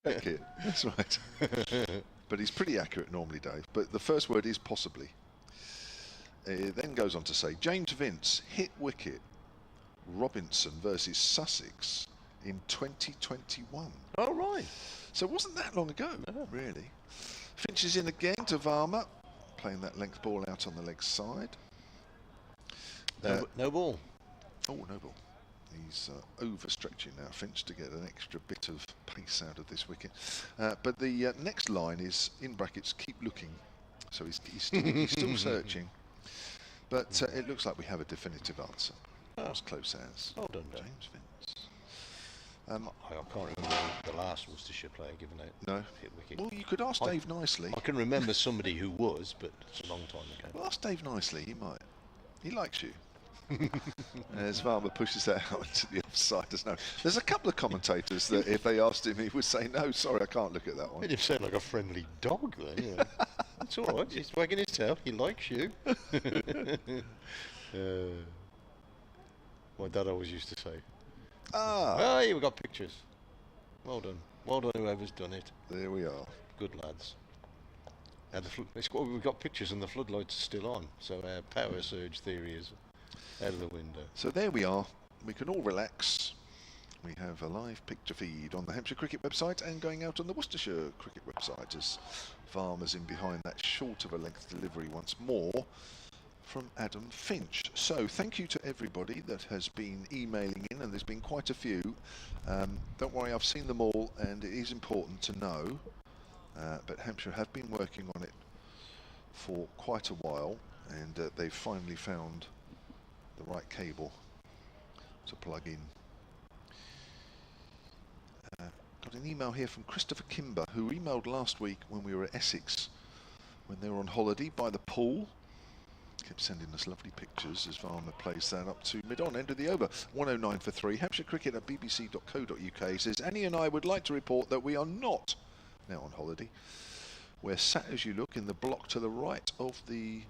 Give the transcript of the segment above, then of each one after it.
Beckett, that's right. But he's pretty accurate normally, Dave. But the first word is possibly. It then goes on to say, James Vince hit wicket Robinson versus Sussex in 2021. Oh, right. So it wasn't that long ago, really. Finch is in again to Varma, playing that length ball out on the leg side. No ball. Oh, no ball. He's overstretching now, Finch, to get an extra bit of pace out of this wicket. But the next line is, in brackets, keep looking. So he's still searching. But it looks like we have a definitive answer. As close as. Well done, James Vince. I can't remember the last Worcestershire player given out. No. Hit wicket. Well, you could ask Dave nicely. I can remember somebody who was, but it's a long time ago. Well, ask Dave nicely. He might. He likes you. As Varma pushes that out into the offside. There's a couple of commentators that if they asked him, he would say, no, sorry, I can't look at that one. You'd sound like a friendly dog there. Yeah. It's all right. He's wagging his tail. He likes you. My dad always used to say. Ah, hey, we got pictures. Well done. Well done, whoever's done it. There we are. Good lads. And we've got pictures and the floodlights are still on, so our power surge theory is out of the window. So there we are. We can all relax. We have a live picture feed on the Hampshire Cricket website and going out on the Worcestershire Cricket website as Farmers in behind that short of a length delivery once more from Adam Finch. So thank you to everybody that has been emailing in, and there's been quite a few. Don't worry, I've seen them all, and it is important to know. But Hampshire have been working on it for quite a while, and they've finally found the right cable to plug in. Got an email here from Christopher Kimber, who emailed last week when we were at Essex, when they were on holiday by the pool. Kept sending us lovely pictures as Varma plays that up to mid-on, end of the over. 109 for 3. Hampshire Cricket at bbc.co.uk says, Annie and I would like to report that we are not now on holiday. We're sat as you look in the block to the right of the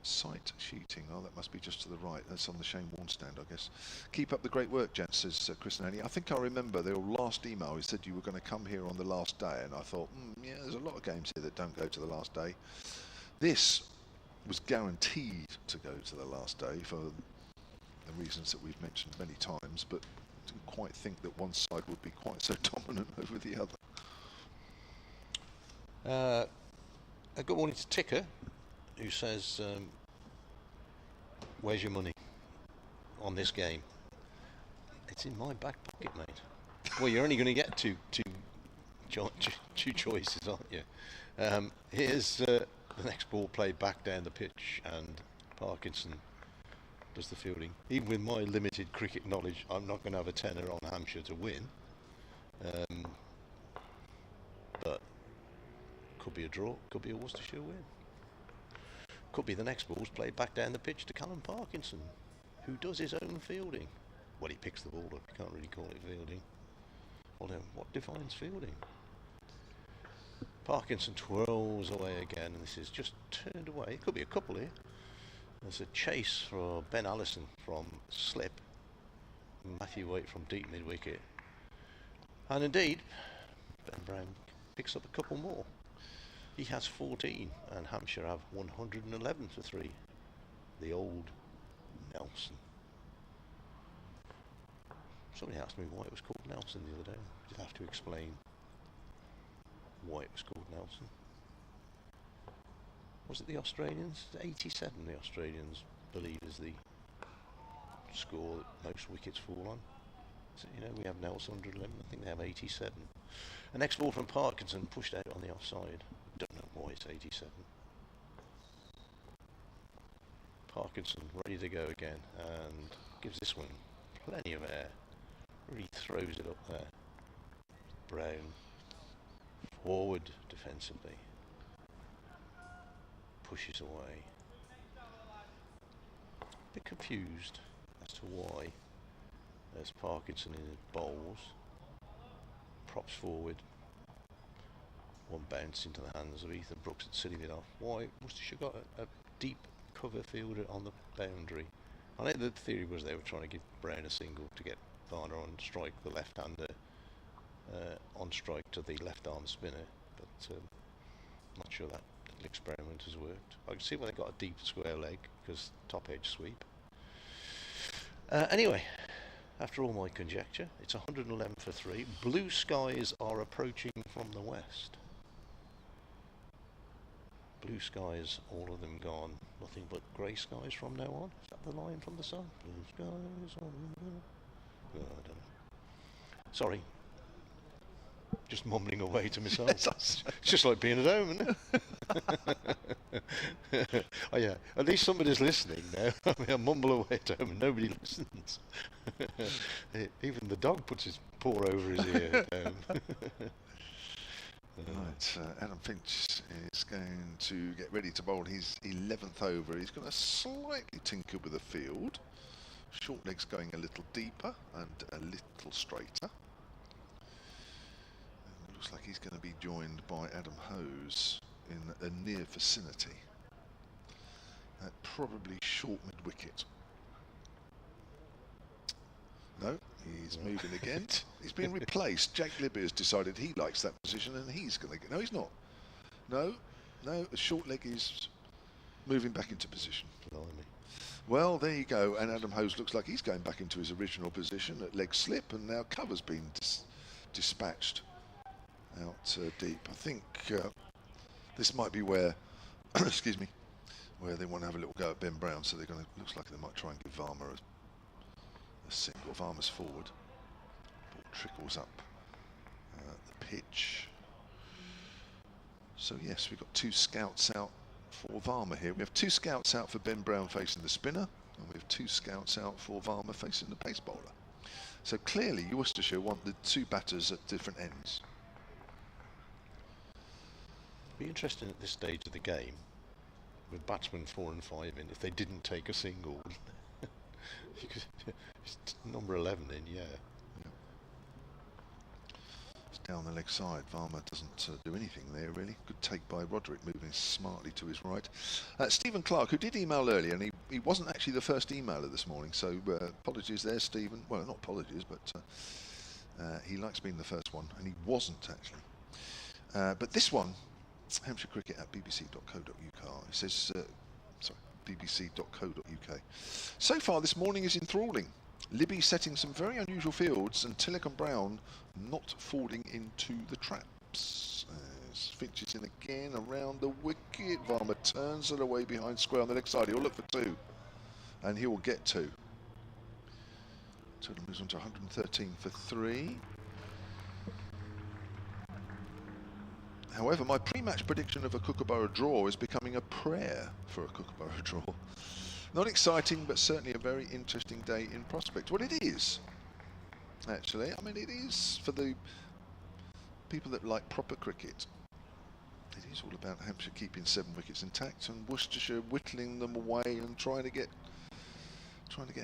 sight sheeting. Oh, that must be just to the right. That's on the Shane Warne stand, I guess. Keep up the great work, gents, says Chris and Annie. I think I remember their last email. He said you were going to come here on the last day, and I thought, yeah, there's a lot of games here that don't go to the last day. This was guaranteed to go to the last day for the reasons that we've mentioned many times, but didn't quite think that one side would be quite so dominant over the other. A good morning to Ticker, who says, where's your money on this game? It's in my back pocket, mate. Well, you're only going to get two choices, aren't you? Here's the next ball played back down the pitch, and Parkinson does the fielding. Even with my limited cricket knowledge, I'm not going to have a tenner on Hampshire to win. But could be a draw, could be a Worcestershire win. Could be the next ball's played back down the pitch to Callum Parkinson, who does his own fielding. Well, he picks the ball up, you can't really call it fielding. Well then, what defines fielding? Parkinson twirls away again, and this is just turned away. It could be a couple here. There's a chase for Ben Allison from slip, Matthew Waite from deep mid-wicket, and indeed Ben Brown picks up a couple more. He has 14, and Hampshire have 111 for 3. The old Nelson. Somebody asked me why it was called Nelson the other day. I did have to explain why it was called Nelson. Was it the Australians? 87 the Australians believe is the score that most wickets fall on. So, you know, we have Nelson 111, I think they have 87. The next ball from Parkinson pushed out on the offside. Don't know why it's 87. Parkinson ready to go again, and gives this one plenty of air. Really throws it up there. Brown forward defensively. Pushes away. A bit confused as to why. There's Parkinson in his bowls. Props forward. One bounce into the hands of Ethan Brooks at sitting it off. Why Worcestershire got a deep cover fielder on the boundary? I know the theory was they were trying to give Brown a single to get Varner on strike, the left-hander, on strike to the left arm spinner, but not sure that little experiment has worked. I can see why they got a deep square leg, because top edge sweep. Anyway, after all my conjecture, it's 111 for 3. Blue skies are approaching from the west. Blue skies, all of them gone. Nothing but grey skies from now on. Is that the line from the sun? Blue skies, all of them gone. Oh, I don't know. Sorry. Just mumbling away to myself. It's just like being at home, isn't it? Oh yeah, at least somebody's listening now. I mean, I mumble away at home and nobody listens. Even the dog puts his paw over his ear at home. Right, Adam Finch is going to get ready to bowl his 11th over. He's going to slightly tinker with the field. Short legs going a little deeper and a little straighter. Looks like he's going to be joined by Adam Hose in a near vicinity. At probably short mid-wicket. No, he's moving again. He's being replaced. Jack Libby has decided he likes that position and he's going to get... No, he's not. No, the short leg is moving back into position. Blimey. Well, there you go. And Adam Hose looks like he's going back into his original position at leg slip, and now cover's been dispatched out deep. I think this might be where, excuse me, where they want to have a little go at Ben Brown. So they're going to, looks like they might try and give Varma a single. Varma's forward. Ball trickles up the pitch. So yes, we've got 2 scouts out for Varma here. We have 2 scouts out for Ben Brown facing the spinner, and we have 2 scouts out for Varma facing the pace bowler. So clearly Worcestershire want the 2 batters at different ends. Be interesting at this stage of the game, with batsmen 4 and 5 in, if they didn't take a single. It's number 11 in, yeah. It's down the leg side. Varma doesn't do anything there really. Good take by Roderick, moving smartly to his right. Stephen Clark, who did email earlier, and he wasn't actually the first emailer this morning, so apologies there, Stephen. Well, not apologies, but he likes being the first one, and he wasn't actually. But this one, Hampshire Cricket at bbc.co.uk. It says, sorry, bbc.co.uk. So far this morning is enthralling. Libby setting some very unusual fields and Tillich and Brown not falling into the traps. As Finch is in again around the wicket. Varma turns it away behind square on the leg side. He'll look for 2. And he will get 2. Total moves on to 113 for 3. However, my pre-match prediction of a Kookaburra draw is becoming a prayer for a Kookaburra draw. Not exciting, but certainly a very interesting day in prospect. Well, it is, actually. I mean, it is for the people that like proper cricket. It is all about Hampshire keeping 7 wickets intact and Worcestershire whittling them away and trying to get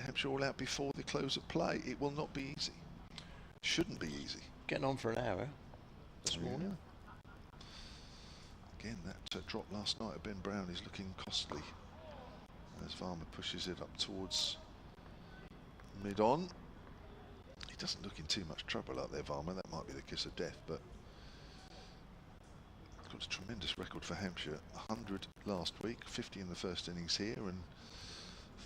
Hampshire all out before the close of play. It will not be easy. Shouldn't be easy. Getting on for an hour this morning. Again, that drop last night of Ben Brown is looking costly. As Varma pushes it up towards mid-on. He doesn't look in too much trouble out there, Varma. That might be the kiss of death, but he's got a tremendous record for Hampshire. 100 last week, 50 in the first innings here, and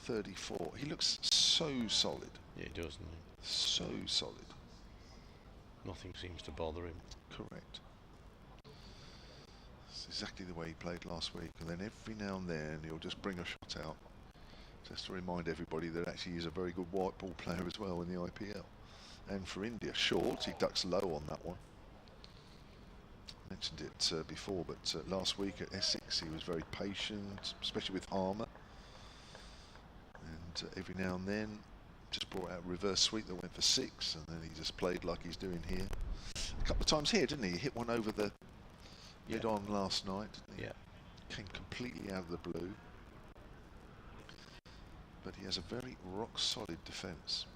34. He looks so solid. Yeah, he does, doesn't he? So solid. Nothing seems to bother him. Correct. Exactly the way he played last week, and then every now and then he'll just bring a shot out just to remind everybody that actually he's a very good white ball player as well in the IPL. And for India, short, he ducks low on that one. Mentioned it before, but last week at Essex he was very patient, especially with Harmer, and every now and then just brought out a reverse sweep that went for 6, and then he just played like he's doing here. A couple of times here, didn't he? He hit one over the mid-on last night, didn't he? Yeah. Came completely out of the blue. But he has a very rock-solid defence.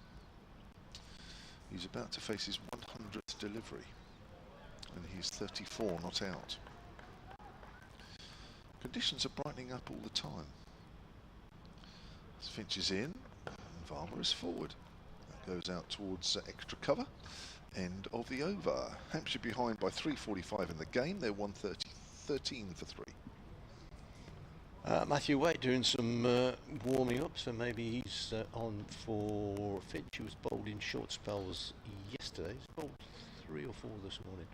He's about to face his 100th delivery. And he's 34 not out. Conditions are brightening up all the time. As Finch is in, and Varma is forward. goes out towards extra cover. End of the over. Hampshire behind by 3:45 in the game. They're 130-13 for 3. Matthew Waite doing some warming up, so maybe he's on for Finch. He was bowled in short spells yesterday. He's bowled 3 or 4 this morning.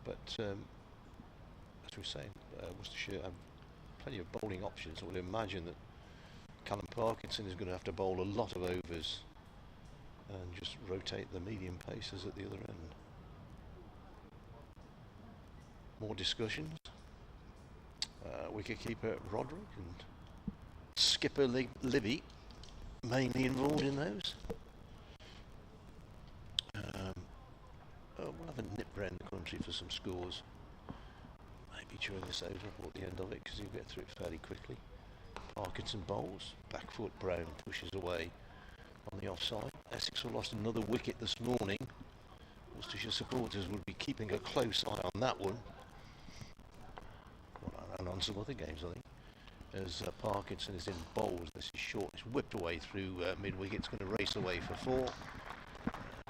But as we were saying, Worcestershire have plenty of bowling options. I would imagine that Callum Parkinson is going to have to bowl a lot of overs and just rotate the medium pacers at the other end. More discussions. Wicketkeeper Roderick and skipper Libby mainly involved in those. We'll have a nip round the country for some scores. Maybe during this over or at the end of it, because you'll get through it fairly quickly. Parkinson bowls, back foot Brown pushes away on the offside. Essex have lost another wicket this morning. Worcestershire supporters will be keeping a close eye on that one. And on some other games, I think. As Parkinson is in bowls, this is short. It's whipped away through mid-wicket. It's going to race away for 4.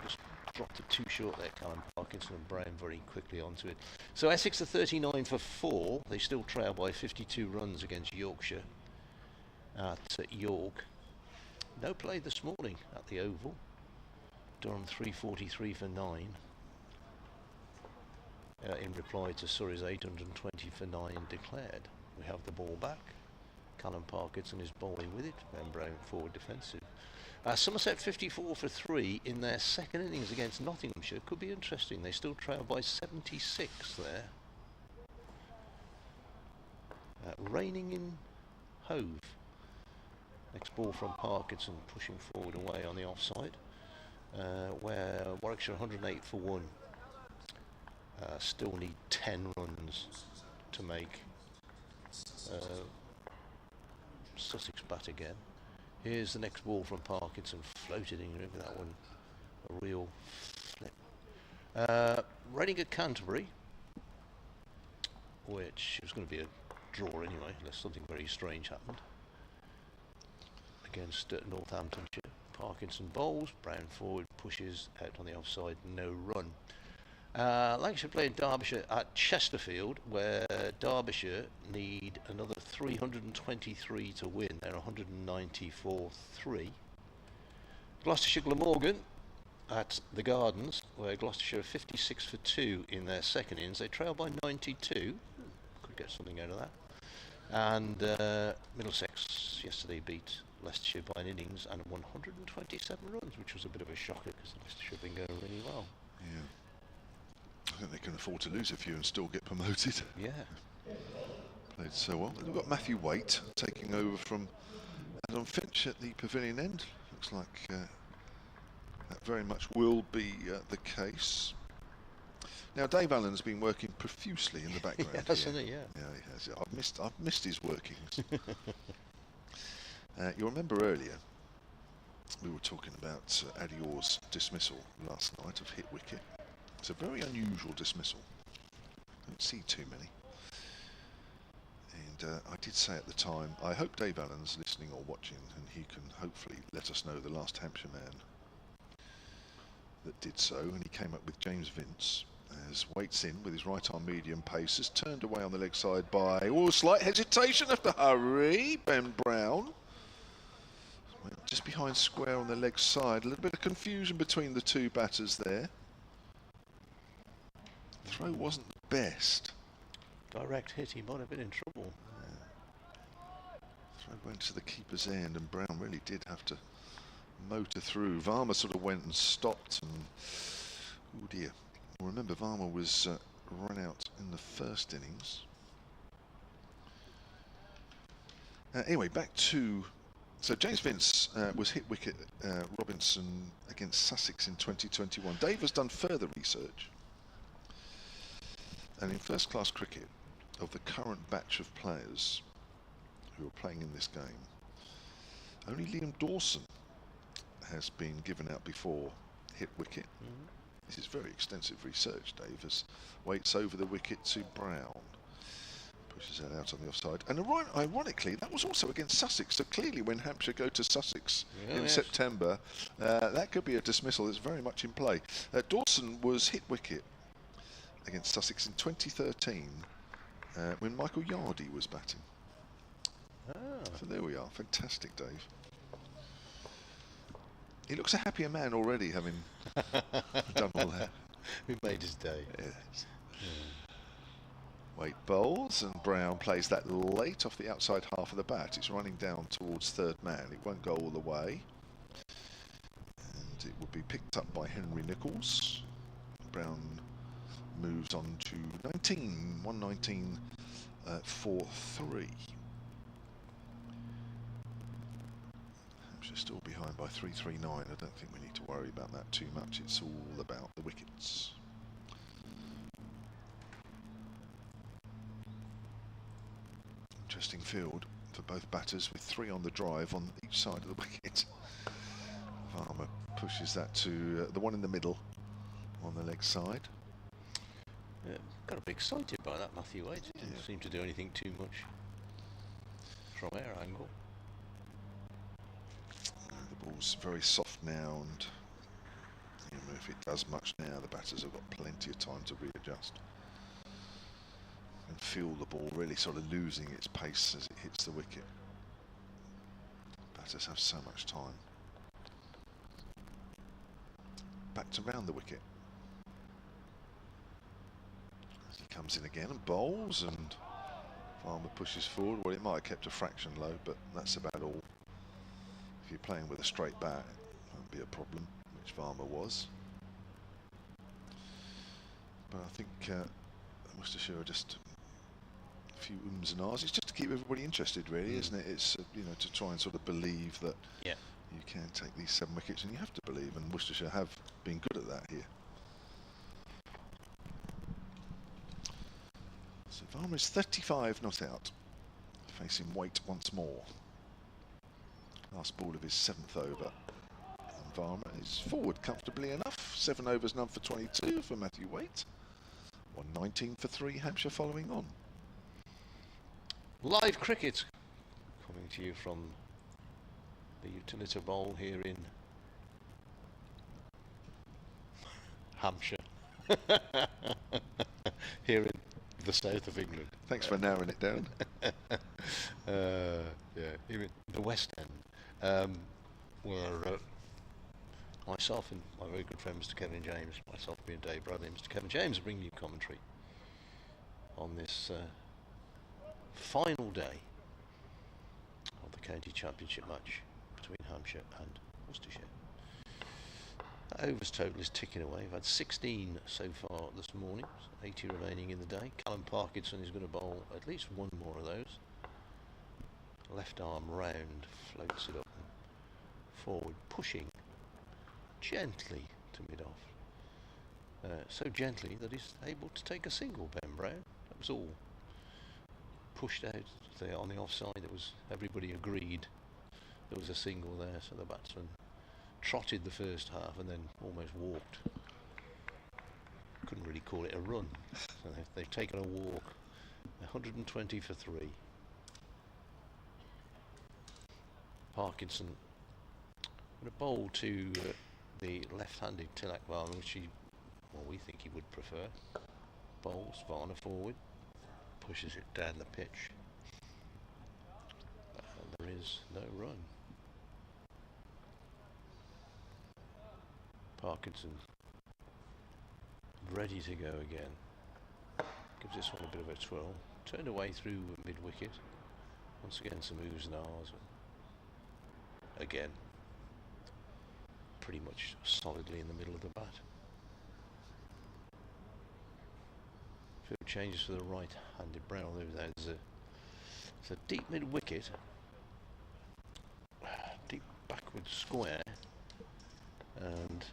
Just dropped it too short there, Callum Parkinson, and Brown very quickly onto it. So Essex are 39 for 4. They still trail by 52 runs against Yorkshire at York. No play this morning at the Oval. Durham 343 for 9. In reply to Surrey's 820 for 9 declared. We have the ball back. Callum Parkinson is bowling with it, and Brown forward defensive. Somerset 54 for 3 in their second innings against Nottinghamshire. Could be interesting. They still trail by 76 there. Raining in Hove. Next ball from Parkinson, pushing forward away on the offside. Where Warwickshire 108 for 1. Still need 10 runs to make Sussex bat again. Here's the next ball from Parkinson, floated in over that one. A real flip. Reading at Canterbury, which was going to be a draw anyway, unless something very strange happened. Against Northamptonshire. Parkinson bowls, Brown forward, pushes out on the offside, no run. Lancashire playing Derbyshire at Chesterfield, where Derbyshire need another 323 to win. They're 194-3. Gloucestershire Glamorgan at the Gardens, where Gloucestershire are 56 for 2 in their second innings. They trail by 92. Could get something out of that. And Middlesex yesterday beat Leicestershire by an innings and 127 runs, which was a bit of a shocker because Leicestershire have been going really well. Yeah. I think they can afford to lose a few and still get promoted. Yeah. Played so well. We've got Matthew Waite taking over from Adam Finch at the pavilion end. Looks like that very much will be the case. Now Dave Allen's been working profusely in the background. Hasn't he? Yeah. Yeah, he has. I've missed his workings. You'll remember earlier we were talking about Adeor's dismissal last night of hit wicket. It's a very unusual dismissal. Don't see too many. And I did say at the time, I hope Dave Allen's listening or watching, and he can hopefully let us know the last Hampshire man that did so. And he came up with James Vince, as Waits in with his right arm medium pace, is turned away on the leg side by slight hesitation after hurry. Ben Brown went just behind square on the leg side. A little bit of confusion between the two batters there. Throw wasn't the best. Direct hit, he might have been in trouble. Yeah. Throw went to the keeper's end, and Brown really did have to motor through. Varma sort of went and stopped, and oh dear. Remember, Varma was run out in the first innings. Anyway, back to... So James Vince was hit wicket Robinson against Sussex in 2021. Dave has done further research. And in first-class cricket, of the current batch of players who are playing in this game, only Liam Dawson has been given out before hit wicket. This is very extensive research, Dave, as Waits over the wicket to Brown. Pushes Batters that out on the offside. And ironically, that was also against Sussex. So clearly when Hampshire go to Sussex in September, that could be a dismissal that's very much in play. Dawson was hit wicket against Sussex in 2013 when Michael Yardy was batting. So there we are. Fantastic, Dave. He looks a happier man already, having done all that. We made his day. Yes. Waite bowls, and Brown plays that late off the outside half of the bat. It's running down towards third man. It won't go all the way. And it will be picked up by Henry Nichols. Brown moves on to 119 for 3. Still behind by 339. I don't think we need to worry about that too much. It's all about the wickets. Interesting field for both batters with 3 on the drive on each side of the wicket. Varma pushes that to the one in the middle on the leg side. Got a bit excited by that, Matthew Waite. Didn't seem to do anything too much from air angle. The ball's very soft now, and even if it does much now, the batters have got plenty of time to readjust and feel the ball really sort of losing its pace as it hits the wicket. Batters have so much time. Back to round the wicket. As he comes in again and bowls, and Farmer pushes forward. Well, it might have kept a fraction low, but that's about all. If you're playing with a straight bat, it won't be a problem, which Varma was. But I think Worcestershire are just a few ums and ahs. It's just to keep everybody interested, really, isn't it? It's you know, to try and sort of believe that you can take these 7 wickets, and you have to believe, and Worcestershire have been good at that here. So Varma is 35 not out, facing Waite once more. Last ball of his 7th over. And Varma is forward comfortably enough. 7 overs, none for 22 for Matthew Waite. 119 for 3, Hampshire following on. Live cricket coming to you from the Utilita Bowl here in Hampshire. Here in the south of England. Thanks for narrowing it down. Even the West End. Where myself and my very good friend Mr. Kevin James, myself being Dave Bradley, Mr. Kevin James, bring you commentary on this final day of the county championship match between Hampshire and Worcestershire. Overs total is ticking away. We've had 16 so far this morning, 80 remaining in the day. Callum Parkinson is going to bowl at least one more of those. Left arm round, floats it up and forward, pushing gently to mid-off. So gently that he's able to take a single, Ben Brown. That was all. Pushed out there on the offside. It was, everybody agreed there was a single there, so the batsman trotted the first half and then almost walked. Couldn't really call it a run. So they've taken a walk. 120 for 3. Parkinson going to bowl to the left-handed Tilak Varma, which we think he would prefer. Bowls Varna forward, pushes it down the pitch, and there is no run. Parkinson ready to go again. Gives this one a bit of a twirl. Turned away through mid-wicket. Once again some oohs and ahs. Again, pretty much solidly in the middle of the bat. Field changes for the right-handed Brown. There's a deep mid-wicket, deep backward square, and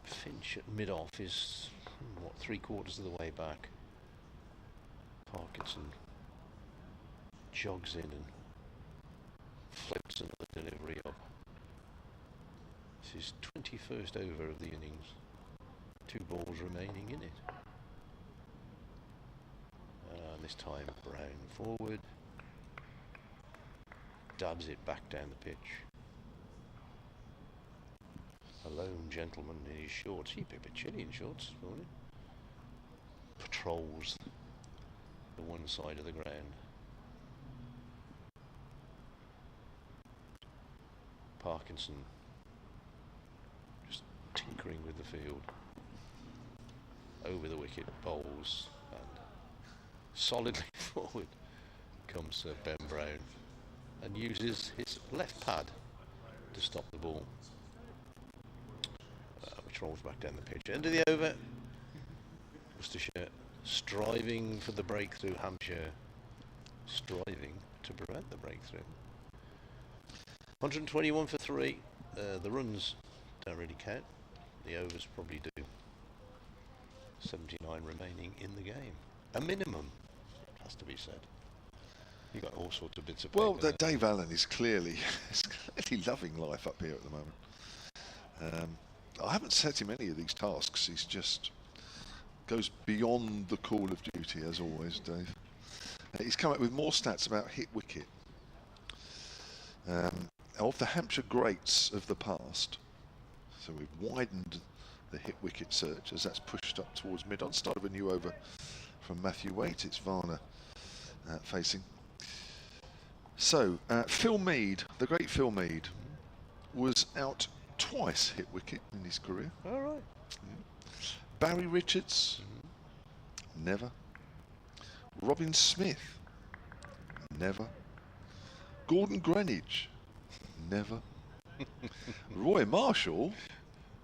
Finch at mid-off is, what, 3/4 of the way back. Parkinson jogs in and floats another delivery up. This is 21st over of the innings. 2 balls remaining in it. And this time Brown forward. Dabs it back down the pitch. A lone gentleman in his shorts. He'd be a bit chilly in shorts this morning. Patrols the one side of the ground. Parkinson just tinkering with the field. Over the wicket, bowls, and solidly forward comes Ben Brown and uses his left pad to stop the ball, which rolls back down the pitch. End of the over. Worcestershire striving for the breakthrough. Hampshire striving to prevent the breakthrough. 121 for 3. The runs don't really count. The overs probably do. 79 remaining in the game. A minimum, has to be said. You've got all sorts of bits of paper. Well, Dave Allen is clearly loving life up here at the moment. I haven't set him any of these tasks. He's just goes beyond the call of duty, as always, Dave. He's come up with more stats about hit wicket. Of the Hampshire greats of the past. So we've widened the hit wicket search as that's pushed up towards mid-on. Start of a new over from Matthew Waite. It's Varner facing. So Phil Mead, the great Phil Mead, was out twice hit wicket in his career. All right. Barry Richards, never. Robin Smith, never. Gordon Greenwich, never. Roy Marshall,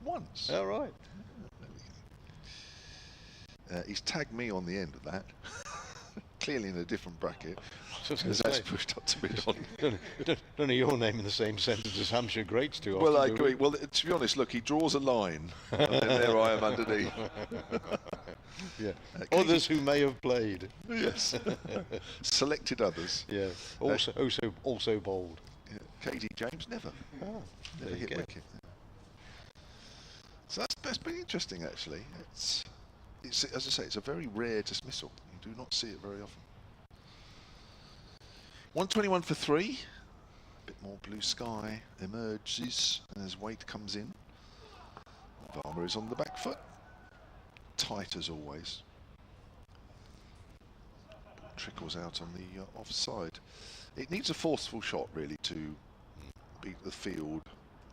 once. All right. He's tagged me on the end of that. Clearly in a different bracket. As that's pushed up to mid-on. Don't know your name in the same sentence as Hampshire greats too often. Well, I agree. Well, to be honest, look, he draws a line, and then there I am underneath. Yeah. Others who may have played. Yes. Selected others. Yeah. Also bold. Yeah. Katie James never. Never hit wicket. So that's been interesting, actually. It's as I say, it's a very rare dismissal. You do not see it very often. 121 for 3. A bit more blue sky emerges as Waite comes in. Varner is on the back foot. Tight as always. Trickles out on the offside. It needs a forceful shot really to beat the field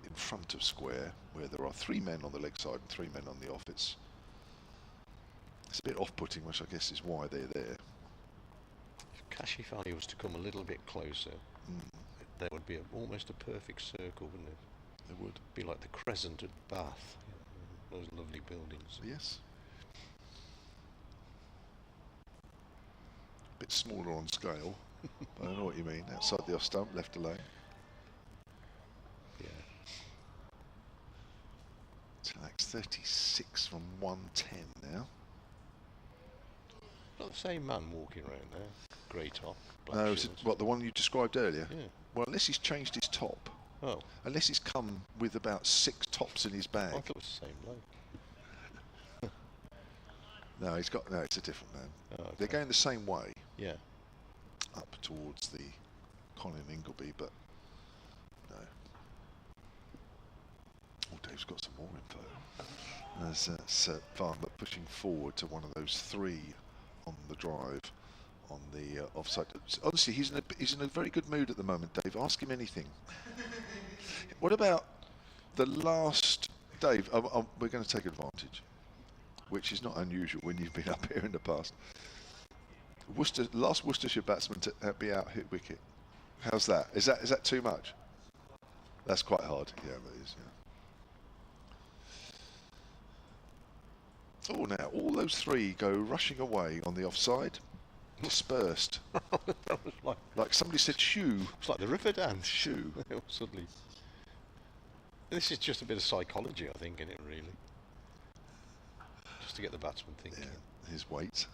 in front of square, where there are 3 men on the leg side and 3 men on the off. It's a bit off-putting, which I guess is why they're there. If Kashifali was to come a little bit closer, there would be almost a perfect circle, wouldn't it? It would. Be like the crescent at Bath. Those lovely buildings. Yes. A bit smaller on scale, but I know what you mean. Outside the off stump, left alone. Yeah. Tilak's 36 from 110 now. Not the same man walking around there. Grey top. No, is it, what, the one you described earlier? Yeah. Well, unless he's changed his top. Oh. Unless he's come with about 6 tops in his bag. I thought it was the same bloke. No, he's got. No, it's a different man. Oh, okay. They're going the same way. Yeah. Up towards the Colin Ingleby, but no. Oh, Dave's got some more info. There's Varner pushing forward to one of those 3 on the drive, on the offside. Honestly, he's in a very good mood at the moment, Dave. Ask him anything. What about the last, Dave? We're going to take advantage, which is not unusual when you've been up here in the past. Last Worcestershire batsman to be out hit wicket. How's that? Is that too much? That's quite hard. Yeah, it is. Yeah. Oh, now all those 3 go rushing away on the offside, dispersed. That was like somebody said, shoo. It's like the river dance. Shoo. Suddenly. This is just a bit of psychology, I think, in it, really. Just to get the batsman thinking. Yeah, his weight.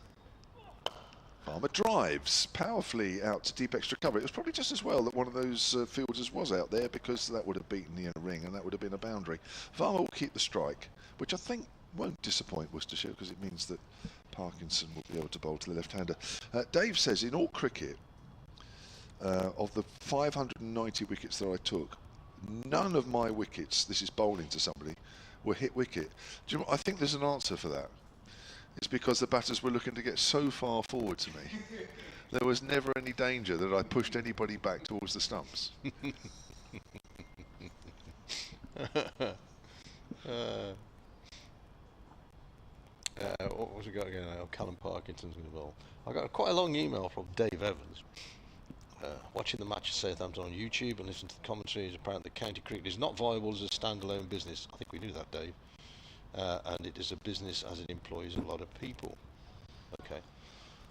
Farmer drives powerfully out to deep extra cover. It was probably just as well that one of those fielders was out there, because that would have beaten the inner ring and that would have been a boundary. Farmer will keep the strike, which I think won't disappoint Worcestershire, because it means that Parkinson will be able to bowl to the left-hander. Dave says, in all cricket, of the 590 wickets that I took, none of my wickets, this is bowling to somebody, were hit wicket. Do you know, I think there's an answer for that. It's because the batters were looking to get so far forward to me. There was never any danger that I pushed anybody back towards the stumps. What was we got again? Callum Parkinson's going to bowl. I got quite a long email from Dave Evans. Watching the match at Southampton on YouTube and listening to the commentary, is apparent that county cricket is not viable as a standalone business. I think we knew that, Dave. And it is a business as it employs a lot of people. Okay.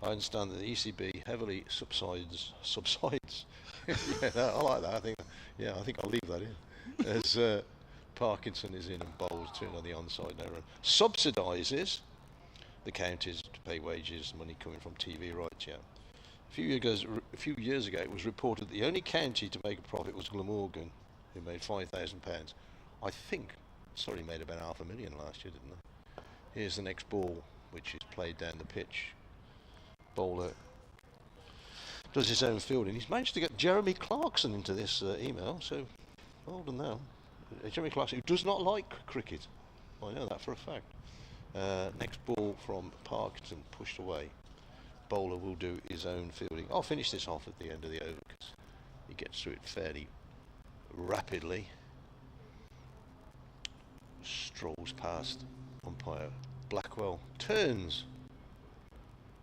I understand that the ECB heavily subsides. Yeah, no, I like that. I think I'll leave that in. As Parkinson is in and bowls turn on the onside no run. Subsidises the counties to pay wages, money coming from TV rights. Yeah. A few years ago, it was reported the only county to make a profit was Glamorgan, who made £5,000. I think Surrey made about £500,000 last year, didn't they? Here's the next ball, which is played down the pitch. Bowler does his own fielding. He's managed to get Jeremy Clarkson into this email, so well done now. Jeremy Clarkson, who does not like cricket. I know that for a fact. Next ball from Parkinson, pushed away. Bowler will do his own fielding. I'll finish this off at the end of the over because he gets through it fairly rapidly. Strolls past umpire Blackwell, turns,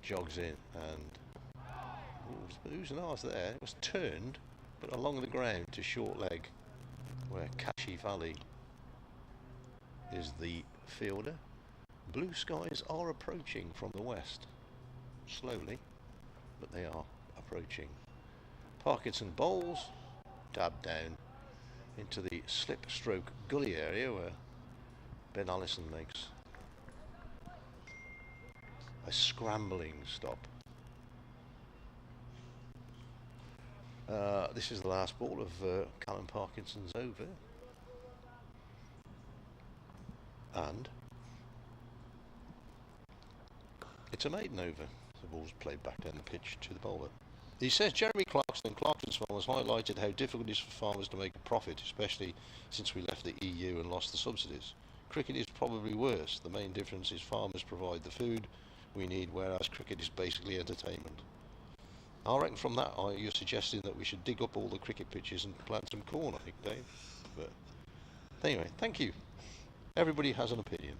jogs in, and who's an arse there? It was turned, but along the ground to short leg, where Kashi Valley is the fielder. Blue skies are approaching from the west. Slowly, but they are approaching. Parkinson bowls, dab down into the slip stroke gully area where Ben Allison makes a scrambling stop. This is the last ball of Callum Parkinson's over, and it's a maiden over. The ball's played back down the pitch to the bowler. He says Jeremy Clarkson and Clarkson's farmers highlighted how difficult it is for farmers to make a profit, especially since we left the EU and lost the subsidies. Cricket is probably worse. The main difference is farmers provide the food we need, whereas cricket is basically entertainment. I reckon from that you're suggesting that we should dig up all the cricket pitches and plant some corn, I think, Dave. But anyway, thank you. Everybody has an opinion.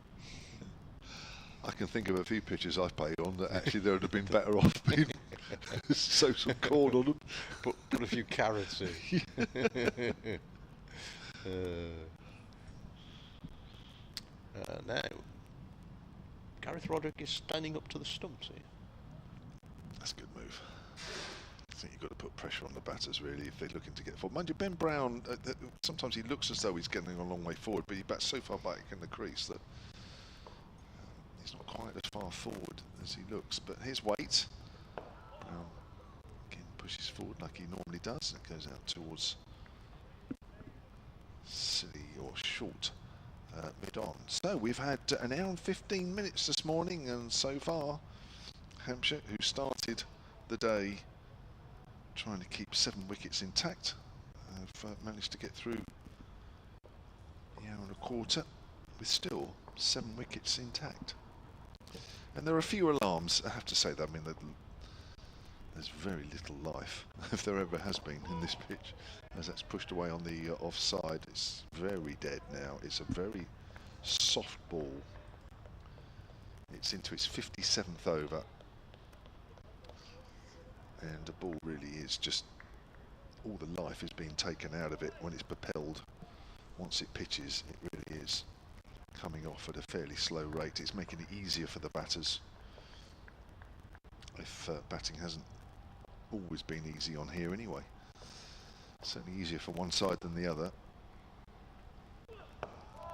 I can think of a few pitches I've played on that actually there would have been better off being sow some corn on them. Put a few carrots in. Now, Gareth Roderick is standing up to the stumps here. That's a good move. I think you've got to put pressure on the batters really if they're looking to get forward. Mind you, Ben Brown, sometimes he looks as though he's getting a long way forward, but he bats so far back in the crease that he's not quite as far forward as he looks. But here's Waite. Brown again pushes forward like he normally does, and it goes out towards silly or short mid-on. So we've had an hour and 15 minutes this morning, and so far Hampshire, who started the day trying to keep 7 wickets intact, have managed to get through the hour and a quarter with still 7 wickets intact. And there are a few alarms, I have to say that. I mean, there's very little life, if there ever has been, in this pitch, as that's pushed away on the offside. It's very dead now. It's a very soft ball. It's into its 57th over. And the ball really is just, all the life is being taken out of it when it's propelled. Once it pitches, it really is coming off at a fairly slow rate. It's making it easier for the batters. If batting hasn't always been easy on here anyway. Certainly easier for one side than the other.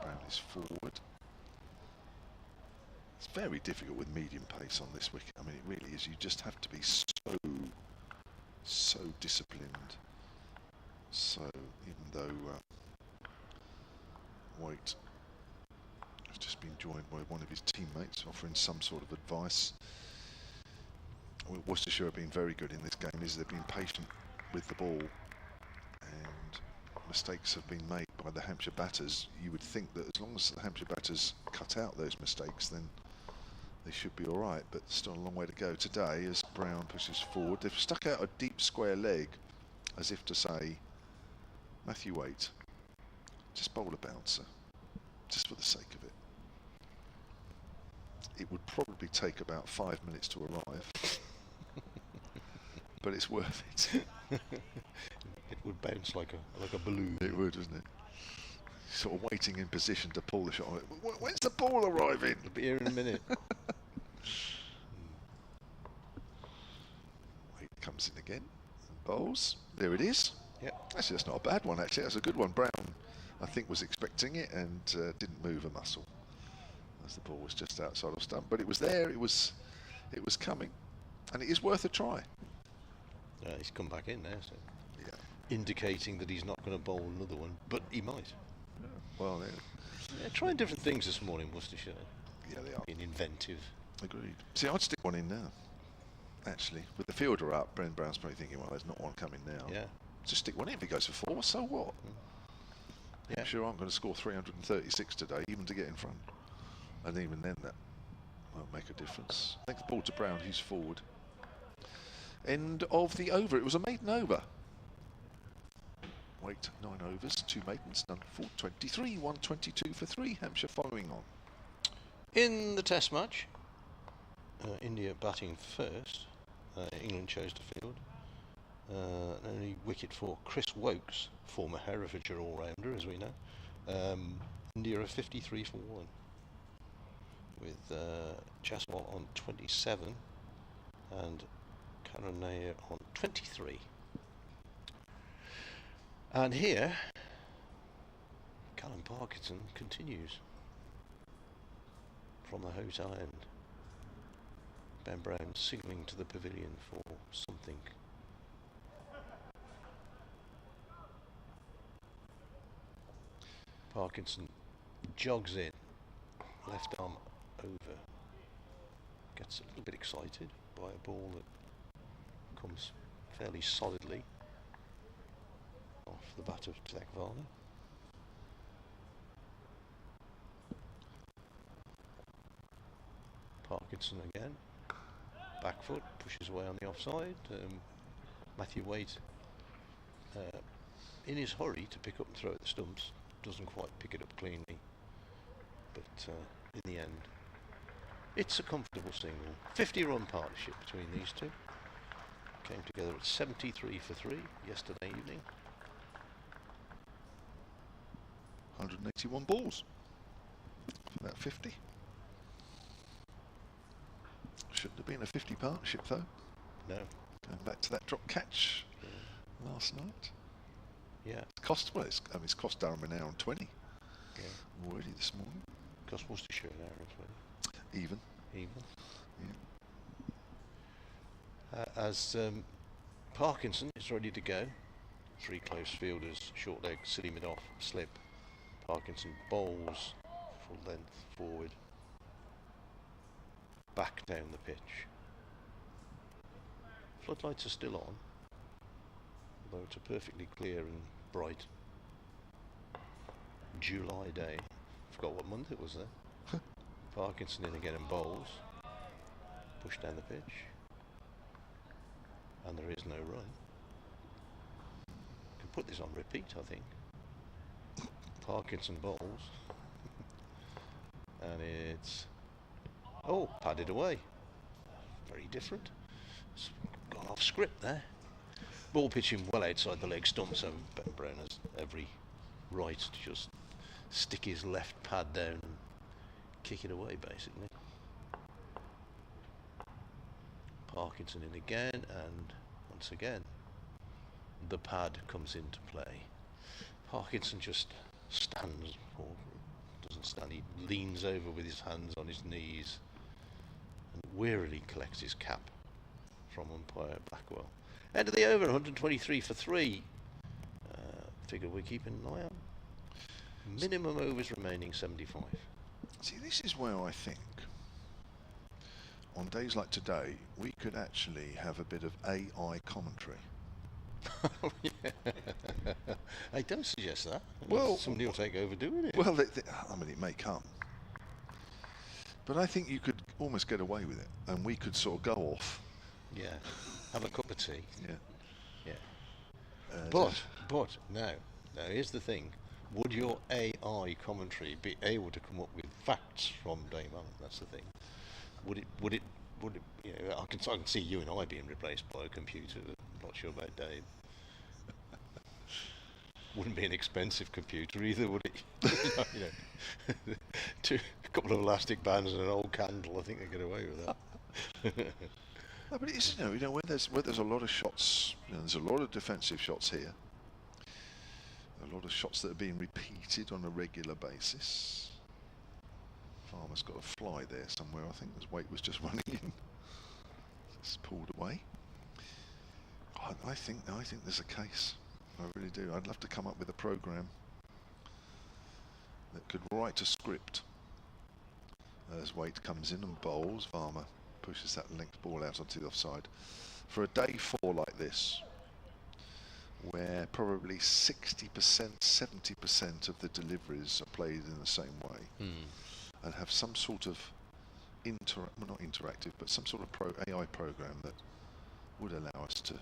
Brown is forward. It's very difficult with medium pace on this wicket. I mean, it really is. You just have to be so disciplined. So even though Waite He's just been joined by one of his teammates offering some sort of advice. Worcestershire have been very good in this game, they've been patient with the ball, and mistakes have been made by the Hampshire batters. You would think that as long as the Hampshire batters cut out those mistakes, then they should be all right, but still a long way to go today as Brown pushes forward. They've stuck out a deep square leg as if to say, Matthew Waite, just bowl a bouncer, just for the sake of it. It would probably take about 5 minutes to arrive, but it's worth it. It would bounce like a balloon. It would, wouldn't it? Sort of waiting in position to pull the shot. When's the ball arriving? It'll be here in a minute. Wait, comes in again and bowls. There it is. Yep. Actually, that's not a bad one. Actually, that's a good one. Brown, I think, was expecting it and didn't move a muscle as the ball was just outside of stump. But it was there. It was coming, and it is worth a try. He's come back in now, so Yeah. indicating that he's not going to bowl another one, but he might. Well, Yeah, trying different things this morning, Worcestershire. yeah, they are. Being inventive. Agreed. See, I'd stick one in now. Actually, with the fielder up, Brendan Brown's probably thinking, well, there's not one coming now. Yeah. Just stick one in. If he goes for 4, so what? Yeah. I'm sure I'm going to score 336 today, even to get in front. And even then, that won't make a difference. I think the ball to Brown, he's forward. End of the over. It was a maiden over. Wait, 9 overs, 2 maidens, none for 23, 122 for 3. Hampshire following on. In the Test match, India batting first. England chose to field. Only wicket for Chris Wokes, former Herefordshire all-rounder, as we know. India are 53 for 1, with Jaswal on 27 and Karanaya on 23. And here, Callum Parkinson continues from the hotel end. Ben Brown signalling to the pavilion for something. Parkinson jogs in, left arm over, gets a little bit excited by a ball that comes fairly solidly off the bat of Tilakvala. Parkinson again, back foot, pushes away on the offside. Matthew Waite, in his hurry to pick up and throw at the stumps, doesn't quite pick it up cleanly, but in the end it's a comfortable single. 50-run partnership between these two. Came together at 73 for 3 yesterday evening. 181 balls for that 50. Shouldn't have been a 50 partnership though. No. Going back to that drop catch last night. Yeah. It's cost, well, it's cost Durham an hour and 20 already this morning. Cost Worcestershire an hour and 20. Even. Yeah. As Parkinson is ready to go. 3 close fielders, short leg, silly mid-off, slip. Parkinson bowls full length forward, back down the pitch. Floodlights are still on, although it's a perfectly clear and bright July day. Forgot what month it was there. Parkinson in again and bowls, push down the pitch, and there is no run. Can put this on repeat, I think. Parkinson bowls, and it's padded away. Very different. It's gone off script there. Ball pitching well outside the leg stump, so Ben Brown has every right to just stick his left pad down and kick it away, basically. Parkinson in again, and once again the pad comes into play. Parkinson just stands, or doesn't stand, he leans over with his hands on his knees and wearily collects his cap from umpire Blackwell. End of the over, 123 for 3. Figure we're keeping an eye on. Minimum overs remaining 75. See, this is where I think, on days like today, we could actually have a bit of AI commentary. Oh, yeah. I don't suggest that. Well, somebody will take over doing it. Well, I mean, it may come. But I think you could almost get away with it, and we could sort of go off. Yeah. Have a cup of tea. Yeah. Yeah. But now here's the thing. Would your AI commentary be able to come up with facts from day one? That's the thing. Would it? You know, I can see you and I being replaced by a computer. I'm not sure about Dave. Wouldn't be an expensive computer either, would it? You know, a couple of elastic bands and an old candle. I think they get away with that. No, but it's where there's a lot of shots. There's a lot of defensive shots here. A lot of shots that are being repeated on a regular basis. Farmer's got a fly there somewhere. I think his weight was just running in. It's pulled away. I think there's a case. I really do. I'd love to come up with a program that could write a script as weight comes in and bowls. Farmer pushes that length ball out onto the offside. For a day 4 like this, where probably 60%, 70% of the deliveries are played in the same way, and have some sort of not interactive, but some sort of AI program that would allow us to.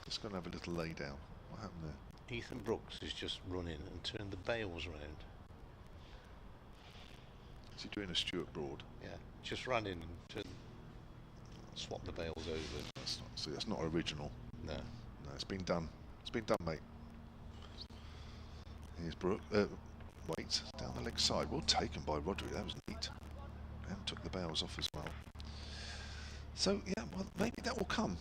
Just going to have a little lay down. What happened there? Ethan Brooks is just run in and turned the bails round. Is he doing a Stuart Broad? Yeah, just ran in and swapped the bails over. That's not original. No. No, it's been done. It's been done, mate. Here's Brooke. Wait, down the leg side. Well taken by Rodri. That was neat. And took the bails off as well. So, yeah, well, maybe that will come.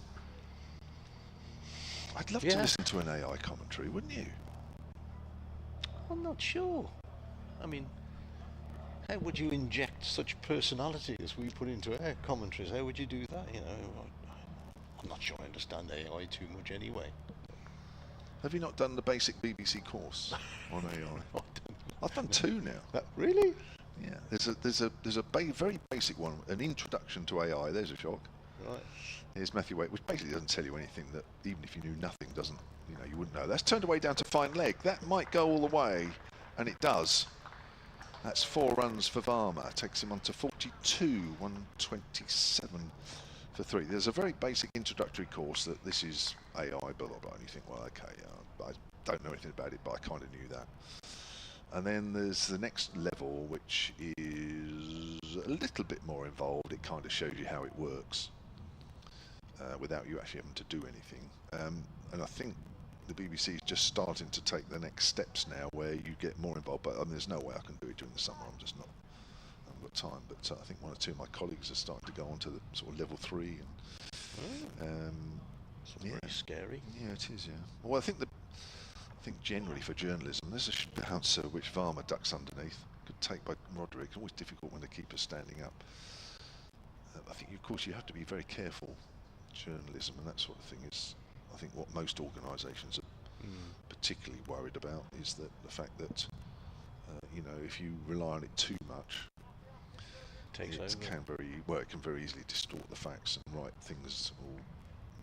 I'd love to listen to an AI commentary, wouldn't you? I'm not sure. I mean, how would you inject such personality as we put into our commentaries? How would you do that? You know, I'm not sure I understand AI too much anyway. Have you not done the basic BBC course on AI? I've done 2 now. Really? Yeah. There's a very basic one, an introduction to AI. There's a shock. Right. Here's Matthew Waite, which basically doesn't tell you anything that even if you knew nothing, you wouldn't know. That's turned away down to fine leg. That might go all the way, and it does. That's 4 runs for Varma. Takes him on to 42, 127 for 3. There's a very basic introductory course that this is AI, blah, blah, blah. And you think, well, okay, I don't know anything about it, but I kind of knew that. And then there's the next level, which is a little bit more involved. It kind of shows you how it works without you actually having to do anything. And I think the BBC is just starting to take the next steps now where you get more involved. But I mean, there's no way I can do it during the summer. I haven't got time. But I think 1 or 2 of my colleagues are starting to go on to the sort of level 3. And, Very scary. Yeah, it is, yeah. Well, I think generally for journalism, there's a bouncer which Varma ducks underneath. Good take by Roderick. Always difficult when the keeper's standing up. I think, of course, you have to be very careful. Journalism and that sort of thing is, I think, what most organisations are particularly worried about is that the fact that, if you rely on it too much, it can very easily distort the facts and write things or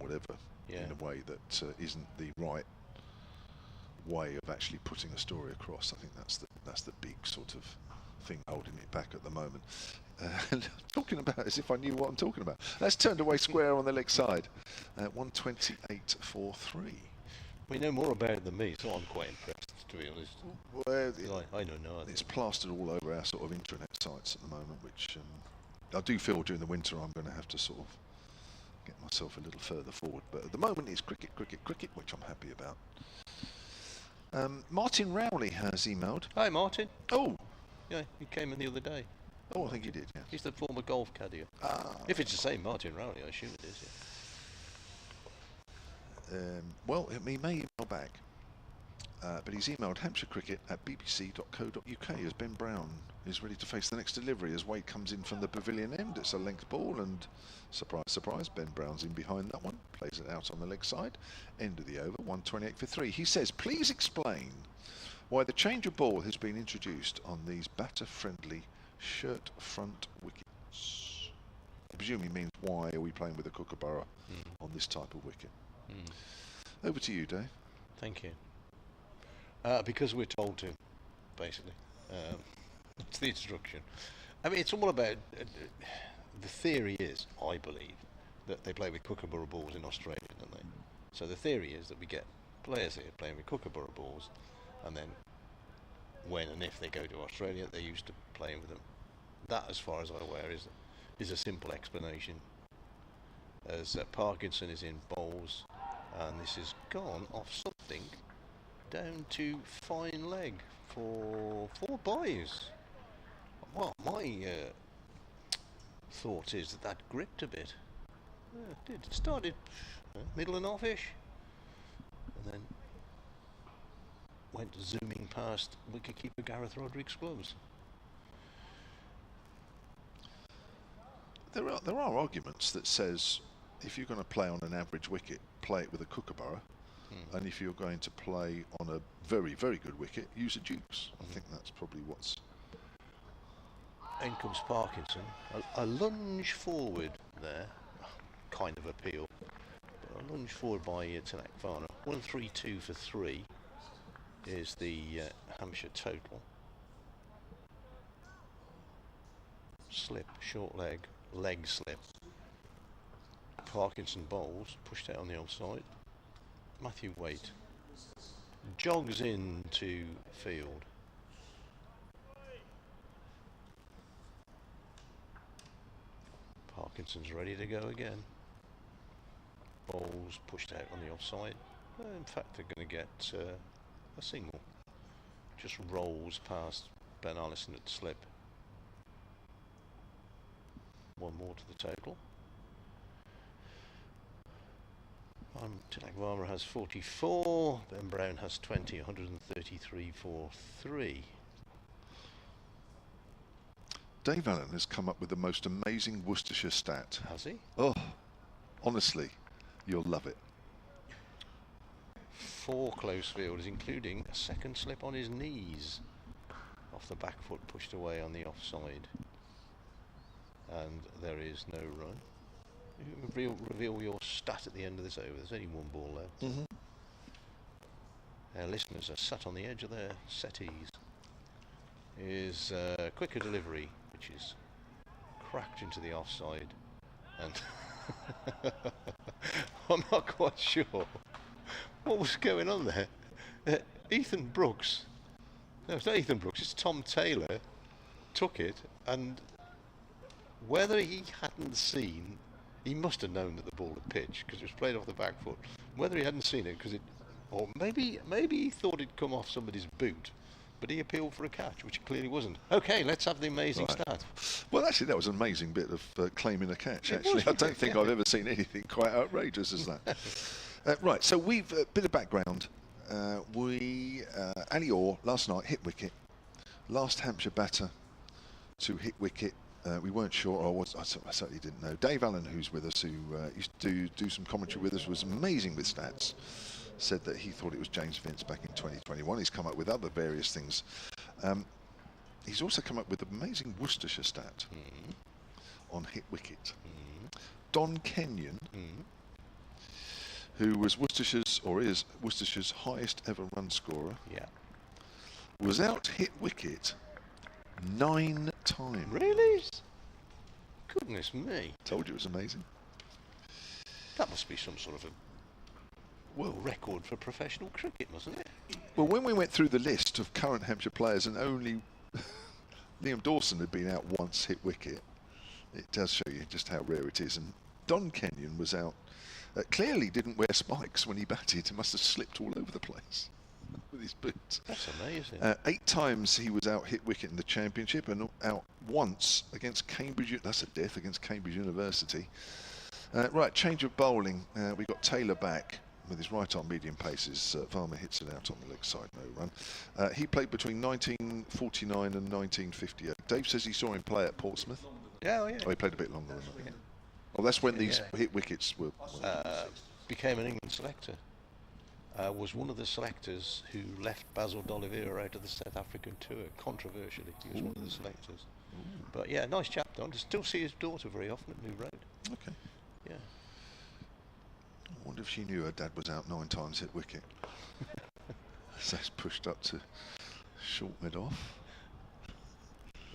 whatever in a way that isn't the right way of actually putting a story across. I think that's the big sort of thing holding it back at the moment. Talking about as if I knew what I'm talking about. That's turned away square on the leg side. 128.43. We know more about it than me, so I'm quite impressed, to be honest. Well, I know nothing. It's plastered all over our sort of intranet sites at the moment, which I do feel during the winter I'm going to have to sort of get myself a little further forward. But at the moment it's cricket, which I'm happy about. Martin Rowley has emailed. Hi, Martin. Oh. Yeah, he came in the other day. Oh, I think he did, yeah. He's the former golf caddy. If it's the same Martin Rowley, I assume it is, yeah. Well, he may email back. But he's emailed hampshirecricket@bbc.co.uk as Ben Brown is ready to face the next delivery as Wade comes in from the pavilion end. It's a length ball and, surprise, surprise, Ben Brown's in behind that one. Plays it out on the leg side. End of the over, 128 for 3. He says, please explain Why the change of ball has been introduced on these batter-friendly shirt front wickets. I presume he means why are we playing with a kookaburra on this type of wicket. Over to you, Dave. Thank you. Because we're told to, basically. It's the instruction. I mean, it's all about... the theory is, I believe, that they play with kookaburra balls in Australia, don't they? So the theory is that we get players here playing with kookaburra balls, and then when and if they go to Australia, they're used to playing with them. That, as far as I'm aware, is a simple explanation. As Parkinson is in bowls, and this has gone off something down to fine leg for 4 boys. Well, my thought is that gripped a bit. It did. It started middle and offish, and then went zooming past wicketkeeper Gareth Roderick's gloves. There are arguments that says if you're going to play on an average wicket, play it with a kookaburra, and if you're going to play on a very, very good wicket, use a dukes. I think that's probably what's... In comes Parkinson. A lunge forward there, kind of appeal, but a lunge forward by Tilak Varner. 132 for 3 is the Hampshire total. Slip, short leg, leg slip. Parkinson bowls, pushed out on the offside. Matthew Waite jogs into field. Parkinson's ready to go again. Bowls pushed out on the offside. In fact, they're going to get a single. Just rolls past Ben Allison at slip. One more to the total. Tilak Varma has 44. Ben Brown has 20. 133 for 3. Dave Allen has come up with the most amazing Worcestershire stat. Has he? Oh, honestly, you'll love it. 4 close fielders, including a second slip on his knees. Off the back foot, pushed away on the offside. And there is no run. You reveal your stat at the end of this over. There's only 1 ball left. Our listeners are sat on the edge of their settees. Is quicker delivery, which is cracked into the offside, and I'm not quite sure what was going on there. Ethan Brooks, no, it's not Ethan Brooks, it's Tom Taylor, took it, and whether he hadn't seen, he must have known that the ball had pitched because it was played off the back foot. Whether he hadn't seen it because or maybe he thought it'd come off somebody's boot. But he appealed for a catch, which it clearly wasn't. Okay, let's have the amazing stat. Well, actually, that was an amazing bit of claiming a catch, actually. I don't think I've ever seen anything quite outrageous as that. Right, so we've a bit of background. Ali Orr, last night, hit wicket. Last Hampshire batter to hit wicket. We weren't sure, or I certainly didn't know. Dave Allen, who's with us, who used to do some commentary with us, was amazing with stats. Said that he thought it was James Vince back in 2021. He's come up with other various things. He's also come up with an amazing Worcestershire stat on hit wicket. Don Kenyon, who was Worcestershire's, or is Worcestershire's highest ever run scorer, was out hit wicket 9 times. Really? Goodness me. Told you it was amazing. That must be some sort of a record for professional cricket, mustn't it? Well, when we went through the list of current Hampshire players and only Liam Dawson had been out once hit wicket, it does show you just how rare it is. And Don Kenyon was out, clearly didn't wear spikes when he batted. He must have slipped all over the place with his boots. That's amazing. 8 times he was out hit wicket in the championship and out once against Cambridge. That's a death against Cambridge University. Right, change of bowling. We got Taylor back with his right arm medium paces. Varma hits it out on the leg side, no run. He played between 1949 and 1958. Dave says he saw him play at Portsmouth. Oh, yeah. Oh, he played a bit longer than that. Oh, that's when these hit wickets were... became an England selector. was one of the selectors who left Basil D'Oliveira out of the South African tour, controversially. He was one of the selectors. But yeah, nice chap, Don. I still see his daughter very often at New Road. Okay. Yeah. I wonder if she knew her dad was out 9 times hit wicket. So it's pushed up to short mid off.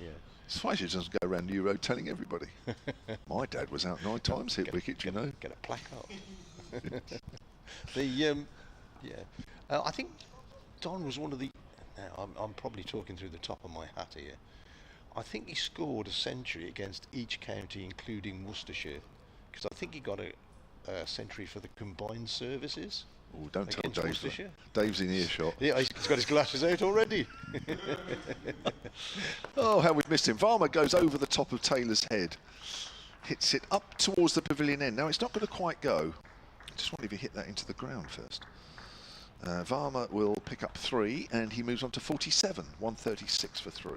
Yeah. It's fine she doesn't go around New Road telling everybody. My dad was out 9 times hit wicket, you know. Get a placard. I think Don was one of the. Now I'm probably talking through the top of my hat here. I think he scored a century against each county, including Worcestershire, because I think he got a century for the combined services. Oh, don't tell Dave. Worcestershire. Dave's in earshot. Yeah, he's got his glasses out already. Oh, how we've missed him. Varma goes over the top of Taylor's head. Hits it up towards the pavilion end. Now, it's not going to quite go. I just wonder if he hit that into the ground first. Varma will pick up 3, and he moves on to 47. 136 for 3.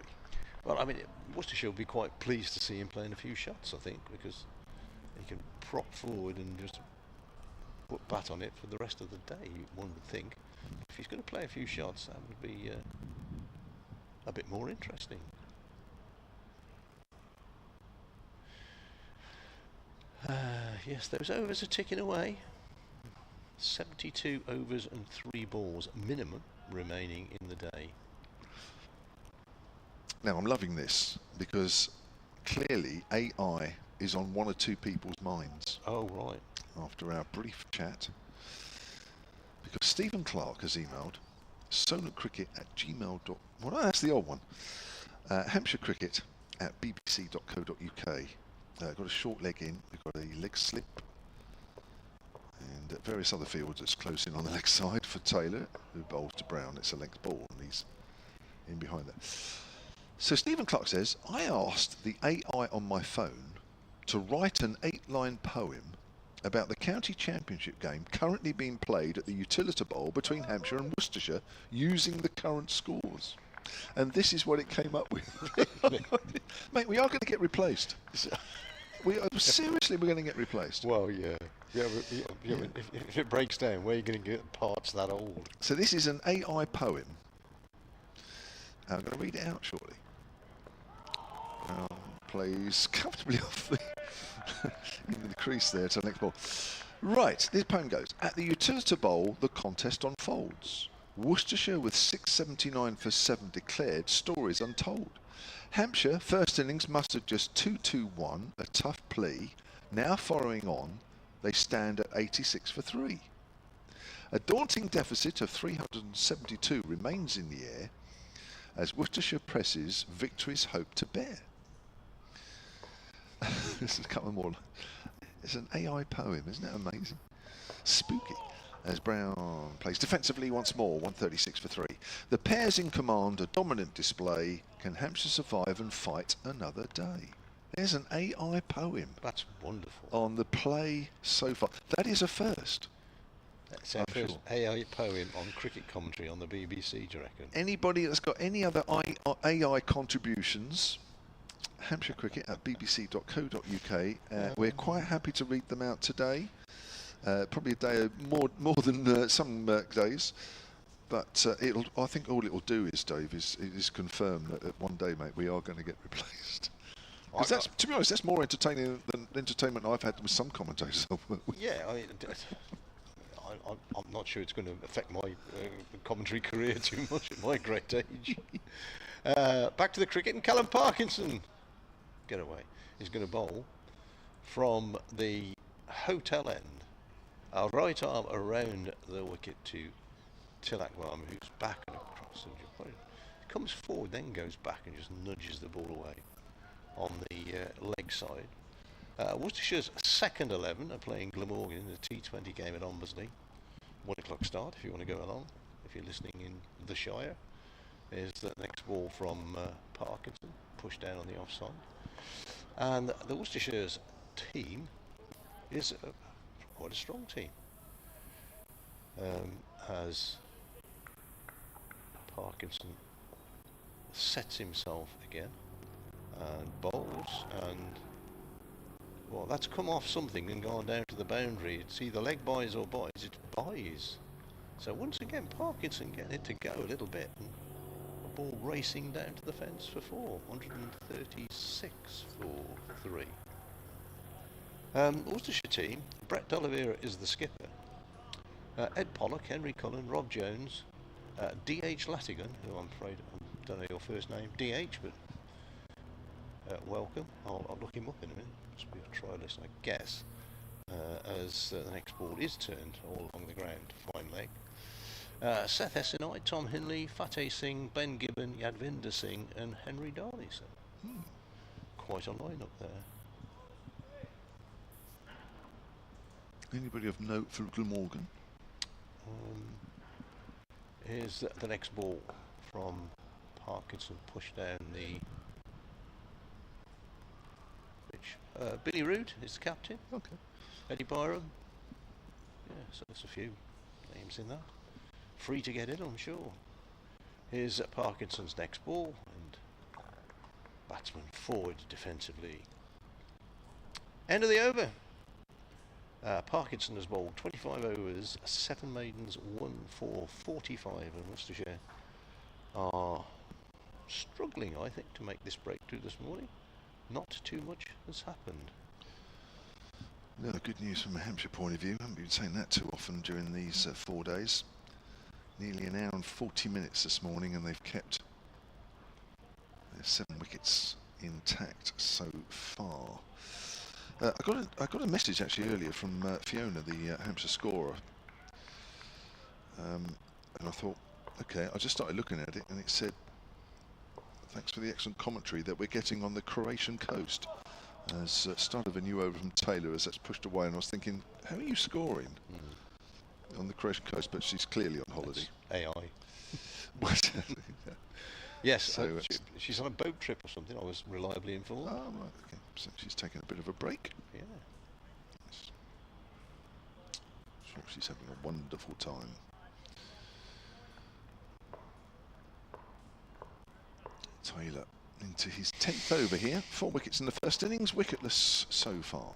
Well, I mean, Worcestershire will be quite pleased to see him playing a few shots, I think, because he can prop forward and just put bat on it for the rest of the day, one would think. If he's going to play a few shots, that would be a bit more interesting. Yes, those overs are ticking away. 72 overs and 3 balls minimum remaining in the day. Now, I'm loving this because clearly AI is on one or two people's minds. Oh, right. After our brief chat. Because Stephen Clark has emailed sonatcricket@gmail.com. Well, no, that's the old one. Hampshire Cricket at bbc.co.uk. Got a short leg in, we've got a leg slip. And various other fields that's close in on the leg side for Taylor, who bowls to Brown. It's a length ball, and he's in behind that. So Stephen Clark says, I asked the AI on my phone to write an 8-line poem about the county championship game currently being played at the Utilita Bowl between Hampshire and Worcestershire using the current scores. And this is what it came up with. Mate, we are going to get replaced. Seriously, we're going to get replaced. Well, yeah. If it breaks down, where are you going to get parts that old? So this is an AI poem. I'm going to read it out shortly. Plays comfortably off into the crease there to the next ball. Right, this poem goes. At the Utilita Bowl, the contest unfolds. Worcestershire with 679 for 7 declared, stories untold. Hampshire, first innings mustered just 2-2-1, a tough plea. Now following on, they stand at 86 for 3. A daunting deficit of 372 remains in the air as Worcestershire presses victory's hope to bear. This is a couple more. It's an AI poem, isn't it amazing? Spooky. As Brown plays defensively once more, 136 for 3. The pairs in command, a dominant display. Can Hampshire survive and fight another day? There's an AI poem. That's wonderful. On the play so far. That is a first. That's our first AI poem on cricket commentary on the BBC, do you reckon? Anybody that's got any other AI contributions, Hampshire Cricket at bbc.co.uk. We're quite happy to read them out today. Probably a day more than some days, but I think all it will do is, Dave, is confirm that one day, mate, we are going to get replaced. Because that's, to be honest, that's more entertaining than entertainment I've had with some commentators I've worked with. Yeah, I mean, I'm not sure it's going to affect my commentary career too much at my great age. Back to the cricket, and Callum Parkinson, get away, is going to bowl from the hotel end. Our right arm around the wicket to Tilak Varma, who's back and across. And comes forward, then goes back and just nudges the ball away on the leg side. Worcestershire's second 11 are playing Glamorgan in the T20 game at Ombersley. 1 o'clock start if you want to go along, if you're listening in the Shire. There's the next ball from Parkinson, pushed down on the offside. And the Worcestershire's team is quite a strong team. As Parkinson sets himself again and bowls, and well, that's come off something and gone down to the boundary. It's either leg buys or buys. It's buys. So once again, Parkinson getting it to go a little bit. And a ball racing down to the fence for 4. 136 for 3. Worcestershire team, Brett D'Oliveira is the skipper. Ed Pollock, Henry Cullen, Rob Jones, D.H. Latigan, who I'm afraid I don't know your first name, D.H., but welcome. I'll look him up in a minute. Must be a trialist, I guess, as the next ball is turned all along the ground. Fine leg. Seth Essenite, Tom Hinley, Fateh Singh, Ben Gibbon, Yadvinder Singh, and Henry Darley. So quite a line up there. Anybody of note for Glamorgan? Here's the next ball from Parkinson, pushed down the pitch. Billy Root is the captain. Okay. Eddie Byram. Yeah, so there's a few names in that. Free to get in, I'm sure. Here's Parkinson's next ball, and batsman forward defensively. End of the over. Parkinson has bowled 25 overs, 7 maidens, 1 for 45, and Worcestershire are struggling, I think, to make this breakthrough this morning. Not too much has happened. No, good news from a Hampshire point of view. I haven't been saying that too often during these 4 days. Nearly an hour and 40 minutes this morning, and they've kept their 7 wickets intact so far. I got a message actually earlier from Fiona, the Hampshire scorer, and I thought, okay, I just started looking at it, and it said, thanks for the excellent commentary that we're getting on the Croatian coast. As start of a new over from Taylor as that's pushed away, and I was thinking, how are you scoring on the Croatian coast? But she's clearly on holiday. That's AI. Yes, so she's on a boat trip or something, I was reliably informed. Oh, right, okay. So she's taking a bit of a break. Yeah. Yes. Sure, she's having a wonderful time. Taylor into his 10th over here. 4 wickets in the first innings, wicketless so far.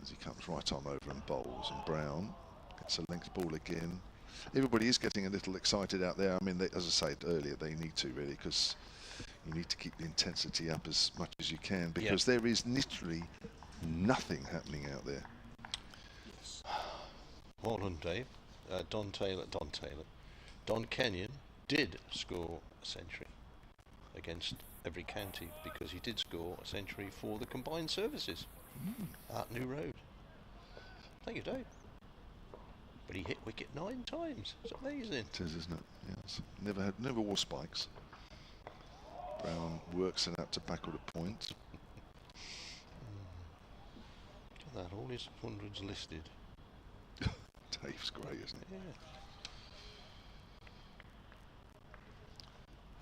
As he comes right arm over and bowls, and Brown gets a length ball again. Everybody is getting a little excited out there. I mean, as I said earlier, they need to really, because you need to keep the intensity up as much as you can, because there is literally nothing happening out there. Yes. Well done, Dave. Don Kenyon did score a century against every county, because he did score a century for the combined services at New Road. Thank you, Dave. But he hit wicket 9 times. It's amazing. It is, isn't it? Yes. Never wore spikes. Brown works it out to backward at point. Look at that, all his hundreds listed. Dave's great, isn't it? Yeah.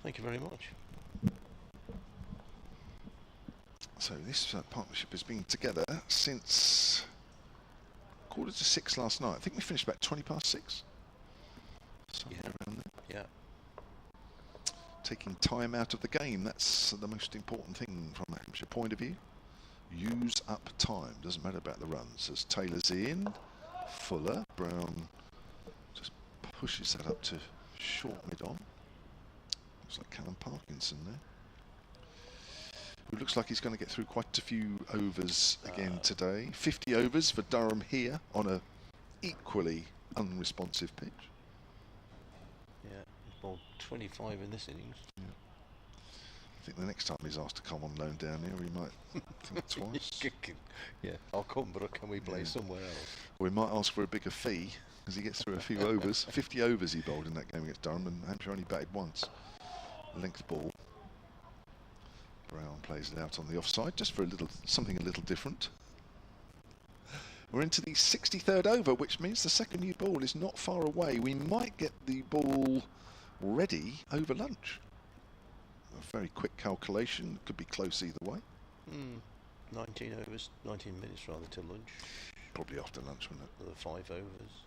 Thank you very much. So this partnership has been together since 5:45 last night. I think we finished about 6:20. Somewhere around there. Yeah. Taking time out of the game, that's the most important thing from a Hampshire point of view. Use up time, doesn't matter about the runs. As Taylor's in, Fuller, Brown just pushes that up to short mid-on. Looks like Callum Parkinson there. It looks like he's going to get through quite a few overs again today. 50 overs for Durham here on a equally unresponsive pitch. Yeah, he's bowled 25 in this innings. Yeah. I think the next time he's asked to come on loan down here, he might think twice. Yeah, I'll come, but can we play somewhere else? Or we might ask for a bigger fee as he gets through a few overs. 50 overs he bowled in that game against Durham, and Hampshire only batted once. Length ball. Brown plays it out on the offside, just for something a little different. We're into the 63rd over, which means the second new ball is not far away. We might get the ball ready over lunch. A very quick calculation, could be close either way. 19 overs, 19 minutes rather till lunch. Probably after lunch, wouldn't it? The 5 overs.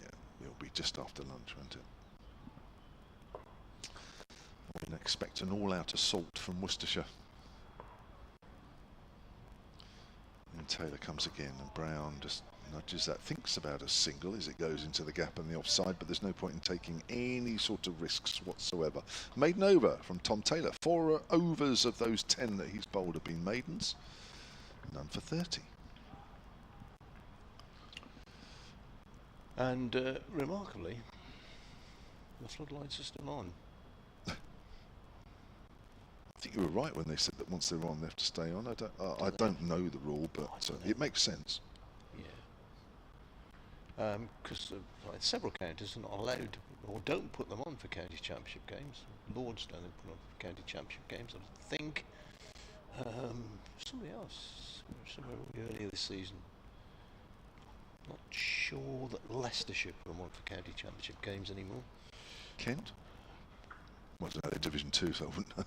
Yeah, it'll be just after lunch, won't it? We can expect an all-out assault from Worcestershire. And Taylor comes again, and Brown just nudges that, thinks about a single as it goes into the gap and the offside, but there's no point in taking any sort of risks whatsoever. Maiden over from Tom Taylor. 4 overs of those 10 that he's bowled have been maidens. None for 30. And remarkably, the floodlights are still on. I think you were right when they said that once they're on, they have to stay on. I don't know the rule, but it makes sense. Yeah. Because several counties are not allowed, or don't put them on for county championship games. Lords don't put on for county championship games. I think somebody else, somewhere earlier this season. Not sure that Leicestershire put them on for county championship games anymore. Kent? Well, I don't know, they're Division 2, so I wouldn't know.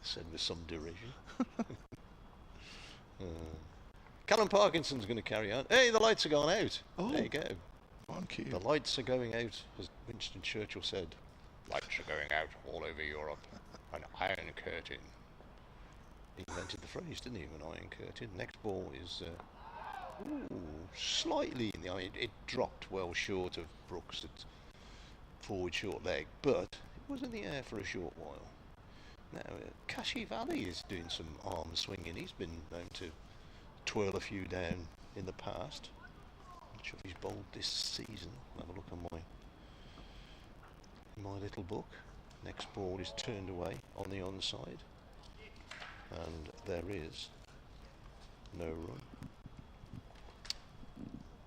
Said with some derision. Callum Parkinson's going to carry on. Hey, the lights are gone out. Oh, there you go. thank you. The lights are going out, as Winston Churchill said. Lights are going out all over Europe. An iron curtain. He invented the phrase, didn't he? An iron curtain. Next ball is slightly in the eye. It dropped well short of Brooks' forward short leg, but it was in the air for a short while. Now, Kashi Valley is doing some arm swinging. He's been known to twirl a few down in the past. Not sure if he's bowled this season. Have a look on my little book. Next ball is turned away on the onside, and there is no run.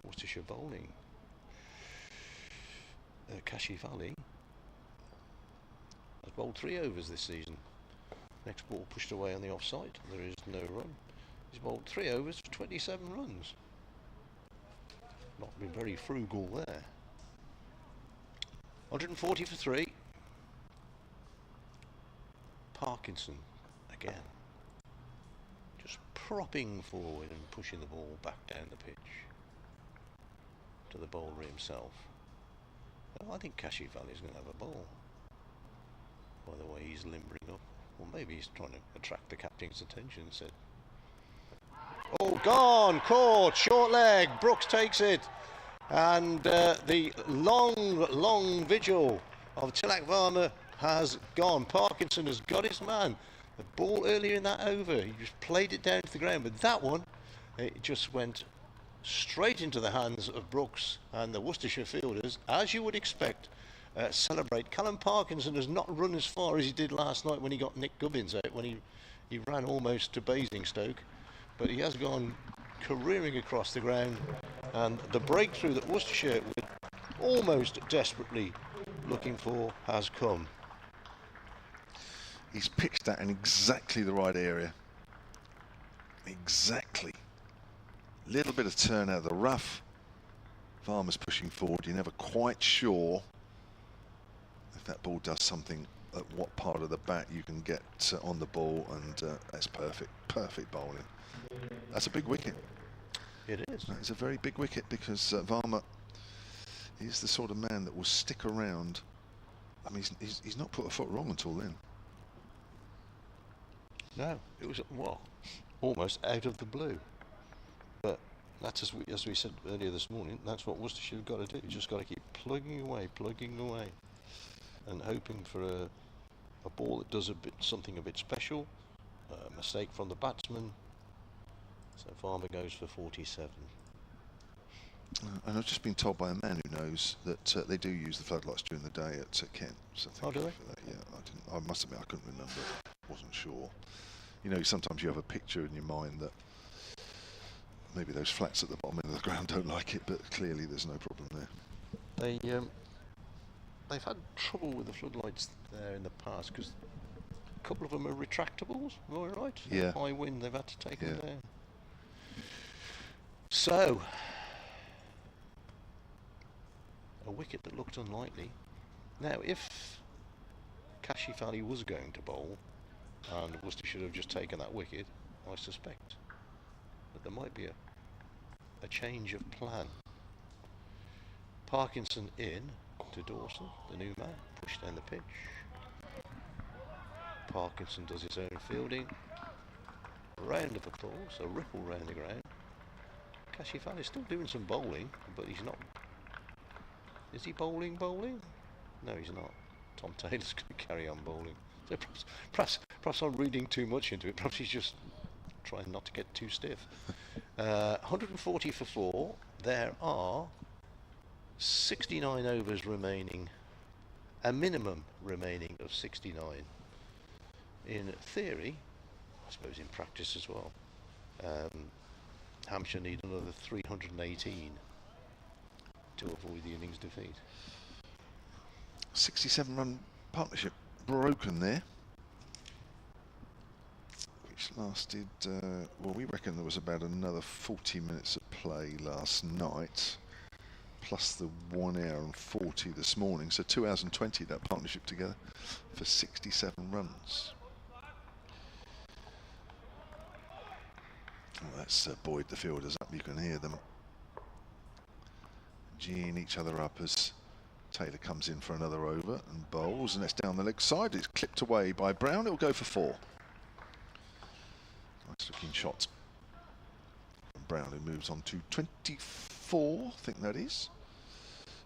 Worcestershire bowling. Kashi Valley has bowled 3 overs this season. Next ball pushed away on the offside. There is no run. He's bowled 3 overs for 27 runs. Not been very frugal there. 140 for 3. Parkinson again. Just propping forward and pushing the ball back down the pitch to the bowler himself. Well, I think Kashi Valley's going to have a ball. By the way, he's limbering up. Or maybe he's trying to attract the captain's attention. Said, "Oh, gone! Caught! Short leg! Brooks takes it!" And the long vigil of Tilak Varma has gone. Parkinson has got his man. The ball earlier in that over, he just played it down to the ground. But that one, it just went straight into the hands of Brooks, and the Worcestershire fielders, as you would expect, celebrate. Callum Parkinson has not run as far as he did last night when he got Nick Gubbins out, when he ran almost to Basingstoke, but he has gone careering across the ground, and the breakthrough that Worcestershire were almost desperately looking for has come. He's pitched that in exactly the right area. Exactly. Little bit of turn out of the rough. Varma's pushing forward. You're never quite sure if that ball does something, at what part of the bat you can get on the ball, and that's perfect. Perfect bowling. That's a big wicket. It is. It's a very big wicket, because Varma is the sort of man that will stick around. I mean, he's not put a foot wrong until then. No, it was, well, almost out of the blue. But that's as we said earlier this morning, that's what Worcestershire have got to do. You just got to keep plugging away, and hoping for a ball that does something a bit special. A mistake from the batsman. So Farmer goes for 47. And I've just been told by a man who knows that they do use the floodlights during the day at Kent. So thank you for that. Yeah, I must admit I couldn't remember. Wasn't sure. You know, sometimes you have a picture in your mind that maybe those flats at the bottom end of the ground don't like it, but clearly there's no problem there. They've had trouble with the floodlights there in the past, because a couple of them are retractables, am I right? Yeah. High wind, they've had to take them down. So, a wicket that looked unlikely. Now, if Kashi Valley was going to bowl, and Worcester should have just taken that wicket, I suspect that there might be a change of plan. Parkinson in to Dawson, the new man, pushed down the pitch. Parkinson does his own fielding. Round of applause, a ripple round the ground. Cashifal is still doing some bowling, but he's not. Is he bowling? No, he's not. Tom Taylor's going to carry on bowling. So perhaps I'm reading too much into it. Perhaps he's just trying not to get too stiff. 140 for 4. There are 69 overs remaining. A minimum remaining of 69. In theory, I suppose in practice as well, Hampshire need another 318 to avoid the innings defeat. 67-run partnership broken there, which lasted, well, we reckon there was about another 40 minutes of play last night, plus the 1 hour and 40 this morning, so 2 hours and 20 that partnership together for 67 runs. Oh, that's Boyd, the fielders up, you can hear them geeing each other up as Taylor comes in for another over and bowls, and it's down the leg side. It's clipped away by Brown. It'll go for 4. Nice looking shot. And Brown, who moves on to 24, I think that is.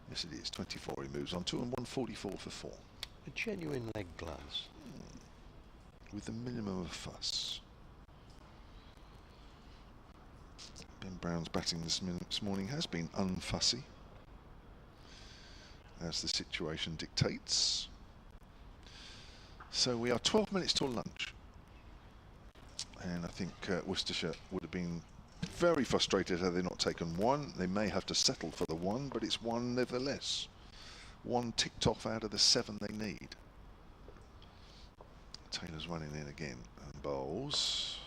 Yes, it is 24. He moves on to, and 144 for 4. A genuine leg glance. With the minimum of fuss. Ben Brown's batting this morning has been unfussy, as the situation dictates. So we are 12 minutes till lunch, and I think Worcestershire would have been very frustrated had they not taken 1. They may have to settle for the 1, but it's 1 nevertheless. 1 ticked off out of the 7 they need. Taylor's running in again and bowls.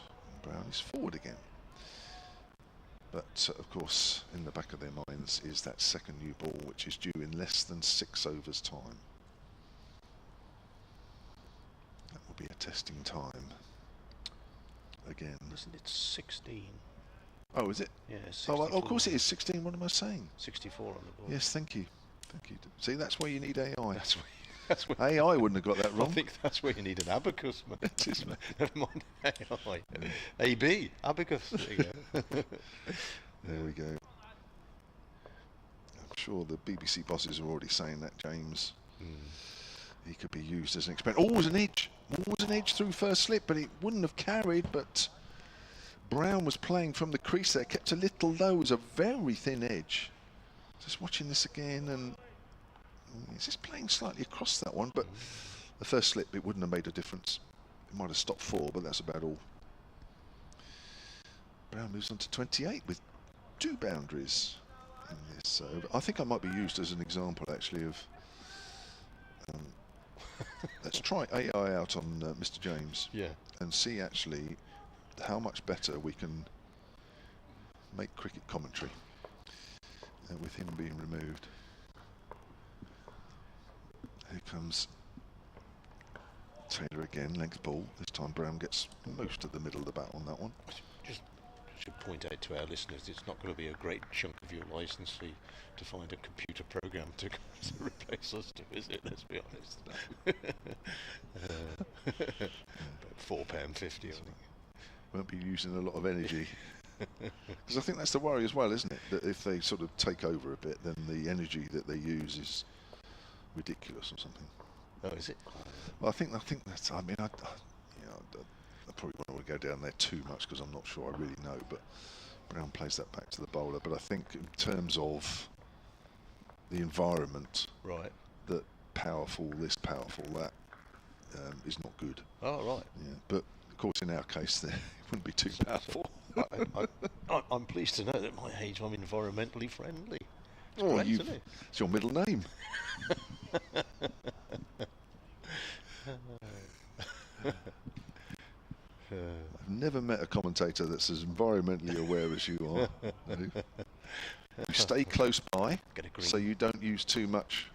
Brown is forward again. But of course, in the back of their minds is that second new ball, which is due in less than 6 overs time. That will be a testing time again. Isn't it 16? Oh, is it? Yeah, 64. Oh, of course it is 16. What am I saying? 64 on the board. Yes, thank you. Thank you. See, that's where you need AI. That's where AI wouldn't have got that wrong. I think that's where you need an abacus, man. It is, man. Never mind AI. AB, abacus. There you go. There we go. I'm sure the BBC bosses are already saying that, James. He could be used as an experiment. Oh, it was an edge. Always an edge through first slip, but it wouldn't have carried. But Brown was playing from the crease there, kept a little low. It was a very thin edge. Just watching this again, and he's just playing slightly across that one. But the first slip, it wouldn't have made a difference. It might have stopped 4, but that's about all. Brown moves on to 28 with 2 boundaries in this over. I think I might be used as an example, actually, of. Let's try AI out on Mr. James, and see actually how much better we can make cricket commentary with him being removed. Here comes Taylor again, length ball. This time Brown gets most of the middle of the bat on that one. Just should point out to our listeners, it's not going to be a great chunk of your licence fee to find a computer program to replace us to visit, let's be honest. About £4.50, I think. Won't be using a lot of energy. Because I think that's the worry as well, isn't it? That if they sort of take over a bit, then the energy that they use is ridiculous or something. Oh, is it? Well, I think that's. I mean, I probably won't go down there too much because I'm not sure I really know. But Brown plays that back to the bowler. But I think in terms of the environment, right, that powerful, this powerful, that is not good. Oh, right. Yeah, but of course in our case, there it wouldn't be too powerful. I'm pleased to know that at my age I'm environmentally friendly. It's oh, great, isn't it? It's your middle name. I've never met a commentator that's as environmentally aware as you are. No. You stay close by, so you don't use too much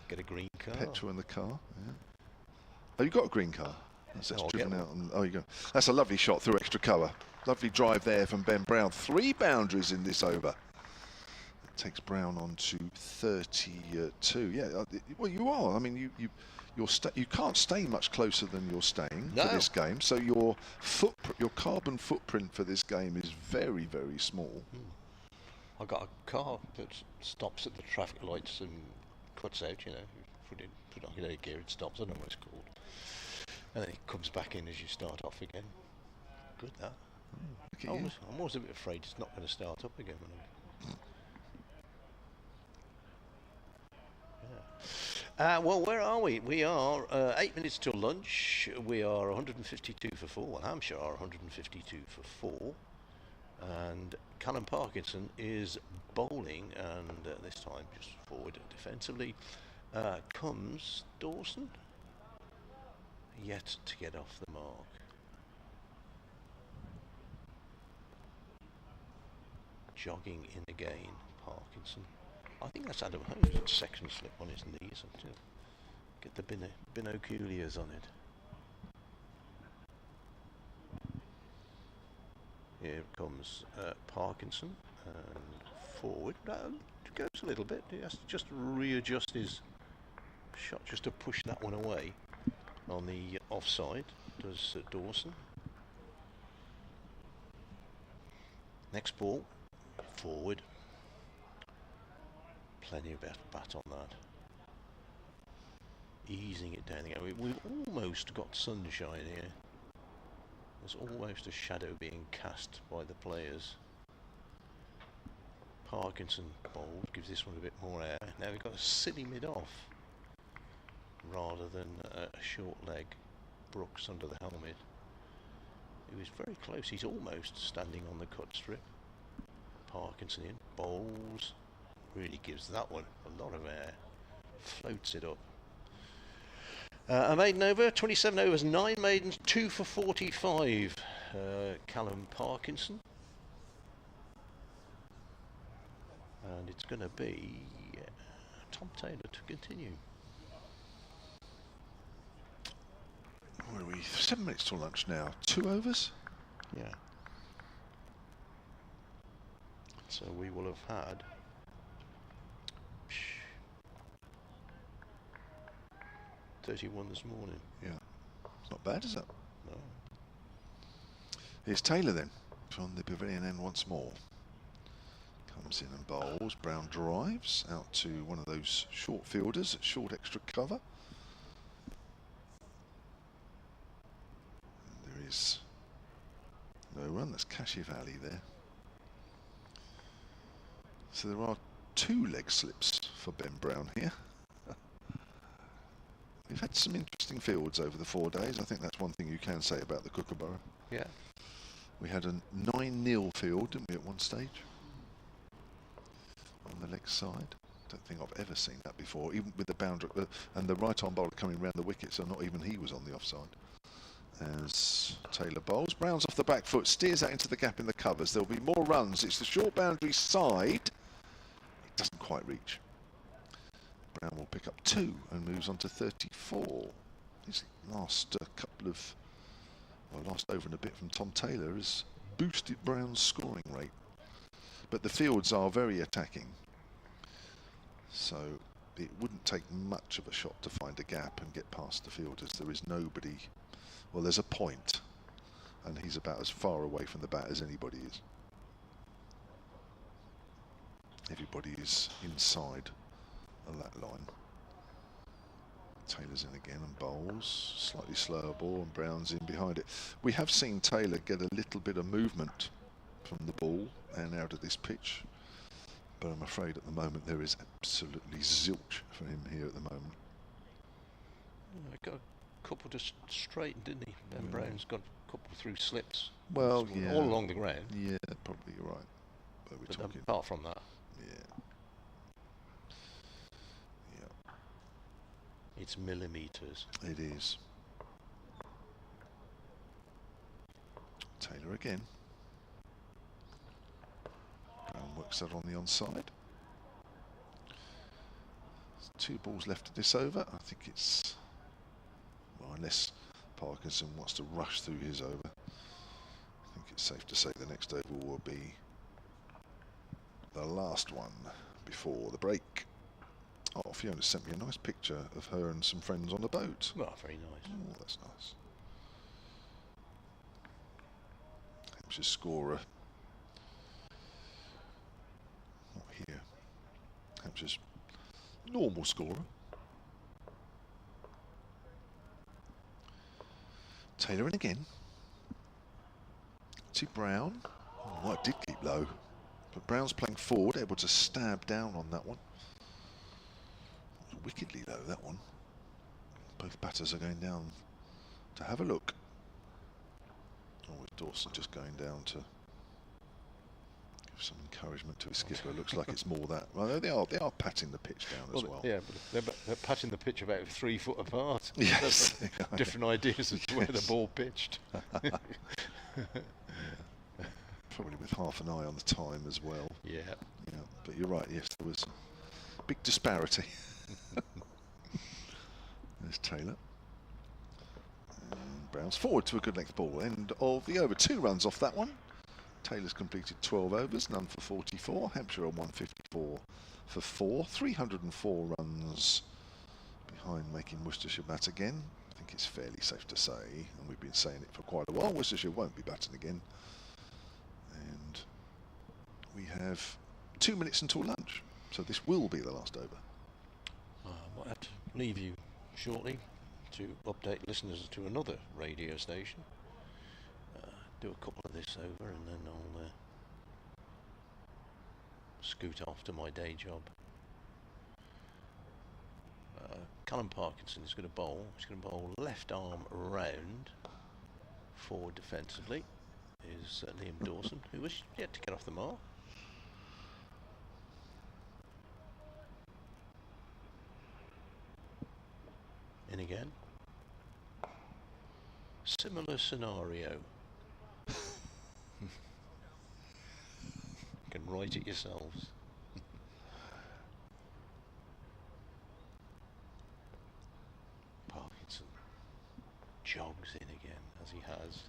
get a green car. Petrol in the car. Yeah. Oh, you got a green car? That's driven out. Oh, you go. That's a lovely shot through extra cover. Lovely drive there from Ben Brown. 3 boundaries in this over. It takes Brown on to 32. Yeah, well, you are. I mean, you can't stay much closer than you're staying for this game. So your carbon footprint for this game is very, very small. I got a car that stops at the traffic lights and cuts out, you know, put on your gear, it stops, I don't know what it's called. And then it comes back in as you start off again. Good that. I'm always a bit afraid it's not going to start up again. Yeah. Well, where are we? We are 8 minutes till lunch. We are 152 for 4. Well, Hampshire are 152 for 4. And Callum Parkinson is bowling, and this time just forward defensively comes Dawson, yet to get off the mark. Jogging in again, Parkinson. I think that's Adam Holmes' section slip on his knees. Get the binoculars on it. Here comes Parkinson, and forward. Goes a little bit. He has to just readjust his shot just to push that one away. On the offside, does Dawson. Next ball, forward. Plenty of bat on that. Easing it down again. We've almost got sunshine here. There's almost a shadow being cast by the players. Parkinson bowled, gives this one a bit more air. Now we've got a silly mid-off rather than a short leg. Brooks under the helmet. He was very close. He's almost standing on the cut strip. Parkinson in, bowls. Really gives that one a lot of air. Floats it up. A maiden over, 27 overs, 9 maidens, 2 for 45. Callum Parkinson. And it's going to be Tom Taylor to continue. Where are we? 7 minutes till lunch now. 2 overs? Yeah. So we will have had 31 this morning. Yeah. Not bad, is it? No. Here's Taylor then, from the pavilion end once more. Comes in and bowls. Brown drives out to one of those short fielders at short extra cover. And there is no run. That's Cashy Valley there. So there are 2 leg slips for Ben Brown here. We've had some interesting fields over the 4 days. I think that's one thing you can say about the Kookaburra. Yeah. We had a 9-0 field, didn't we, at one stage? On the leg side. Don't think I've ever seen that before, even with the boundary and the right-arm bowler coming round the wicket, so not even he was on the offside. As Taylor bowls, Brown's off the back foot, steers that into the gap in the covers. There'll be more runs. It's the short boundary side. It doesn't quite reach. Brown will pick up 2 and moves on to 34. His last last over and a bit from Tom Taylor has boosted Brown's scoring rate. But the fields are very attacking. So it wouldn't take much of a shot to find a gap and get past the fielders. There is nobody. Well, there's a point, and he's about as far away from the bat as anybody is. Everybody is inside of that line. Taylor's in again and bowls. Slightly slower ball, and Brown's in behind it. We have seen Taylor get a little bit of movement from the ball and out of this pitch, but I'm afraid at the moment there is absolutely zilch for him here at the moment. Got a couple just straight, didn't he? Ben Brown's got a couple through slips. Well, yeah. All along the ground. Yeah, probably you're right. But we're talking. Apart from that. Yeah. Yeah. It's millimetres. It is. Taylor again. Brown works that on the onside. There's 2 balls left of this over. I think it's, well, unless Parkinson wants to rush through his over, I think it's safe to say the next over will be the last one before the break. Oh, Fiona sent me a nice picture of her and some friends on a boat. Well, very nice. Oh, that's nice. Hampshire scorer Hampshire's normal scorer. Taylor in again. See Brown. Oh, that did keep low. But Brown's playing forward, able to stab down on that one. Wickedly low, that one. Both batters are going down to have a look. Oh, with Dawson just going down to give some encouragement to his skipper. Looks like it's more that. Well, they are patting the pitch down as well. Yeah, but they're patting the pitch about 3 foot apart. Yes. Different ideas as to where the ball pitched. Yeah. Probably with half an eye on the time as well. Yeah. Yeah. But you're right, yes, there was a big disparity. There's Taylor. And Brown's forward to a good length ball. End of the over. 2 runs off that one. Taylor's completed 12 overs, none for 44. Hampshire on 154 for 4. 304 runs behind making Worcestershire bat again. I think it's fairly safe to say, and we've been saying it for quite a while, Worcestershire won't be batting again. And we have 2 minutes until lunch, so this will be the last over. I might have to leave you shortly to update listeners to another radio station. Do a couple of this over and then I'll scoot off to my day job. Callum Parkinson is going to bowl. He's going to bowl left arm round, forward defensively is Liam Dawson, who was yet to get off the mark. In again. Similar scenario. You can write it yourselves. Parkinson jogs in again, as he has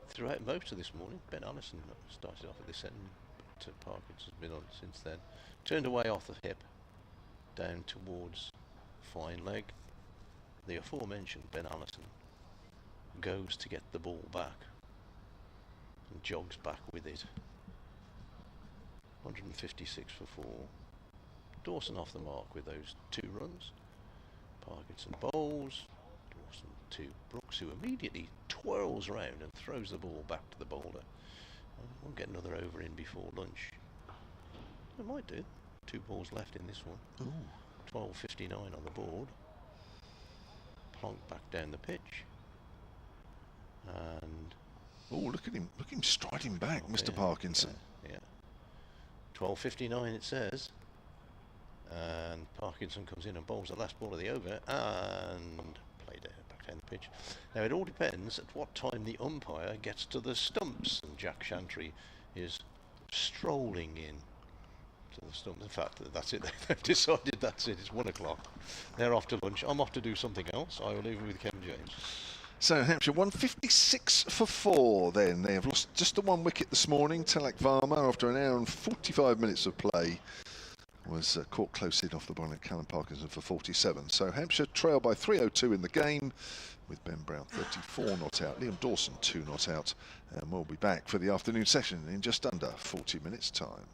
throughout most of this morning. Ben Allison started off at this end, but Parkinson's been on since then. Turned away off the hip, down towards fine leg. The aforementioned Ben Allison goes to get the ball back and jogs back with it. 156 for 4. Dawson off the mark with those 2 runs. Parkinson bowls. Dawson to Brooks, who immediately twirls round and throws the ball back to the bowler. We'll get another over in before lunch. It might do. 2 balls left in this one. 12.59 on the board. Plonk back down the pitch. And look at him striding back, Mr. Parkinson. Yeah. 12.59 it says, and Parkinson comes in and bowls the last ball of the over and played back down the pitch. Now it all depends at what time the umpire gets to the stumps, and Jack Shantry is strolling in to the stumps. In fact, that's it. They've decided that's it. It's 1 o'clock. They're off to lunch. I'm off to do something else. I will leave you with Kevin James. So Hampshire 156 for 4 then. They have lost just the 1 wicket this morning. Tilak Varma, after an hour and 45 minutes of play, was caught close in off the ball of Callum Parkinson for 47. So Hampshire trail by 302 in the game, with Ben Brown 34 not out, Liam Dawson 2 not out, and we'll be back for the afternoon session in just under 40 minutes time.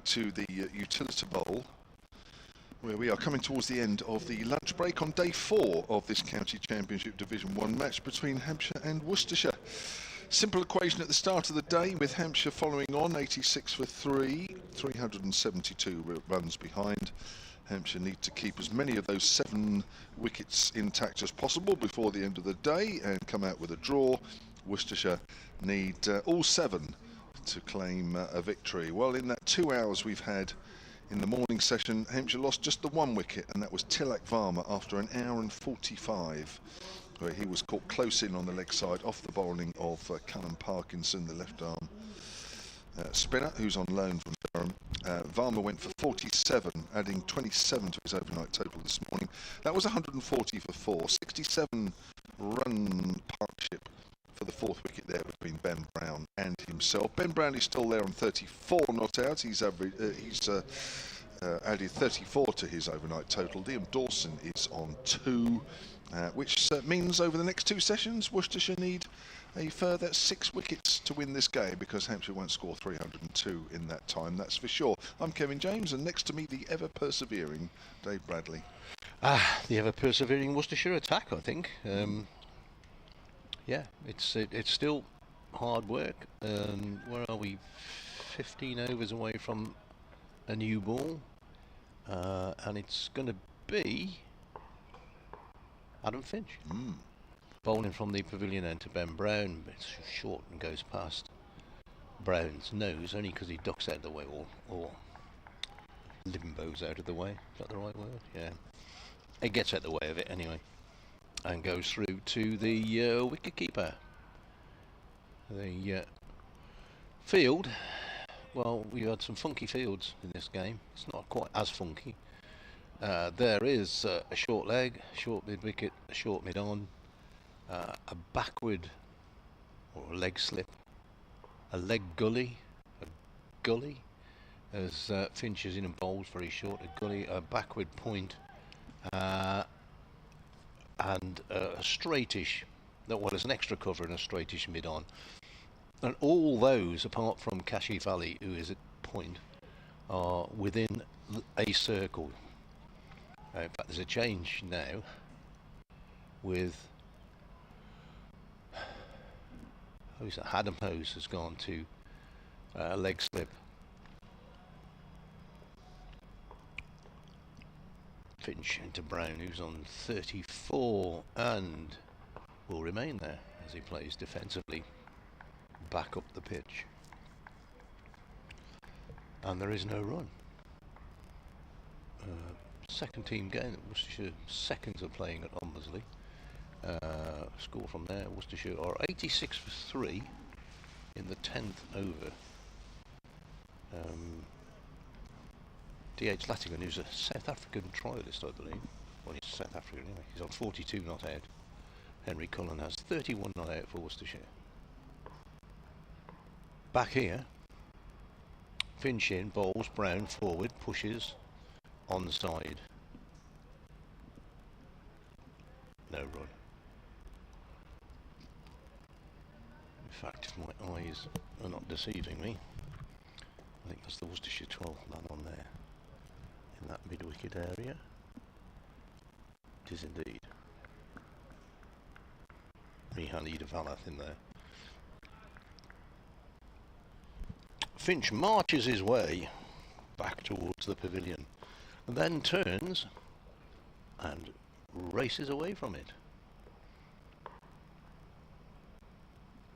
to the Utilita Bowl, where we are coming towards the end of the lunch break on day 4 of this County Championship Division 1 match between Hampshire and Worcestershire. Simple equation at the start of the day, with Hampshire following on 86 for 372 runs behind. Hampshire need to keep as many of those 7 wickets intact as possible before the end of the day and come out with a draw. Worcestershire need all 7 to claim a victory. Well, in that 2 hours we've had in the morning session, Hampshire lost just the 1 wicket, and that was Tilak Varma after an hour and 45, where he was caught close in on the leg side off the bowling of Callum Parkinson, the left arm spinner, who's on loan from Durham. Varma went for 47, adding 27 to his overnight total this morning. That was 140 for 4, 67 run partnership for the 4th wicket there between Ben Brown and himself. Ben Brown is still there on 34 not out. He's added 34 to his overnight total. Liam Dawson is on 2, which means over the next 2 sessions Worcestershire need a further 6 wickets to win this game, because Hampshire won't score 302 in that time, that's for sure. I'm Kevin James, and next to me the ever-persevering Dave Bradley. The ever-persevering Worcestershire attack, I think. Yeah, it's still hard work. Where are we? 15 overs away from a new ball, and it's going to be Adam Finch bowling from the pavilion end to Ben Brown. It's short and goes past Brown's nose, only because he ducks out of the way, or limbos out of the way. Is that the right word? Yeah, it gets out of the way of it anyway, and goes through to the wicketkeeper. The field, well, we had some funky fields in this game. It's not quite as funky. There is a short leg, short mid wicket, a short mid on, a backward or a leg slip, a leg gully, as Finch is in and bowls very short, a gully, a backward point, and a straightish, well, there's an extra cover and a straightish mid on. And all those, apart from Kashif Ali, who is at point, are within a circle. In fact, there's a change now with Adam Hose has gone to leg slip. Finch into Brown, who's on 34 and will remain there as he plays defensively back up the pitch. And there is no run. Second team game that Worcestershire seconds are playing at Ombersley. Score from there, Worcestershire are 86 for 3 in the 10th over. D.H. Lattigan, who's a South African trialist, I believe. Well, he's South African anyway. He's on 42 not out. Henry Cullen has 31 not out for Worcestershire. Back here, Finch in, bowls, Brown forward, pushes, onside. No run. In fact, if my eyes are not deceiving me, I think that's the Worcestershire 12th man on there, in that mid-wicket area. It is indeed. Rehan Idavalath in there. Finch marches his way back towards the pavilion, and then turns and races away from it.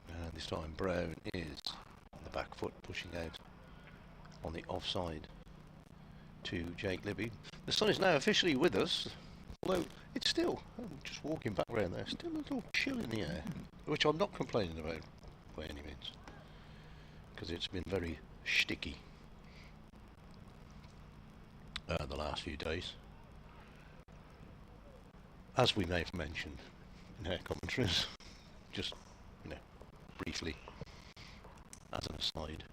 And this time Brown is on the back foot, pushing out on the offside to Jake Libby. The sun is now officially with us, although it's still, I'm just walking back around there, still a little chill in the air, which I'm not complaining about by any means, because it's been very sticky the last few days, as we may have mentioned in our commentaries, just briefly as an aside.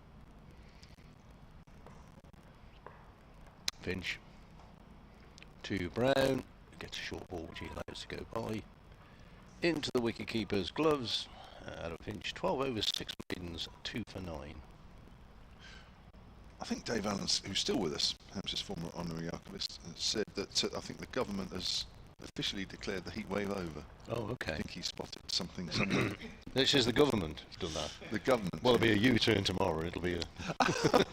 Finch to Brown, gets a short ball which he allows to go by into the wicketkeeper's gloves. Adam Finch, 12 overs, 6 maidens, 2 for 9. I think Dave Allen, who's still with us, Hampshire's former honorary archivist, said that I think the government has officially declared the heat wave over. Oh, okay. I think he spotted something somewhere. This is the government has done that. The government. Well, it'll be a U-turn tomorrow. It'll be a.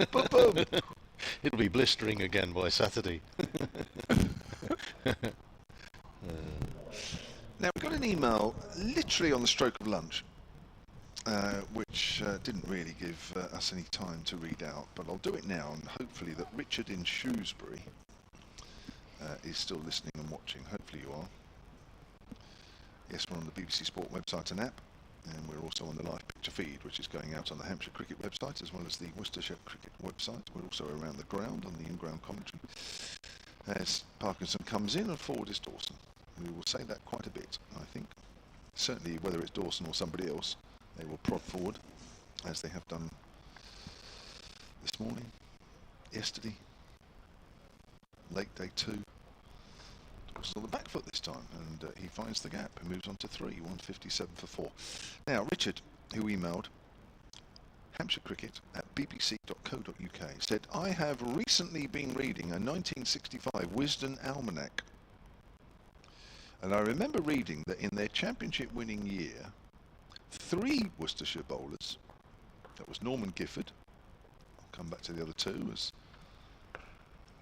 Boom, boom. It'll be blistering again by Saturday. Now, we got an email literally on the stroke of lunch, which didn't really give us any time to read out, but I'll do it now, and hopefully that Richard in Shrewsbury is still listening and watching. Hopefully you are. Yes, we're on the BBC Sport website and app, and we're also on the live picture feed, which is going out on the Hampshire Cricket website as well as the Worcestershire Cricket website. We're also around the ground on the in-ground commentary. As Parkinson comes in, and forward is Dawson. We will say that quite a bit, I think. Certainly, whether it's Dawson or somebody else, they will prod forward, as they have done this morning, yesterday, late day 2. Dawson's on the back foot this time, and he finds the gap and moves on to 3, 157 for 4. Now, Richard, who emailed hampshirecricket@bbc.co.uk, said, I have recently been reading a 1965 Wisden Almanac, and I remember reading that in their championship winning year, 3 Worcestershire bowlers, that was Norman Gifford, I'll come back to the other 2, as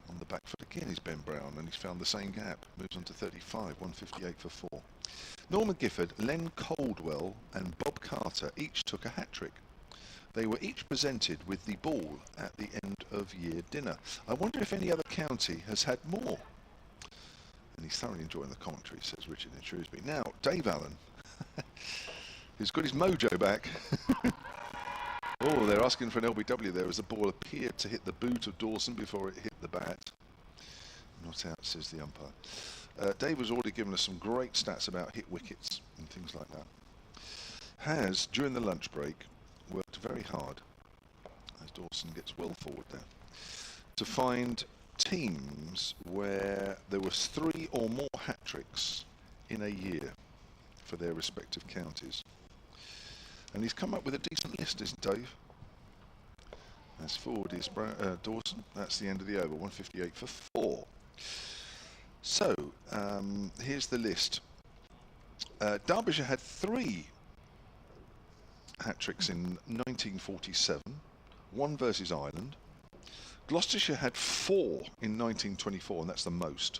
on the back foot again is Ben Brown, and he's found the same gap, moves on to 35, 158 for 4. Norman Gifford, Len Caldwell and Bob Carter each took a hat-trick. They were each presented with the ball at the end of year dinner. I wonder if any other county has had more. And he's thoroughly enjoying the commentary, says Richard in Shrewsbury. Now, Dave Allen, who's got his mojo back. Oh, they're asking for an LBW there as the ball appeared to hit the boot of Dawson before it hit the bat. Not out, says the umpire. Dave has already given us some great stats about hit wickets and things like that. Has, during the lunch break, worked very hard, as Dawson gets well forward there, to find teams where there was 3 or more hat-tricks in a year for their respective counties. And he's come up with a decent list, isn't Dave? As forward is Dawson. That's the end of the over, 158 for 4. So, here's the list. Derbyshire had 3 hat-tricks in 1947, 1 versus Ireland. Gloucestershire had 4 in 1924, and that's the most.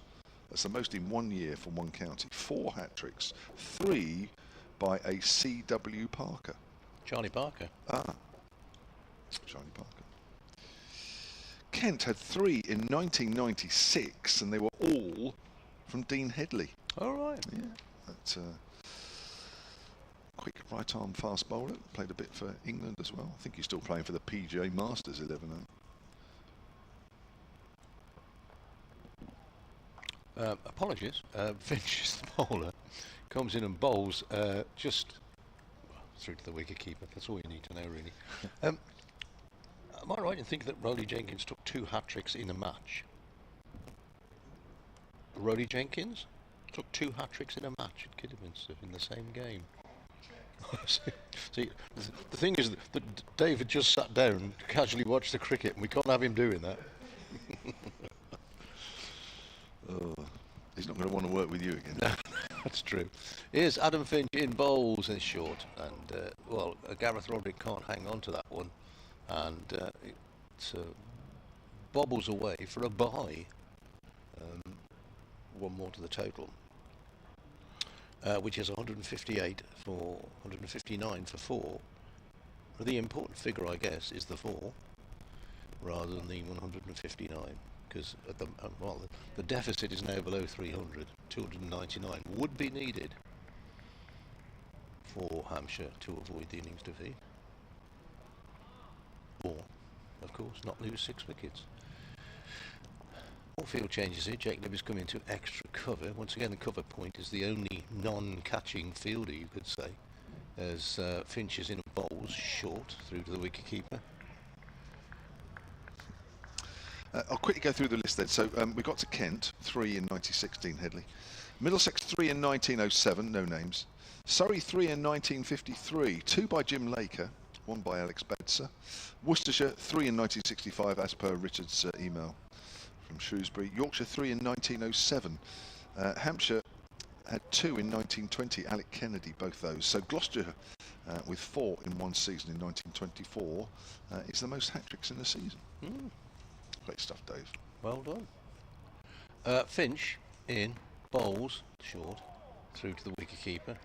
That's the most in 1 year for one county. 4 hat-tricks, 3 by a C.W. Parker. Charlie Parker. Ah, Charlie Parker. Kent had 3 in 1996, and they were all from Dean Headley. All right. Yeah, that's quick right-arm fast bowler. Played a bit for England as well. I think he's still playing for the PGA Masters 11. Apologies. Finch is the bowler. Comes in and bowls just through to the wicket-keeper. That's all you need to know, really. Am I right in thinking that Rowley Jenkins took 2 hat-tricks in a match? Rowley Jenkins took 2 hat-tricks in a match at Kidderminster in the same game. See, the thing is that David just sat down and casually watched the cricket, and we can't have him doing that. Oh, he's not going to want to work with you again. That's true. Here's Adam Finch in bowls and short, and well, Gareth Roderick can't hang on to that one, and it bobbles away for a bye. 1 more to the total, which is 159 for 4. The important figure, I guess, is the 4 rather than the 159. Because the deficit is now below 300. 299 would be needed for Hampshire to avoid the innings defeat, or, of course, not lose 6 wickets. More field changes here. Jake Libby's come into extra cover. Once again, the cover point is the only non-catching fielder, you could say, as Finch is in a bowls short through to the wicket-keeper. I'll quickly go through the list then. So we got to Kent, 3 in 1916, Headley. Middlesex, 3 in 1907, no names. Surrey, 3 in 1953, 2 by Jim Laker, won by Alex Badser. Worcestershire 3 in 1965, as per Richard's email from Shrewsbury. Yorkshire 3 in 1907. Hampshire had 2 in 1920, Alec Kennedy, both those. So Gloucestershire, with 4 in one season in 1924, is the most hat-tricks in the season. Great stuff, Dave. Well done. Finch in, bowls, short, through to the wicket-keeper.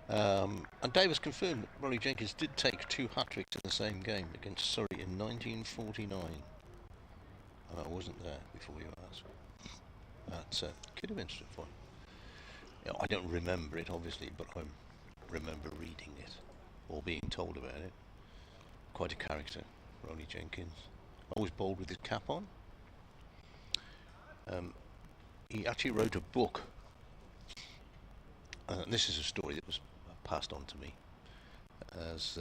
And Davis confirmed that Ronnie Jenkins did take 2 hat-tricks in the same game against Surrey in 1949. And I wasn't there, before you ask. That could have been interesting for him. I don't remember it, obviously, but I remember reading it or being told about it. Quite a character, Ronnie Jenkins. Always bowled with his cap on. He actually wrote a book. This is a story that was passed on to me as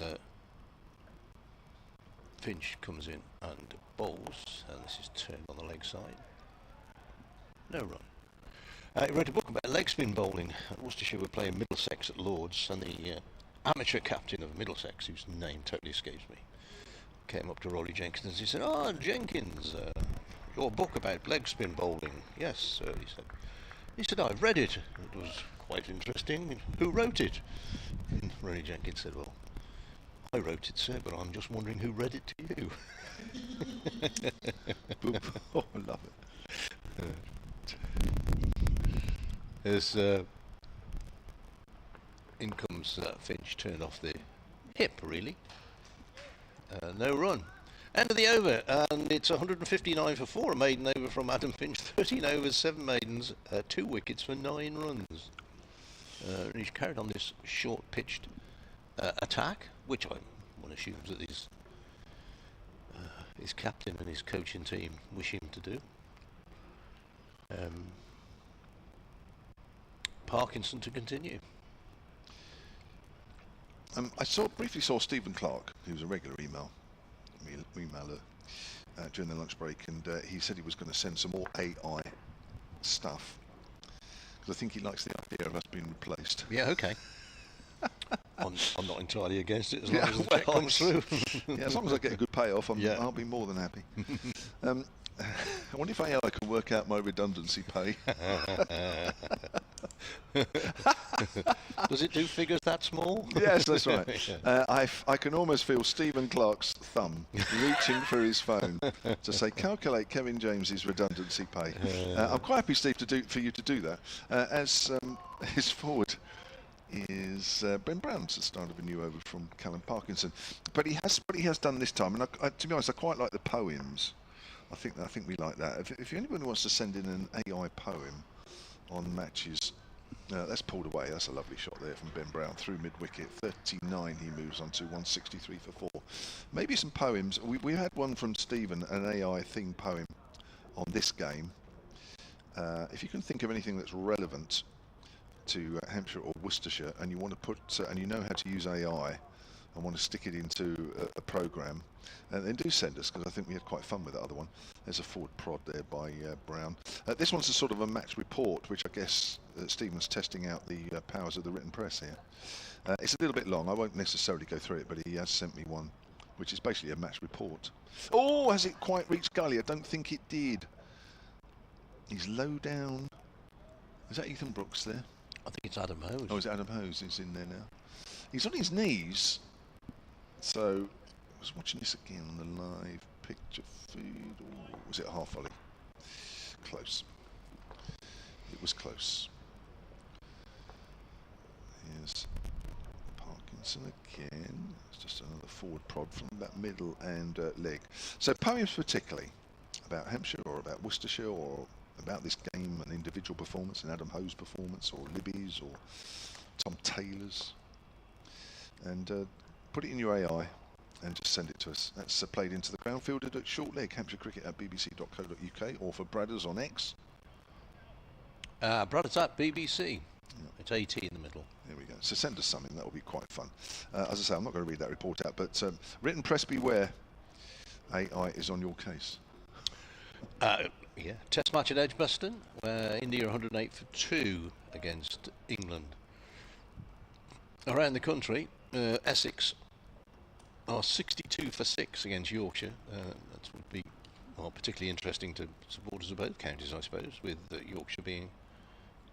Finch comes in and bowls, and this is turned on the leg side. No run. He wrote a book about leg spin bowling. Worcestershire were playing Middlesex at Lord's, and the amateur captain of Middlesex, whose name totally escapes me, came up to Ronnie Jenkins and he said, "Ah, Jenkins, your book about leg spin bowling." "Yes, sir," he said. He said, "I've read it. It was quite interesting. Who wrote it?" And Ronnie Jenkins said, "Well, I wrote it, sir, but I'm just wondering who read it to you." Oh, I love it. As in comes Finch, turned off the hip, really. No run. End of the over, and it's 159 for 4. A maiden over from Adam Finch. 13 overs, 7 maidens, 2 wickets for 9 runs. And he's carried on this short-pitched attack, which one assumes that his captain and his coaching team wish him to do. Parkinson to continue. I briefly saw Stephen Clark, who was a regular emailer during the lunch break, and he said he was going to send some more AI stuff, because I think he likes the idea of us being replaced. Yeah, okay. I'm not entirely against it as long as it comes through. Yeah, as long as I get a good payoff, I'll be more than happy. I wonder if AI can work out my redundancy pay. Does it do figures that small? Yes, that's right. I can almost feel Stephen Clark's thumb reaching for his phone to say, "Calculate Kevin James's redundancy pay." I'm quite happy, Steve, for you to do that. As his forward is Ben Brown's the start of a new over from Callum Parkinson, but he has done this time, and to be honest, I quite like the poems. I think we like that. If anybody wants to send in an AI poem on matches, that's pulled away. That's a lovely shot there from Ben Brown through mid-wicket. 39 he moves on to 163 for 4. Maybe some poems. We had one from Stephen, an AI themed poem on this game. If you can think of anything that's relevant to Hampshire or Worcestershire, and you want to put and you know how to use AI and want to stick it into a program, and then do send us, because I think we had quite fun with that other one. There's a forward prod there by Brown. This one's a sort of a match report, which I guess Stephen's testing out the powers of the written press here. It's a little bit long. I won't necessarily go through it, but he has sent me one, which is basically a match report. Oh, has it quite reached gully? I don't think it did. He's low down. Is that Ethan Brooks there? I think it's Adam Hose. Oh, is it Adam Hose? He's in there now. He's on his knees. So, I was watching this again on the live picture feed. Or was it a half volley? Close. It was close. Here's Parkinson again. It's just another forward prod from that middle and leg. So, poems particularly about Hampshire or about Worcestershire or about this game, an individual performance, an Adam Hose performance, or Libby's or Tom Taylor's. And put it in your AI and just send it to us. That's played into the ground, fielded at short leg, hampshirecricket@bbc.co.uk, or for Bradders on X. Bradders at BBC. Yeah. It's AT in the middle. There we go. So send us something. That will be quite fun. As I say, I'm not going to read that report out, but written press beware. AI is on your case. Yeah. Test match at Edgbaston, where India 108 for 2 against England. Around the country, Essex are 62 for 6 against Yorkshire. That would be particularly interesting to supporters of both counties, I suppose, with Yorkshire being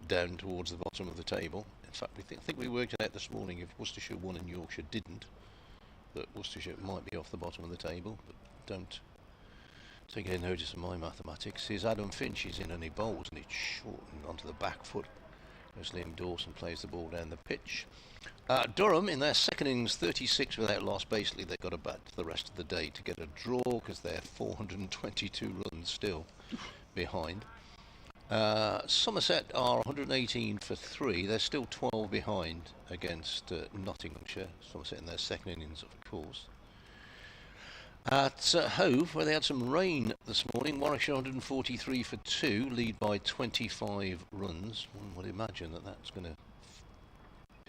down towards the bottom of the table. In fact, I think we worked it out this morning. If Worcestershire won and Yorkshire didn't, that Worcestershire might be off the bottom of the table. But don't take any notice of my mathematics. Here's Adam Finch. He's in and he bowls, and it's shortened onto the back foot as Liam Dawson plays the ball down the pitch. Durham, in their second innings, 36 without loss. Basically, they've got to bat the rest of the day to get a draw because they're 422 runs still behind. Somerset are 118 for 3. They're still 12 behind against Nottinghamshire. Somerset in their second innings, of course. At Hove, where they had some rain this morning, Warwickshire 143 for 2, lead by 25 runs. One would imagine that that's going to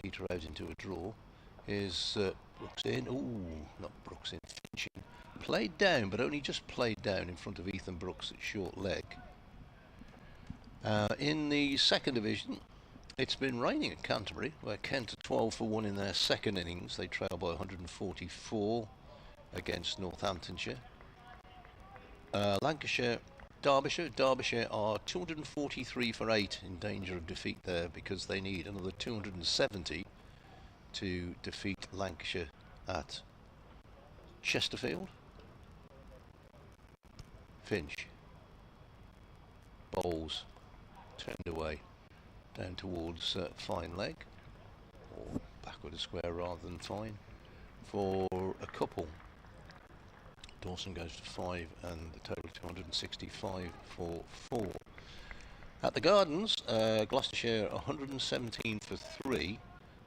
peter out into a draw. Is Brooks in? Ooh, not Brooks in, Finch in. Played down, but only just played down in front of Ethan Brooks at short leg. In the second division, it's been raining at Canterbury, where Kent are 12 for 1 in their second innings. They trail by 144 against Northamptonshire. Lancashire, Derbyshire are 243 for 8 in danger of defeat there because they need another 270 to defeat Lancashire at Chesterfield. Finch bowls turned away down towards fine leg, or backward a square rather than fine, for a couple. Dawson goes to 5 and the total 265 for 4. At the Gardens, Gloucestershire 117 for 3.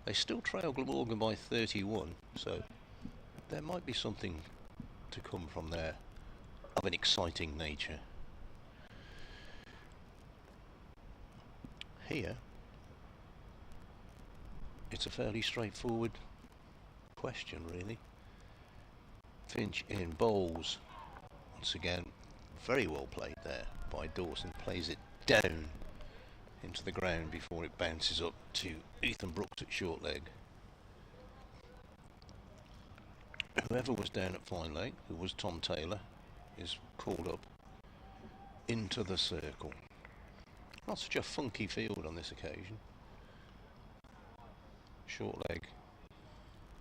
They still trail Glamorgan by 31, so there might be something to come from there of an exciting nature. Here, it's a fairly straightforward question, really. Finch in bowls. Once again, very well played there by Dawson. Plays it down into the ground before it bounces up to Ethan Brooks at short leg. Whoever was down at fine leg, who was Tom Taylor, is called up into the circle. Not such a funky field on this occasion. Short leg.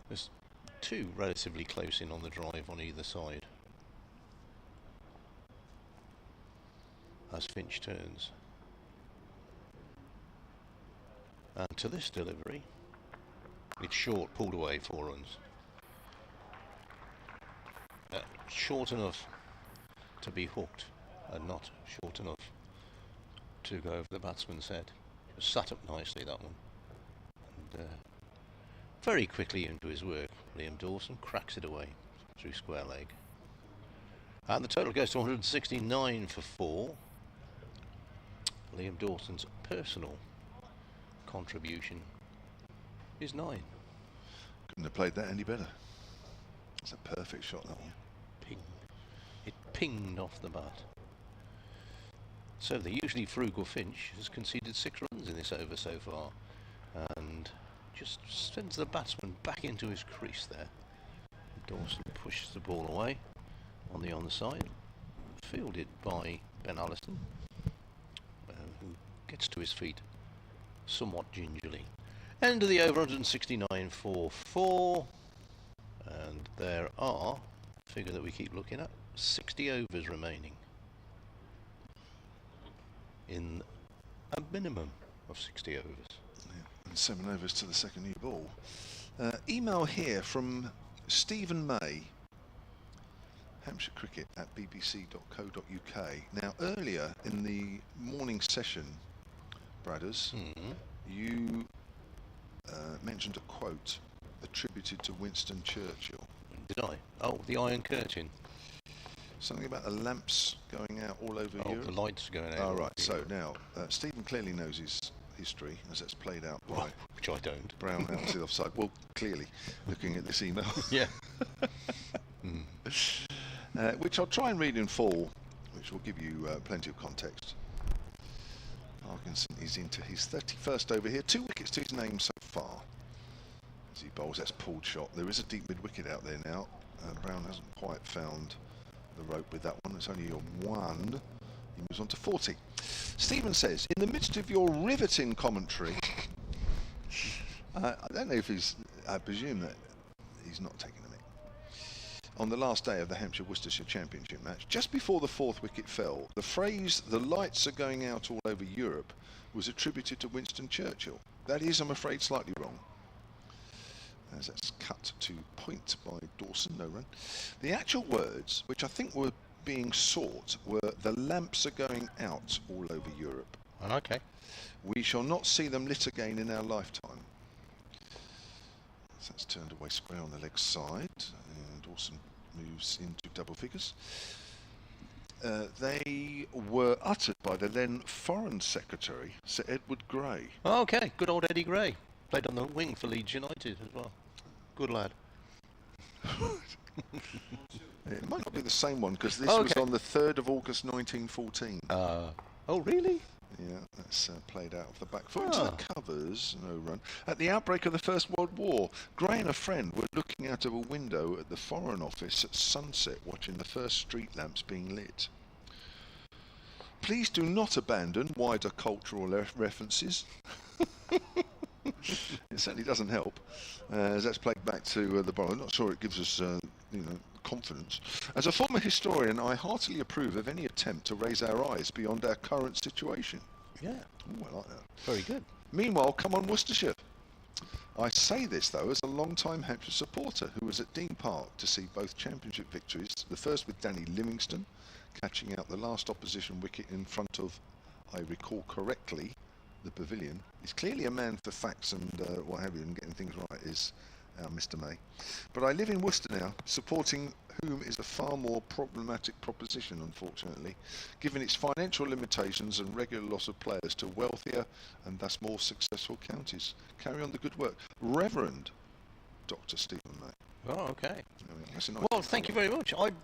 There's two relatively close in on the drive on either side. As Finch turns. And to this delivery, it's short, pulled away, 4 runs. Short enough to be hooked and not short enough to go over the batsman's head. It was sat up nicely, that one. And very quickly into his work, Liam Dawson cracks it away through square leg. And the total goes to 169 for 4. Liam Dawson's personal contribution is 9. Couldn't have played that any better. It's a perfect shot, that one. Ping. It pinged off the bat. So the usually frugal Finch has conceded 6 runs in this over so far, and just sends the batsman back into his crease there. Dawson pushes the ball away on the onside, fielded by Ben Allison, who gets to his feet somewhat gingerly. End of the over, 169 for 4, and there are, figure that we keep looking at, 60 overs remaining in a minimum of 60 overs. Yeah, and 7 overs to the second new ball. Email here from Stephen May, Hampshire Cricket at bbc.co.uk. Now, earlier in the morning session, Bradders, you mentioned a quote attributed to Winston Churchill. Did I? Oh, the Iron Curtain. Something about the lamps going out all over Europe. The lights going out. Oh, right. So now, Stephen clearly knows his history, as it's played out by... Which I don't. Brown out to the offside. Well, clearly, looking at this email. Yeah. Which I'll try and read in full, which will give you plenty of context. Parkinson is into his 31st over here. 2 wickets to his name so far. As he bowls, that's pulled shot. There is a deep mid-wicket out there now. Brown hasn't quite found the rope with that one. It's only a 1. He moves on to 40. Stephen says, in the midst of your riveting commentary, I don't know if he's, I presume that he's not taking a mick. On the last day of the Hampshire Worcestershire Championship match, just before the 4th wicket fell, the phrase, the lights are going out all over Europe, was attributed to Winston Churchill. That is, I'm afraid, slightly wrong. As that's cut to point by Dawson, no run. The actual words, which I think were being sought, were the lamps are going out all over Europe. Okay. We shall not see them lit again in our lifetime. So that's turned away square on the leg side, and Dawson moves into double figures. They were uttered by the then Foreign Secretary, Sir Edward Grey. Okay, good old Eddie Gray. Played on the wing for Leeds United as well. Good lad. It might not be the same one, because this was on the 3rd of August 1914. Oh, really? Yeah, that's played out of the back foot. Into the covers, no run. At the outbreak of the First World War, Gray and a friend were looking out of a window at the Foreign Office at sunset, watching the first street lamps being lit. Please do not abandon wider cultural references. It certainly doesn't help, as that's played back to the ball. I'm not sure it gives us, confidence. As a former historian, I heartily approve of any attempt to raise our eyes beyond our current situation. Yeah. Ooh, I like that. Very good. Meanwhile, come on Worcestershire. I say this, though, as a long-time Hampshire supporter who was at Dean Park to see both championship victories, the first with Danny Livingstone, catching out the last opposition wicket in front of, I recall correctly, the pavilion. He's clearly a man for facts and what have you, and getting things right is our Mr. May. But I live in Worcester now, supporting whom is a far more problematic proposition, unfortunately, given its financial limitations and regular loss of players to wealthier and thus more successful counties. Carry on the good work. Reverend Dr. Stephen May. Oh, okay. That's a nice Well, thank you very much. I'm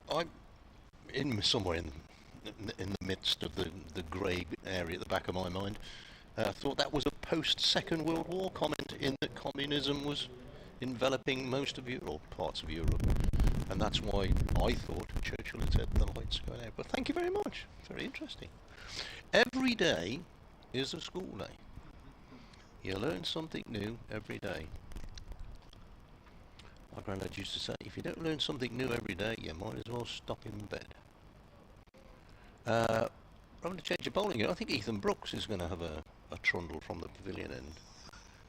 in somewhere in the midst of the grey area at the back of my mind. Thought that was a post-Second World War comment in that communism was enveloping most of Europe, or parts of Europe, and that's why I thought Churchill had said the lights are going out. But thank you very much. Very interesting. Every day is a school day. You learn something new every day. My granddad used to say, if you don't learn something new every day, you might as well stop in bed. I'm going to change the bowling here. I think Ethan Brooks is going to have a trundle from the pavilion end.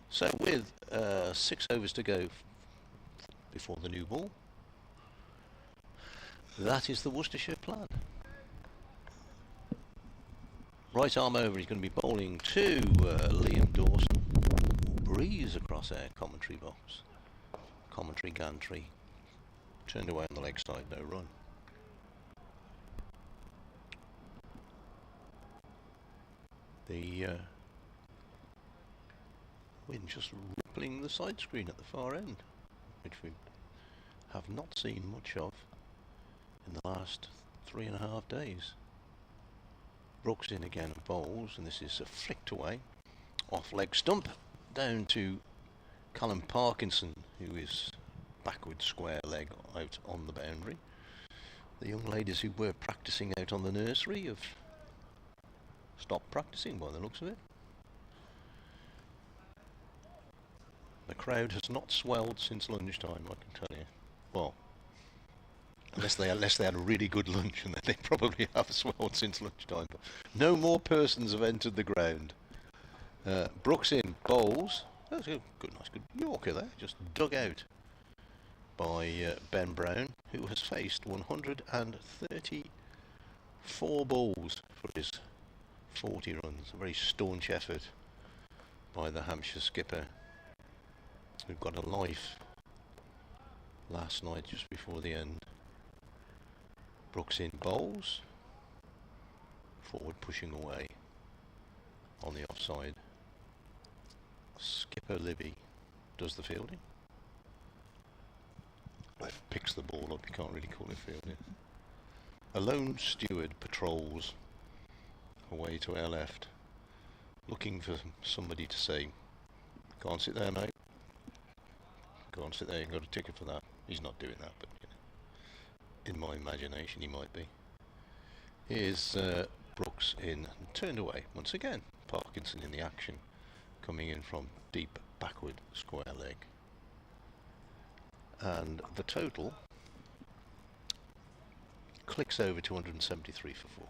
So with 6 overs to go before the new ball, that is the Worcestershire plan. Right arm over, he's going to be bowling to Liam Dawson. Breeze across our commentary box. Commentary gantry. Turned away on the leg side, no run. The wind just rippling the side screen at the far end, which we have not seen much of in the last 3.5 days. Brooks in again and bowls, and this is flicked away off leg stump down to Callum Parkinson, who is backward square leg out on the boundary. The young ladies who were practicing out on the nursery have stopped practicing by the looks of it. The crowd has not swelled since lunchtime, I can tell you. Well, unless they had a really good lunch, and then they probably have swelled since lunchtime. But no more persons have entered the ground. Brooks in bowls. That's a nice good Yorker there, just dug out by Ben Brown, who has faced 134 balls for his 40 runs. A very staunch effort by the Hampshire skipper, who got a life last night just before the end. Brooks in bowls, forward pushing away on the offside. Skipper Libby does the fielding. Picks the ball up, you can't really call it fielding. A lone steward patrols away to our left, looking for somebody to say, "Go on, sit there, mate. Go on, sit there, you've got a ticket for that." He's not doing that, but you know. in my imagination he might be. Here's Brooks in, turned away once again. Parkinson in the action, coming in from deep backward square leg. And the total clicks over to 173 for 4.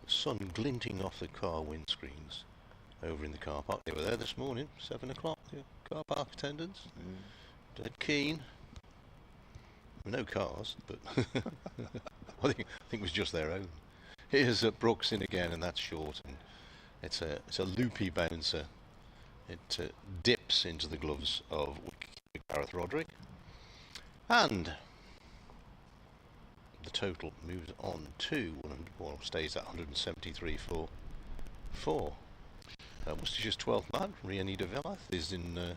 The sun glinting off the car windscreens over in the car park. They were there this morning, 7 o'clock, the car park attendants. Dead keen. There were no cars, but I think it was just their own. Here's Brooks in again, and that's short, and it's a loopy bouncer. It dips into the gloves of Gareth Roderick, and the total moves on to stays at 173 for 4. Worcestershire's 12th man, Riani de Villath, is in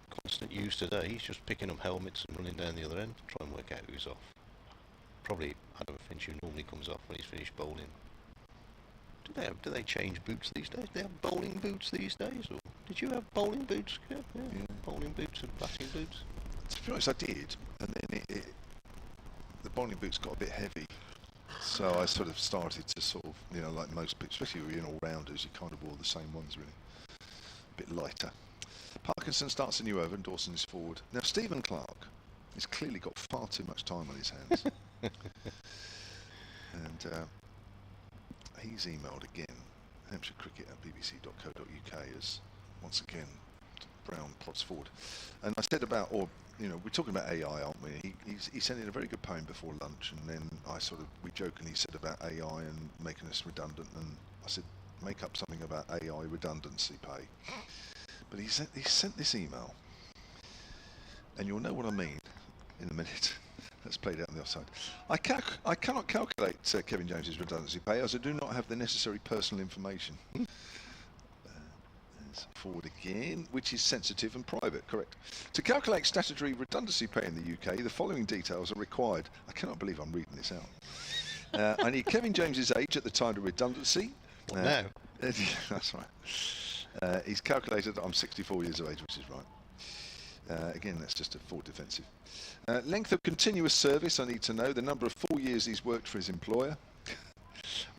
constant use today. He's just picking up helmets and running down the other end to try and work out who's off. Probably Adam Finch, who normally comes off when he's finished bowling. Do they change boots these days? Do they have bowling boots these days? Or did you have bowling boots? Yeah. Bowling boots and batting boots. To be honest, I did, and then the bowling boots got a bit heavy, so I sort of started to sort of, like most boots, especially when you're in all-rounders, you kind of wore the same ones really, a bit lighter. Parkinson starts a new over and Dawson is forward. Now Stephen Clark has clearly got far too much time on his hands. And he's emailed again, Hampshire Cricket at bbc.co.uk, as once again Brown plots forward. And I said about, we're talking about AI, aren't we? He sent in a very good poem before lunch, and then we jokingly said about AI and making us redundant, and I said, make up something about AI redundancy pay. But he sent this email, and you'll know what I mean in a minute. Let's play it out on the offside. I cannot calculate Kevin James's redundancy pay, as I do not have the necessary personal information. Forward again, which is sensitive and private, correct. To calculate statutory redundancy pay in the UK, the following details are required. I cannot believe I'm reading this out. I need Kevin James's age at the time of redundancy. No. That's right. He's calculated that I'm 64 years of age, which is right. Again, that's just a forward defensive. Length of continuous service, I need to know. The number of full years he's worked for his employer.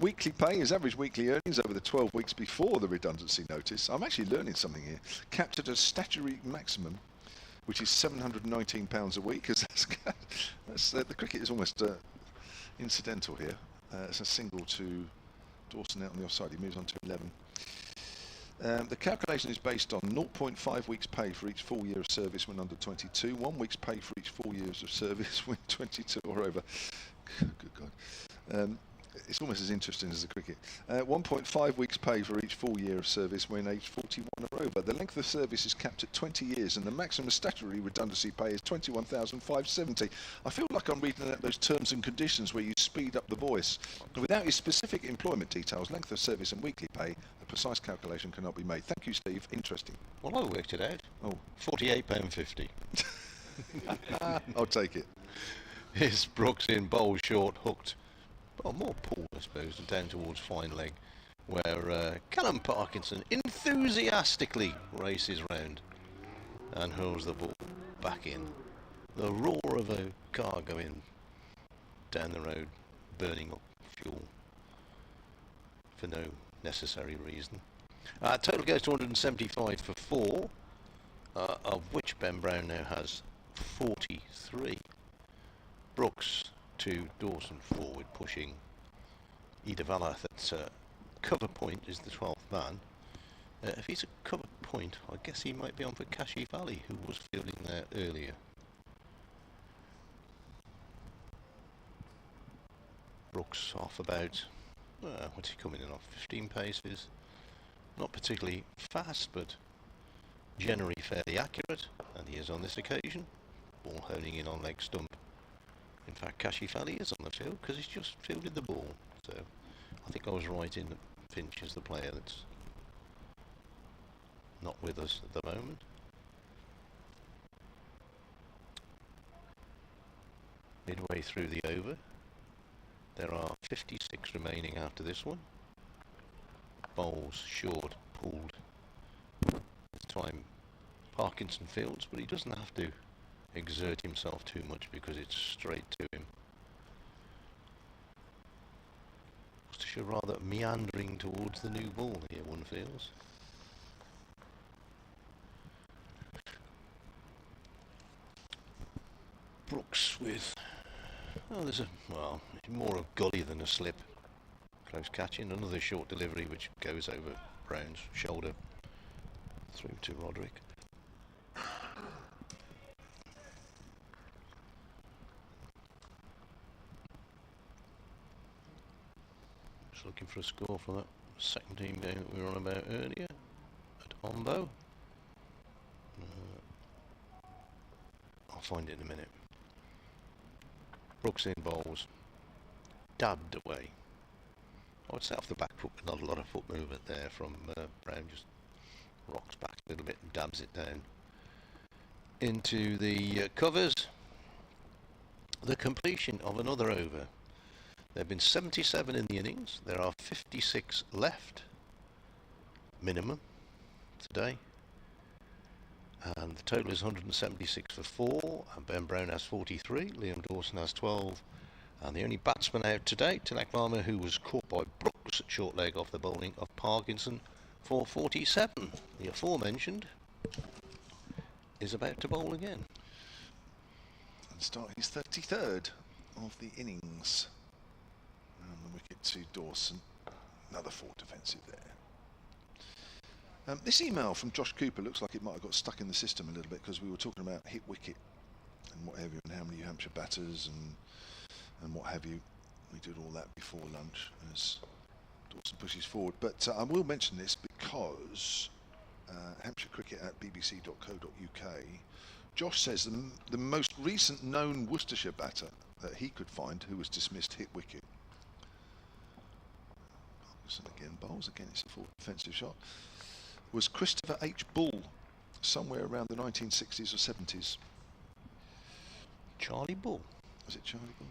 Weekly pay, his average weekly earnings over the 12 weeks before the redundancy notice. I'm actually learning something here. Capped at a statutory maximum, which is £719 a week. The cricket is almost incidental here. It's a single to Dawson out on the offside. He moves on to 11. The calculation is based on 0.5 weeks pay for each full year of service when under 22, 1 week's pay for each 4 years of service when 22 or over. Good God. It's almost as interesting as the cricket. 1.5 weeks pay for each full year of service when aged 41 or over. The length of service is capped at 20 years and the maximum statutory redundancy pay is 21,570. I feel like I'm reading out those terms and conditions where you speed up the voice. Without his specific employment details, length of service and weekly pay, a precise calculation cannot be made. Thank you, Steve. Interesting. Well, I worked it out. £48.50. I'll take it. Here's Brooks in bowl short, hooked. Well, more pull, I suppose, and down towards fine leg, where Callum Parkinson enthusiastically races round and hurls the ball back in. The roar of a car going down the road, burning up fuel for no necessary reason. Total goes to 175 for 4, of which Ben Brown now has 43. Brooks to Dawson forward, pushing Ida Valath at cover point is the 12th man. If he's a cover point, I guess he might be on for Kashi Valley, who was fielding there earlier. Brooks off about, what's he coming in off? 15 paces. Not particularly fast, but generally fairly accurate, and he is on this occasion. Ball honing in on leg stump. In fact, Kashi Valley is on the field because he's just fielded the ball. So I think I was right in that Finch is the player that's not with us at the moment. Midway through the over. There are 56 remaining after this one. Bowls short, pulled. This time Parkinson fields, but he doesn't have to exert himself too much because it's straight to him. Worcestershire rather meandering towards the new ball here, one feels. Brooks with, oh, there's a, well, more of gully than a slip. Close catching, another short delivery which goes over Brown's shoulder through to Roderick. Just looking for a score from that second team game that we were on about earlier at Ombo. I'll find it in a minute. Brooks in bowls, dabbed away. I would say off the back foot, but not a lot of foot movement there from Brown. Just rocks back a little bit and dabs it down into the covers. The completion of another over. There have been 77 in the innings. There are 56 left, minimum, today. And the total is 176 for 4. And Ben Brown has 43. Liam Dawson has 12. And the only batsman out today, Tilak Varma, who was caught by Brooks at short leg off the bowling of Parkinson for 47. The aforementioned is about to bowl again. And start his 33rd of the innings. And the wicket to Dawson. Another 4 defensive there. This email from Josh Cooper looks like it might have got stuck in the system a little bit because we were talking about hit wicket and what have you, and how many Hampshire batters and what have you. We did all that before lunch as Dawson pushes forward. But I will mention this because Hampshire Cricket at bbc.co.uk, Josh says the most recent known Worcestershire batter that he could find who was dismissed hit wicket. Parkinson again bowls, again it's a full defensive shot, was Christopher H. Bull, somewhere around the 1960s or 70s. Charlie Bull. Was it Charlie Bull?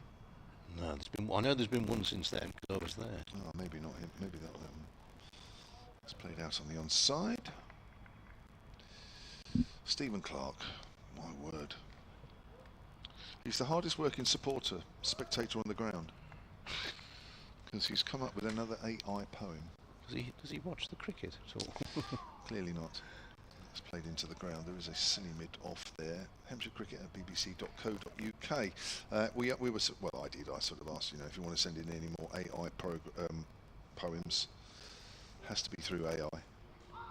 No, I know there's been one since then because I was there. Oh, maybe not him. Maybe that one. It's played out on the onside. Stephen Clark, my word. He's the hardest working spectator on the ground. Because he's come up with another AI poem. Does he watch the cricket at all? Clearly not. It's played into the ground. There is a silly mid off there. Hampshire Cricket at bbc.co.uk. We were, well, I did. I sort of asked, if you want to send in any more AI poems, has to be through AI.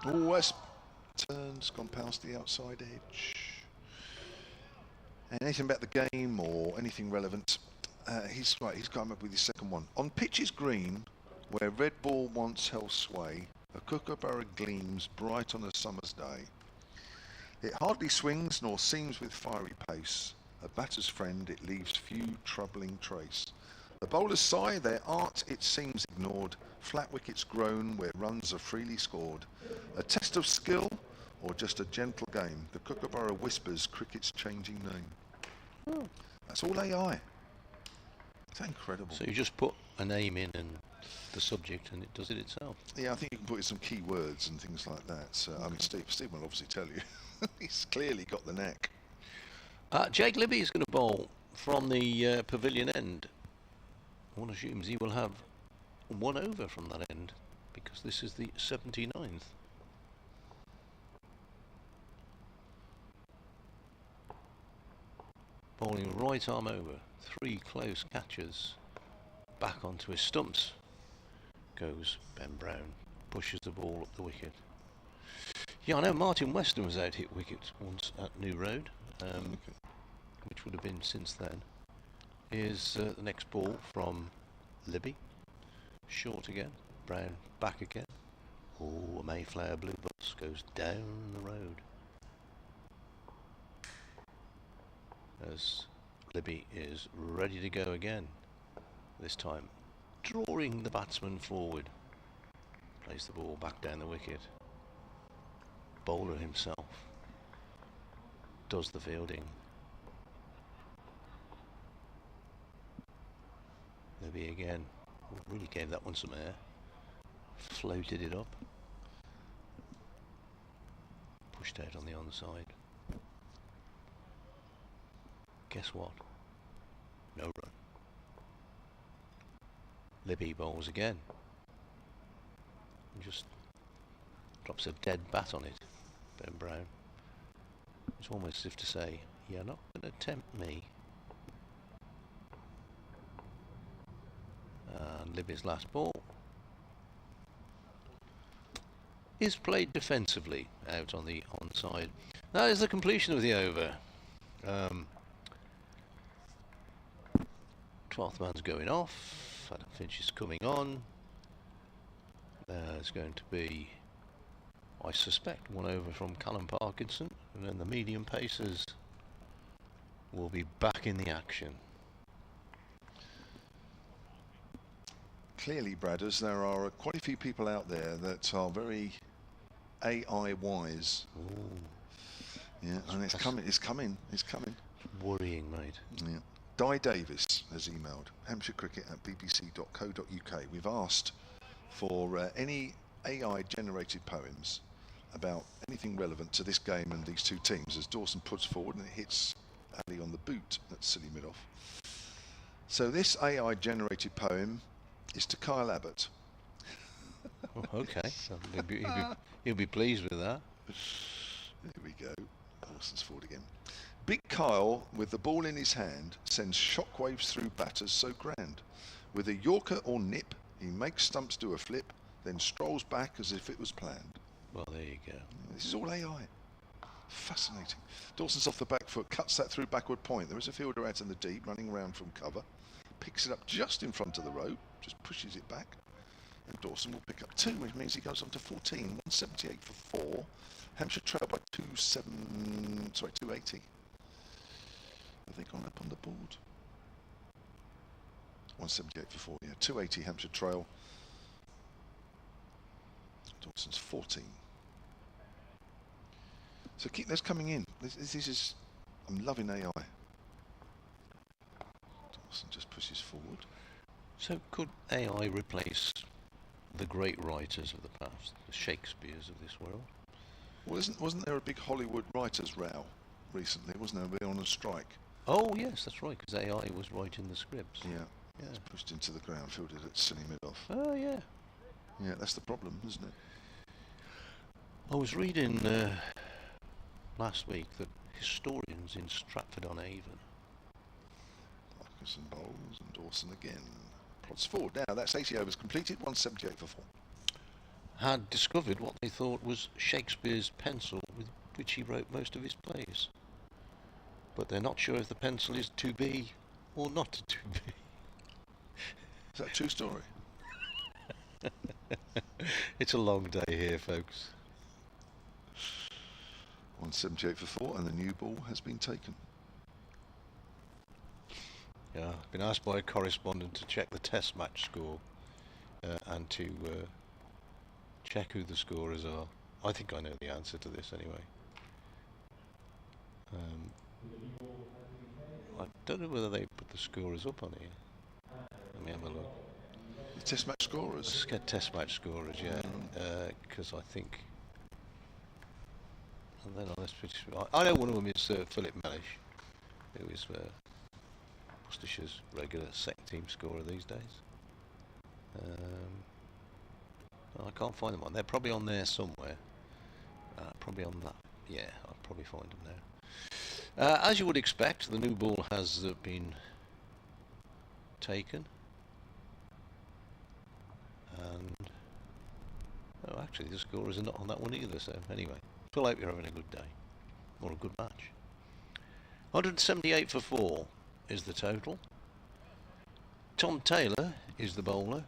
Oh, that's turns, gone past the outside edge. And anything about the game or anything relevant? He's right. He's come up with his second one. On pitches green, where red ball once held sway, a kookaburra gleams bright on a summer's day. It hardly swings nor seems with fiery pace. A batter's friend, it leaves few troubling trace. The bowlers sigh, their art it seems ignored. Flat wickets groan where runs are freely scored. A test of skill or just a gentle game. The kookaburra whispers cricket's changing name. Oh. That's all AI. It's incredible. So you just put a name in and the subject and it does it itself. Yeah, I think you can put in some key words and things like that. So, I mean, Steve will obviously tell you. He's clearly got the knack. Jake Libby is going to bowl from the pavilion end. One assumes he will have one over from that end because this is the 79th. Bowling right arm over, 3 close catches, back onto his stumps goes Ben Brown, pushes the ball up the wicket. Yeah, I know Martin Weston was out hit wicket once at New Road, which would have been since then. Here's the next ball from Libby, short again, Brown back again. Oh, a Mayflower blue bus goes down the road. As Libby is ready to go again, this time drawing the batsman forward, plays the ball back down the wicket. Bowler himself does the fielding. Libby again, really gave that one some air, floated it up, pushed out on the onside. guess what? No run. Libby bowls again. And just drops a dead bat on it. Ben Brown. It's almost as if to say, you're not going to tempt me. And Libby's last ball is played defensively out on the onside. That is the completion of the over. 12th man's going off. Adam Finch is coming on. There's going to be, I suspect, one over from Callum Parkinson, and then the medium pacers will be back in the action. Clearly, Bradders, there are quite a few people out there that are very AI wise. Ooh. Yeah, and it's coming. Worrying, mate. Yeah. Di Davis has emailed hampshirecricket@bbc.co.uk. We've asked for any AI generated poems about anything relevant to this game and these two teams, as Dawson puts forward and it hits Ali on the boot. That's silly mid-off. So this AI generated poem is to Kyle Abbott. Oh, okay, so he'll be pleased with that. Here we go. Dawson's forward again. Big Kyle, with the ball in his hand, sends shockwaves through batters so grand. With a Yorker or nip, he makes stumps do a flip, then strolls back as if it was planned. Well, there you go. This is all AI. Fascinating. Dawson's off the back foot, cuts that through backward point. There is a fielder out in the deep, running around from cover. Picks it up just in front of the rope, just pushes it back. And Dawson will pick up 2, which means he goes on to 14. 178 for 4. Hampshire trail by 280. Have they gone up on the board? 178 for 4, yeah. 280 Hampshire trail. Dawson's 14. So keep those coming in. This is, I'm loving AI. Dawson just pushes forward. So could AI replace the great writers of the past, the Shakespeares of this world? Well, wasn't there a big Hollywood writers' row recently? Wasn't there? They were on a strike. Oh yes, that's right, because AI was writing the scripts. Yeah. It's pushed into the ground, fielded at silly mid-off. Oh yeah. Yeah, that's the problem, isn't it? I was reading last week that historians in Stratford-on-Avon, Parkinson bowls and Dawson again. Prods forward now. That's 80 overs completed. 178 for 4. had discovered what they thought was Shakespeare's pencil with which he wrote most of his plays. But they're not sure if the pencil is to be or not to be. Is that a true story? It's a long day here, folks. 178 for 4, and the new ball has been taken. Yeah, I've been asked by a correspondent to check the test match score and to check who the scorers are. I think I know the answer to this anyway. I don't know whether they put the scorers up on here. Let me have a look. The test match scorers? Let's get test match scorers, yeah. Because I think... And then on this pitch, I know one of them is Philip Mellish, who is Worcestershire's regular second team scorer these days. I can't find them on. They're probably on there somewhere. Probably on that. Yeah, I'll probably find them now. As you would expect, the new ball has been taken. And actually, the scorers are not on that one either. So anyway, feel like you're having a good day or a good match. 178 for 4 is the total. Tom Taylor is the bowler,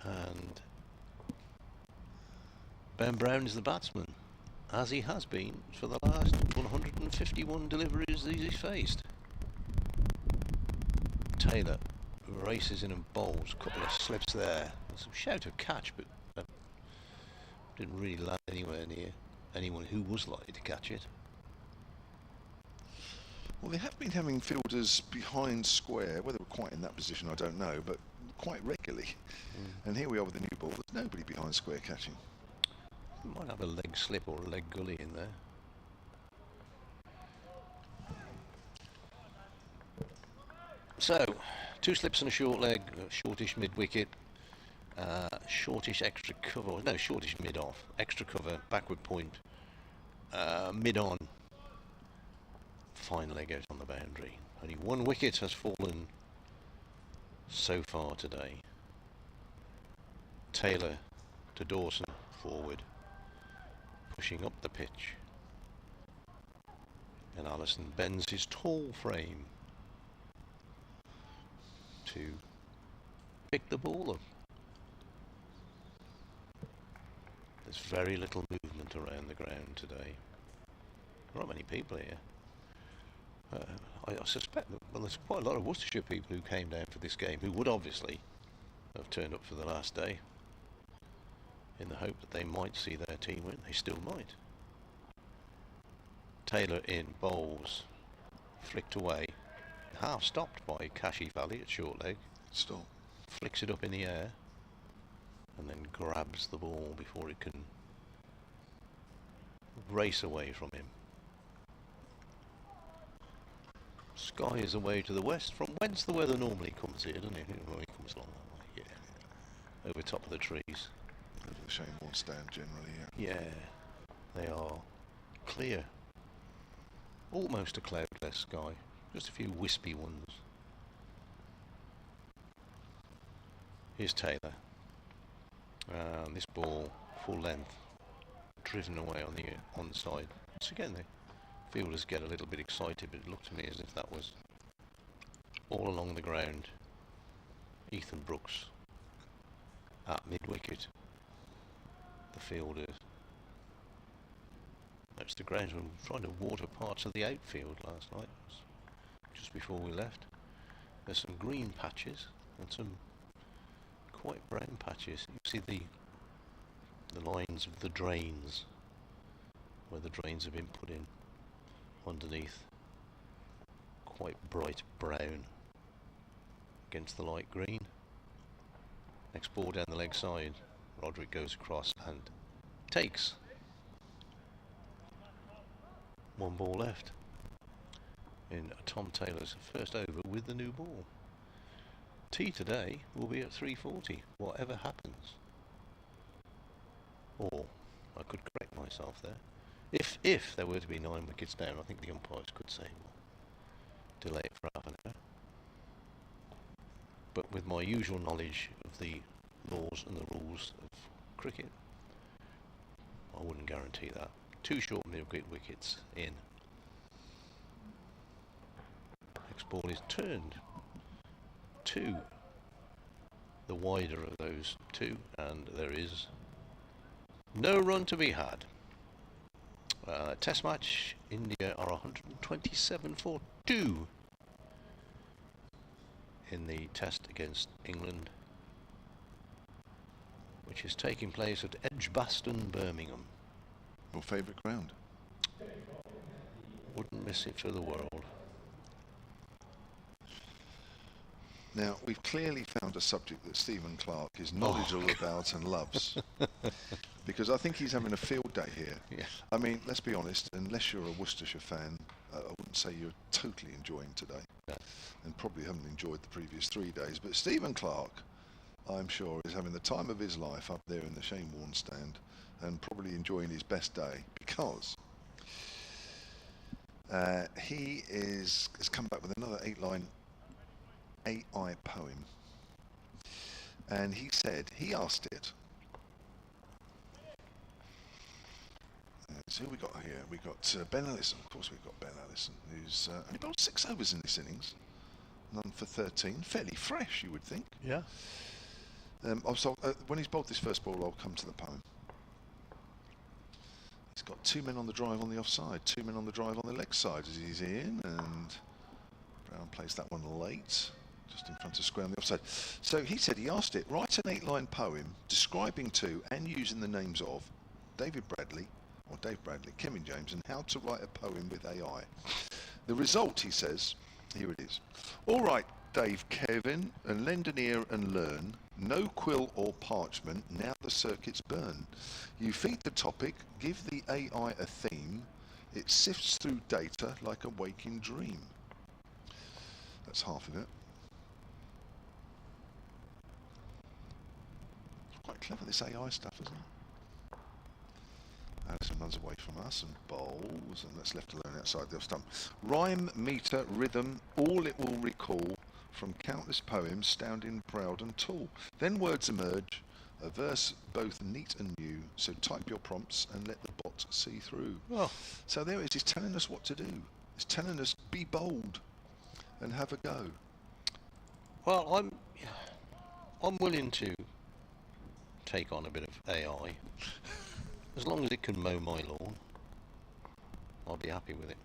and Ben Brown is the batsman, as he has been for the last 151 deliveries he's faced. Taylor races in and bowls, a couple of slips there. Some shout of catch, but didn't really land anywhere near anyone who was likely to catch it. Well, they have been having fielders behind square, whether we're quite in that position I don't know, but quite regularly. And here we are with the new ball, there's nobody behind square catching. Might have a leg slip or a leg gully in there. So, 2 slips and a short leg, shortish mid-wicket, shortish extra cover, no, shortish mid-off, extra cover, backward point, mid-on, fine leg out on the boundary. Only 1 wicket has fallen so far today. Taylor to Dawson, forward, pushing up the pitch. And Allison bends his tall frame to pick the ball up. There's very little movement around the ground today. There aren't many people here. I suspect that, well, there's quite a lot of Worcestershire people who came down for this game who would obviously have turned up for the last day in the hope that they might see their team win. They still might. Taylor in, bowls, flicked away, half stopped by Kashi Valley at short leg. Stop. Flicks it up in the air and then grabs the ball before it can race away from him. Sky is away to the west, from whence the weather normally comes here, doesn't it? When it comes along that way, yeah. Over top of the trees. Over the Shamewall stand generally, yeah. Yeah, they are clear. Almost a cloudless sky. Just a few wispy ones. Here's Taylor. And this ball, full length, driven away on the onside. Once again, the fielders get a little bit excited, but it looked to me as if that was all along the ground. Ethan Brooks at mid-wicket. The fielders. That's the grounds we were trying to water parts of the outfield last night, just before we left. There's some green patches and some quite brown patches. You see the lines of the drains, where the drains have been put in underneath, quite bright brown against the light green. Next ball down the leg side, Roderick goes across and takes. 1 ball left in Tom Taylor's first over with the new ball. Tea today will be at 3:40, whatever happens. Or, I could correct myself there. If there were to be 9 wickets down, I think the umpires could say, well, delay it for half an hour. But with my usual knowledge of the laws and the rules of cricket, I wouldn't guarantee that. 2 short mid-wicket wickets in. Next ball is turned to the wider of those 2, and there is no run to be had. Test match, India are 127 for 2 in the test against England, which is taking place at Edgbaston, Birmingham. Your favourite ground? Wouldn't miss it for the world. Now, we've clearly found a subject that Stephen Clark is knowledgeable about and loves. Because I think he's having a field day here. Yeah. I mean, let's be honest, unless you're a Worcestershire fan, I wouldn't say you're totally enjoying today. No. And probably haven't enjoyed the previous 3 days. But Stephen Clark, I'm sure, is having the time of his life up there in the Shamewall stand and probably enjoying his best day, because he has come back with another 8-line AI poem, and he asked it. So who we got here? We got Ben Allison. Of course, we've got Ben Allison, who's only bowled 6 overs in this innings, none for 13. Fairly fresh, you would think. Yeah. Also, when he's bowled this first ball, I'll come to the poem. He's got 2 men on the drive on the offside, 2 men on the drive on the leg side as he's in, and Brown plays that one late, just in front of square on the offside. So he said he asked it, write an 8-line poem describing to and using the names of Dave Bradley, Kevin James, and how to write a poem with AI. The result, he says, here it is. All right, Dave, Kevin, and lend an ear and learn. No quill or parchment, now the circuits burn. You feed the topic, give the AI a theme. It sifts through data like a waking dream. That's half of it. clever, this AI stuff, isn't it? Alison runs away from us and bowls, and that's left alone outside the stump. Rhyme, metre, rhythm, all it will recall from countless poems, sounding proud and tall. Then words emerge, a verse both neat and new, so type your prompts and let the bot see through. Oh. So there it is, he's telling us what to do. He's telling us, be bold and have a go. Well, I'm willing to take on a bit of AI. As long as it can mow my lawn, I'll be happy with it.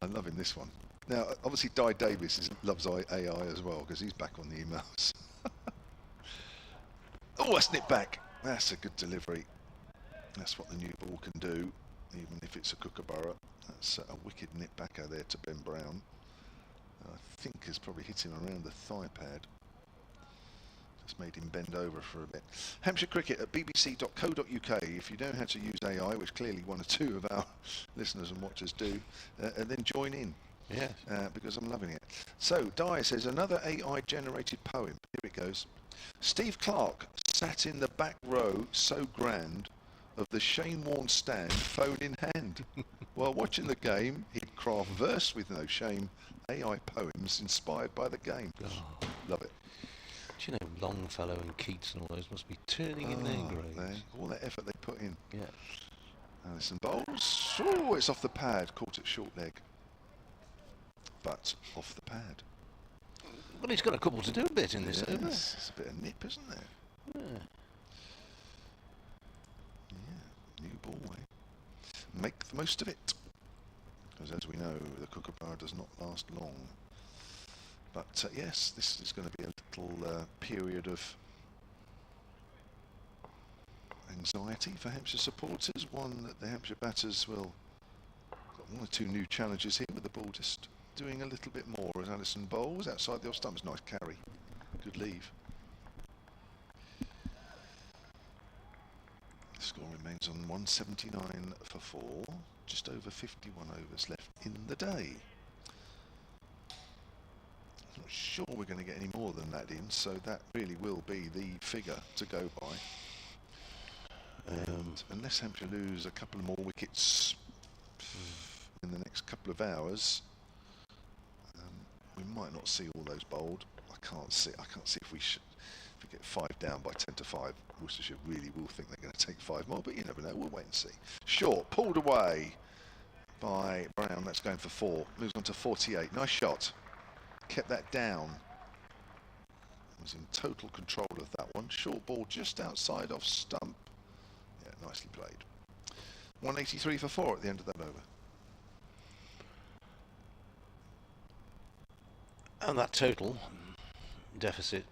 I'm loving this one. Now, obviously, Di Davis loves AI as well, because he's back on the emails. Oh, that's nipped back. That's a good delivery. That's what the new ball can do, even if it's a kookaburra. That's a wicked nip backer there to Ben Brown. I think has probably hit him around the thigh pad. Just made him bend over for a bit. Hampshire Cricket at bbc.co.uk. If you know how to use AI, which clearly one or two of our listeners and watchers do, and then join in. Yes. Because I'm loving it. So, Di says, another AI-generated poem. Here it goes. Steve Clark sat in the back row, so grand, of the shame-worn stand, phone in hand. While watching the game, he'd craft verse with no shame, AI poems inspired by the game. Oh. Love it. Do you know Longfellow and Keats and all those must be turning in their graves? All that effort they put in. Yeah. Alison bowls. Oh, it's off the pad. Caught it short leg. But off the pad. Well, he's got a couple to do a bit in this over. It's a bit of nip, isn't there? Yeah. Yeah, new ball, eh? Make the most of it. Because as we know, the kookaburra does not last long. But yes, this is going to be a little period of anxiety for Hampshire supporters. One that the Hampshire batters will got one or two new challenges here with the ball just doing a little bit more as Alison bowls outside the off stumps. Nice carry, good leave. The score remains on 179 for 4. Just over 51 overs left in the day. Not sure we're going to get any more than that in, so that really will be the figure to go by. And unless Hampshire lose a couple more wickets in the next couple of hours, we might not see all those bowled. I can't see if we get 5 down by 10 to 5. Worcestershire really will think they're going to take 5 more, but you never know. We'll wait and see. Short, pulled away by Brown. That's going for 4. Moves on to 48. Nice shot. Kept that down. Was in total control of that one. Short ball just outside off stump. Yeah, nicely played. 183 for 4 at the end of that over. And that total deficit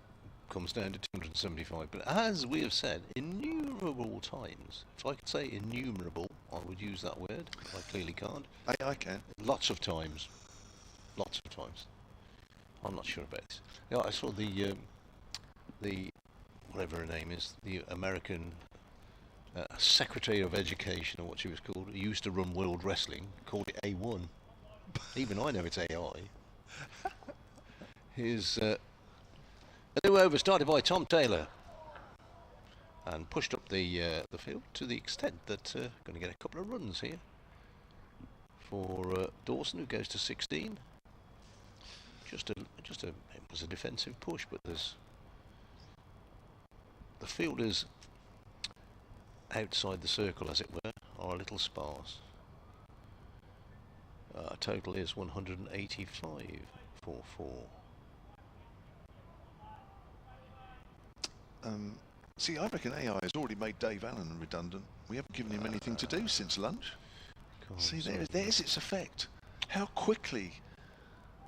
comes down to 275. But as we have said innumerable times, if I could say innumerable, I would use that word. I clearly can't. I can. Lots of times. Lots of times. I'm not sure about this. Yeah, I saw the whatever her name is, the American Secretary of Education, or what she was called, who used to run World Wrestling, called it A1. Even I know it's AI. Here's a new over started by Tom Taylor and pushed up the field to the extent that going to get a couple of runs here for Dawson, who goes to 16. It was a defensive push, but there's the fielders outside the circle, as it were, are a little sparse. Total is 185 for 4. See, I reckon AI has already made Dave Allen redundant. We haven't given him anything to do since lunch. See, there's its effect. How quickly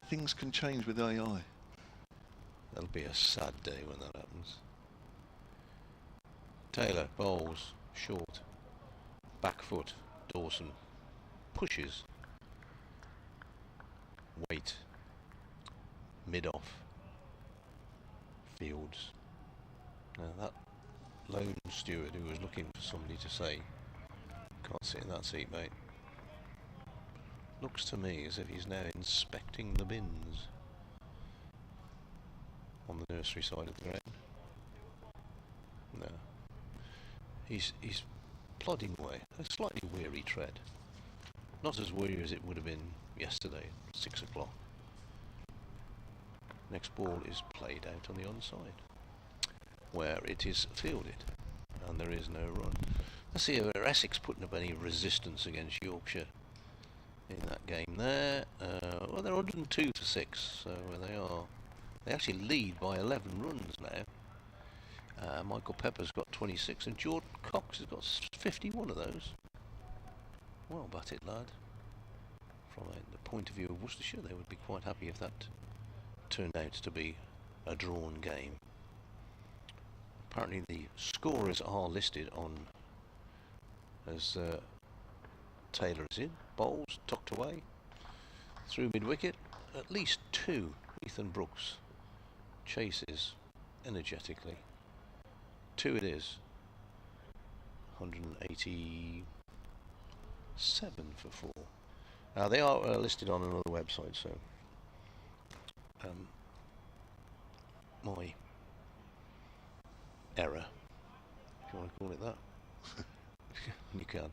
things can change with AI. That'll be a sad day when that happens. Taylor bowls short, back foot. Dawson pushes, weight, mid off, fields. Now that lone steward who was looking for somebody to say, can't sit in that seat, mate. Looks to me as if he's now inspecting the bins on the nursery side of the ground. No. He's plodding away, a slightly weary tread. Not as weary as it would have been yesterday, 6 o'clock. Next ball is played out on the onside, where it is fielded, and there is no run. Let's see if Essex putting up any resistance against Yorkshire in that game there. Well, they're 102 for 6, so they actually lead by 11 runs now. Michael Pepper's got 26, and Jordan Cox has got 51 of those. Well batted, lad. From the point of view of Worcestershire, they would be quite happy if that turned out to be a drawn game. Apparently the scorers are listed on as Taylor is in, bowls tucked away through mid-wicket. At least 2 Ethan Brooks chases energetically. 2 it is. 187 for 4. Now they are listed on another website, so my error, if you want to call it that. You can.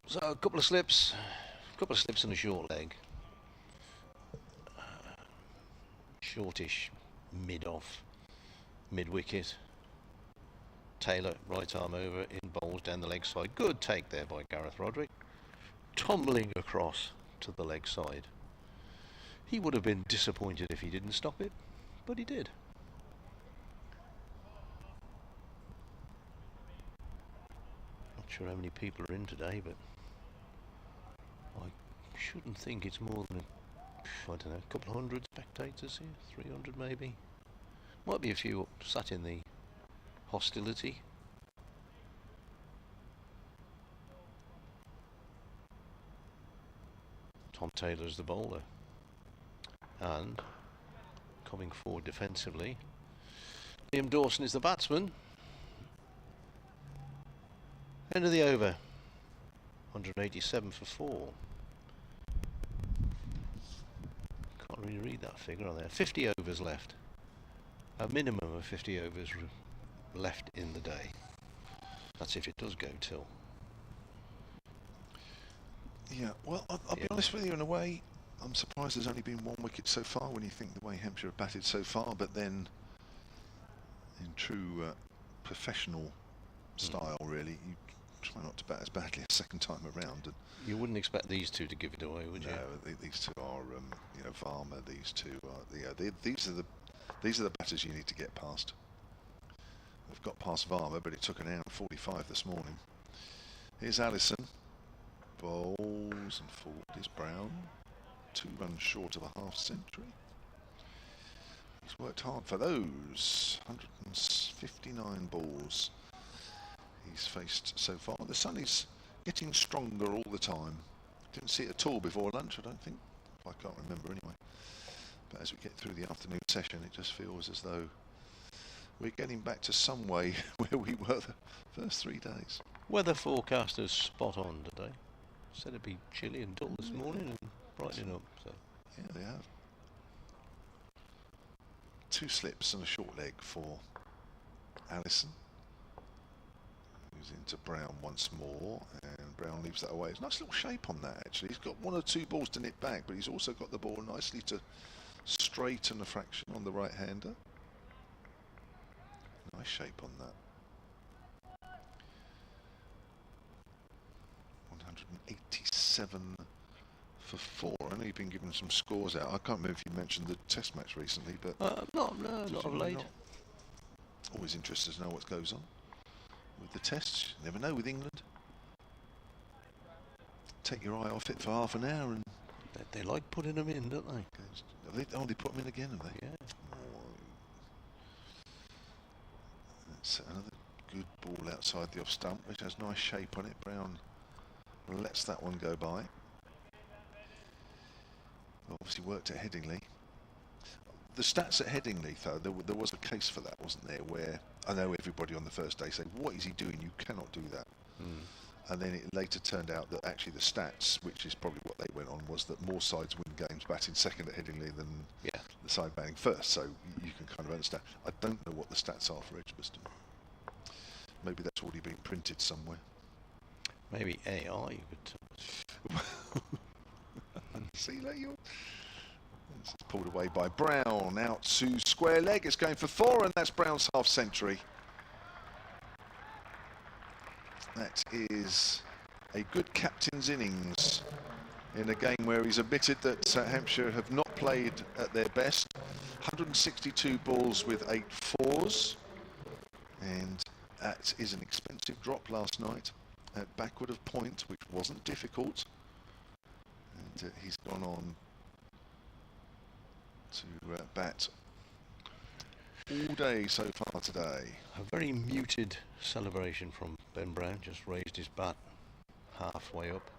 So a couple of slips and a short leg. Shortish mid-off, mid-wicket. Taylor, right arm over, in bowls down the leg side. Good take there by Gareth Roderick. Tumbling across to the leg side. He would have been disappointed if he didn't stop it, but he did. Not sure how many people are in today, but I shouldn't think it's more than I don't know, a couple of hundred spectators here, 300 maybe. Might be a few sat in the hostility. Tom Taylor's the bowler, and coming forward defensively, Liam Dawson is the batsman. End of the over, 187 for 4. Can't really read that figure on there. 50 overs left. A minimum of 50 overs left in the day. That's if it does go till. Yeah, well, I'll be honest with you, in a way, I'm surprised there's only been 1 wicket so far when you think the way Hampshire have batted so far, but then in true professional style, really, you try not to bat as badly a second time around. And you wouldn't expect these two to give it away, would you? No, these two are, you know, Varma. These two are, these are the batters you need to get past. We've got past Varma, but it took an hour and 45 this morning. Here's Allison. Bowls and forward is Brown. 2 runs short of a half century. He's worked hard for those. 159 balls he's faced so far. The sun is getting stronger all the time. Didn't see it at all before lunch, I don't think. I can't remember anyway. But as we get through the afternoon session, it just feels as though we're getting back to some way where we were the first 3 days. Weather forecasters spot on today. Said it'd be chilly and dull this morning and brightening up. So yeah, they have. 2 slips and a short leg for Allison, who's into Brown once more, and Brown leaves that away. It's a nice little shape on that, actually. He's got 1 or 2 balls to nip back, but he's also got the ball nicely to straighten a fraction on the right-hander. Nice shape on that. 187 for 4. I know you've been giving some scores out. I can't remember if you mentioned the test match recently, but not of late. Always interested to know what goes on with the tests. You never know with England. Take your eye off it for half an hour, and they like putting them in, don't they? They put them in again, have they? Yeah. That's another good ball outside the off stump, which has nice shape on it. Brown lets that one go by. Obviously worked at Headingley. The stats at Headingley, though, there was a case for that, wasn't there? Where I know everybody on the first day said, "What is he doing? You cannot do that." And then it later turned out that actually the stats, which is probably what they went on, was that more sides win games batting second at Headingley than the side batting first, so you can kind of understand. I don't know what the stats are for Edgbaston. Maybe that's already been printed somewhere. Maybe AI you could tell us. See, like it's pulled away by Brown, out to square leg. It's going for 4, and that's Brown's half century. That is a good captain's innings in a game where he's admitted that Hampshire have not played at their best. 162 balls with 8 fours, and that is an expensive drop last night at backward of point, which wasn't difficult. And he's gone on to bat all day so far today. A very muted celebration from Ben Brown, just raised his bat halfway up.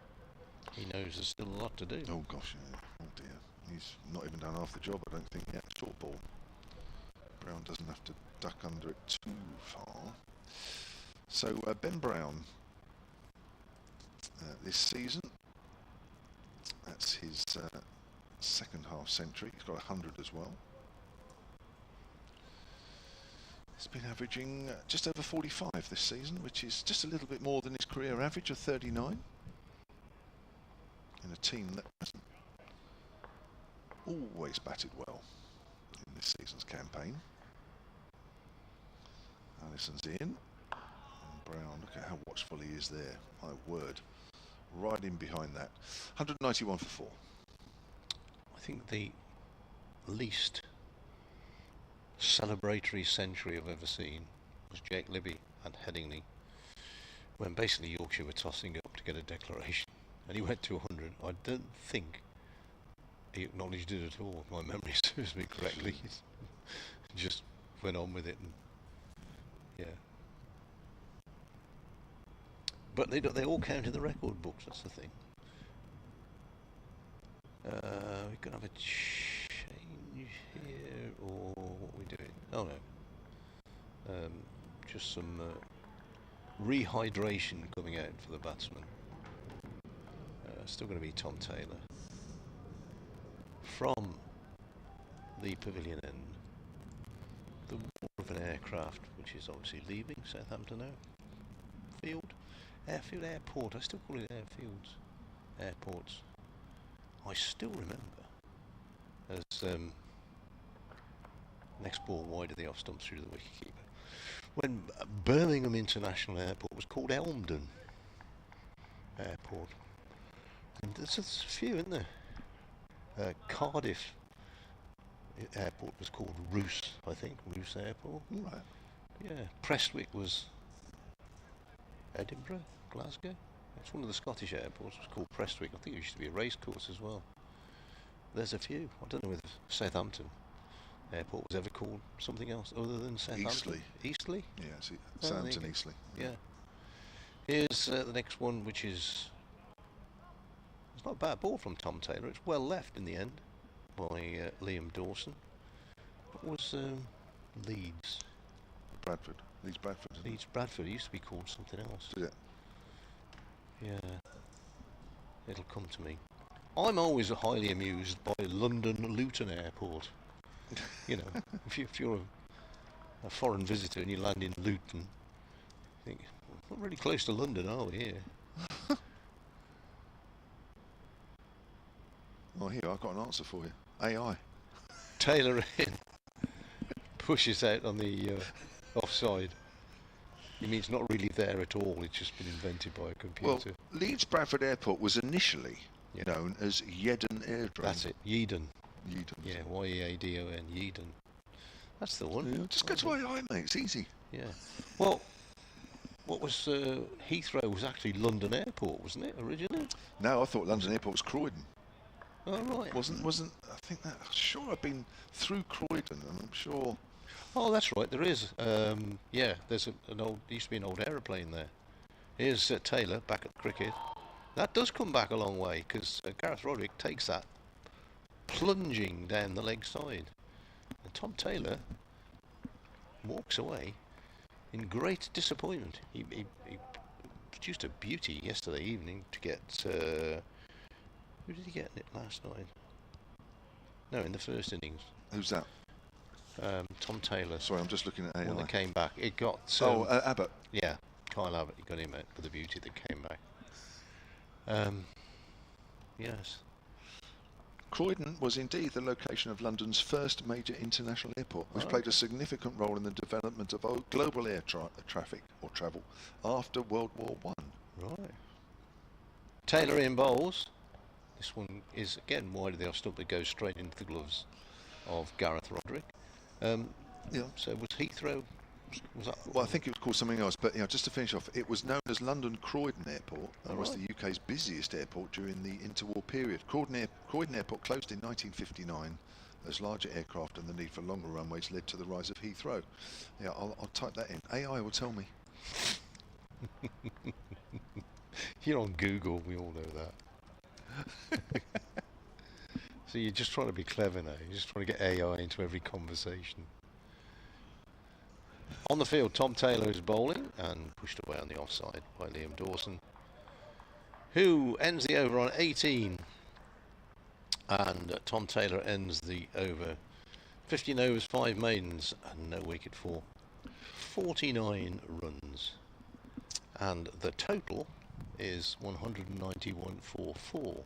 He knows there's still a lot to do. Oh gosh, yeah. Oh dear. He's not even done half the job, I don't think, yet. Short ball. Brown doesn't have to duck under it too far. So Ben Brown, this season, that's his second half century. He's got 100 as well. He's been averaging just over 45 this season, which is just a little bit more than his career average of 39. In a team that hasn't always batted well in this season's campaign. Allison's in. And Brown, look at how watchful he is there. My word. Right in behind that. 191 for 4. I think the least celebratory century I've ever seen was Jake Libby at Headingley, when basically Yorkshire were tossing up to get a declaration, and he went to 100. I don't think he acknowledged it at all, if my memory serves me correctly. He just went on with it, and yeah. But they all count in the record books, that's the thing. We could have a change here, or what are we doing? Oh no. Just some rehydration coming out for the batsman. Still going to be Tom Taylor. From the pavilion end, the wall of an aircraft, which is obviously leaving Southampton now. Airfield Airport, I still call it airfields. Airports. I still remember as next ball wide of the off stump through the wicketkeeper, when Birmingham International Airport was called Elmdon Airport. And there's a few, isn't there? Cardiff Airport was called Roos, I think. Roos Airport. Right. Yeah. Prestwick was Edinburgh, Glasgow. It's one of the Scottish airports. It was called Prestwick. I think it used to be a race course as well. There's a few. I don't know whether Southampton Airport was ever called something else other than Southampton. Eastleigh. Eastleigh? Yeah, Southampton, Eastleigh. Yeah. Here's the next one, which is... It's not a bad ball from Tom Taylor. It's well left in the end by Liam Dawson. What was Leeds? Bradford. Leeds Bradford. Leeds Bradford. It used to be called something else. Did it? Yeah. It'll come to me. I'm always highly amused by London Luton Airport. You know, if you're a foreign visitor and you land in Luton, you think, we're not really close to London, are we, here? Oh, here, I've got an answer for you. AI. Taylor in. Pushes out on the offside. You mean it's not really there at all, it's just been invented by a computer. Well, Leeds Bradford Airport was initially known as Yeadon Airdrome. That's it, Yeadon. Yeadon. Yeah, Y-E-A-D-O-N, Yeadon. That's the one. Yeah, just go to AI, mate, it's easy. Yeah. Well, what was Heathrow was actually London Airport, wasn't it, originally? No, I thought London Airport was Croydon. Oh, right. Wasn't, I think that, I'm sure I've been through Croydon, and I'm sure... Oh, that's right, there is. Yeah, there's an old, used to be an old aeroplane there. Here's Taylor back at cricket. That does come back a long way, because Gareth Roderick takes that plunging down the leg side. And Tom Taylor walks away in great disappointment. He produced a beauty yesterday evening to get... who did he get in it last night? No, in the first innings. Who's that? Tom Taylor. Sorry, I'm just looking at AI. When they came back, it got. Abbott. Yeah, Kyle Abbott. You got him out for the beauty that came back. Yes. Croydon was indeed the location of London's first major international airport, which played a significant role in the development of global air traffic or travel after World War I. Right. Taylor in bowls. This one is again wide of the off stump, but goes straight into the gloves of Gareth Roderick. Yeah. So was Heathrow? Was that? Well, I think it was called something else, but just to finish off, it was known as London Croydon Airport and was the UK's busiest airport during the interwar period. Croydon Airport closed in 1959 as larger aircraft and the need for longer runways led to the rise of Heathrow. Yeah, I'll type that in. AI will tell me. You're on Google, we all know that. So you're just trying to be clever now. You're just trying to get AI into every conversation. On the field, Tom Taylor is bowling and pushed away on the offside by Liam Dawson, who ends the over on 18. And Tom Taylor ends the over 15 overs, 5 maidens, and no wicket for 49 runs. And the total is 191 for 4.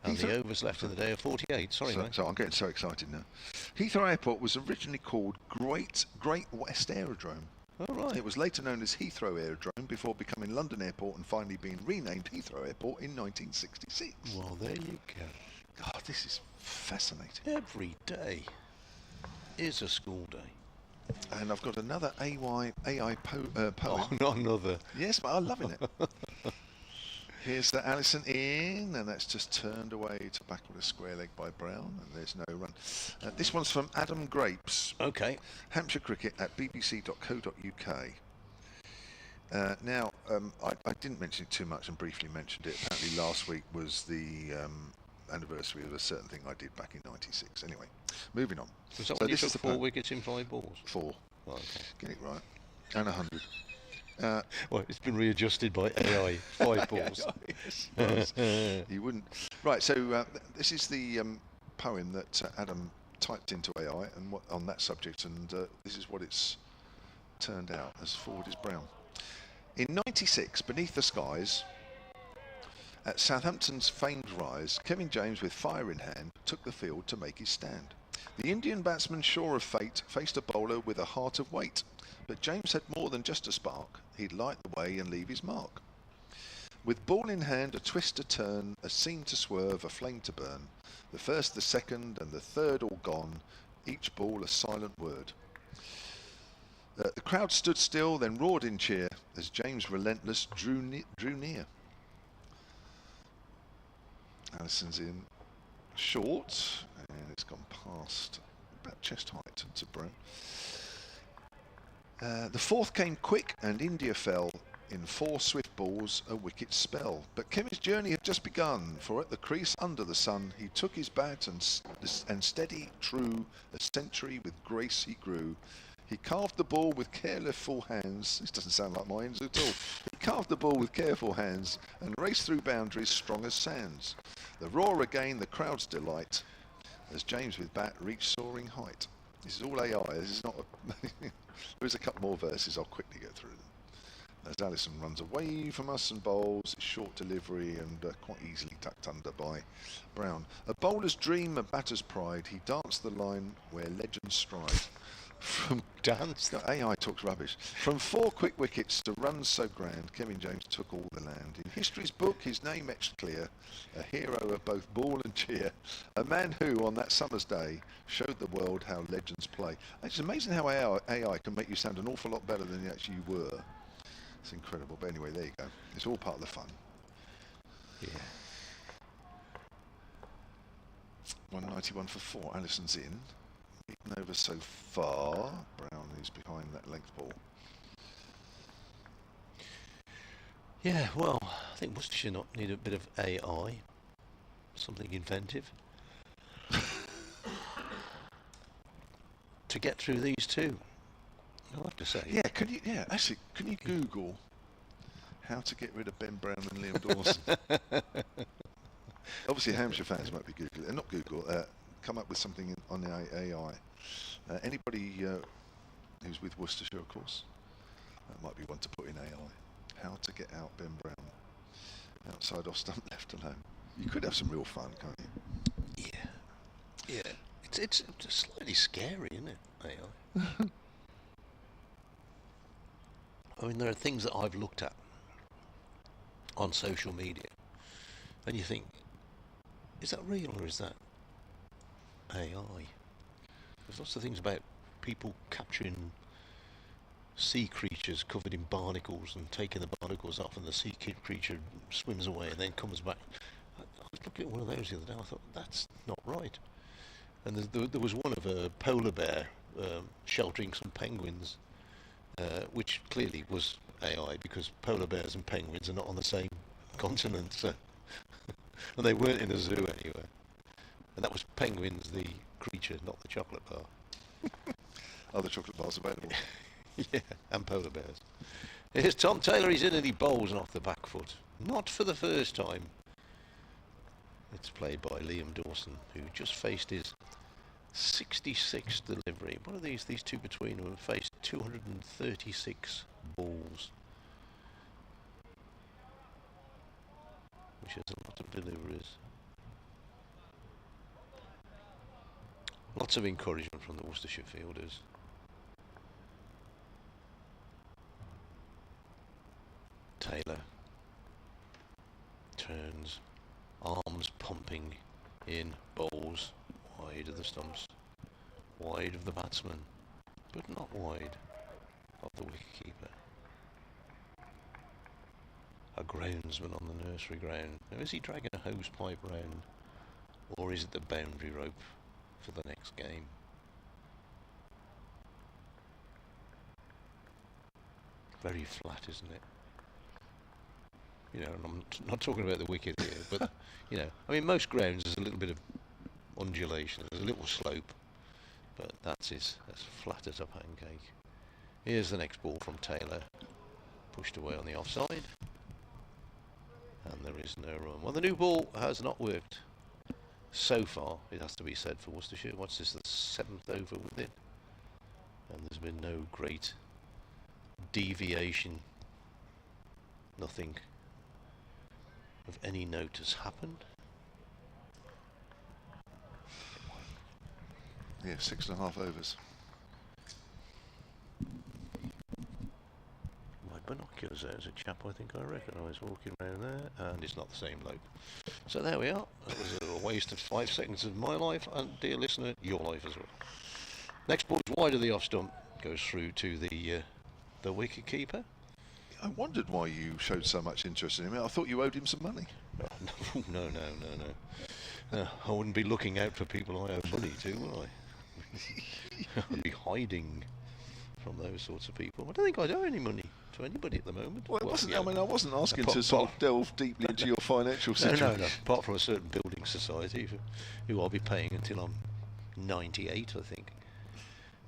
And the overs left in the day are 48. Sorry, mate. So I'm getting so excited now. Heathrow Airport was originally called Great West Aerodrome. Oh, right. It was later known as Heathrow Aerodrome before becoming London Airport and finally being renamed Heathrow Airport in 1966. Well, there you go. God, this is fascinating. Every day is a school day. And I've got another AI poem. Oh, not another. Yes, but I'm loving it. Here's the Allison in, and that's just turned away to back with a square leg by Brown, and there's no run. This one's from Adam Grapes. Okay. Hampshire Cricket at bbc.co.uk. Now, I didn't mention it too much and briefly mentioned it. Apparently last week was the anniversary of a certain thing I did back in '96. Anyway, moving on. Was that when you took 4 wickets in 5 balls? 4. Oh, okay. Get it right. And 100. Well, it's been readjusted by AI. 5 balls. Yes, you wouldn't. Right, so this is the poem that Adam typed into AI and on that subject, and this is what it's turned out. As forward is Brown. In '96, beneath the skies, at Southampton's famed rise, Kevin James, with fire in hand, took the field to make his stand. The Indian batsman, sure of fate, faced a bowler with a heart of weight. But James had more than just a spark. He'd light the way and leave his mark. With ball in hand, a twist to turn, a seam to swerve, a flame to burn. The first, the second, and the third all gone, each ball a silent word. The crowd stood still, then roared in cheer as James, relentless, drew near. Allison's in short, and it's gone past about chest height to Brown. The fourth came quick and India fell in 4 swift balls, a wicket spell. But Kevin's journey had just begun, for at the crease under the sun he took his bat and steady, true, a century with grace he grew. He carved the ball with careful hands. This doesn't sound like mine at all. He carved the ball with careful hands and raced through boundaries strong as sands. The roar again, the crowd's delight, as James with bat reached soaring height. This is all AI. This is not. There's a couple more verses. I'll quickly get through them. As Allison runs away from us and bowls, short delivery and quite easily tucked under by Brown. A bowler's dream, a batter's pride. He danced the line where legends stride. From AI talks rubbish. From 4 quick wickets to runs so grand, Kevin James took all the land. In history's book, his name etched clear, a hero of both ball and cheer, a man who, on that summer's day, showed the world how legends play. It's amazing how AI can make you sound an awful lot better than you actually were. It's incredible. But anyway, there you go. It's all part of the fun. Yeah. 191 for 4. Allison's in. Beaten over so far. Brown is behind that length ball. Yeah, well, I think Worcestershire need a bit of AI, something inventive, to get through these two. I have to say. Yeah, can you Google how to get rid of Ben Brown and Liam Dawson? Obviously, Hampshire fans might be Google, not Google, come up with something on the AI. Anybody who's with Worcestershire, of course, that might be one to put in AI. How to get out Ben Brown outside off stump left alone. You could have some real fun, can't you? Yeah. It's slightly scary, isn't it, AI? I mean, there are things that I've looked at on social media, and you think, is that real or is that AI? There's lots of things about people capturing sea creatures covered in barnacles and taking the barnacles off, and the sea creature swims away and then comes back. I was looking at one of those the other day. I thought, that's not right. And there was one of a polar bear sheltering some penguins, which clearly was AI, because polar bears and penguins are not on the same continent, so and they weren't in a zoo anywhere. And that was penguins, the creature, not the chocolate bar. Are the chocolate bars available? Yeah, and polar bears. Here's Tom Taylor. He's in and he bowls off the back foot. Not for the first time. It's played by Liam Dawson, who just faced his 66th delivery. What are these two between them have faced 236 balls, which is a lot of deliveries. Lots of encouragement from the Worcestershire fielders. Taylor turns, arms pumping in, bowls wide of the stumps, wide of the batsman, but not wide of the wicketkeeper. A groundsman on the nursery ground. Now, is he dragging a hose pipe round, or is it the boundary rope for the next game? Very flat, isn't it? You know, and I'm not talking about the wicket here, but, you know, I mean, most grounds there's a little bit of undulation, there's a little slope, but that's as flat as a pancake. Here's the next ball from Taylor, pushed away on the offside, and there is no run. Well, the new ball has not worked so far, it has to be said, for Worcestershire. What's this, the 7th over with it? And there's been no great deviation. Nothing of any note has happened. Yeah, 6.5 overs. My binoculars, there's a chap I think I recognise walking around there, and it's not the same bloke. So there we are. That was a waste of 5 seconds of my life, and dear listener, your life as well. Next ball is wide of the off stump, goes through to the wicket keeper. I wondered why you showed so much interest in him. I thought you owed him some money. No. I wouldn't be looking out for people I owe money to, would I? I'd be hiding from those sorts of people. I don't think I owe any money to anybody at the moment. Well, it wasn't. Yeah, I mean, I wasn't asking to sort of delve deeply into your financial situation. No. Apart from a certain building society who I'll be paying until I'm 98, I think,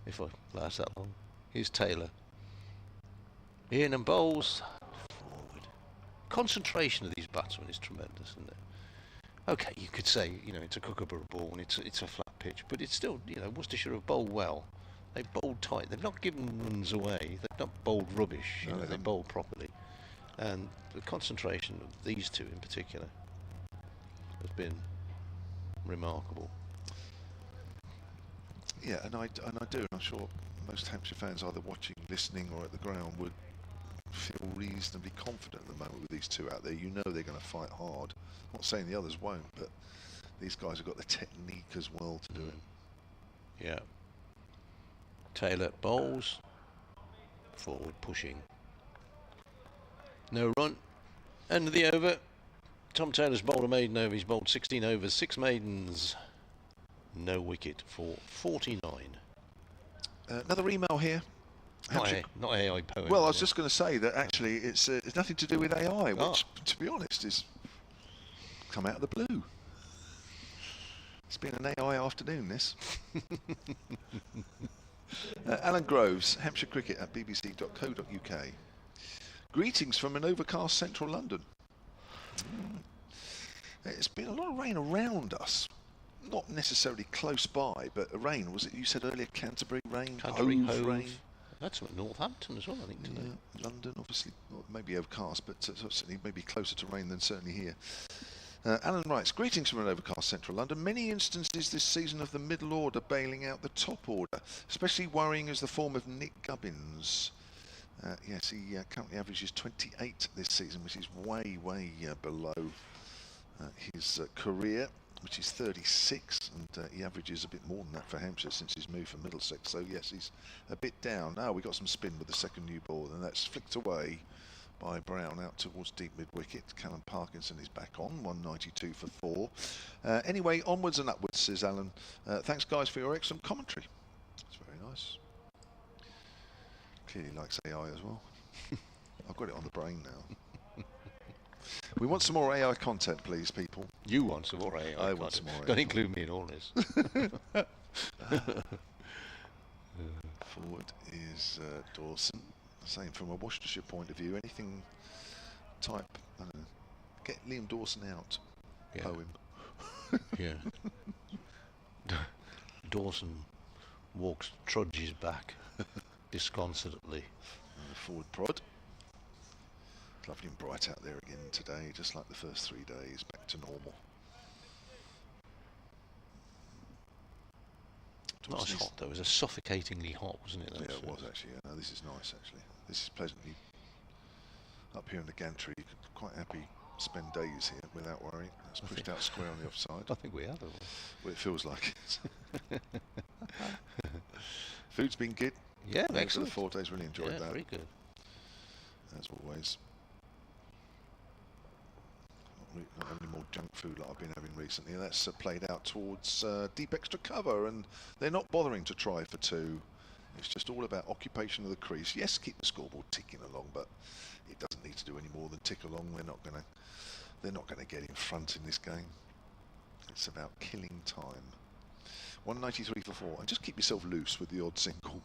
if I last that long. Here's Taylor. In and bowls forward. Concentration of these batsmen is tremendous, isn't it? Okay, you could say, you know, it's a Kookaburra ball and it's a flat pitch, but it's still, you know, Worcestershire have bowled well. They've bowled tight. They've not given runs away. They've not bowled rubbish. You know, they bowled properly. And the concentration of these two in particular has been remarkable. Yeah, and I do. And I'm sure most Hampshire fans, either watching, listening, or at the ground, would feel reasonably confident at the moment with these two out there. You know they're going to fight hard. I'm not saying the others won't, but these guys have got the technique as well to do it. Yeah. Taylor bowls, forward pushing. No run. End of the over. Tom Taylor's bowled a maiden over. He's bowled 16 overs, 6 maidens, no wicket for 49. Another email here. Not AI poem. Well, I was just going to say that actually it's nothing to do with AI, which, to be honest, is come out of the blue. It's been an AI afternoon, this. Alan Groves, Hampshire Cricket at bbc.co.uk. Greetings from an overcast central London. It's been a lot of rain around us. Not necessarily close by, but rain. Was it, you said earlier, Canterbury rain? Canterbury, Hove rain? That's at Northampton as well, I think, today. Yeah, London, obviously, maybe overcast, but certainly maybe closer to rain than certainly here. Alan writes, greetings from an overcast central London. Many instances this season of the middle order bailing out the top order. Especially worrying is the form of Nick Gubbins. Yes, he currently averages 28 this season, which is way below his career, which is 36, and he averages a bit more than that for Hampshire since his move from Middlesex. So yes, he's a bit down. Now we got some spin with the second new ball, and that's flicked away by Brown out towards deep mid wicket. Callum Parkinson is back on, 192 for 4. Anyway, onwards and upwards, says Alan. Thanks guys for your excellent commentary. It's very nice. Clearly likes AI as well. I've got it on the brain now. We want some more AI content, please, people. You want some more AI content. I want some more AI. Don't include me in all this. Forward is Dawson. Same from a Worcestershire point of view. Anything type, I don't know, get Liam Dawson out. Yeah. Poem. Yeah. Dawson trudges back disconsolately. Forward prod. Lovely and bright out there again today, just like the first 3 days, back to normal. Nice hot though. It was a suffocatingly hot, wasn't it? Yeah, it was actually. Yeah, no, this is nice actually. This is pleasantly up here in the gantry. You could quite happy spend days here without worrying. It's pushed out square on the offside. I think we have. Well, it feels like it. Food's been good. Yeah, Thanks for excellent. the 4 days. Really enjoyed that. Very good. As always. Not any more junk food like I've been having recently. That's played out towards deep extra cover, and they're not bothering to try for 2. It's just all about occupation of the crease. Yes, keep the scoreboard ticking along, but it doesn't need to do any more than tick along. They're not gonna get in front in this game. It's about killing time. 193 for 4, and just keep yourself loose with the odd single,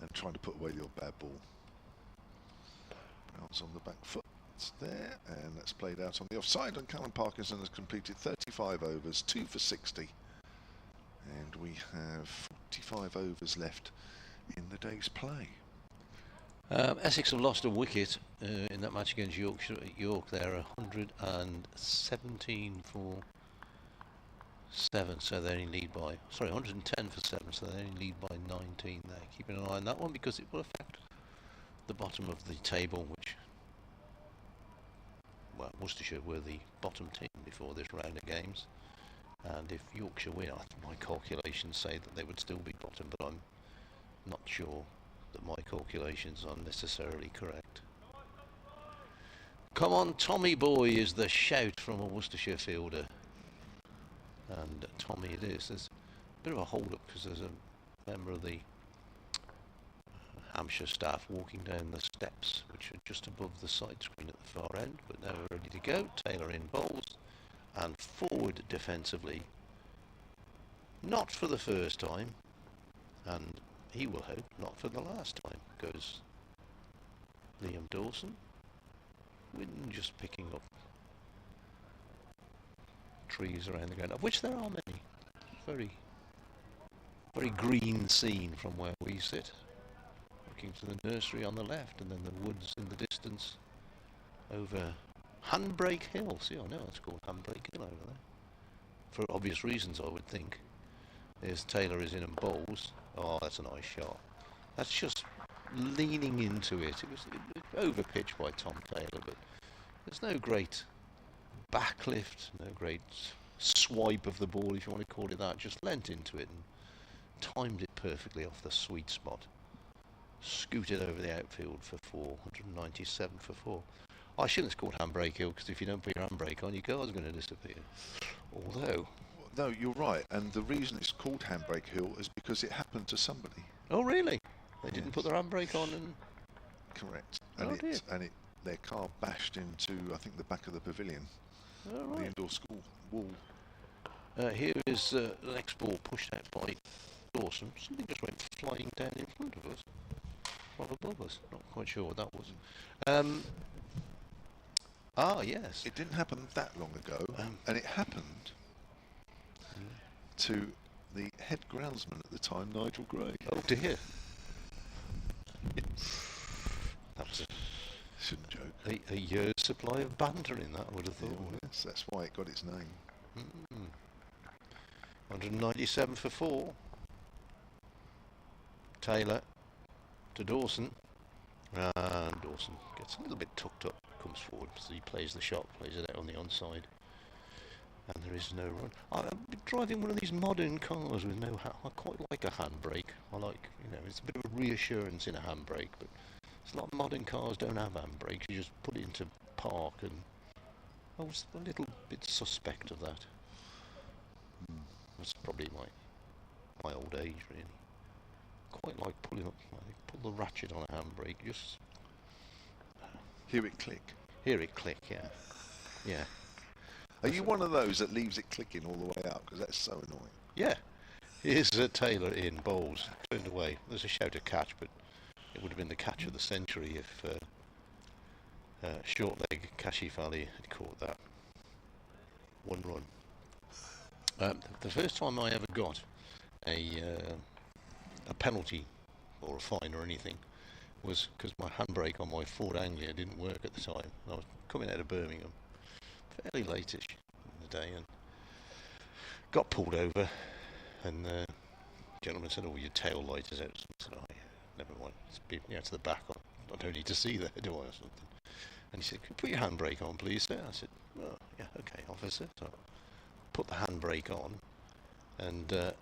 and trying to put away the odd bad ball. Bounce on the back foot. It's there, and that's played out on the offside, and Callum Parkinson has completed 35 overs, 2 for 60. And we have 45 overs left in the day's play. Essex have lost a wicket in that match against York. They're 117 for 7, so they only lead by, 110 for 7, so they only lead by 19 there. Keeping an eye on that one because it will affect the bottom of the table, which, well, Worcestershire were the bottom team before this round of games, and if Yorkshire win, my calculations say that they would still be bottom, but I'm not sure that my calculations are necessarily correct. Come on, Tommy boy, is the shout from a Worcestershire fielder, and Tommy it is. There's a bit of a hold-up because there's a member of the Hampshire staff walking down the steps, which are just above the side screen at the far end, but now we're ready to go. Taylor in bowls, and forward defensively, not for the first time, and he will hope not for the last time, goes Liam Dawson. Wind just picking up trees around the ground, of which there are many. Very, very green scene from where we sit. Looking to the nursery on the left, and then the woods in the distance over Handbrake Hill. See, I know it's called Handbrake Hill over there. For obvious reasons, I would think. There's Taylor is in and bowls. Oh, that's a nice shot. That's just leaning into it. It was over-pitched by Tom Taylor, but there's no great backlift, no great swipe of the ball, if you want to call it that. Just leant into it and timed it perfectly off the sweet spot. Scooted over the outfield for 4, 197 for 4. I shouldn't have called Handbrake Hill, because if you don't put your handbrake on, your car's going to disappear. Although... No, you're right, and the reason it's called Handbrake Hill is because it happened to somebody. Oh, really? They didn't put their handbrake on and... Correct. And their car bashed into, I think, the back of the pavilion. Oh, right. The indoor school wall. Here is the next ball pushed out by Dawson. Something just went flying down in front of us. Right above us. Not quite sure what that was. Ah, yes. It didn't happen that long ago, and it happened to the head groundsman at the time, Nigel Gray. Oh dear. That was Shouldn't joke. a year's supply of banter in that, I would have thought. Yes, that's why it got its name. 197 for 4. Taylor to Dawson. And Dawson gets a little bit tucked up, comes forward, so he plays the shot, plays it out on the onside. And there is no run. I'm driving one of these modern cars with no I quite like a handbrake. I like, it's a bit of a reassurance in a handbrake, but there's a lot of modern cars don't have handbrakes. You just put it into park, and I was a little bit suspect of that. That's probably my old age, really. Quite like pull the ratchet on a handbrake, just Hear it click. hear it click, yeah. Yeah. Are you one of those that leaves it clicking all the way out? Because that's so annoying. Yeah. Here's Taylor in bowls, turned away. There's a shout of catch, but it would have been the catch of the century if short leg Kashi Valley had caught that. 1 run. The first time I ever got a penalty or a fine or anything was because my handbrake on my Ford Anglia didn't work at the time. I was coming out of Birmingham fairly late-ish in the day and got pulled over, and the gentleman said, "Oh, your tail light is out." So I said, "Oh, yeah, never mind. It's to the back. I don't need to see that, do I?" or something. And he said, "Can you put your handbrake on, please, sir?" I said, "Oh, yeah, okay, officer." So I put the handbrake on, and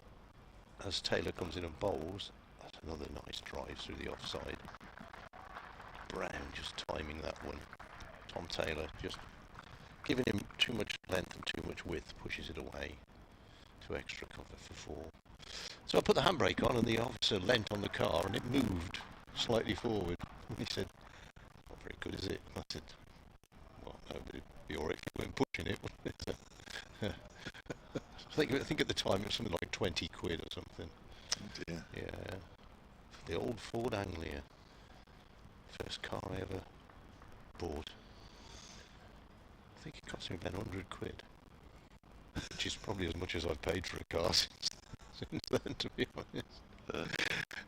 as Taylor comes in and bowls, that's another nice drive through the offside. Brown just timing that one. Tom Taylor just giving him too much length and too much width, pushes it away to extra cover for 4. So I put the handbrake on, and the officer leant on the car, and it moved slightly forward. And he said, "Not very good, is it?" I said, "Well, no, but it'd be alright if you weren't pushing it, wouldn't it?" I think at the time it was something like 20 quid or something. Oh dear. Yeah. The old Ford Anglia. First car I ever bought. I think it cost me about 100 quid. Which is probably as much as I've paid for a car since then, to be honest.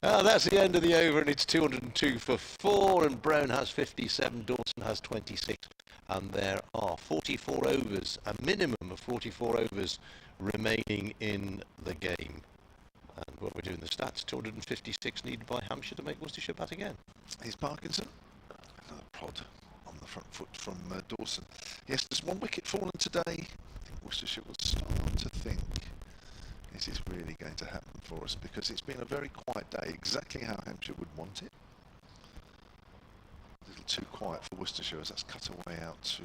That's the end of the over, and it's 202 for 4, and Brown has 57, Dawson has 26, and there are 44 overs, a minimum of 44 overs remaining in the game. And what we're doing the stats, 256 needed by Hampshire to make Worcestershire bat again. Here's Parkinson. Another prod on the front foot from Dawson. Yes, there's 1 wicket fallen today. I think Worcestershire will start to think, is this really going to happen for us? Because it's been a very quiet day, exactly how Hampshire would want it. A little too quiet for Worcestershire as that's cut away out to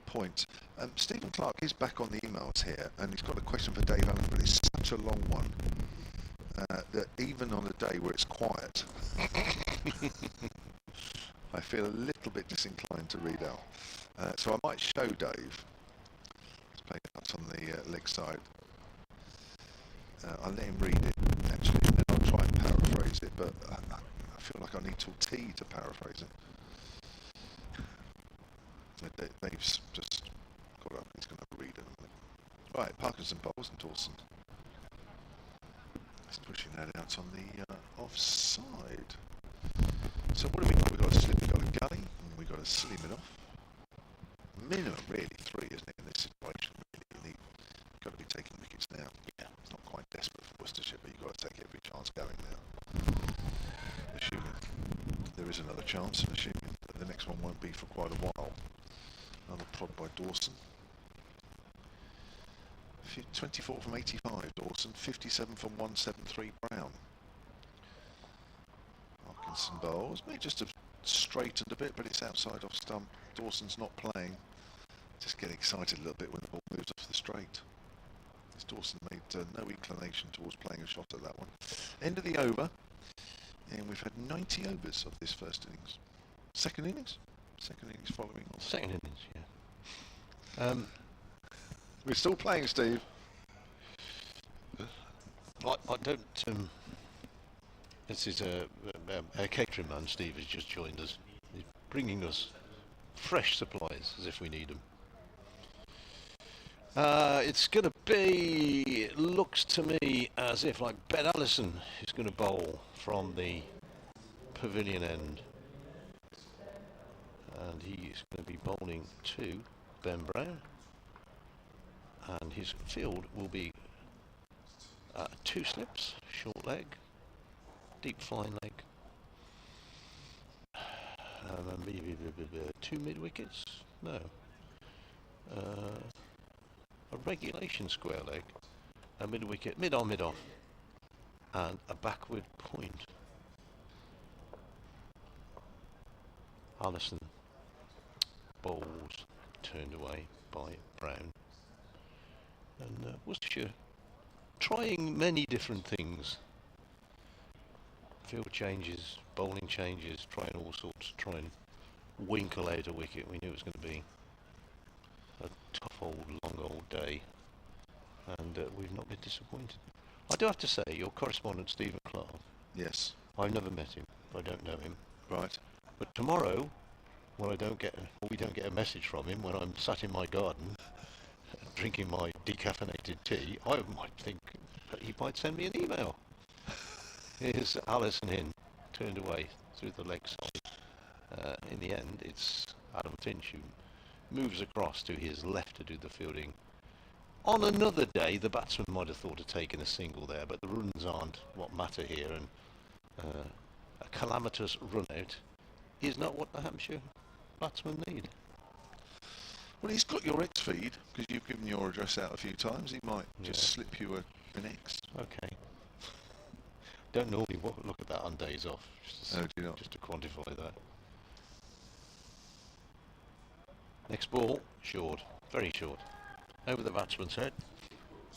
point. Stephen Clark is back on the emails here, and he's got a question for Dave Allen, but it's such a long one that even on a day where it's quiet, I feel a little bit disinclined to read out. So I might show Dave. Let's play it out on the leg side. I'll let him read it, actually, and then I'll try and paraphrase it, but I feel like I need till tea to paraphrase it. Dave's just got up, he's going to read it. Right, Parkinson bowls and Dawson. He's pushing that out on the offside. So what have we got? We've got a slip, we've got a gully, and we've got to slim it off. Minimum, really, 3, isn't it, in this situation? Really, you've got to be taking wickets now. Yeah, it's not quite desperate for Worcestershire, but you've got to take every chance going now. Assuming there is another chance, and assuming that the next one won't be for quite a while. Another prod by Dawson. 24 from 85, Dawson. 57 from 173, Brown. Parkinson bowls. May just have straightened a bit, but it's outside off stump. Dawson's not playing. Just get excited a little bit when the ball moves off the straight. As Dawson made no inclination towards playing a shot at that one. End of the over. And we've had 90 overs of this first innings. Second innings? Second innings following on. Second innings, yeah. We're still playing, Steve. I don't. This is a catering man. Steve has just joined us. He's bringing us fresh supplies, as if we need them. It's going to be, looks to me as if like Ben Allison is going to bowl from the pavilion end. And he is going to be bowling to Ben Brown. And his field will be 2 slips, short leg, deep flying leg, 2 mid wickets, no, a regulation square leg, a mid wicket, mid on, mid off, and a backward point. Allison bowls turned away by Brown. And Worcestershire trying many different things. Field changes, bowling changes, trying all sorts to try and winkle out a wicket. We knew it was going to be a tough long old day, and we've not been disappointed. I do have to say, your correspondent Stephen Clark. Yes. I've never met him. I don't know him. Right. But tomorrow, when we don't get a message from him, when I'm sat in my garden drinking my decaffeinated tea, I might think that he might send me an email. Here's Allison in, turned away through the leg side. In the end, it's Adam Finch who moves across to his left to do the fielding. On another day, the batsman might have thought of taking a single there, but the runs aren't what matter here, and a calamitous run out is not what the Hampshire batsmen need. Well, he's got your X feed, because you've given your address out a few times. He might just slip you an X. Okay. Don't normally look at that on days off, just to quantify that. Next ball, short, very short. Over the batsman's head,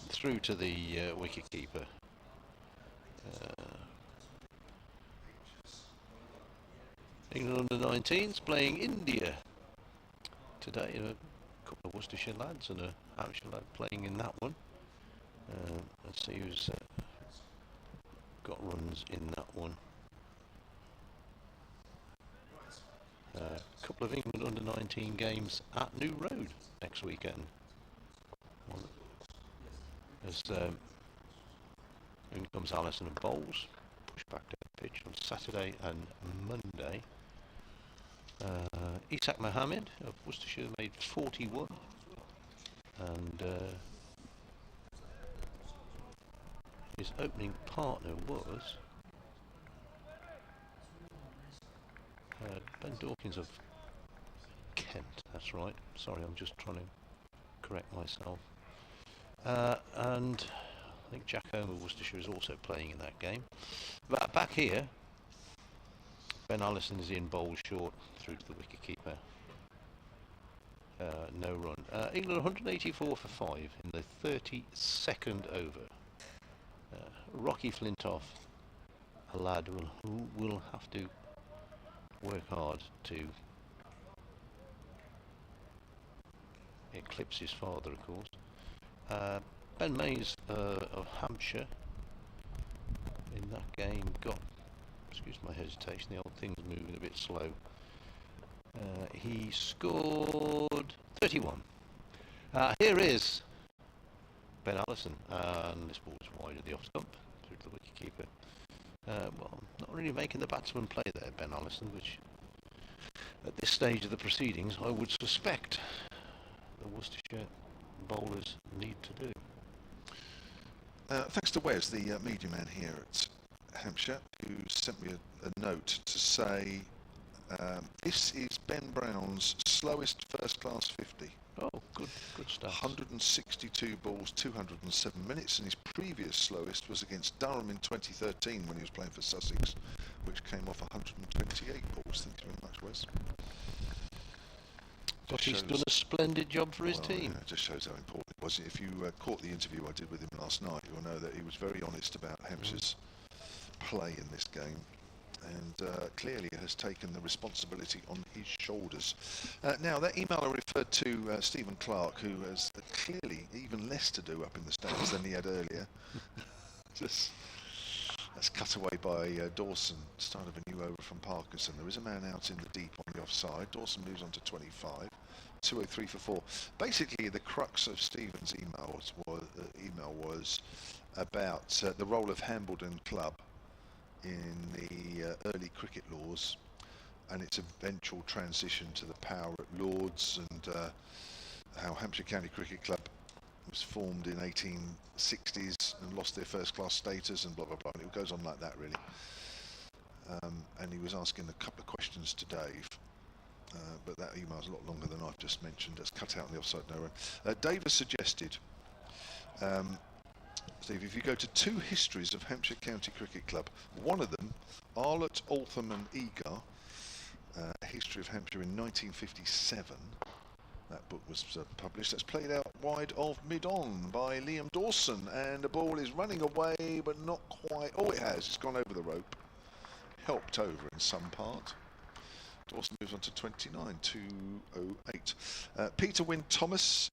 through to the wicket keeper. England under 19s playing India today. A couple of Worcestershire lads and a Hampshire lad playing in that one. Let's see who's got runs in that one. A couple of England under 19 games at New Road next weekend. As in comes Allison and bowls, push back down the pitch on Saturday and Monday. Ishaq Mohammed of Worcestershire made 41, and his opening partner was Ben Dawkins of Kent. That's right. Sorry, I'm just trying to correct myself. And I think Jack Home of Worcestershire is also playing in that game. But back here, Ben Allison is in bowl short through to the wicketkeeper. No run. England 184 for 5 in the 32nd over. Rocky Flintoff, a lad who will have to work hard to eclipse his father, of course. Ben Mays of Hampshire in that game got, excuse my hesitation, the old thing's moving a bit slow. He scored 31. Here is Ben Allison, and this ball's wide of the off stump through to the wicketkeeper. Well, not really making the batsman play there, Ben Allison, which at this stage of the proceedings I would suspect the Worcestershire bowlers need to do. Thanks to Wes, the media man here at Hampshire, who sent me a note to say this is Ben Brown's slowest first-class 50. Oh, good stuff. 162 balls, 207 minutes, and his previous slowest was against Durham in 2013 when he was playing for Sussex, which came off 128 balls. Thank you very much, Wes. But he's done a splendid job for his team. Yeah, it just shows how important it was. If you caught the interview I did with him last night, you'll know that he was very honest about Hampshire's play in this game, and clearly has taken the responsibility on his shoulders. Now, that email I referred to Stephen Clark, who has clearly even less to do up in the stands than he had earlier. Just That's cut away by Dawson. Start of a new over from Parkinson. There is a man out in the deep on the offside. Dawson moves on to 25. 203 for 4. Basically, the crux of Stephen's email was about the role of Hambledon Club in the early cricket laws and its eventual transition to the power at Lords, and how Hampshire County Cricket Club was formed in 1860s and lost their first class status, and blah blah blah. And it goes on like that, really. And he was asking a couple of questions to Dave, but that email's a lot longer than I've just mentioned. That's cut out in the offside no run. Dave has suggested, Steve, if you go to 2 histories of Hampshire County Cricket Club, one of them, Arlott, Altham and Egar, a history of Hampshire in 1957. That book was published. That's played out wide of mid-on by Liam Dawson, and the ball is running away, but not quite. Oh, it has. It's gone over the rope. Helped over in some part. Dawson moves on to 29, 208. Peter Wynne Thomas,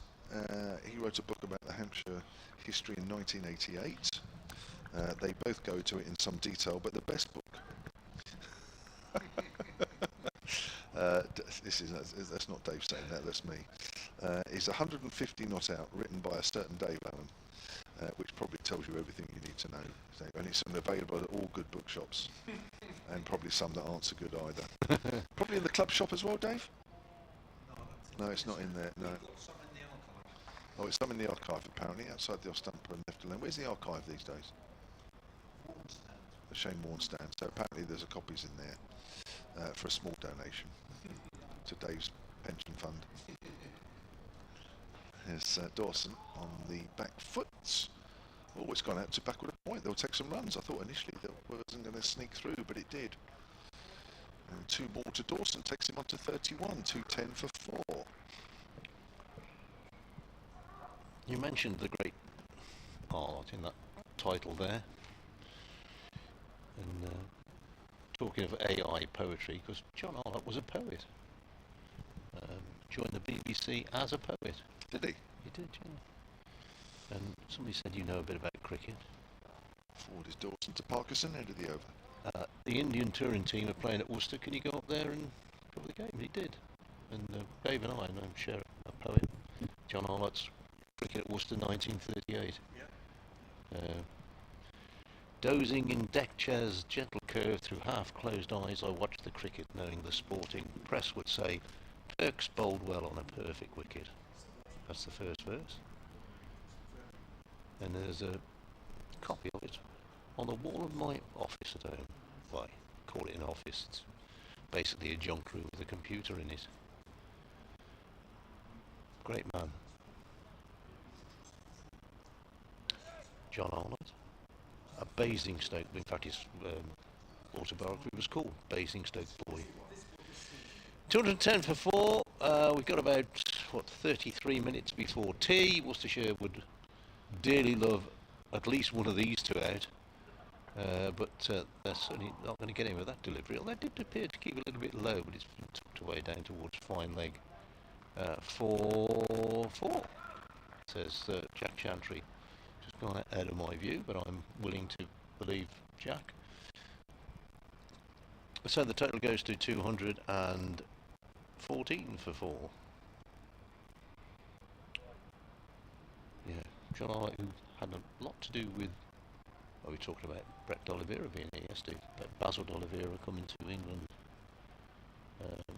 he wrote a book about the Hampshire history in 1988. They both go to it in some detail, but the best book that's not Dave saying that, that's me. Is 150 Not Out, written by a certain Dave Allen, which probably tells you everything you need to know. And it's available at all good bookshops, and probably some that aren't so good either. Probably in the club shop as well, Dave? No, it's not in there. No. Oh, it's some in the archive apparently, outside the Ostamper and left alone. Where's the archive these days? The Shane Warne stand. So apparently there's a copies in there for a small donation to Dave's pension fund. There's Dawson on the back foot. Oh, it's gone out to backward a point. They'll take some runs. I thought initially that wasn't going to sneak through, but it did. And 2 more to Dawson, takes him on to 31, 210 for 4. You mentioned the great Arlott in that title there. And talking of AI poetry, because John Arlott was a poet. Joined the BBC as a poet. Did he? He did, yeah. And somebody said you know a bit about cricket. Forward is Dawson to Parkinson, end of the over. The Indian touring team are playing at Worcester. Can you go up there and cover the game? He did. And Dave and I, and I'm sure a poet, John Arlott's cricket at Worcester 1938. Yeah. Dozing in deck chairs, gentle curve through half-closed eyes, I watched the cricket, knowing the sporting press would say, Turks bowled well on a perfect wicket. That's the first verse. And there's a copy of it on the wall of my office at home. Well, I call it an office. It's basically a junk room with a computer in it. Great man. John Arlott. A Basingstoke, in fact his autobiography was called Basingstoke Boy. 210 for 4. We've got about 33 minutes before tea. Worcestershire would dearly love at least one of these 2 out, but they're certainly not going to get in with that delivery. Although they did appear to keep a little bit low, but it's been tucked away down towards fine leg. 4-4, says Jack Chantry. Just gone out of my view, but I'm willing to believe Jack. So the total goes to 214 for 4. Yeah, John Arlott, who had a lot to do with, well, we talked about Brett D'Oliveira being here yesterday, but Basil D'Oliveira coming to England.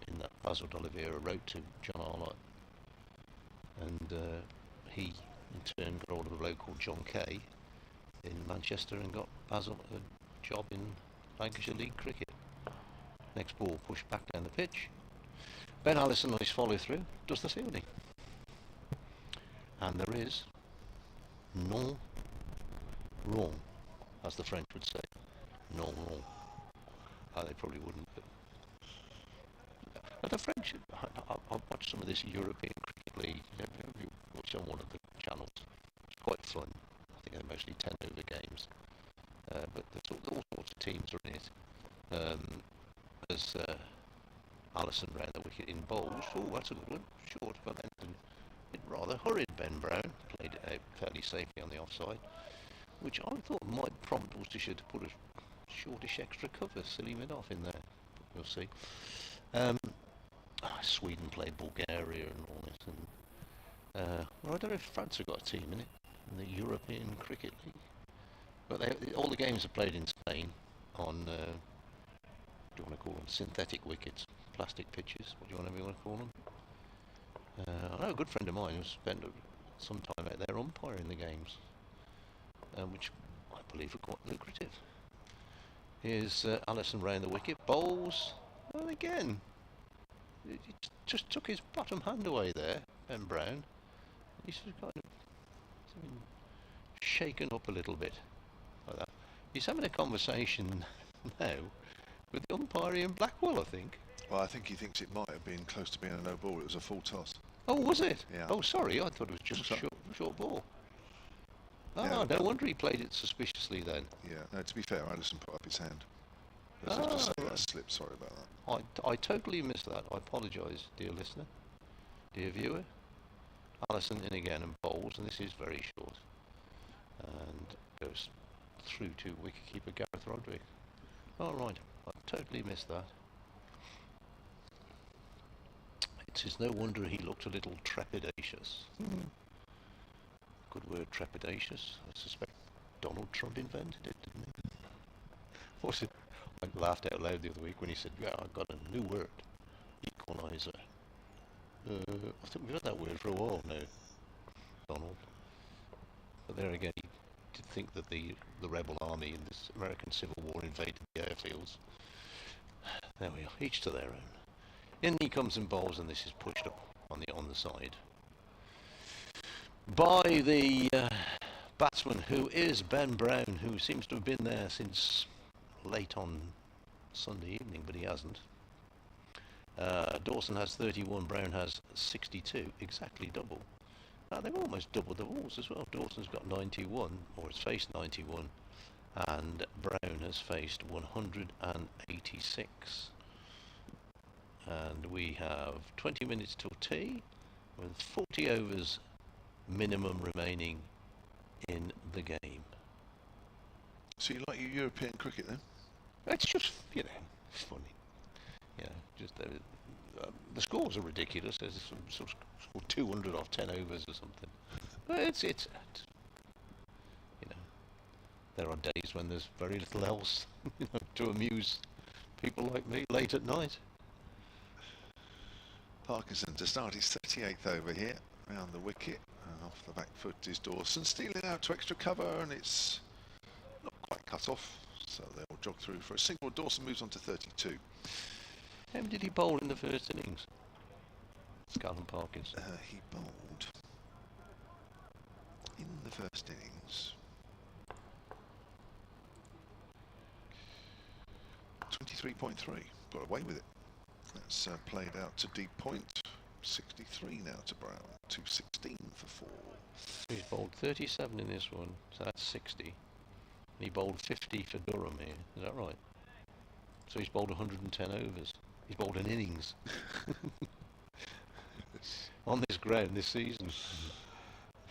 In that Basil D'Oliveira wrote to John Arlott, and he in turn got hold of a bloke called John Kay in Manchester and got Basil a job in Lancashire League cricket. Next ball pushed back down the pitch. Ben Allison on his follow through does the fielding, and there is non wrong, as the French would say. Non wrong. They probably wouldn't, but the French, I've watched some of this European Cricket League, you watch on one of the channels. It's quite fun. I think they're mostly 10 over games, but all sorts of teams are in it. There's Allison round the wicket in bowls. Oh, that's a good one. Short, but then rather hurried. Ben Brown played it out fairly safely on the offside. which I thought might prompt Worcestershire to put a shortish extra cover, silly mid-off in there. But we'll see. Sweden played Bulgaria and all this, and well, I don't know if France have got a team in it, in the European Cricket League. But all the games are played in Spain on, what do you want to call them, synthetic wickets, plastic pitches, whatever you want to call them. I know a good friend of mine who spent some time out there umpiring the games, which I believe are quite lucrative. Here's Allison round the wicket, bowls, and again, he just took his bottom hand away there, Ben Brown. He's kind of shaken up a little bit like that. He's having a conversation now with the umpire in Blackwell, I think. Well, I think he thinks it might have been close to being a no ball. It was a full toss. Oh, was it? Yeah. Oh, sorry, I thought it was just a short ball. Oh, Yeah. no wonder he played it suspiciously then. Yeah, no, to be fair, Allison put up his hand. Ah, Just right. a slip, sorry about that. I totally missed that. I apologise, dear listener, dear viewer. Allison in again and bowls, and this is very short. And goes through to wicketkeeper Gareth Roderick. All right, I totally missed that. It is no wonder he looked a little trepidatious. Good word, trepidatious. I suspect Donald Trump invented it, didn't he? What's it? I laughed out loud the other week when he said, "Yeah, I got a new word, equaliser." I think we've had that word for a while now, Donald. But there again, he did think that the rebel army in this American Civil War invaded the airfields. There we are, each to their own. In he comes and bowls, and this is pushed up on the side by the batsman, who is Ben Brown, who seems to have been there since late on Sunday evening, but he hasn't. Dawson has 31, Brown has 62, exactly double. They've almost doubled the balls as well. Dawson's got 91, or has faced 91, and Brown has faced 186. And we have 20 minutes till tea, with 40 overs minimum remaining in the game. So you like your European cricket then? It's just, funny. Just the scores are ridiculous. There's some score 200 off 10 overs or something. But it's there are days when there's very little else to amuse people like me late at night. Parkinson to start his 38th over here, round the wicket, and off the back foot is Dawson, stealing out to extra cover, and it's not quite cut off, so they'll jog through for a single. Dawson moves on to 32. How did he bowl in the first innings? Scotland Parkinson. He bowled in the first innings 23.3, got away with it. That's played out to deep point. 63 now to Brown. 216 for 4. He's bowled 37 in this one, so that's 60. And he bowled 50 for Durham here, is that right? So he's bowled 110 overs. He's bowled an innings on this ground this season.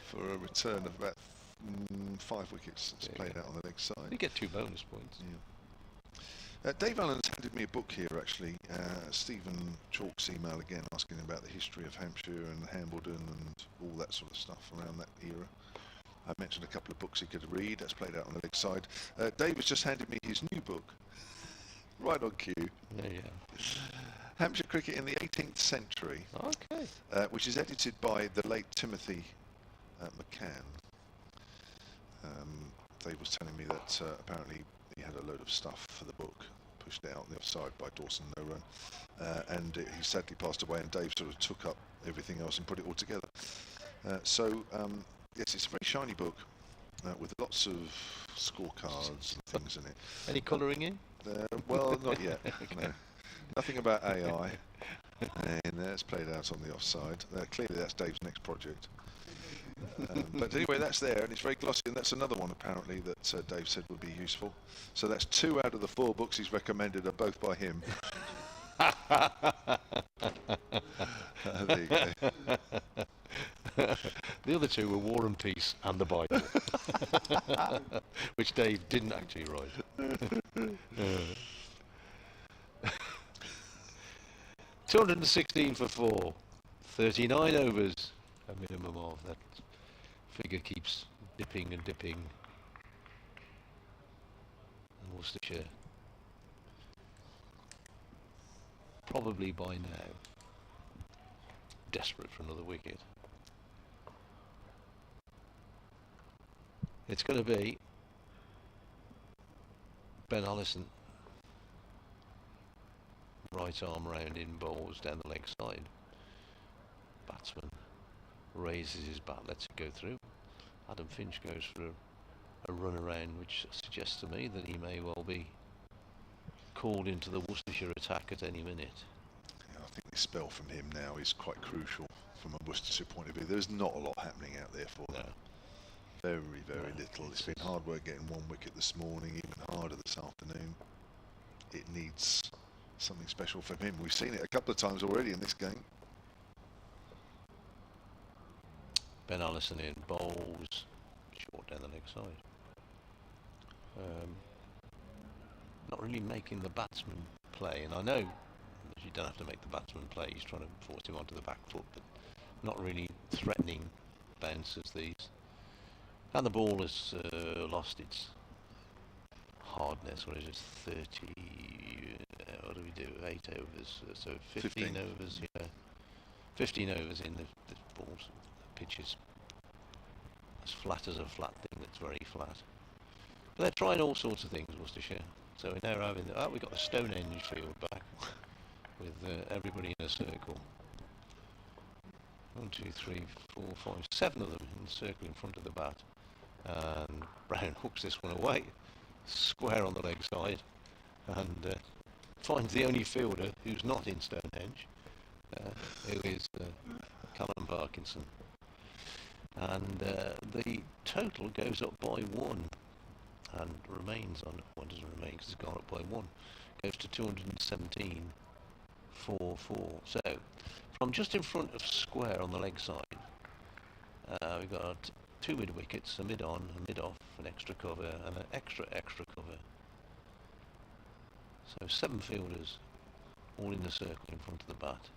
For a return of about 5 wickets. It's played out on the leg side. You get 2 bonus points. Yeah. Dave Allen's handed me a book here actually. Stephen Chalk's email again asking about the history of Hampshire and Hambledon and all that sort of stuff around that era. I mentioned a couple of books he could read. That's played out on the leg side. Dave has just handed me his new book. Right on cue. Yeah. Hampshire Cricket in the 18th Century. Okay. Which is edited by the late Timothy McCann. Dave was telling me that apparently he had a load of stuff for the book pushed out on the offside by Dawson no run, and he sadly passed away, and Dave sort of took up everything else and put it all together. Yes, it's a very shiny book with lots of scorecards and things in it. Any colouring in? Well, not yet. No. Nothing about AI. And it's played out on the offside. Clearly that's Dave's next project. But anyway, that's there, and it's very glossy, and that's another one apparently that Dave said would be useful. So that's 2 out of the 4 books he's recommended are both by him. There you go. The other two were War and Peace and the Bible, which Dave didn't actually write. 216 for 4, 39 overs, a minimum of. That figure keeps dipping and dipping. And Worcestershire, probably by now, desperate for another wicket. It's going to be Ben Allison, right arm round in, bowls down the leg side. Batsman raises his bat, lets it go through. Adam Finch goes for a run around, which suggests to me that he may well be called into the Worcestershire attack at any minute. Yeah, I think the spell from him now is quite crucial from a Worcestershire point of view. There's not a lot happening out there for them. Very, very little. It's been hard work getting one wicket this morning, even harder this afternoon. It needs something special from him. We've seen it a couple of times already in this game. Ben Allison in, bowls short down the leg side. Not really making the batsman play, and I know you don't have to make the batsman play. He's trying to force him onto the back foot, but not really threatening bounces these. And the ball has lost its hardness. What is it? 30. What do we do? 8 overs. So 15 overs. Yeah, 15 overs in the ball's pitch is as flat as a flat thing that's very flat. But they're trying all sorts of things, Worcestershire. So we're now having we've got the Stonehenge field back with everybody in a circle. 1, 2, 3, 4, 5, 7 of them in the circle in front of the bat. And Brown hooks this one away, square on the leg side, and finds the only fielder who's not in Stonehenge, who is Callum Parkinson. And the total goes up by 1 and remains on, well, it doesn't remain because it's gone up by 1, goes to 217 for 4. So from just in front of square on the leg side, we've got 2 mid wickets, a mid on, a mid off, an extra cover, and an extra cover. So 7 fielders, all in the circle in front of the bat,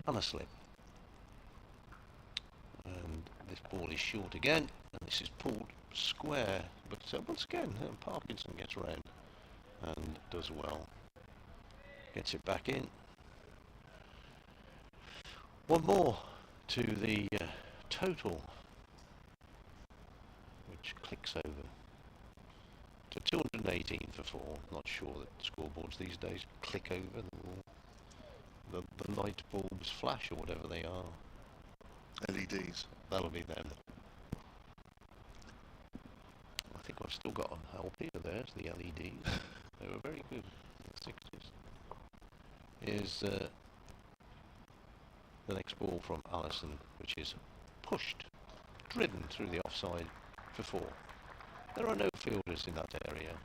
and a slip. And this ball is short again, and this is pulled square, but once again Parkinson gets around and does well. Gets it back in. One more to the total, which clicks over to 218 for 4. Not sure that scoreboards these days click over. The light bulbs flash or whatever they are. LEDs. That'll be them. I think I've still got an LP there, the LEDs. They were very good in the 60s. Is the next ball from Allison, which is pushed, driven through the offside for 4. There are no fielders in that area.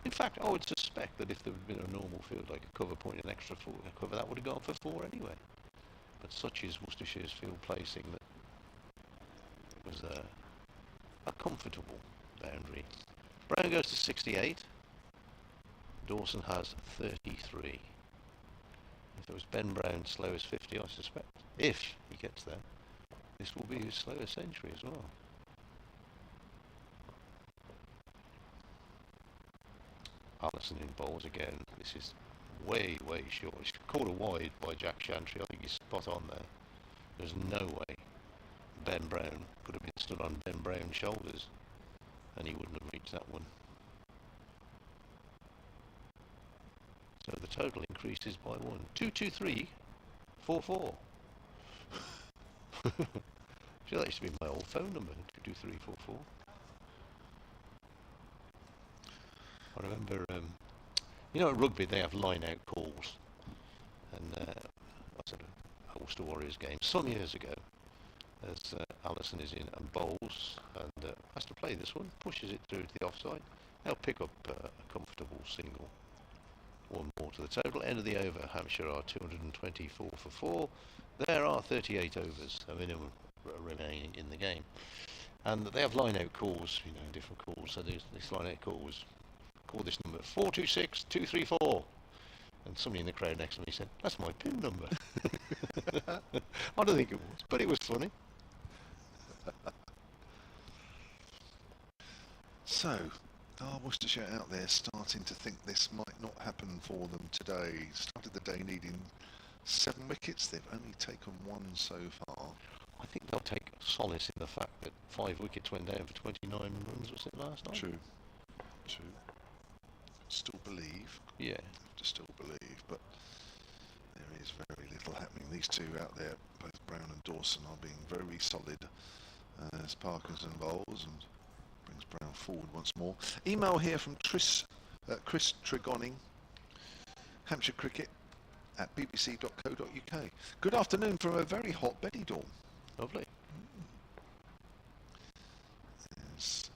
In fact, I would suspect that if there had been a normal field, like a cover point, an extra cover, that would have gone for 4 anyway. But such is Worcestershire's field placing that it was a comfortable boundary. Brown goes to 68. Dawson has 33. If it was Ben Brown slow as 50, I suspect, if he gets there, this will be his slowest century as well. Allison in bowls again. This is way short. It's called a wide by Jack Chantry. I think he's spot on there. There's no way Ben Brown could have been stood on Ben Brown's shoulders and he wouldn't have reached that one. So the total increases by 1. 223 44. That used to be my old phone number, 22344. I remember, you know, at rugby they have line-out calls, and I said a Ulster Warriors game some years ago, as Allison is in and bowls, and has to play this one, pushes it through to the offside. They'll pick up a comfortable single. One more to the total. End of the over. Hampshire are 224 for 4. There are 38 overs, a minimum remaining in the game. And they have line-out calls, you know, different calls. So this line-out call was, call this number 426-234. And somebody in the crowd next to me said, "That's my PIN number." I don't think it was, but it was funny. So, are Worcestershire out there starting to think this might not happen for them today? Started the day needing 7 wickets. They've only taken 1 so far. I think they'll take solace in the fact that 5 wickets went down for 29 runs, was it, last night? True. Still believe. Yeah. Have to still believe, but there is very little happening. These two out there, both Brown and Dawson, are being very solid as Parkinson bowls and brings Brown forward once more. Email here from Chris Tregoning, Hampshire Cricket at bbc.co.uk. Good afternoon from a very hot Benidorm. Lovely. It's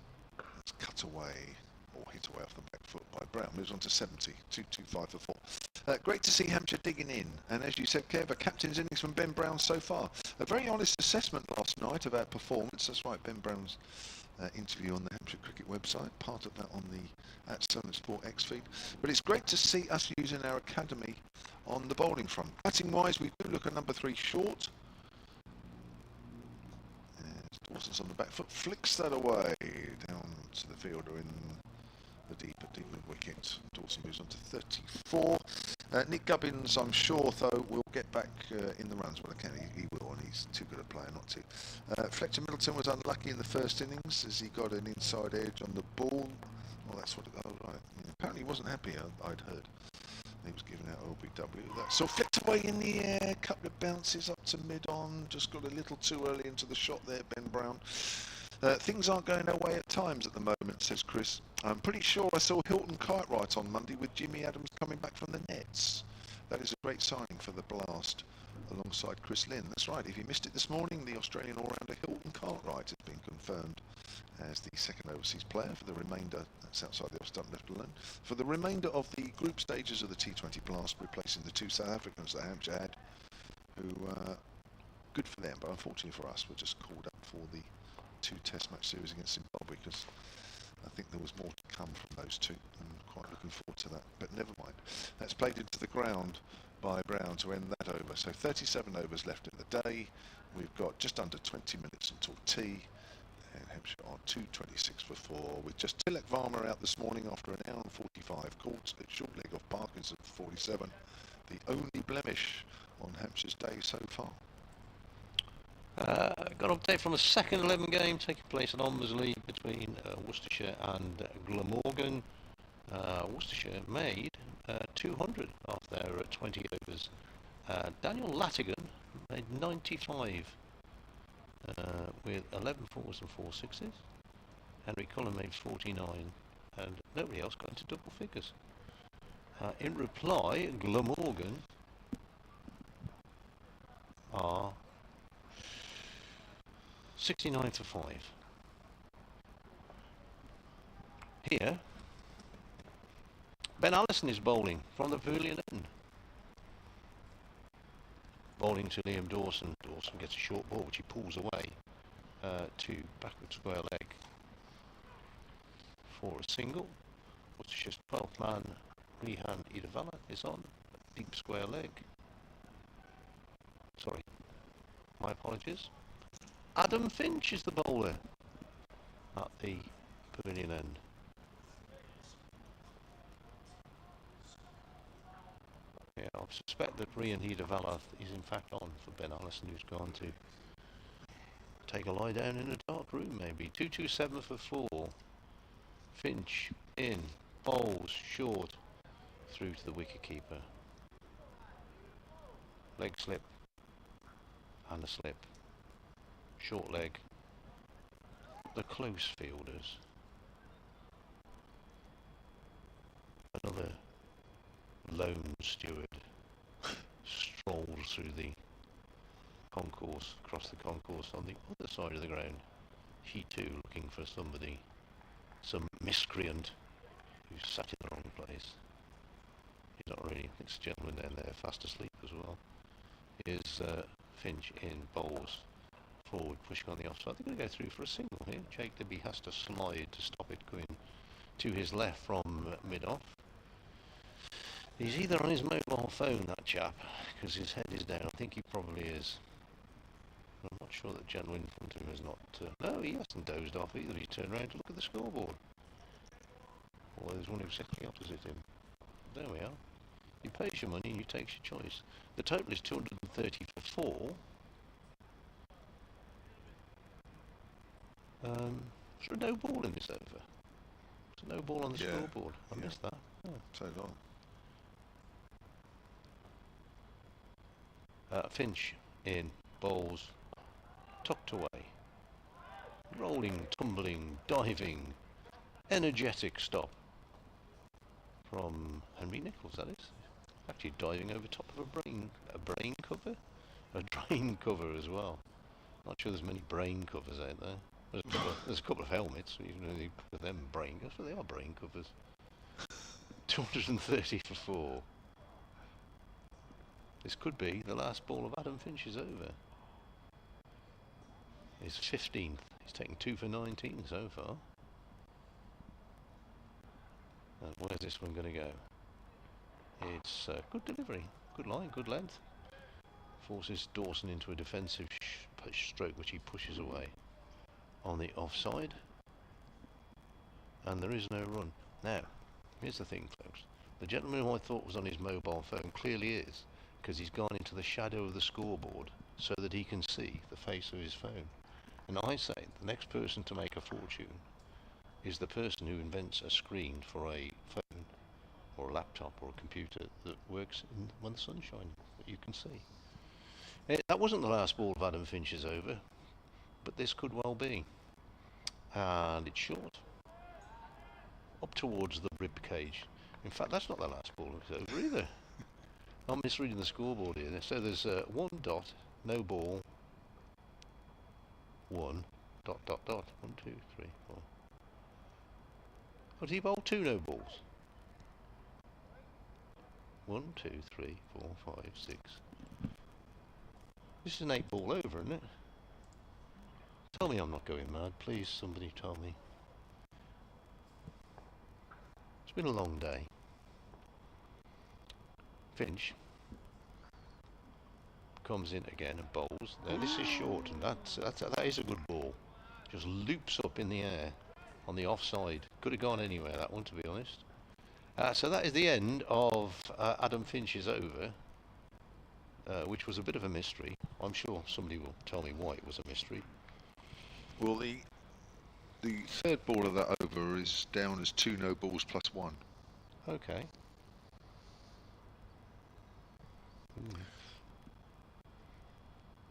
cut away or hit away off the back foot by Brown. Moves on to 70, 225 for 4. Great to see Hampshire digging in. And as you said, Kev, a captain's innings from Ben Brown so far. A very honest assessment last night of our performance. That's right, Ben Brown's interview on the Hampshire Cricket website. Part of that on the @Solent Sport X feed. But it's great to see us using our academy on the bowling front. Batting wise, we do look a number 3 short. Dawson's on the back foot, flicks that away down to the fielder in the deep mid wicket. Dawson moves on to 34. Nick Gubbins, I'm sure, though, will get back in the runs. Well, he will, and he's too good a player not to. Fletcher Middleton was unlucky in the first innings as he got an inside edge on the ball. Well, that's what it, oh, right. Apparently he wasn't happy, I'd heard. He was giving out LBW. That so flicked away in the air, couple of bounces up to mid-on, just got a little too early into the shot there, Ben Brown. Things aren't going our way at times at the moment, says Chris. I'm pretty sure I saw Hilton Cartwright on Monday with Jimmy Adams coming back from the nets. That is a great signing for the Blast alongside Chris Lynn. That's right, if you missed it this morning, the Australian all-rounder Hilton Cartwright has been confirmed as the second overseas player for the remainder, that's outside the off-stump left alone, for the remainder of the group stages of the T20 Blast, replacing the 2 South Africans that Hampshire had, who, good for them, but unfortunately for us, were just called up for the 2 Test match series against Zimbabwe, because I think there was more to come from those 2, and quite looking forward to that, but never mind. That's played into the ground by Brown to end that over. So 37 overs left in the day. We've got just under 20 minutes until tea. And Hampshire on 226 for 4, with just Tilak Varma out this morning after an hour and 45, caught at short leg off Parkinson for 47. The only blemish on Hampshire's day so far. Got an update from the second 11 game taking place at Ombersley between Worcestershire and Glamorgan. Worcestershire made 200 off their 20 overs. Daniel Latigan made 95 with 11 fours and 4 sixes. Henry Cullen made 49, and nobody else got into double figures. In reply, Glamorgan are 69 for 5. Here, Ben Allison is bowling from the pavilion end. Bowling to Liam Dawson. Dawson gets a short ball which he pulls away to backward square leg for a single. Worcestershire 12th man Rehan Idavalla is on deep square leg. Sorry, my apologies. Adam Finch is the bowler at the pavilion end. Yeah, I suspect that Rehan Idavalla is in fact on for Ben Allison, who's gone to take a lie down in a dark room maybe. 227 for 4. Finch in, bowls short through to the wicketkeeper. Leg slip and a slip. Short leg. The close fielders. Another lone steward strolls through the concourse, across the concourse on the other side of the ground. He too looking for somebody, some miscreant who's sat in the wrong place. He's not really. It's a gentleman down there fast asleep as well. Here's Finch in bowls. Forward, pushing on the offside. They're going to go through for a single here. Jake Libby has to slide to stop it going to his left from mid-off. He's either on his mobile phone, that chap, because his head is down. I think he probably is. I'm not sure that gentleman in front of him has not... no, he hasn't dozed off either. He's turned around to look at the scoreboard. Well, there's one exactly opposite him. There we are. You pays your money and you takes your choice. The total is 230 for 4. Is there a no ball in this over? There's a no ball on the scoreboard. I missed that. Oh. So long. Finch in, bowls, tucked away. Rolling, tumbling, diving, energetic stop from Henry Nichols, that is. Actually diving over top of a brain cover? A drain cover as well. Not sure there's many brain covers out there. There's a couple of helmets, even though they put them brain covers, but they are brain covers. 230 for 4. This could be the last ball of Adam Finch's over. His 15th. He's taken 2 for 19 so far. And where's this one going to go? It's good delivery, good line, good length. Forces Dawson into a defensive stroke, which he pushes away on the offside. And there is no run. Now, here's the thing, folks. The gentleman who I thought was on his mobile phone clearly is, because he's gone into the shadow of the scoreboard so that he can see the face of his phone. And I say the next person to make a fortune is the person who invents a screen for a phone or a laptop or a computer that works when the sun's shining, that you can see. That wasn't the last ball of Adam Finch's over, but this could well be. And it's short. Up towards the rib cage. In fact, that's not the last ball of his over either. I'm misreading the scoreboard here. So there's 1 dot, no ball, 1 dot dot dot. 1, 2, 3, 4. Oh, did he bowl 2 no balls? 1, 2, 3, 4, 5, 6. This is an 8 ball over, isn't it? Tell me I'm not going mad, please. Somebody tell me. It's been a long day. Finch comes in again and bowls. Now this is short, and that is a good ball. Just loops up in the air on the offside. Could have gone anywhere, that one, to be honest. So that is the end of Adam Finch's over, which was a bit of a mystery. I'm sure somebody will tell me why it was a mystery. Well, the third ball of that over is down as 2 no balls plus 1. Okay.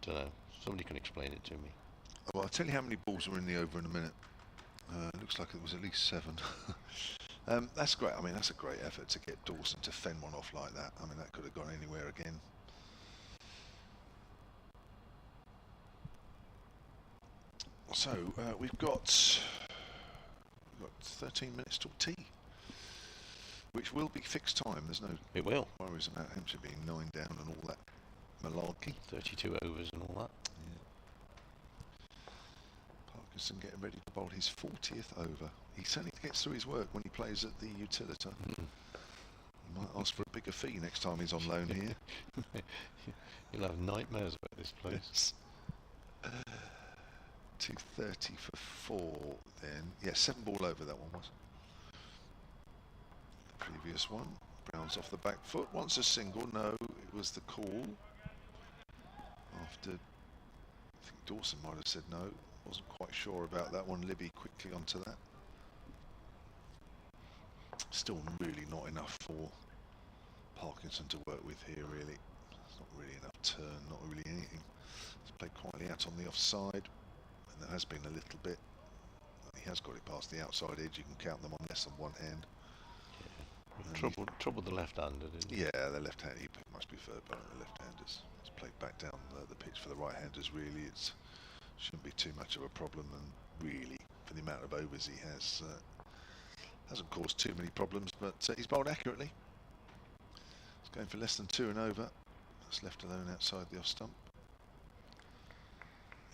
Don't know. Somebody can explain it to me. Well, I'll tell you how many balls were in the over in a minute. Looks like it was at least 7. That's great. I mean, that's a great effort to get Dawson to fend one off like that. I mean, that could have gone anywhere again. So we've got 13 minutes till tea, which will be fixed time. There's no worries about Hampshire being 9 down and all that malarkey. 32 overs and all that. Yeah. Parkinson getting ready to bowl his 40th over. He certainly gets through his work when he plays at the Utilita. He might ask for a bigger fee next time he's on loan here. You'll have nightmares about this place. 230 for 4 then. Yeah, 7 ball over that one was. The previous one. Brown's off the back foot. Wants a single. No, it was the call. After, I think Dawson might have said no. Wasn't quite sure about that one. Libby quickly onto that. Still really not enough for Parkinson to work with here, really. It's not really enough turn, not really anything. He's played quietly out on the offside. There has been a little bit. He has got it past the outside edge. You can count them on less than one hand. Yeah. Troubled the left-hander, didn't he? Yeah, the left-hand. He must be preferred by the left-handers. He's played back down the pitch for the right-handers. Really, it shouldn't be too much of a problem. And really, for the amount of overs he has, hasn't caused too many problems. But he's bowled accurately. Going for less than 2 and over. That's left alone outside the off stump.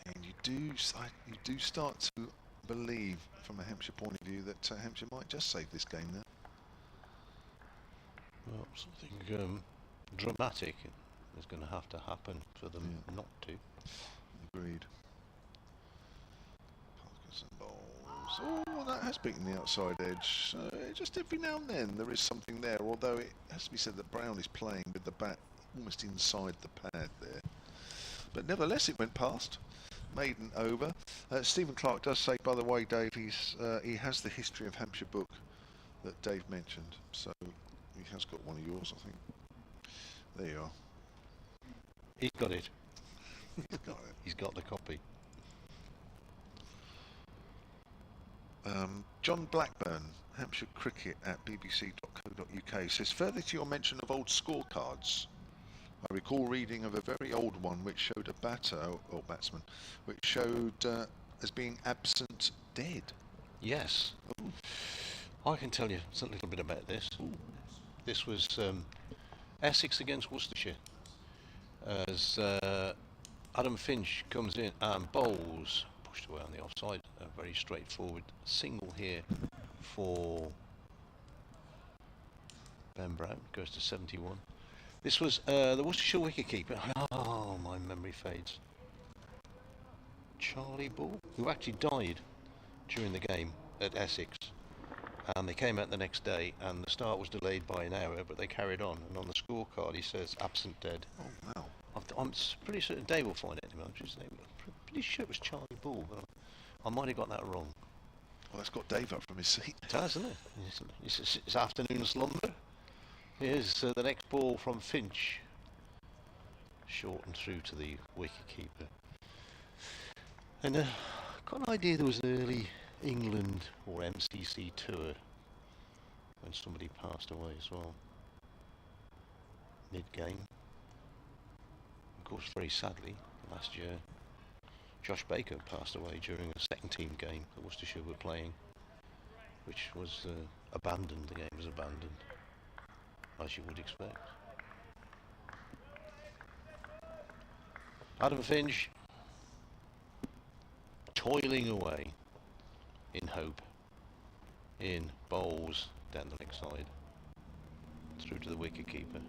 And you do start to believe, from a Hampshire point of view, that Hampshire might just save this game now. Well, something dramatic is going to have to happen for them not to. Agreed. Parkinson bowls. Oh, that has beaten the outside edge. Just every now and then there is something there, although it has to be said that Brown is playing with the bat almost inside the pad there. But nevertheless, it went past. Maiden over. Stephen Clark does say, by the way, Dave, he has the history of Hampshire book that Dave mentioned, so he has got one of yours, I think. There you are. He's got it. He's got it. He's got the copy. John Blackburn, Hampshire Cricket at bbc.co.uk, says, further to your mention of old scorecards, I recall reading of a very old one which showed a batter, or batsman, which showed as being absent dead. Yes. Ooh. I can tell you a little bit about this. Ooh. This was Essex against Worcestershire. As Adam Finch comes in and bowls, pushed away on the offside, a very straightforward single here for Ben Brown, goes to 71. This was the Worcestershire wicketkeeper. Oh, my memory fades. Charlie Bull, who actually died during the game at Essex. And they came out the next day, and the start was delayed by an hour, but they carried on. And on the scorecard, he says absent dead. Oh, wow. I'm pretty certain Dave will find it anyway. I'm pretty sure it was Charlie Bull, but I might have got that wrong. Well, that's got Dave up from his seat. It has, isn't it? It's afternoon slumber. Here's the next ball from Finch. Short and through to the wicketkeeper. And got an idea there was an early England or MCC tour when somebody passed away as well. Mid-game. Of course, very sadly, last year, Josh Baker passed away during a second team game that Worcestershire were playing, which was abandoned. The game was abandoned, as you would expect. Adam Finch toiling away in hope, in bowls down the leg side, through to the wicketkeeper.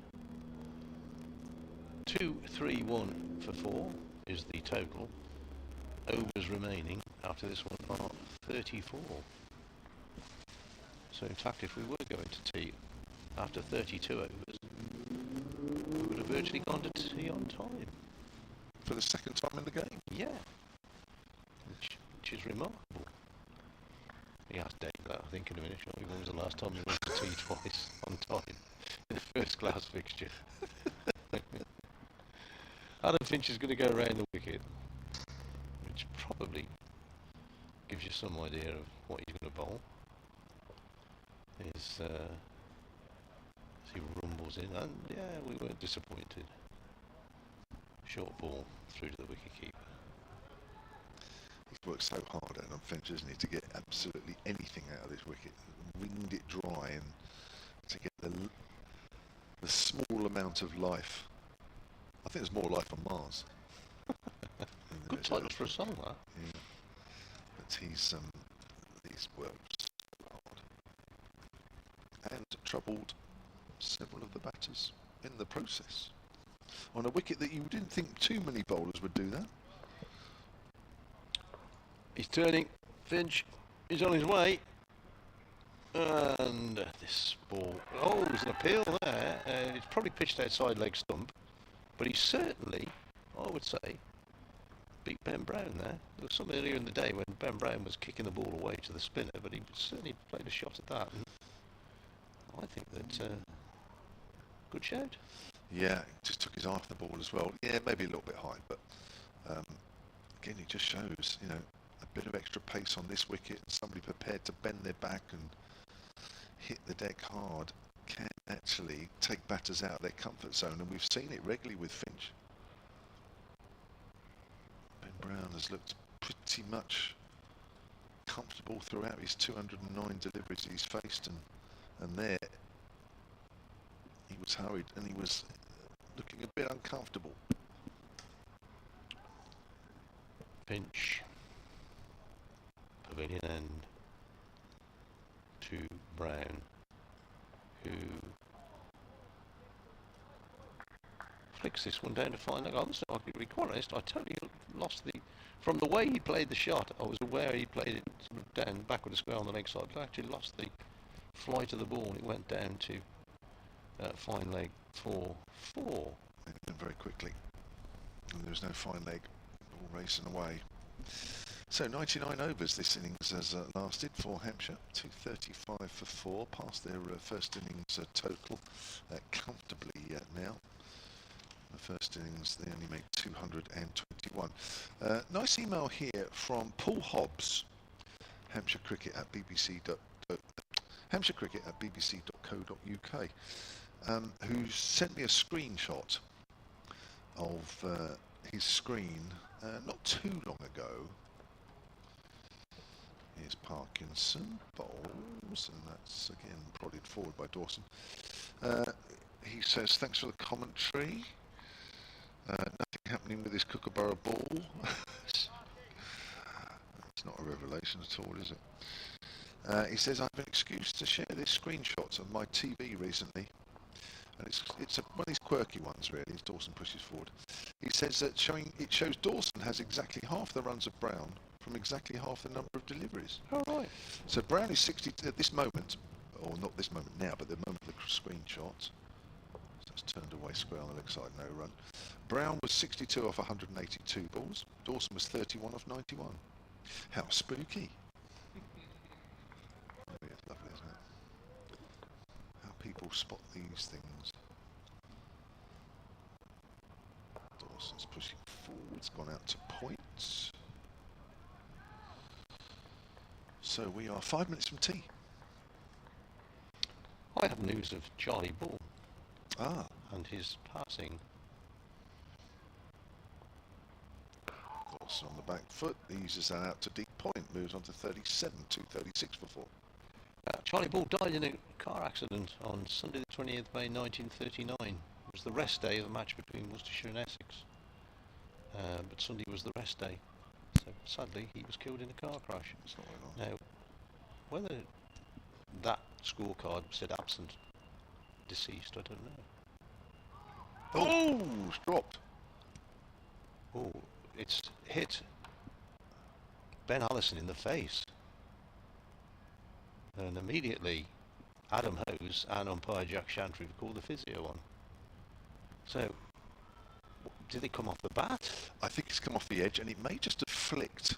2-3-1 for 4 is the total. Overs remaining after this one are 34. So in fact, if we were going to tea after 32 overs, we would have virtually gone to tea on time. For the second time in the game? Yeah. Which is remarkable. He asked Dave that, I think, in a minute. When was the last time we went to tea twice on time in a first class fixture? Adam Finch is going to go around the wicket, which probably gives you some idea of what he's going to bowl. As he rumbles in, and yeah, we weren't disappointed. Short ball through to the wicketkeeper. He's worked so hard, Adam Finch, isn't he, to get absolutely anything out of this wicket, winged it dry, and to get the small amount of life. I think there's more life on Mars. Good title for a song, that. Yeah. But he's worked so hard and troubled several of the batters in the process. On a wicket that you didn't think too many bowlers would do that. He's turning. Finch is on his way. And this ball... Oh, there's an appeal there. It's probably pitched outside leg stump. But he certainly, I would say, beat Ben Brown there. There was some earlier in the day when Ben Brown was kicking the ball away to the spinner, but he certainly played a shot at that. And I think that... good shout. Yeah, he just took his eye off the ball as well. Yeah, maybe a little bit high, but again, it just shows, you know, a bit of extra pace on this wicket, and somebody prepared to bend their back and hit the deck hard can actually take batters out of their comfort zone, and we've seen it regularly with Finch. Ben Brown has looked pretty much comfortable throughout his 209 deliveries he's faced, and there He was hurried and he was looking a bit uncomfortable. Pinch. Pavilion end to Brown, who flicks this one down to find leg. I'll be quite honest, I totally lost the... From the way he played the shot, I was aware he played it sort of down backward of square on the leg side, but I actually lost the flight of the ball. It went down to fine leg 4-4. It went very quickly, and there was no fine leg, all racing away. So 99 overs this innings has lasted for Hampshire. 235 for 4, past their first innings total comfortably now. The first innings they only made 221. Nice email here from Paul Hobbs, Hampshire Cricket at bbc.co.uk, who sent me a screenshot of his screen not too long ago. Here's Parkinson bowls, and that's again prodded forward by Dawson. He says, thanks for the commentary. Nothing happening with this Kookaburra ball. It's not a revelation at all, is it? He says, I have an excuse to share this screenshots of my TV recently. And it's one of these quirky ones, really, as Dawson pushes forward. He says that it shows Dawson has exactly half the runs of Brown from exactly half the number of deliveries. All right. So Brown is 60 at this moment, or not this moment now, but the moment of the screenshot. So it's turned away square on the leg side, no run. Brown was 62 off 182 balls. Dawson was 31 off 91. How spooky. Oh, yeah, it's lovely, isn't it? How people spot these things. Dawson's pushing forwards, gone out to points. So we are 5 minutes from tea. I have news of Charlie Bull and his passing. Dawson on the back foot, eases that out to deep point, moves on to 37, 236 for 4. Charlie Bull died in a car accident on Sunday the 20th of May 1939. It was the rest day of the match between Worcestershire and Essex. But Sunday was the rest day. So sadly he was killed in a car crash. It's not very long. Now, whether that scorecard said absent, deceased, I don't know. Oh, it's dropped. Oh, it's hit Ben Allison in the face. And immediately Adam Hose and umpire Jack Shantry called the physio on. So, did it come off the bat? I think it's come off the edge, and it may just have flicked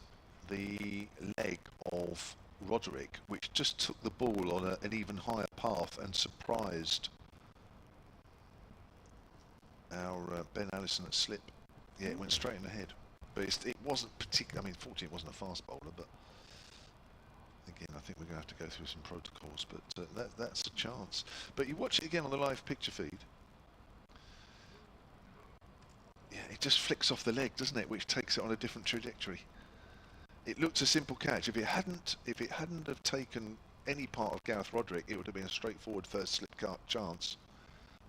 the leg of Roderick, which just took the ball on an even higher path and surprised our Ben Allison at slip. Yeah, it went straight in the head. But it wasn't particularly, I mean, fortunately it wasn't a fast bowler, but again, I think we're going to have to go through some protocols, but that's a chance. But you watch it again on the live picture feed. Yeah, it just flicks off the leg, doesn't it? Which takes it on a different trajectory. It looked a simple catch. If it hadn't have taken any part of Gareth Roderick, it would have been a straightforward first slip chance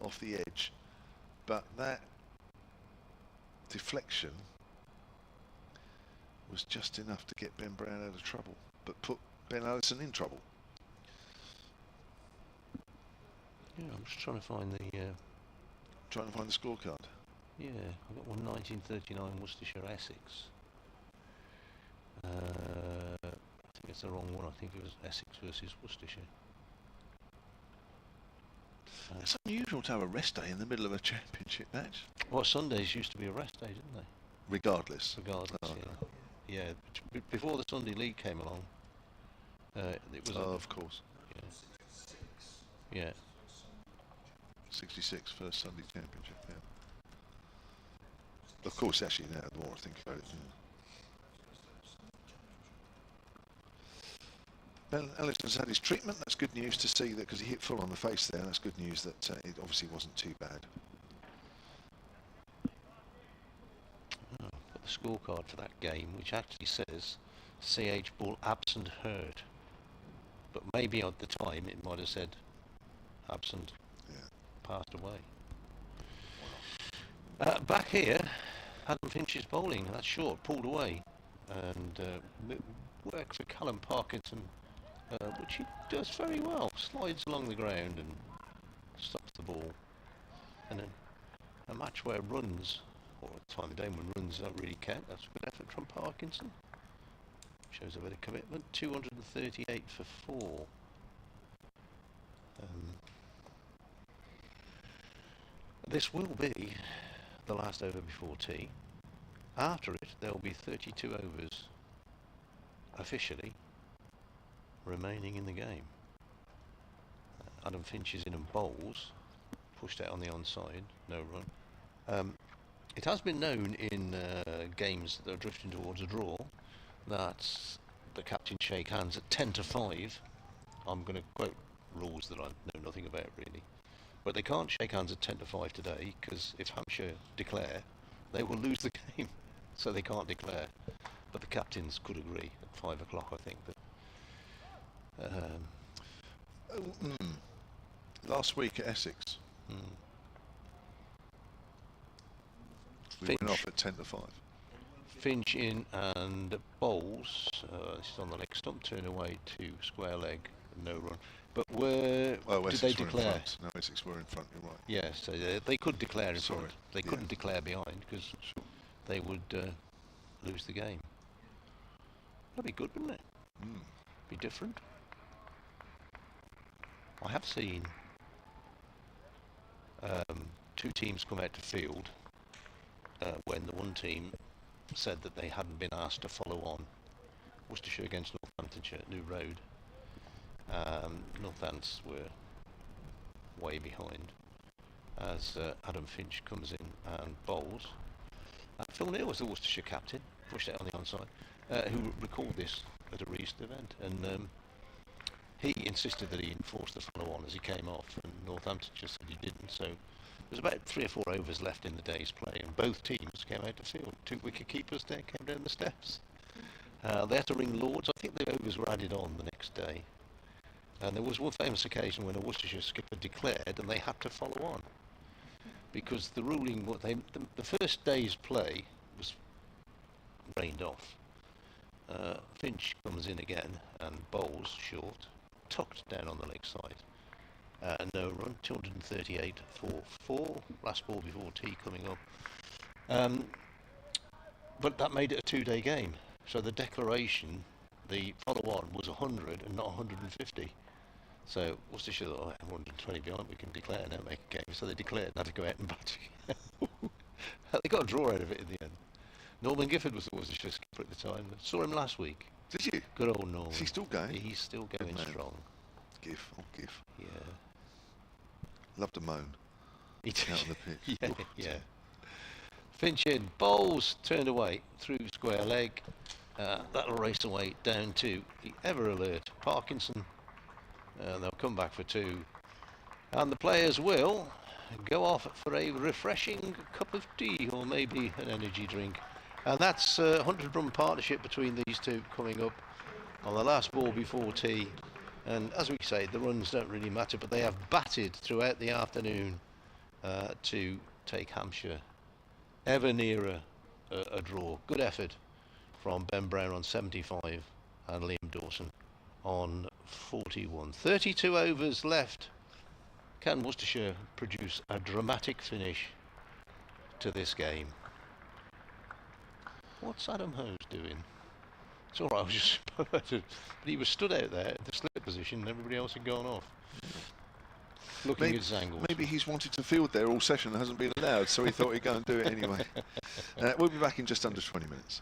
off the edge. But that deflection was just enough to get Ben Brown out of trouble, but put Ben Allison in trouble. Yeah, I'm just trying to find the... Trying to find the scorecard. Yeah, I've got one 1939 Worcestershire Essex. I think it's the wrong one. I think it was Essex versus Worcestershire. It's unusual to have a rest day in the middle of a championship match. Well, Sundays used to be a rest day, didn't they? Regardless. Regardless, yeah. Yeah, before the Sunday League came along, it was... of course. Yeah. 66, first Sunday championship, yeah. Of course, actually, now the more I think about it, yeah. Ben Allison's had his treatment. That's good news to see that, because he hit full on the face there. That's good news that it obviously wasn't too bad. Oh, got the scorecard for that game, which actually says CH Bull absent hurt. But maybe at the time it might have said absent. Yeah. passed away. Back here, Adam Finch is bowling. That's short, pulled away, and work for Callum Parkinson, which he does very well. Slides along the ground and stops the ball. And a match where runs, or a time of day when runs don't really count, that's a good effort from Parkinson. Shows a bit of commitment. 238 for 4. This will be the last over before tea. After it, there will be 32 overs officially remaining in the game. Adam Finch is in and bowls, pushed out on the onside, no run. It has been known in games that are drifting towards a draw that the captains shake hands at 10 to 5. I'm going to quote rules that I know nothing about really. But they can't shake hands at 10 to 5 today, because if Hampshire declare, they will lose the game. So they can't declare. But the captains could agree at 5 o'clock, I think. But Last week at Essex, we Finch. went off at 10 to 5. Finch in and bowls. This is on the leg stump, turn away to square leg, no run. But did they declare? No, Essex were in front, you're right. Yes, so they could declare in Sorry. front. They couldn't declare behind, because they would lose the game. That'd be good, wouldn't it? Be different. I have seen two teams come out to field when the one team said that they hadn't been asked to follow on. Worcestershire against Northamptonshire at New Road. Northants were way behind as Adam Finch comes in and bowls. Phil Neal was the Worcestershire captain, pushed out on the onside, who recalled this at a recent event, and he insisted that he enforced the follow-on as he came off, and Northamptonshire said he didn't. So there's about 3 or 4 overs left in the day's play, and both teams came out to field. 2 wicket keepers there came down the steps. They had to ring Lords. I think the overs were added on the next day. And there was one famous occasion when a Worcestershire skipper declared and they had to follow on. Because the ruling, the first day's play was rained off. Finch comes in again and bowls short, tucked down on the leg side. No run, 238 for 4. Last ball before tea coming up. But that made it a 2-day game. So the declaration, the follow-on was 100 and not 150. So Worcestershire thought, 120 behind, we can declare now, make a game. So they declared and had to go out and bat again. They got a draw out of it in the end. Norman Gifford was the Worcestershire skipper at the time. I saw him last week. Did you? Good old Norman. Is he still going? He's still going strong. Giff, oh Giff. Yeah. Love to moan. Out on the pitch. Yeah, Ooh, yeah. Finch in, bowls, turned away through square leg. That'll race away down to the ever alert Parkinson. They'll come back for 2. And the players will go off for a refreshing cup of tea or maybe an energy drink. And that's a 100-run partnership between these two coming up on the last ball before tea. And as we say, the runs don't really matter, but they have batted throughout the afternoon to take Hampshire ever nearer a draw. Good effort from Ben Brown on 75 and Liam Dawson on 41. 32 overs left. Can Worcestershire produce a dramatic finish to this game? What's Adam Hose doing? It's all right, I was just but he was stood out there at the slip position and everybody else had gone off. Looking at his angles. Maybe he's wanted to field there all session and hasn't been allowed, so he thought he'd go and do it anyway. We'll be back in just under 20 minutes.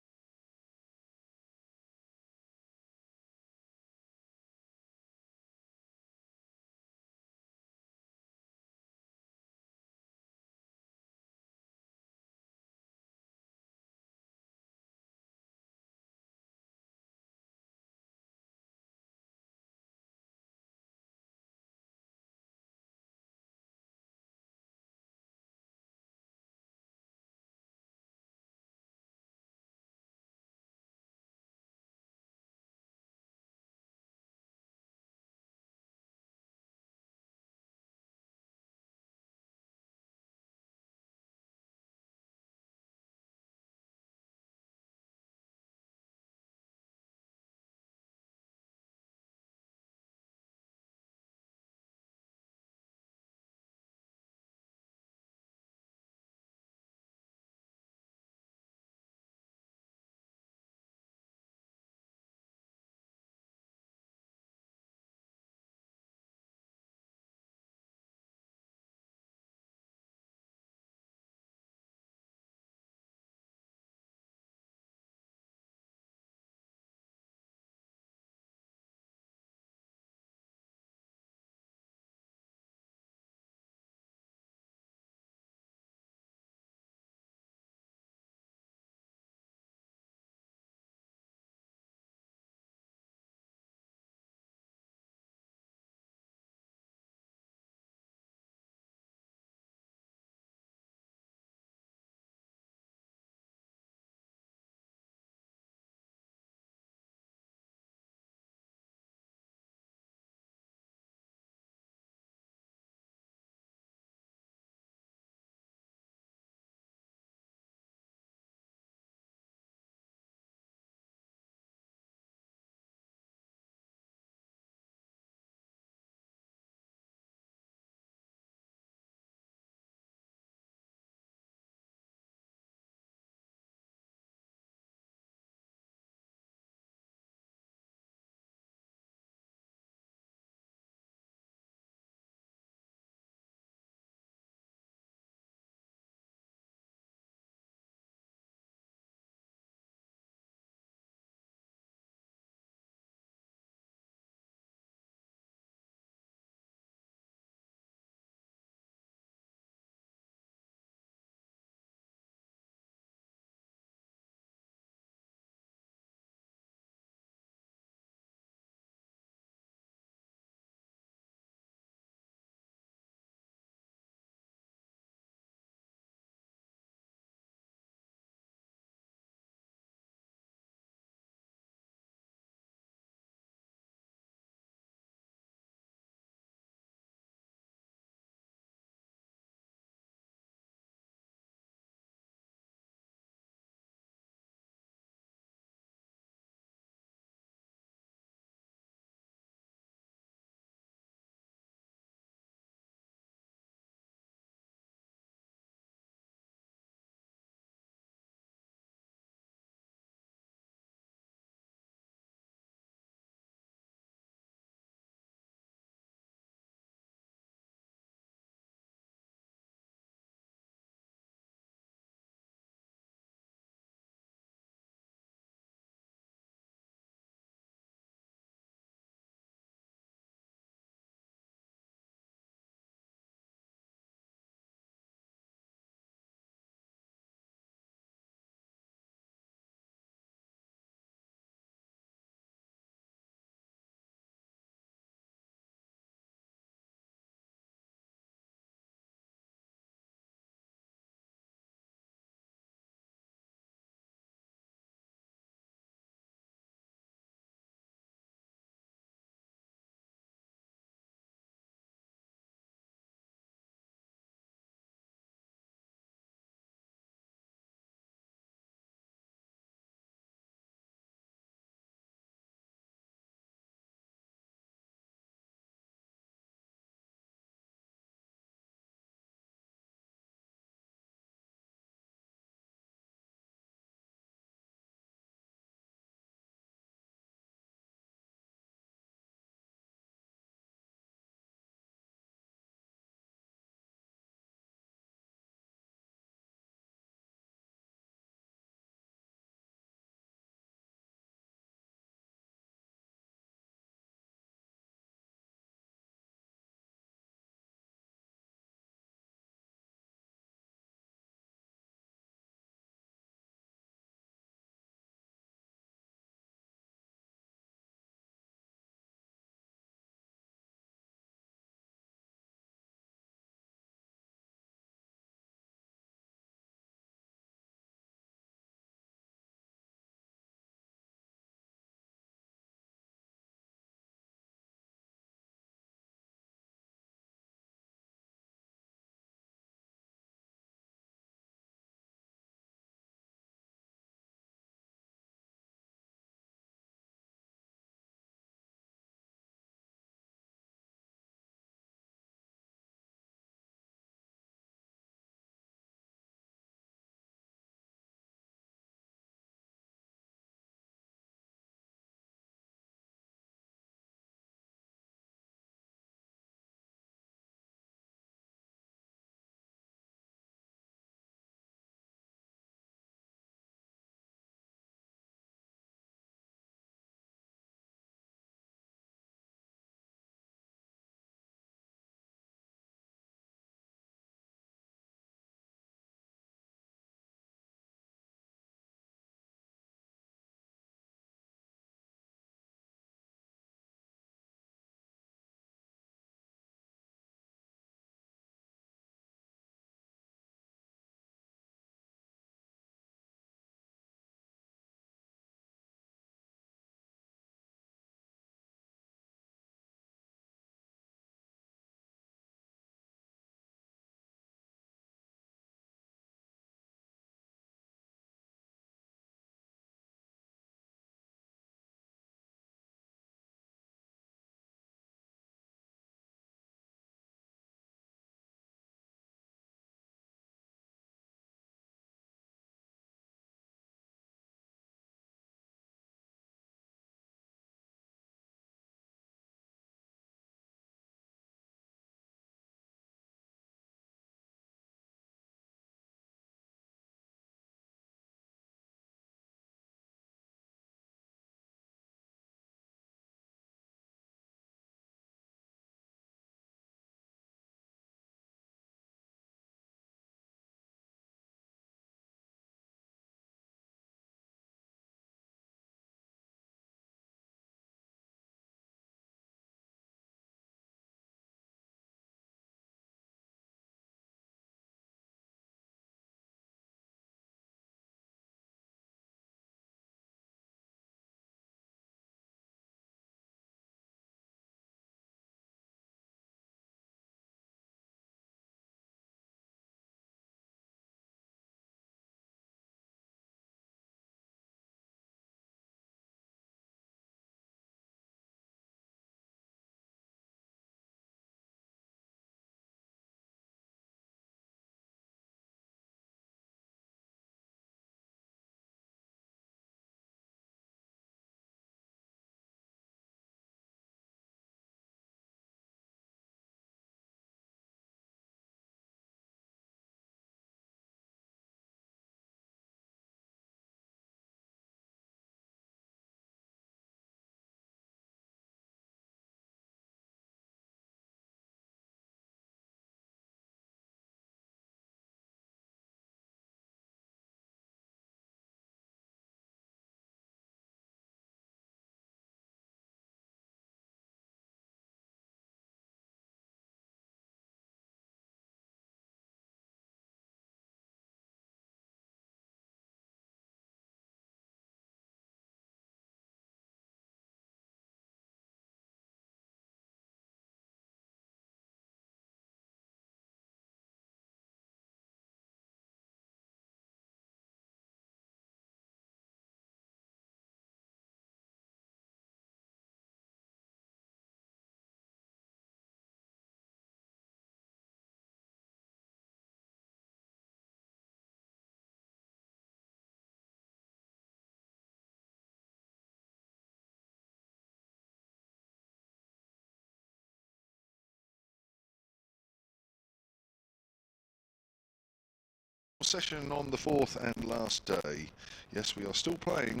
session on the fourth and last day. Yes, we are still playing,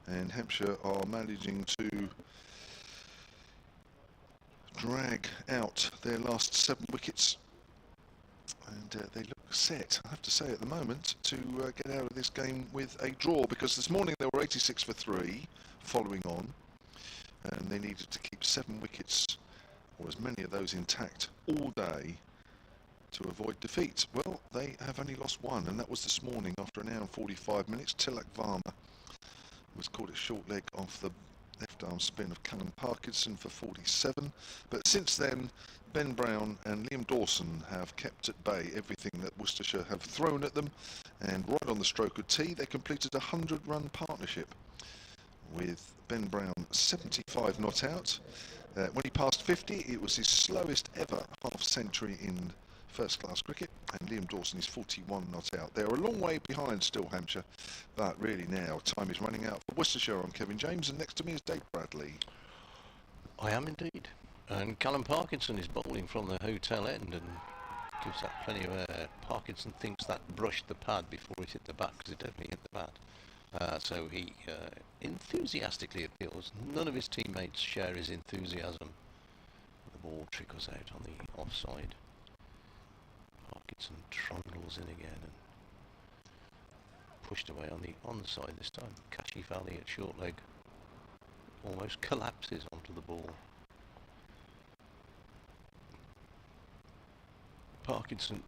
and Hampshire are managing to drag out their last 7 wickets, and they look set, I have to say, at the moment to get out of this game with a draw, because this morning they were 86 for 3 following on, and they needed to keep 7 wickets, or as many of those intact, all day to avoid defeat. Well, they have only lost 1, and that was this morning after an hour and 45 minutes. Tilak Varma was caught at short leg off the left arm spin of Callum Parkinson for 47, but since then Ben Brown and Liam Dawson have kept at bay everything that Worcestershire have thrown at them, and right on the stroke of tea they completed a 100-run partnership with Ben Brown 75 not out. When he passed 50, it was his slowest ever half-century in first-class cricket, and Liam Dawson is 41 not out. They're a long way behind still, Hampshire, but really now time is running out for Worcestershire. I'm Kevin James, and next to me is Dave Bradley. I am indeed. And Callum Parkinson is bowling from the hotel end and gives that plenty of air. Parkinson thinks that brushed the pad before it hit the bat, because it definitely hit the bat. So he enthusiastically appeals. None of his teammates share his enthusiasm. The ball trickles out on the offside. Parkinson trundles in again and pushed away on the onside this time. Kashi Valley at short leg almost collapses onto the ball. Parkinson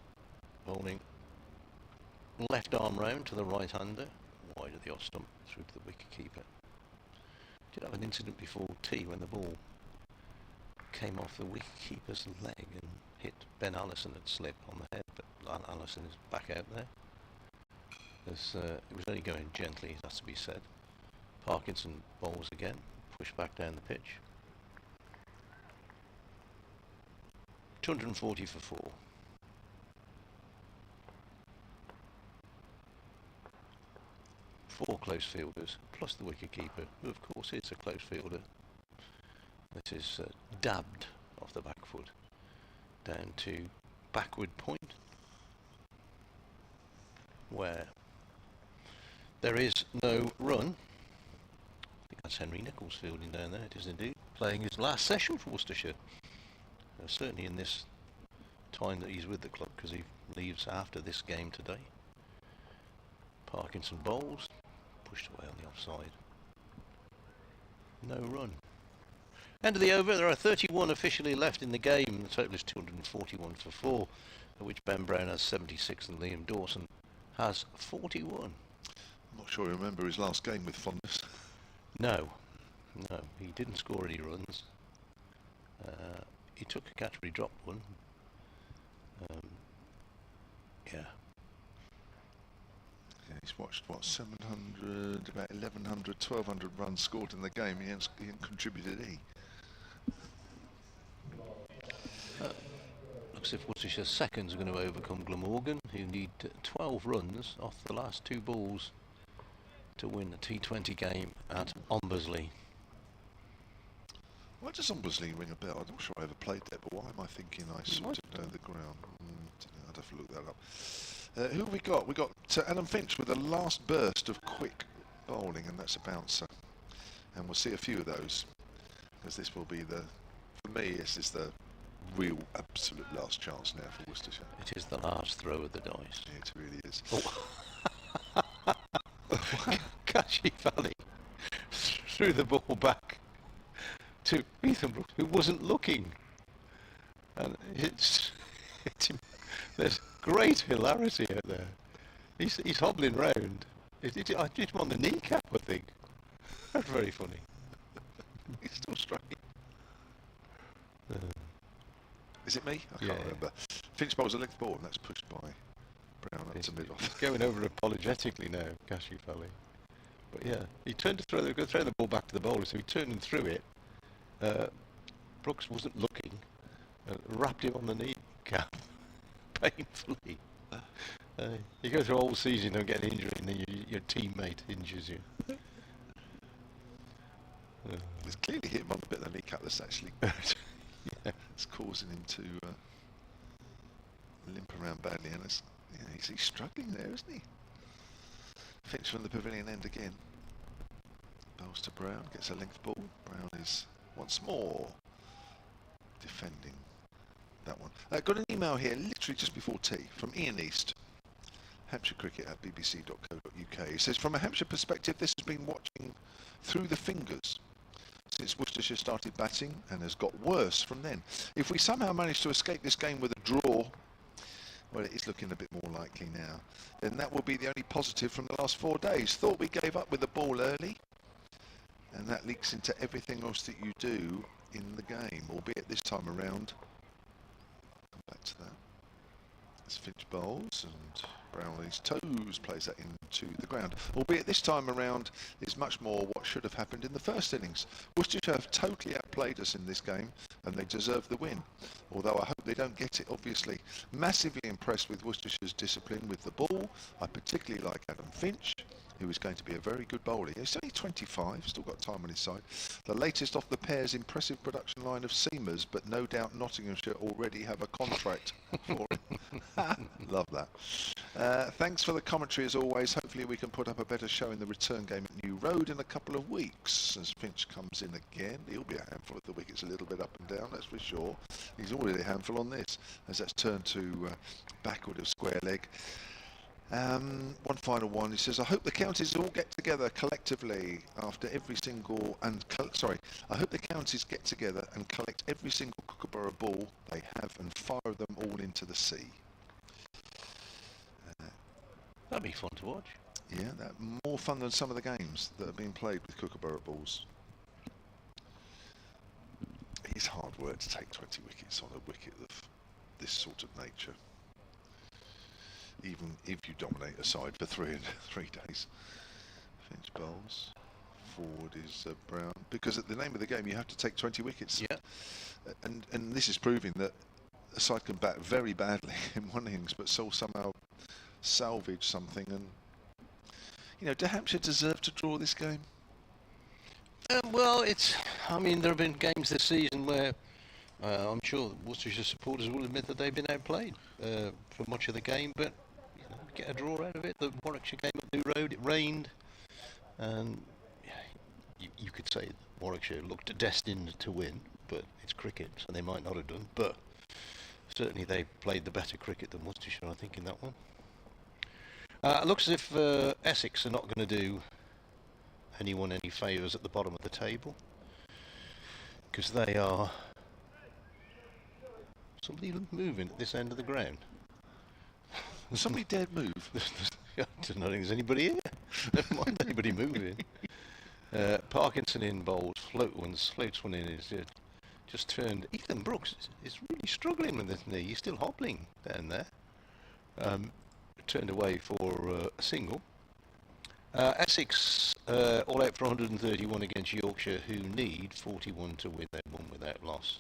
bowling left arm round to the right hander, wide of the off stump through to the wicket keeper. Did have an incident before tea when the ball came off the wicket keeper's leg and hit Ben Allison at slip on the head, but Allison is back out there. It was only going gently, it has to be said. Parkinson bowls again, pushed back down the pitch. 240 for 4. Four close fielders, plus the wicket-keeper, who of course is a close fielder. This is dabbed off the back foot, down to backward point, where there is no run. I think that's Henry Nichols fielding down there, it is indeed, playing his last session for Worcestershire. Certainly in this time that he's with the club, because he leaves after this game today. Parkinson bowls, pushed away on the offside. No run. End of the over. There are 31 officially left in the game. The total is 241 for 4, of which Ben Brown has 76 and Liam Dawson has 41. I'm not sure I remember his last game with fondness. No, he didn't score any runs. He took a catch, but he dropped one. Yeah. He's watched, what, 700, about 1,100, 1,200 runs scored in the game. He hasn't contributed any. Looks as if Worcestershire's seconds are going to overcome Glamorgan, who need 12 runs off the last 2 balls to win the T20 game at Ombersley. Why does Ombersley ring a bell? I'm not sure I ever played there, but why am I thinking I sort of know the ground? I'd have to look that up. Who have we got? We got Adam Finch with the last burst of quick bowling, and that's a bouncer. And we'll see a few of those, because this will be for me, this is the real absolute last chance now for Worcestershire. It is the last throw of the dice. Yeah, it really is. Oh. Kashi Valley threw the ball back to Ethan Brooks, who wasn't looking, and there's great hilarity out there. He's hobbling round. I hit him on the kneecap, I think. That's very funny. He's still striking. Is it me? I can't remember. Finch bowls a length ball, and that's pushed by Brown up to mid-off. He's going over apologetically now, Kashi Valley. But yeah, he turned to throw the ball back to the bowler, so he turned and threw it. Brooks wasn't looking, and wrapped him on the kneecap painfully. You go through a whole season and get an injury, and then your teammate injures you. It's clearly hit him on the bit of the kneecap that's actually it's causing him to limp around badly, and Yeah, he's struggling there, isn't he? Finch from the pavilion end again. Bowls to Brown, gets a length ball. Brown is once more defending that one. Got an email here literally just before tea from Ian East, Hampshire Cricket at bbc.co.uk. He says, from a Hampshire perspective, this has been watching through the fingers since Worcestershire started batting and has got worse from then. If we somehow manage to escape this game with a draw, well, it is looking a bit more likely now, then that will be the only positive from the last 4 days. Thought we gave up with the ball early, and that leaks into everything else that you do in the game, albeit this time around. Come back to that. As Finch bowls and Brown on his toes plays that into the ground. Albeit this time around is much more what should have happened in the first innings. Worcestershire have totally outplayed us in this game and they deserve the win. Although I hope they don't get it, obviously. Massively impressed with Worcestershire's discipline with the ball. I particularly like Adam Finch, who is going to be a very good bowler. He's only 25, still got time on his side. The latest off the pair's impressive production line of seamers, but no doubt Nottinghamshire already have a contract for him. Love that. Thanks for the commentary as always. Hopefully we can put up a better show in the return game at New Road in a couple of weeks. As Finch comes in again, he'll be a handful if the wicket's a little bit up and down, that's for sure. He's already a handful on this, as that's turned to backward of square leg. One final one. He says, I hope the counties all get together collectively after every single I hope the counties get together and collect every single Kookaburra ball they have and fire them all into the sea. That'd be fun to watch. Yeah, that more fun than some of the games that have been played with Kookaburra balls. It's hard work to take 20 wickets on a wicket of this sort of nature, even if you dominate a side for 3 days. Finch bowls. Forward is Brown. Because at the name of the game, you have to take 20 wickets. Yeah. And this is proving that a side can bat very badly in one innings, but somehow salvage something. And, you know, do Hampshire deserve to draw this game? Well, I mean, there have been games this season where I'm sure Worcestershire supporters will admit that they've been outplayed for much of the game, but you know, get a draw out of it. The Warwickshire game at New Road, it rained, and you could say Warwickshire looked destined to win, but it's cricket, so they might not have done. But certainly they played the better cricket than Worcestershire, I think, in that one. It looks as if Essex are not going to do anyone any favours at the bottom of the table, because they are... Somebody moving at this end of the ground. Somebody dared move. I don't know if there's anybody here. Never mind anybody moving. Parkinson in bowls, floats one in. Is just turned. Ethan Brooks is really struggling with this knee. He's still hobbling down there. Turned away for a single. Essex all out for 131 against Yorkshire, who need 41 to win. They won without loss.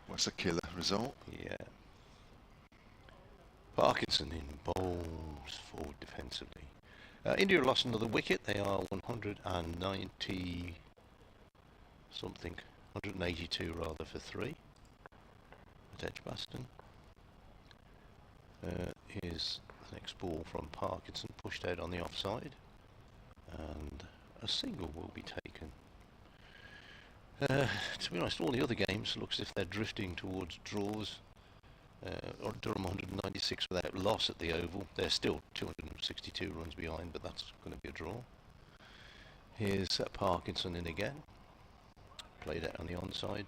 What's a killer result? Yeah. Parkinson in bowls forward defensively. India lost another wicket. They are 190 something, 182 rather for 3 at Edgbaston. Here's the next ball from Parkinson, pushed out on the offside, and a single will be taken. To be honest, all the other games looks as if they're drifting towards draws. Durham 196 without loss at the Oval. They're still 262 runs behind, but that's going to be a draw. Here's Parkinson in again. Played out on the onside.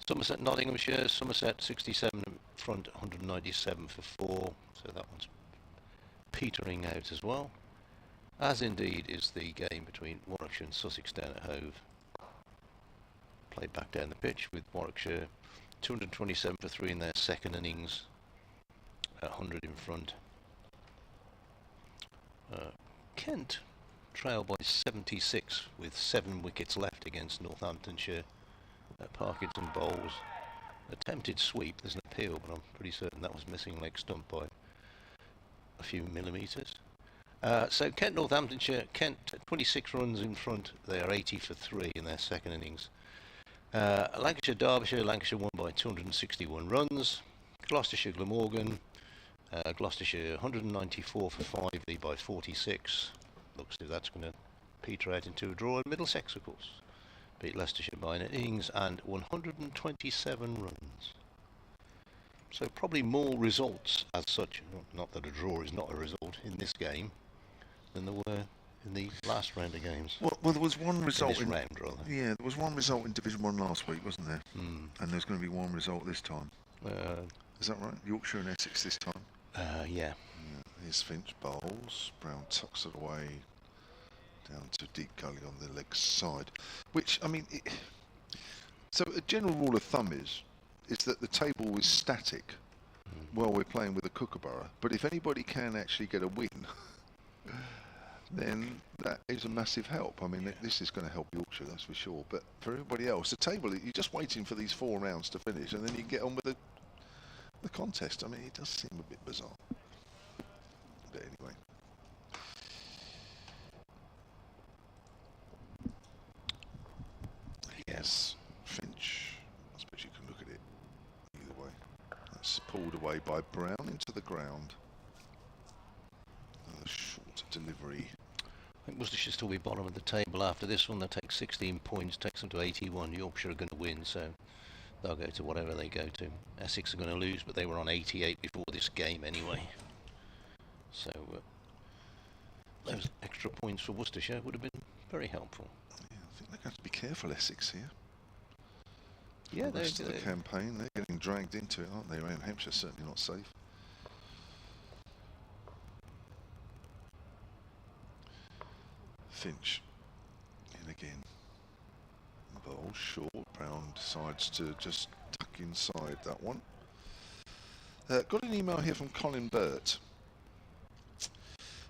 Somerset, Nottinghamshire. Somerset 67 in front, 197 for 4. So that one's petering out as well. As indeed is the game between Warwickshire and Sussex down at Hove. Played back down the pitch with Warwickshire 227 for 3 in their second innings, 100 in front. Kent trail by 76 with 7 wickets left against Northamptonshire. Parkinson bowls. Attempted sweep, there's an appeal, but I'm pretty certain that was missing leg stump by a few millimetres. So Kent, Northamptonshire, Kent 26 runs in front, they are 80 for 3 in their second innings. Lancashire, Derbyshire, Lancashire won by 261 runs. Gloucestershire, Glamorgan, Gloucestershire 194 for 5, lead by 46. Looks as if that's going to peter out into a draw. And Middlesex, of course, beat Leicestershire by an innings and 127 runs. So probably more results as such, not that a draw is not a result in this game, than there were in the last round of games. Well, there was one result in this round, rather. Yeah, there was one result in Division 1 last week, wasn't there? Mm. And there's going to be one result this time. Is that right? Yorkshire and Essex this time? Yeah. Here's Finch, bowls. Brown tucks it away down to deep gully on the leg side. Which, I mean, so a general rule of thumb is that the table is static while we're playing with a kookaburra. But if anybody can actually get a win, then that is a massive help. I mean, this is going to help Yorkshire, that's for sure. But for everybody else, the table, you're just waiting for these 4 rounds to finish, and then you get on with the contest. I mean, it does seem a bit bizarre. But anyway. Yes, Finch. I suppose you can look at it either way. That's pulled away by Brown into the ground. Another short delivery. I think Worcestershire still be bottom of the table after this one. They take 16 points, takes them to 81. Yorkshire are going to win, so they'll go to whatever they go to. Essex are going to lose, but they were on 88 before this game anyway. So those extra points for Worcestershire would have been very helpful. Yeah, I think they're going to be careful, Essex, here. Yeah, the rest of the campaign, they're getting dragged into it, aren't they? Around Hampshire, certainly not safe. Finch in again. Bowl short. Brown decides to just tuck inside that one. Got an email here from Colin Burt.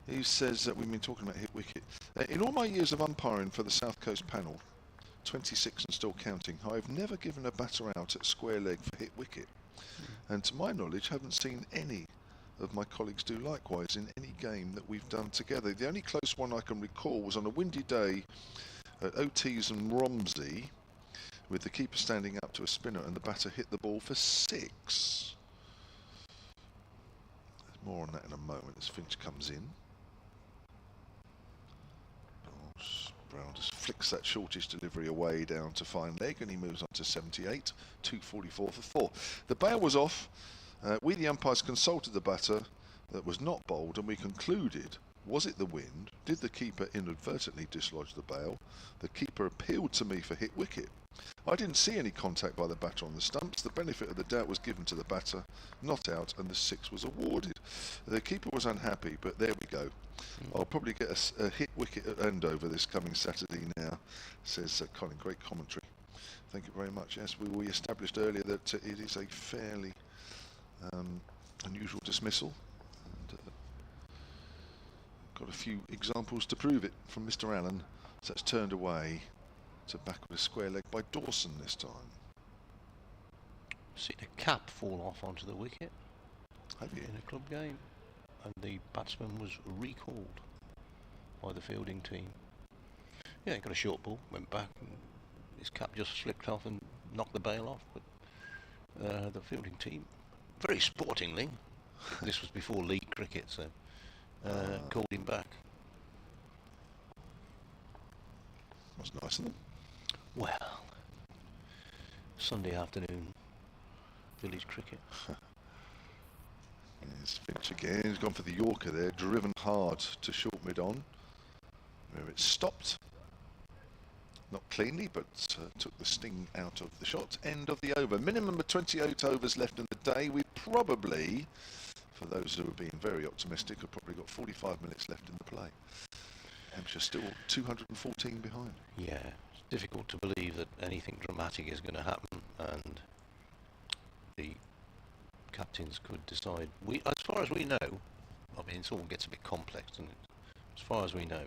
He says that we've been talking about hit wicket. In all my years of umpiring for the South Coast panel, 26 and still counting, I've never given a batter out at square leg for hit wicket. And to my knowledge, haven't seen any of my colleagues do likewise in any game that we've done together. The only close one I can recall was on a windy day at OTs and Romsey, with the keeper standing up to a spinner and the batter hit the ball for 6. There's more on that in a moment as Finch comes in. Brown just flicks that shortish delivery away down to fine leg, and he moves on to 78, 244 for 4. The bail was off. We, the umpires, consulted the batter that was not bowled, and we concluded, was it the wind? Did the keeper inadvertently dislodge the bail? The keeper appealed to me for hit wicket. I didn't see any contact by the batter on the stumps. The benefit of the doubt was given to the batter, not out, and the 6 was awarded. The keeper was unhappy, but there we go. I'll probably get a hit wicket at Andover this coming Saturday now, says Colin. Great commentary. Thank you very much. Yes, we established earlier that it is a fairly unusual dismissal. And, got a few examples to prove it from Mr. Allen. So it's turned away to back with a square leg by Dawson this time. Seen a cap fall off onto the wicket. Have you? In a club game, and the batsman was recalled by the fielding team. Yeah, he got a short ball, went back, and his cap just slipped off and knocked the bail off. But the fielding team, very sportingly, this was before league cricket, so called him back. That's nice of them. Well, Sunday afternoon, village cricket. Yes, Finch again. He's gone for the Yorker there, driven hard to short mid on, where it stopped. Not cleanly, but took the sting out of the shot. End of the over. Minimum of 28 overs left in the day. We probably, for those who are being very optimistic, have probably got 45 minutes left in the play. Hampshire still 214 behind. Yeah, it's difficult to believe that anything dramatic is going to happen, and the captains could decide. As far as we know, I mean, it all gets a bit complex, and as far as we know,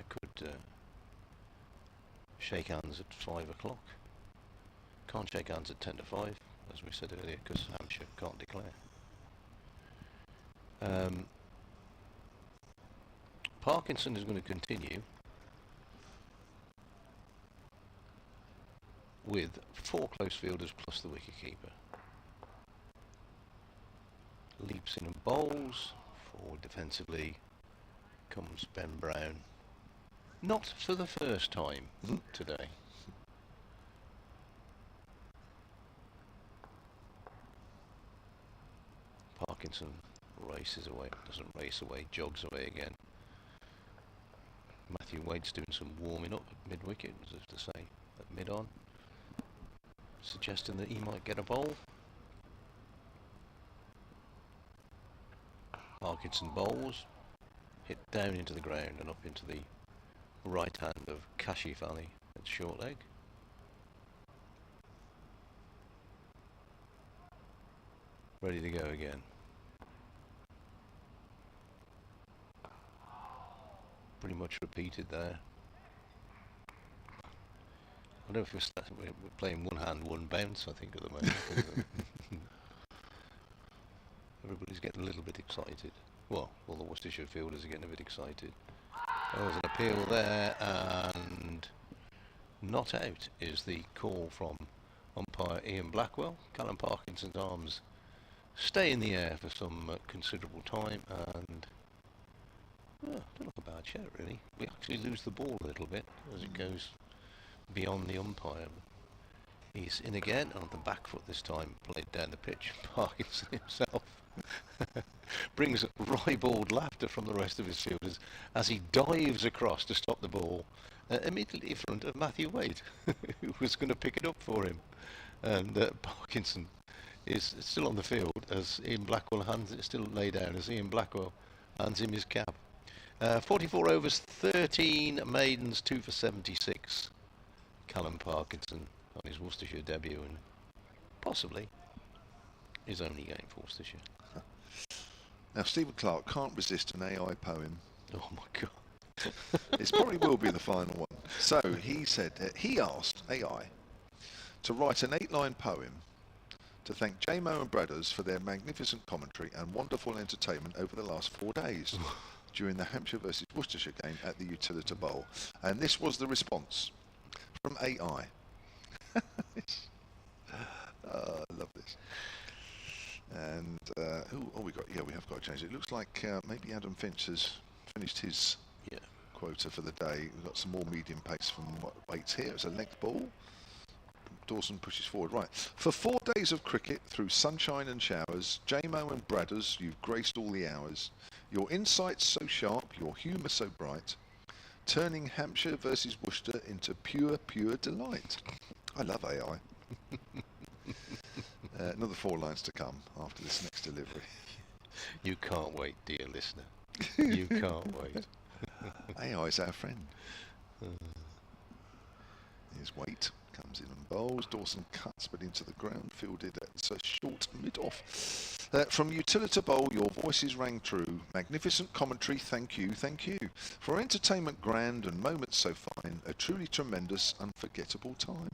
could shake hands at 5 o'clock. Can't shake hands at 10 to 5, as we said earlier, because Hampshire can't declare. Parkinson is going to continue with 4 close fielders plus the wicketkeeper. leaps in and bowls. Forward defensively comes Ben Brown. Not for the first time today. Parkinson races away, doesn't race away, jogs away again. Matthew Wade's doing some warming up at mid-wicket, as if to say, at mid-on, suggesting that he might get a bowl. Parkinson bowls, hit down into the ground and up into the right hand of Kashif Ali at short leg. Ready to go again. Pretty much repeated there. I don't know if we're playing one hand, one bounce, I think, at the moment. Everybody's getting a little bit excited. Well, all the Worcestershire fielders are getting a bit excited. There's an appeal there, and not out is the call from umpire Ian Blackwell. Callum Parkinson's arms stay in the air for some considerable time, and don't look a bad shout, really. We actually lose the ball a little bit as it goes beyond the umpire. He's in again on the back foot this time, played down the pitch. Parkinson himself brings ribald laughter from the rest of his fielders as he dives across to stop the ball immediately in front of Matthew Wade, who was going to pick it up for him. And Parkinson is still on the field as Ian Blackwell hands it, still laid down as Ian Blackwell hands him his cap. 44 overs, 13 maidens, 2 for 76. Callum Parkinson on his Worcestershire debut, and possibly his only game for Worcestershire. Now, Stephen Clark can't resist an AI poem. Oh my God. It probably will be the final one. So he said, he asked AI to write an 8-line poem to thank JMO and Bradders for their magnificent commentary and wonderful entertainment over the last 4 days during the Hampshire versus Worcestershire game at the Utilita Bowl. And this was the response from AI. I love this. And we have got to change it. It looks like maybe Adam Finch has finished his quota for the day. We've got some more medium pace from Waits here. It's a length ball. Dawson pushes forward. Right. For 4 days of cricket through sunshine and showers, JMO and Bradders, you've graced all the hours. Your insights so sharp, your humour so bright, turning Hampshire versus Worcester into pure, pure delight. I love AI. Another 4 lines to come after this next delivery. You can't wait, dear listener. You can't wait. AI is our friend. Here's Waite. Comes in and bowls. Dawson cuts but into the ground, fielded at a short mid-off. From Utilita Bowl, your voices rang true. Magnificent commentary, thank you, thank you. For entertainment grand and moments so fine, a truly tremendous, unforgettable time.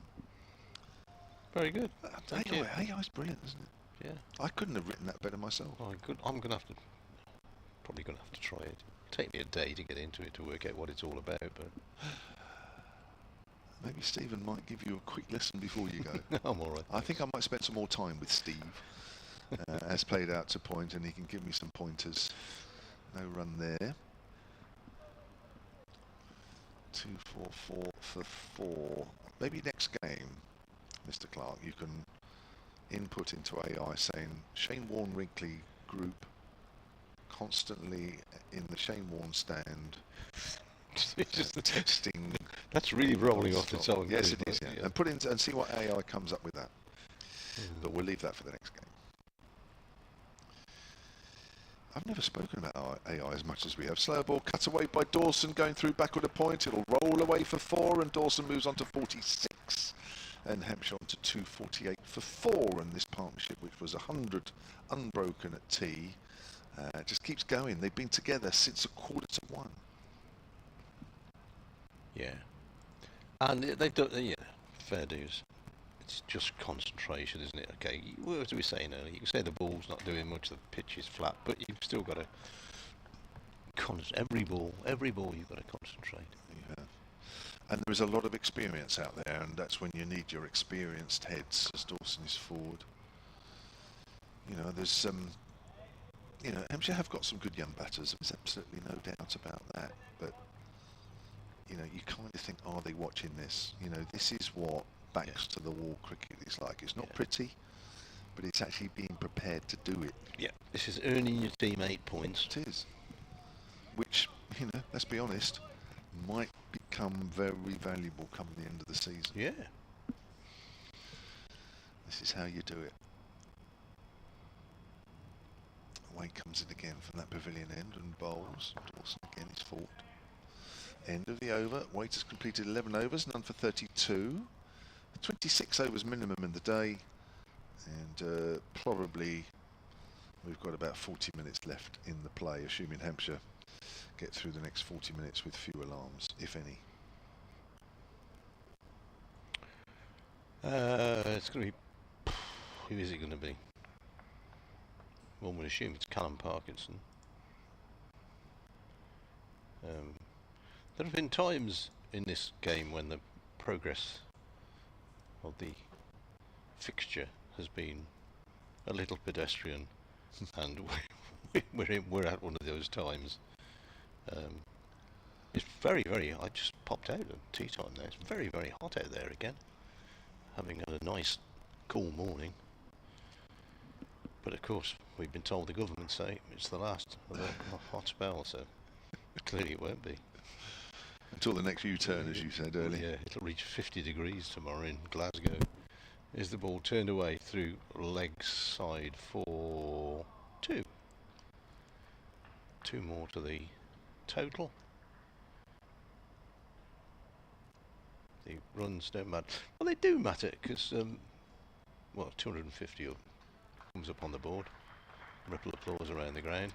Very good. AI's brilliant, isn't it? Yeah. I couldn't have written that better myself. Oh, I'm going to have to, probably going to have to try it. Take me a day to get into it to work out what it's all about, but maybe Stephen might give you a quick lesson before you go. I'm all right. I think I might spend some more time with Steve, as played out to point, and he can give me some pointers. No run there. 2, 4, 4 for 4. Maybe next game, Mr. Clark, you can input into AI saying Shane Warne Wrigley group constantly in the Shane Warne stand. Just the testing. That's really rolling off the tongue. Yes, it is. Yeah. And put in and see what AI comes up with that. But we'll leave that for the next game. I've never spoken about AI as much as we have. Slow ball cut away by Dawson, going through backward a point. It'll roll away for 4, and Dawson moves on to 46, and Hampshire on to 248 for 4. And this partnership, which was 100 unbroken at tea, just keeps going. They've been together since 1:45. Yeah, and they've done, fair dues. It's just concentration, isn't it? Okay, what were we saying earlier? You can say the ball's not doing much, the pitch is flat, but you've still got to every ball you've got to concentrate. Yeah. And there is a lot of experience out there, and that's when you need your experienced heads as Dawson is forward. You know, there's you know, Hampshire have got some good young batters. There's absolutely no doubt about that. But you know, you kind of think, are they watching this? You know, this is what backs to the wall cricket is like. It's not pretty, but it's actually being prepared to do it. Yeah, this is earning your team 8 points. It is. Which, you know, let's be honest, might become very valuable come the end of the season. Yeah. This is how you do it. Away comes in again from that pavilion end and bowls. Dawson again is fought. End of the over. Waite has completed 11 overs, none for 32. 26 overs minimum in the day. And probably we've got about 40 minutes left in the play, assuming Hampshire get through the next 40 minutes with few alarms, if any. It's going to be... Who is it going to be? One would assume it's Callum Parkinson. There have been times in this game when the progress of the fixture has been a little pedestrian, and we're at one of those times. It's very, very... I just popped out at tea time there. It's very, very hot out there again. Having had a nice cool morning. But of course, we've been told the government say it's the last of the hot spell, so clearly it won't be. Until the next U-turn, as you said earlier. Yeah, it'll reach 50 degrees tomorrow in Glasgow. Is the ball turned away through leg side for 2. 2 more to the total. The runs don't matter. Well, they do matter, because, well, 250 comes up on the board. Ripple applause around the ground.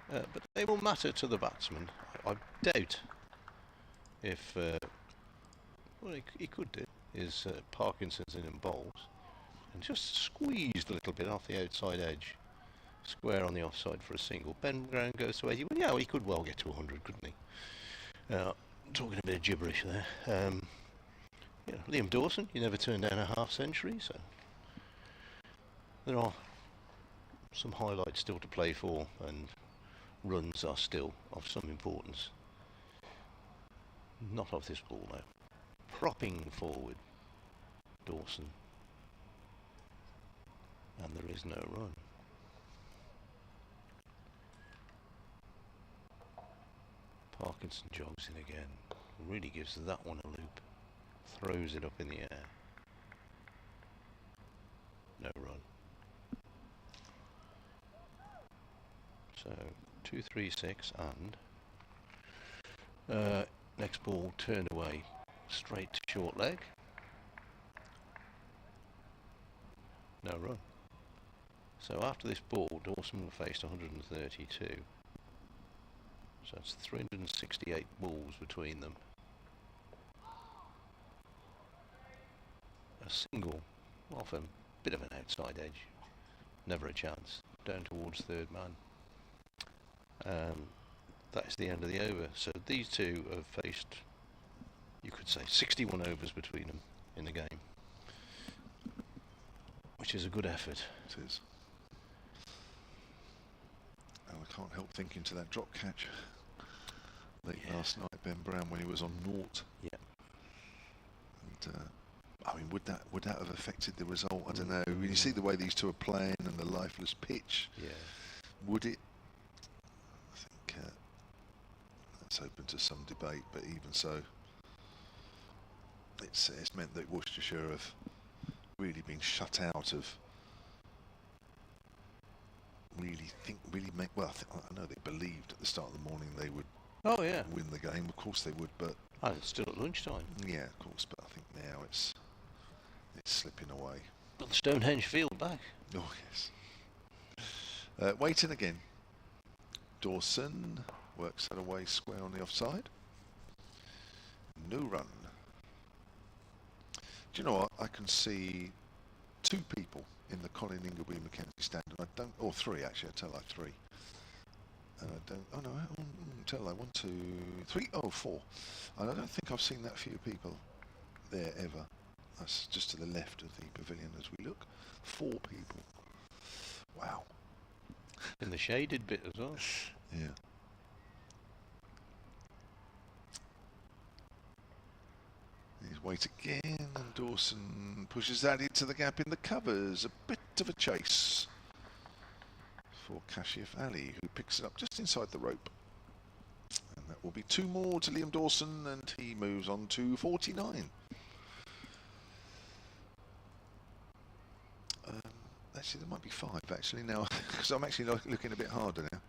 But they will matter to the batsman. I doubt if, well, he could do, is Parkinson's in and bowls, and just squeezed a little bit off the outside edge. Square on the offside for a single. Ben Brown goes to 80. Well, yeah, well, he could well get to 100, couldn't he? Talking a bit of gibberish there. You know, Liam Dawson, you never turned down a half century, so there are some highlights still to play for, and runs are still of some importance. Not of this ball now. Propping forward Dawson, and there is no run. Parkinson jogs in again, really gives that one a loop, throws it up in the air. No run. So 2-3-6, and next ball turned away straight to short leg. No run. So after this ball, Dawson will face 132. So that's 368 balls between them. A single off a bit of an outside edge. Never a chance. Down towards third man. That is the end of the over. So these two have faced, you could say, 61 overs between them in the game, which is a good effort. It is. And I can't help thinking to that drop catch late last night, Ben Brown, when he was on naught. Yeah. And I mean, would that have affected the result? I don't know. When you see the way these two are playing and the lifeless pitch, would it? I think that's open to some debate, but even so, it's meant that Worcestershire have really been shut out of well, I know they believed at the start of the morning they would win the game. Of course they would, but it's still at lunchtime. Yeah, of course, but I think now it's slipping away. Got the Stonehenge field back. Oh yes. Waiting again. Dawson works that away square on the offside. No run. Do you know what? I can see 2 people in the Colin Ingleby Mackenzie stand, and I don't, or 3 actually, I tell like 3. And I don't, oh no, tell like 1, 2, 3, oh 4. And I don't think I've seen that few people there ever. That's just to the left of the pavilion as we look. 4 people. Wow. In the shaded bit as well. Yeah. He's wait again, and Dawson pushes that into the gap in the covers. A bit of a chase for Kashif Ali, who picks it up just inside the rope. And that will be 2 more to Liam Dawson, and he moves on to 49. Actually, there might be 5 actually now, because I'm actually looking a bit harder now.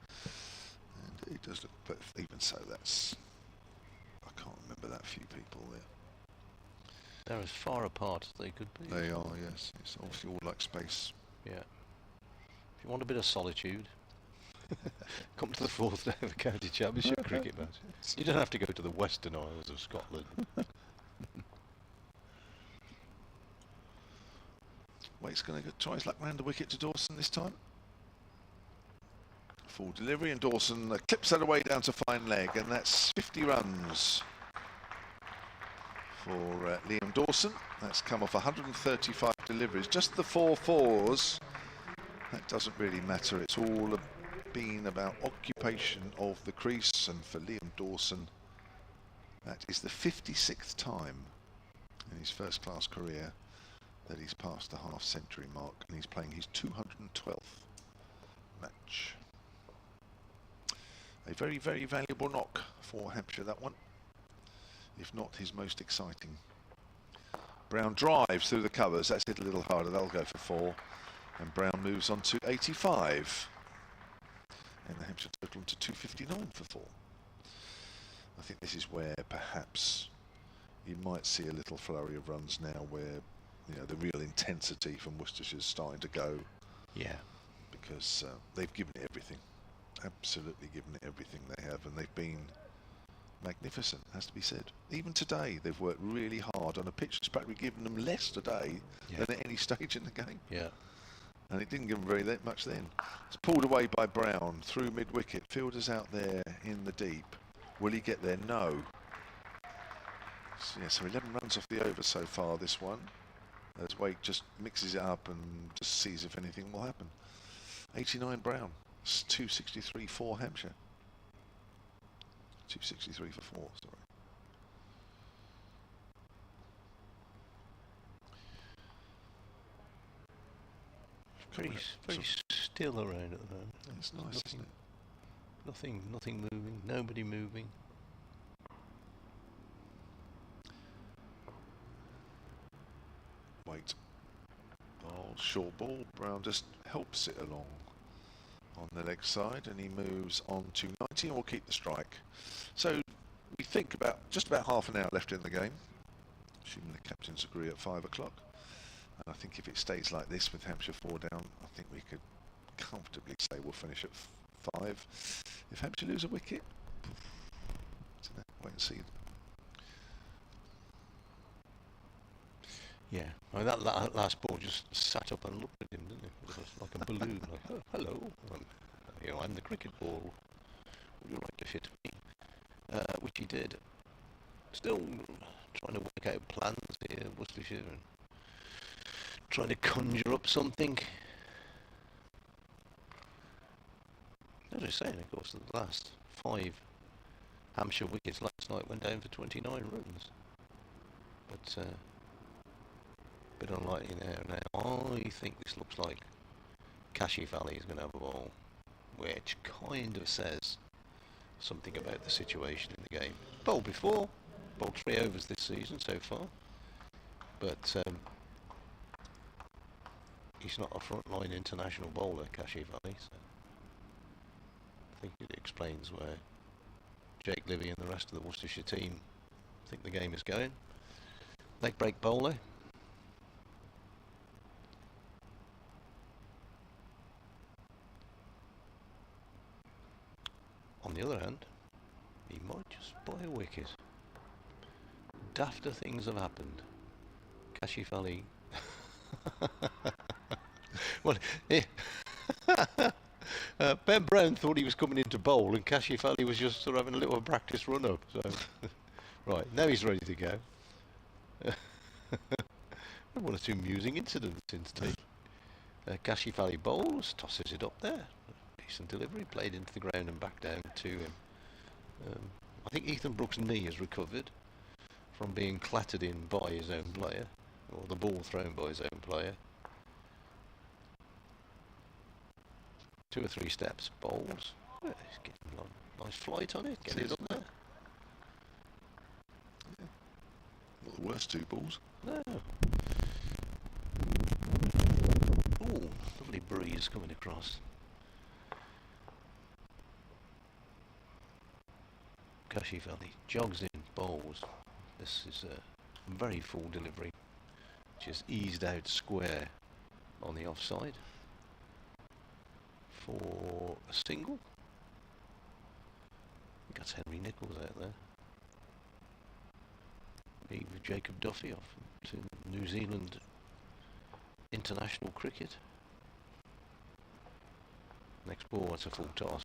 And it does look, but even so, that's, I can't remember that few people there. They're as far apart as they could be. They are, yes. It's obviously all like space. Yeah. If you want a bit of solitude, come to the 4th day of the County Championship cricket match. You don't have to go to the Western Isles of Scotland. Waite's going to try his luck round the wicket to Dawson this time. Full delivery, and Dawson clips that away down to fine leg, and that's 50 runs for Liam Dawson. That's come off 135 deliveries. Just the 4 fours. That doesn't really matter. It's all been about occupation of the crease, and for Liam Dawson, that is the 56th time in his first-class career that he's passed the half-century mark, and he's playing his 212th match. A very, very valuable knock for Hampshire, that one, if not his most exciting. Brown drives through the covers. That's hit a little harder. That'll go for 4. And Brown moves on to 85. And the Hampshire total to 259 for 4. I think this is where perhaps you might see a little flurry of runs now, where the real intensity from Worcestershire is starting to go. Yeah. Because they've given it everything. Absolutely given it everything they have, and they've been magnificent, has to be said. Even today, they've worked really hard on a pitch that's practically given them less today than at any stage in the game. Yeah. And it didn't give them very much then. It's pulled away by Brown through mid-wicket. Fielder's out there in the deep. Will he get there? No. So, yeah, so 11 runs off the over so far, this one. As Wake just mixes it up and just sees if anything will happen. 89 Brown. It's 263 for Hampshire. 263 for 4, sorry. Very still around at the moment. It's nice, isn't it? Nothing moving, nobody moving. Wait. Oh, short ball. Brown just helps it along on the leg side, and he moves on to 90, and will keep the strike. So we think about just about half an hour left in the game, assuming the captains agree at 5 o'clock. And I think if it stays like this with Hampshire 4 down, I think we could comfortably say we'll finish at 5. If Hampshire lose a wicket, wait and see. Yeah, I mean, that last ball just sat up and looked at him, didn't it? It was like a balloon. Like, oh, hello, I'm the cricket ball. Would you like to hit me? Which he did. Still trying to work out plans here, Worcestershire, and trying to conjure up something. As I was saying, of course, the last 5 Hampshire wickets last night went down for 29 runs. But bit unlikely now. I think this looks like Kashif Ali is going to have a ball, which kind of says something about the situation in the game. Bowled before, bowled 3 overs this season so far, but he's not a frontline international bowler, Kashif Ali. So I think it explains where Jake Livy and the rest of the Worcestershire team think the game is going. Leg break bowler. On the other hand, he might just buy a wicket. Dafter things have happened. Kashif Ali. Well, Ben Brown thought he was coming into bowl, and Kashif Ali was just sort of having a little practice run up. So, right, now he's ready to go. One or two amusing incidents since tea. Kashif Ali bowls, tosses it up there. decent delivery, played into the ground and back down to him. I think Ethan Brooks' knee has recovered from being clattered in by his own player, or the ball thrown by his own player. 2 or 3 steps, bowls. Oh, he's getting a nice flight on it, get it up there. Yeah. Not the worst 2 balls. No. Ooh, lovely breeze coming across. Kashi Valley jogs in, bowls. This is a very full delivery, which is eased out square on the offside for a single. I think that's Henry Nichols out there. Leave Jacob Duffy off to New Zealand international cricket. Next ball, that's a full toss.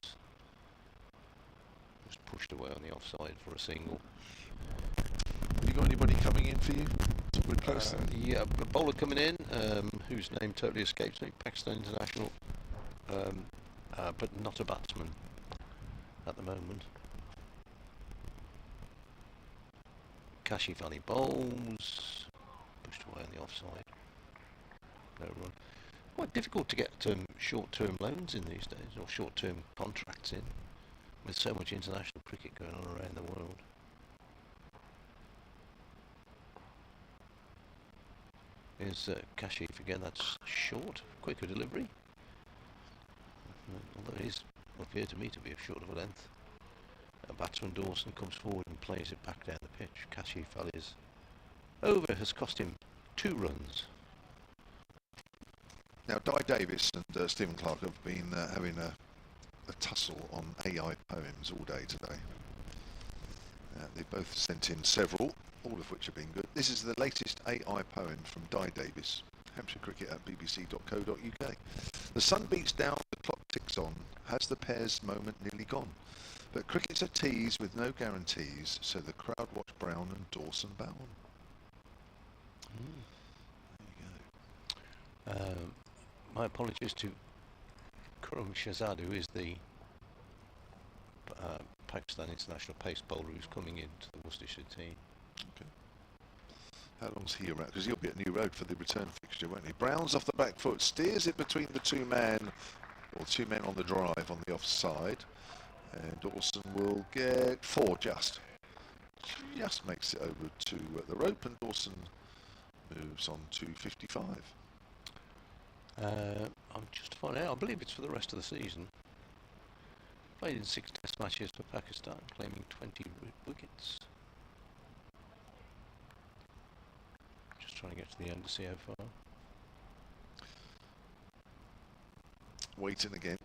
Just pushed away on the offside for a single. Have you got anybody coming in for you to replace them? Yeah, a bowler coming in, whose name totally escapes me, Pakistan international, but not a batsman at the moment. Kashi Valley bowls, pushed away on the offside. No run. Quite difficult to get short-term loans in these days, or short-term contracts in, with so much international cricket going on around the world. Here's Kashif again, that's short, quicker delivery. Although it is appear to me to be a short of a length. Batsman Dawson comes forward and plays it back down the pitch. Kashif Ali's over has cost him 2 runs. Now, Di Davis and Stephen Clark have been having a tussle on AI poems all day today. They both sent in several, all of which have been good. This is the latest AI poem from Di Davis, Hampshire Cricket at bbc.co.uk. The sun beats down, the clock ticks on, has the pair's moment nearly gone? But cricket's a tease with no guarantees, so the crowd watch Brown and Dawson bow on. There you go. My apologies to Kurum Shahzad, who is the Pakistan international pace bowler who's coming into the Worcestershire team. Okay. How long's he around? Because he'll be at New Road for the return fixture, won't he? Brown's off the back foot, steers it between the 2 men, or 2 men on the drive on the offside. And Dawson will get 4 just. Just makes it over to the rope, and Dawson moves on to 55. I'm just finding out, I believe it's for the rest of the season. Played in 6 test matches for Pakistan, claiming 20 wickets. Just trying to get to the end to see how far. Waiting again.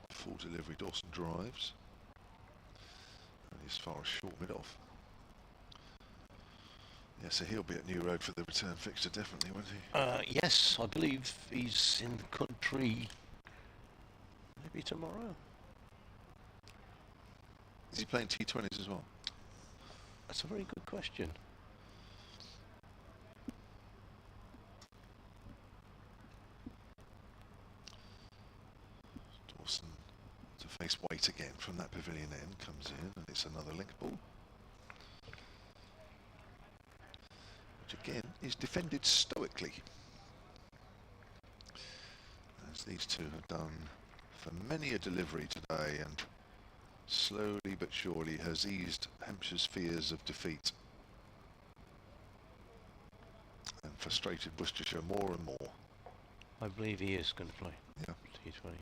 Full delivery, Dawson drives. Only as far as short mid-off. Yeah, so he'll be at New Road for the return fixture, definitely, won't he? Yes, I believe he's in the country maybe tomorrow. Is he playing T20s as well? That's a very good question. Dawson to face Waite again from that pavilion end, comes in, and it's another link ball. Which again is defended stoically, as these 2 have done for many a delivery today, and slowly but surely has eased Hampshire's fears of defeat and frustrated Worcestershire more and more. I believe he is going to play Yeah. T20.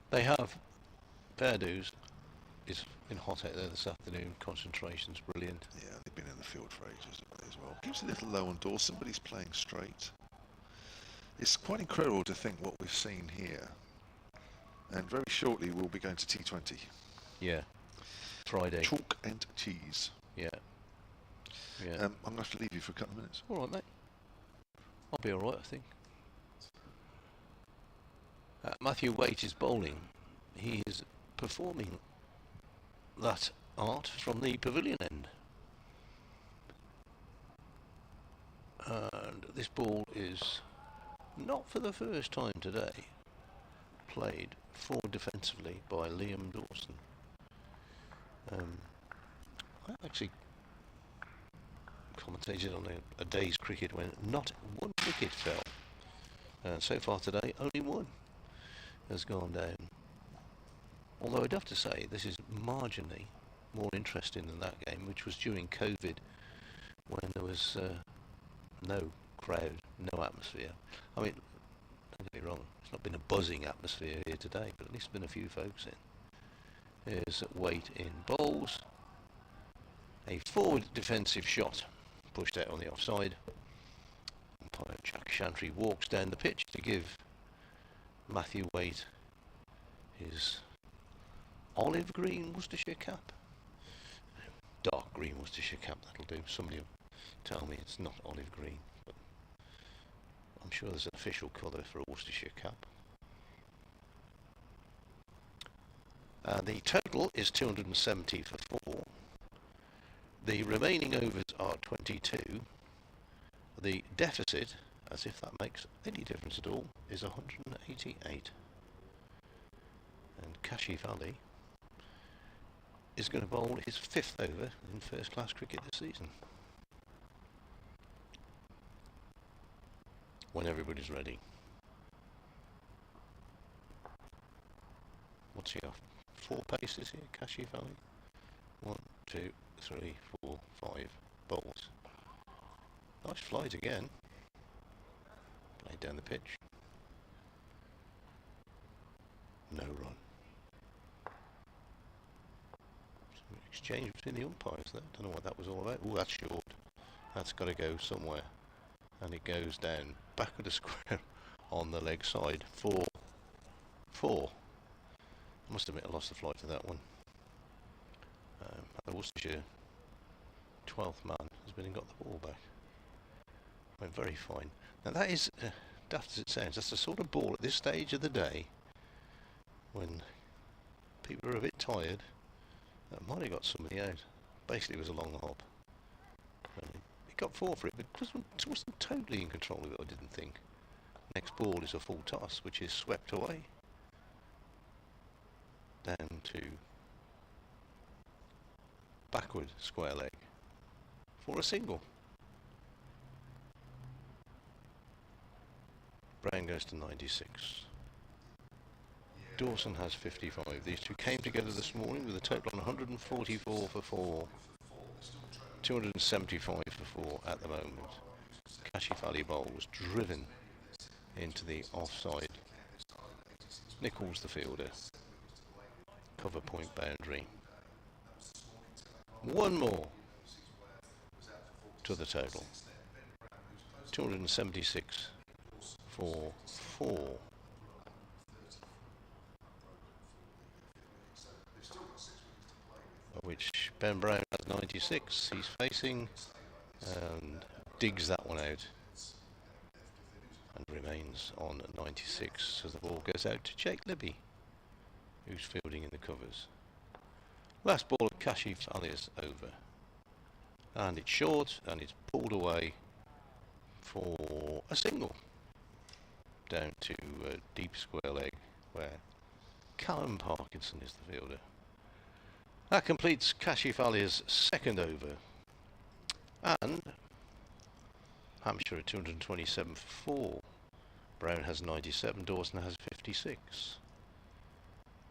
They have Perdus is in hot out there this afternoon. Concentration's brilliant. Yeah, they've been in the field for ages as well. Gives a little low on Dawson, but he's playing straight. It's quite incredible to think what we've seen here. And very shortly we'll be going to T20. Yeah. Friday. Chalk and cheese. Yeah. Yeah. I'm going to have to leave you for a couple of minutes. All right, mate. I'll be all right, I think. Matthew Waite is bowling. He is performing that art from the pavilion end. And this ball is not for the first time today played forward defensively by Liam Dawson. I actually commentated on a day's cricket when not one wicket fell. So far today, only one has gone down. Although I'd have to say this is marginally more interesting than that game, which was during COVID, when there was no crowd, no atmosphere. I mean, don't get me wrong, it's not been a buzzing atmosphere here today, but at least been a few folks in. Here's Waite in bowls. A forward defensive shot pushed out on the offside. Umpire Jack Chantry walks down the pitch to give Matthew Waite his olive green Worcestershire cap. Dark green Worcestershire cap, that'll do. Somebody will tell me it's not olive green, but I'm sure there's an official colour for a Worcestershire cap. The total is 270 for 4. The remaining overs are 22. The deficit, as if that makes any difference at all, is 188. And Kashif Ali is going to bowl his 5th over in first class cricket this season. When everybody's ready. What's he off? 4 paces here, Kashif Ali. 1, 2, 3, 4, 5 bowls. Nice flight again. Played down the pitch. No run. Some exchange between the umpires there. Don't know what that was all about. Oh, that's short. That's got to go somewhere. And it goes down back of the square on the leg side. 4. I must admit I lost the flight to that one. The Worcestershire 12th man has been and got the ball back. Went very fine. Now that is, daft as it sounds, that's the sort of ball at this stage of the day when people are a bit tired. That might have got somebody out. Basically it was a long hop. He got 4 for it, but wasn't totally in control of it, I didn't think. Next ball is a full toss, which is swept away. Down to backward square leg for a single. Brown goes to 96. Dawson has 55. These two came together this morning with a total on 144 for 4. 275 for 4 at the moment. Kashif Ali Bowl was driven into the offside. Nichols the fielder. Cover point boundary. One more to the total. 276 for 4. Of which Ben Brown has 96. He's facing and digs that one out and remains on 96 as the ball goes out to Jake Libby, who's fielding in the covers. Last ball of Kashif Ali's over. And it's short and it's pulled away for a single. Down to deep square leg where Callum Parkinson is the fielder. That completes Kashif Ali's 2nd over. And Hampshire at 227 for 4. Brown has 97, Dawson has 56.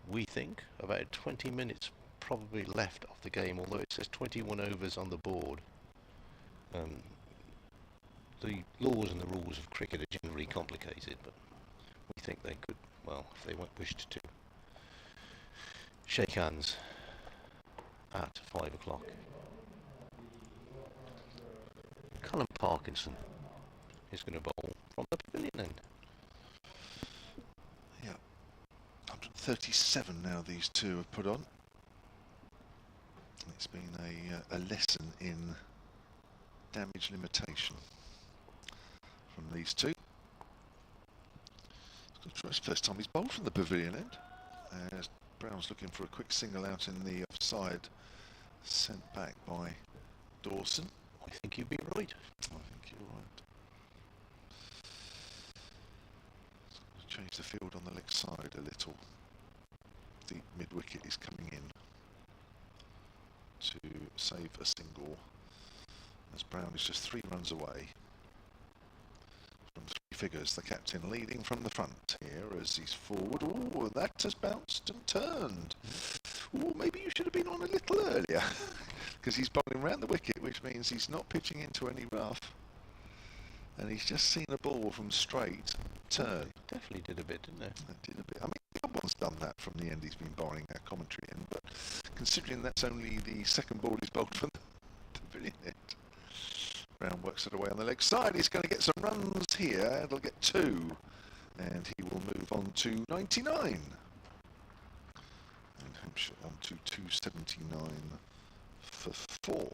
We think about 20 minutes probably left of the game, although it says 21 overs on the board. The laws and the rules of cricket are generally complicated, but we think they could, well, if they wished to, shake hands at 5 o'clock. Callum Parkinson is going to bowl from the pavilion end. Yeah, 137 now these two have put on. It's been a lesson in damage limitation from these two. It's the first time he's bowled from the pavilion end. As Brown's looking for a quick single out in the offside, sent back by Dawson. I think you'd be right. I think you're right. change the field on the leg side a little. Deep mid-wicket is coming in to save a single, as Brown is just 3 runs away from 3 figures. The captain leading from the front here as he's forward. Oh, that has bounced and turned. Oh, maybe you should have been on a little earlier, because he's bowling round the wicket, which means he's not pitching into any rough, and he's just seen a ball from straight turn. Definitely did a bit, didn't it? That did a bit. I mean, everyone's done that from the end he's been bowling our commentary in, but considering that's only the second ball he's bowled from the pavilion end. Brown works it away on the leg side. He's going to get some runs here. It'll get 2, and he will move on to 99. And Hampshire on to 279 for 4.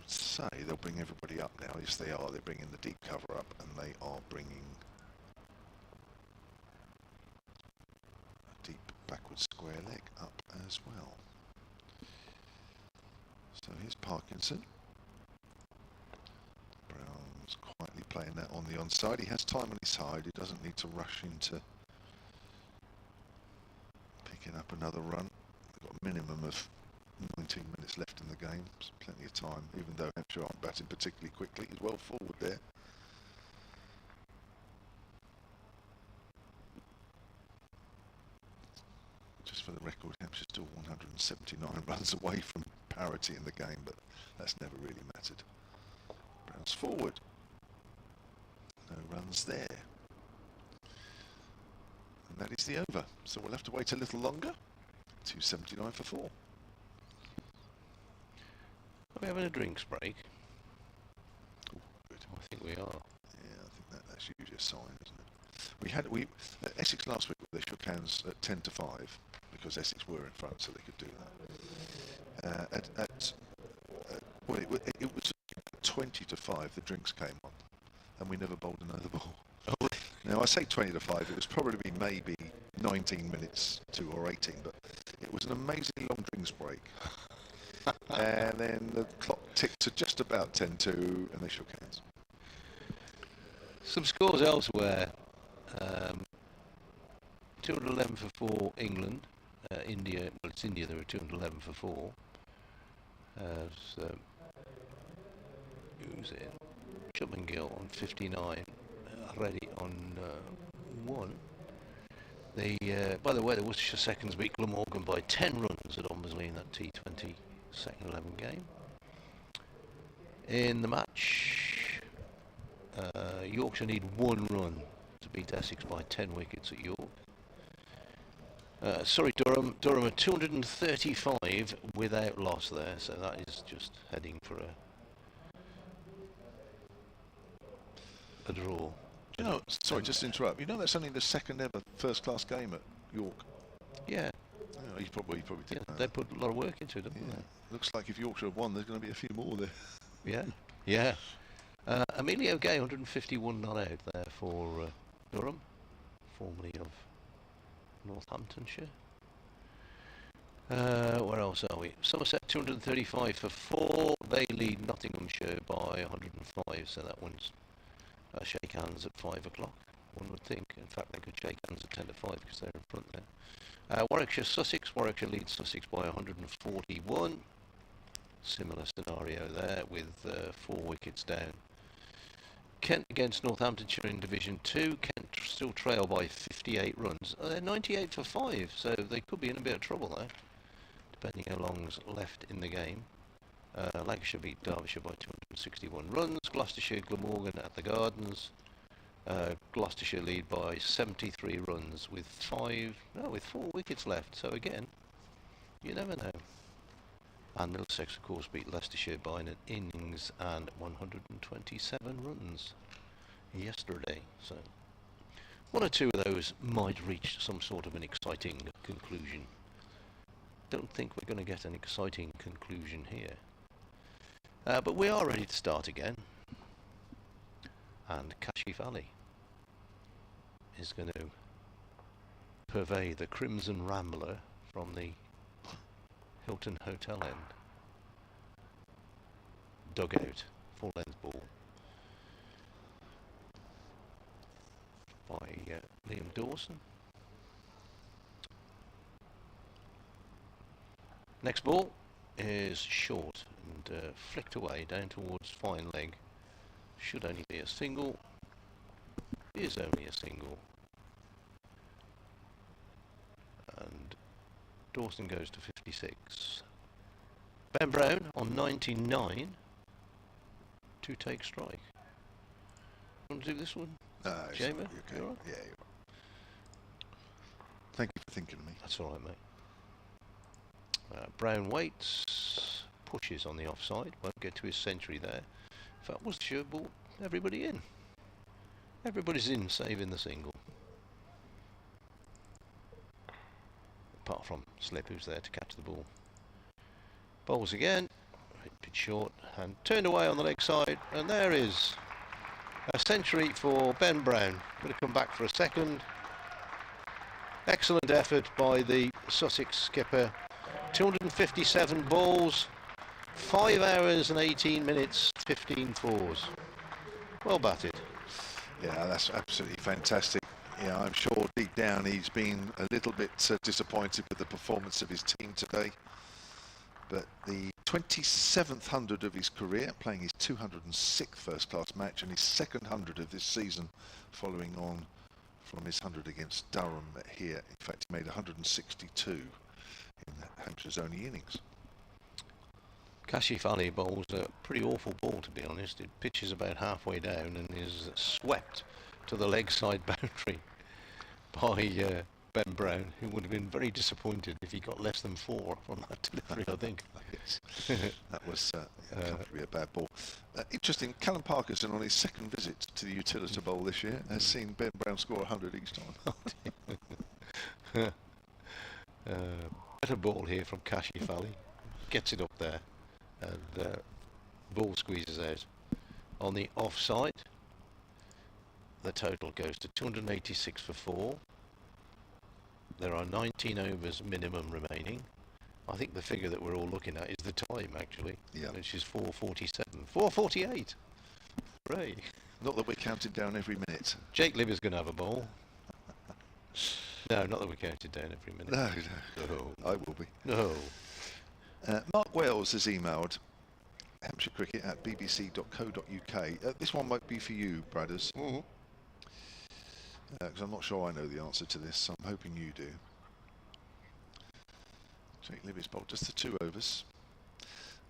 Say they'll bring everybody up now. Yes, they are. They're bringing the deep cover up, and they are bringing a deep backward square leg up as well. So here's Parkinson. Brown's quietly playing that on the onside. He has time on his side. He doesn't need to rush into picking up another run. They've got a minimum of 19 minutes left in the game. There's plenty of time, even though Hampshire aren't batting particularly quickly. He's well forward there. Just for the record, Hampshire's still 179 runs away from parity in the game, but that's never really mattered. Brown's forward. No runs there. And that is the over. So we'll have to wait a little longer. 279 for 4. Are we having a drinks break? Ooh, good. I think we are. Yeah, I think that's usually a sign, isn't it? We at Essex last week, they shook hands at 10 to 5 because Essex were in front, so they could do that. Well, it was 20 to 5. The drinks came on, and we never bowled another ball. Oh. Now I say 20 to 5. It was probably maybe 19 minutes to or 18, but it was an amazingly long drinks break. And then the clock ticked to just about 10-2, and they shook hands. Some scores elsewhere. 211 for 4 England. India, well, it's India, there were 211 for 4. So, who's it? Chapman Gill on 59. Reddy on 1. By the way, the Worcestershire seconds beat Glamorgan by 10 runs at Ombersley in that T20 second 11 game. In the match, Yorkshire need 1 run to beat Essex by 10 wickets at York. Durham are 235 without loss there, so that is just heading for a draw. You know, sorry, just to interrupt. You know, that's only the second ever first-class game at York. Yeah. Oh, you probably did. Yeah, they put a lot of work into it, didn't they? Looks like if Yorkshire have won, there's going to be a few more there. Yeah, yeah. Emilio Gay, 151 not out there for Durham, formerly of Northamptonshire. Where else are we? Somerset 235 for 4. They lead Nottinghamshire by 105, so that one's shake hands at 5 o'clock, one would think. In fact, they could shake hands at 10 to 5 because they're in front there. Warwickshire Sussex. Warwickshire leads Sussex by 141. Similar scenario there with 4 wickets down. Kent against Northamptonshire in Division 2. Kent still trail by 58 runs. They're 98 for 5, so they could be in a bit of trouble there, depending how long's left in the game. Lancashire beat Derbyshire by 261 runs. Gloucestershire Glamorgan at the Gardens. Gloucestershire lead by 73 runs with 4 wickets left. So again, you never know. And Middlesex, of course, beat Leicestershire by an innings and 127 runs yesterday. So 1 or 2 of those might reach some sort of an exciting conclusion. Don't think we're going to get an exciting conclusion here. But we are ready to start again. And Kashi Valley is going to purvey the Crimson Rambler from the Hilton Hotel end dugout full length ball by Liam Dawson. Next ball is short and flicked away down towards fine leg. Should only be a single. Is only a single. And Dawson goes to 56. Ben Brown on 99 to take strike. Want to do this one? No, Jamer? okay. You all right? Yeah, you're right. Thank you for thinking of me. That's all right, mate. Brown waits, pushes on the offside, won't get to his century there. If that was sure ball, everybody in. Everybody's in, saving the single. Apart from Slip, who's there to catch the ball. Bowls again, hit pitch short, and turned away on the leg side, and there is a century for Ben Brown. Going to come back for a second. Excellent effort by the Sussex skipper. 257 balls, 5 hours and 18 minutes, 15 fours. Well batted. Yeah, that's absolutely fantastic. Yeah, I'm sure deep down he's been a little bit disappointed with the performance of his team today. But the 27th 100 of his career, playing his 206th first-class match and his second 100 of this season, following on from his 100 against Durham here. In fact, he made 162 in Hampshire's only innings. Kashif Ali bowls a pretty awful ball, to be honest. It pitches about halfway down and is swept to the leg side boundary by Ben Brown, who would have been very disappointed if he got less than 4 on that delivery, I think. Yes. That was comfortably a bad ball. Interesting, Callum Parkinson on his second visit to the Utilita Bowl this year has seen Ben Brown score 100 each time. Better ball here from Kashif Ali. Gets it up there and ball squeezes out. On the offside, the total goes to 286 for 4. There are 19 overs minimum remaining. I think the figure that we're all looking at is the time, actually, which is 4:47. 4:48. Hooray. Not that we're counting down every minute. Jake Libby's going to have a ball. No, not that we're counting down every minute. No. I will be. No. Mark Wells has emailed hampshirecricket@bbc.co.uk. This one might be for you, Bradders. Because I'm not sure I know the answer to this, so I'm hoping you do. Jake Libby's bowled just the 2 overs,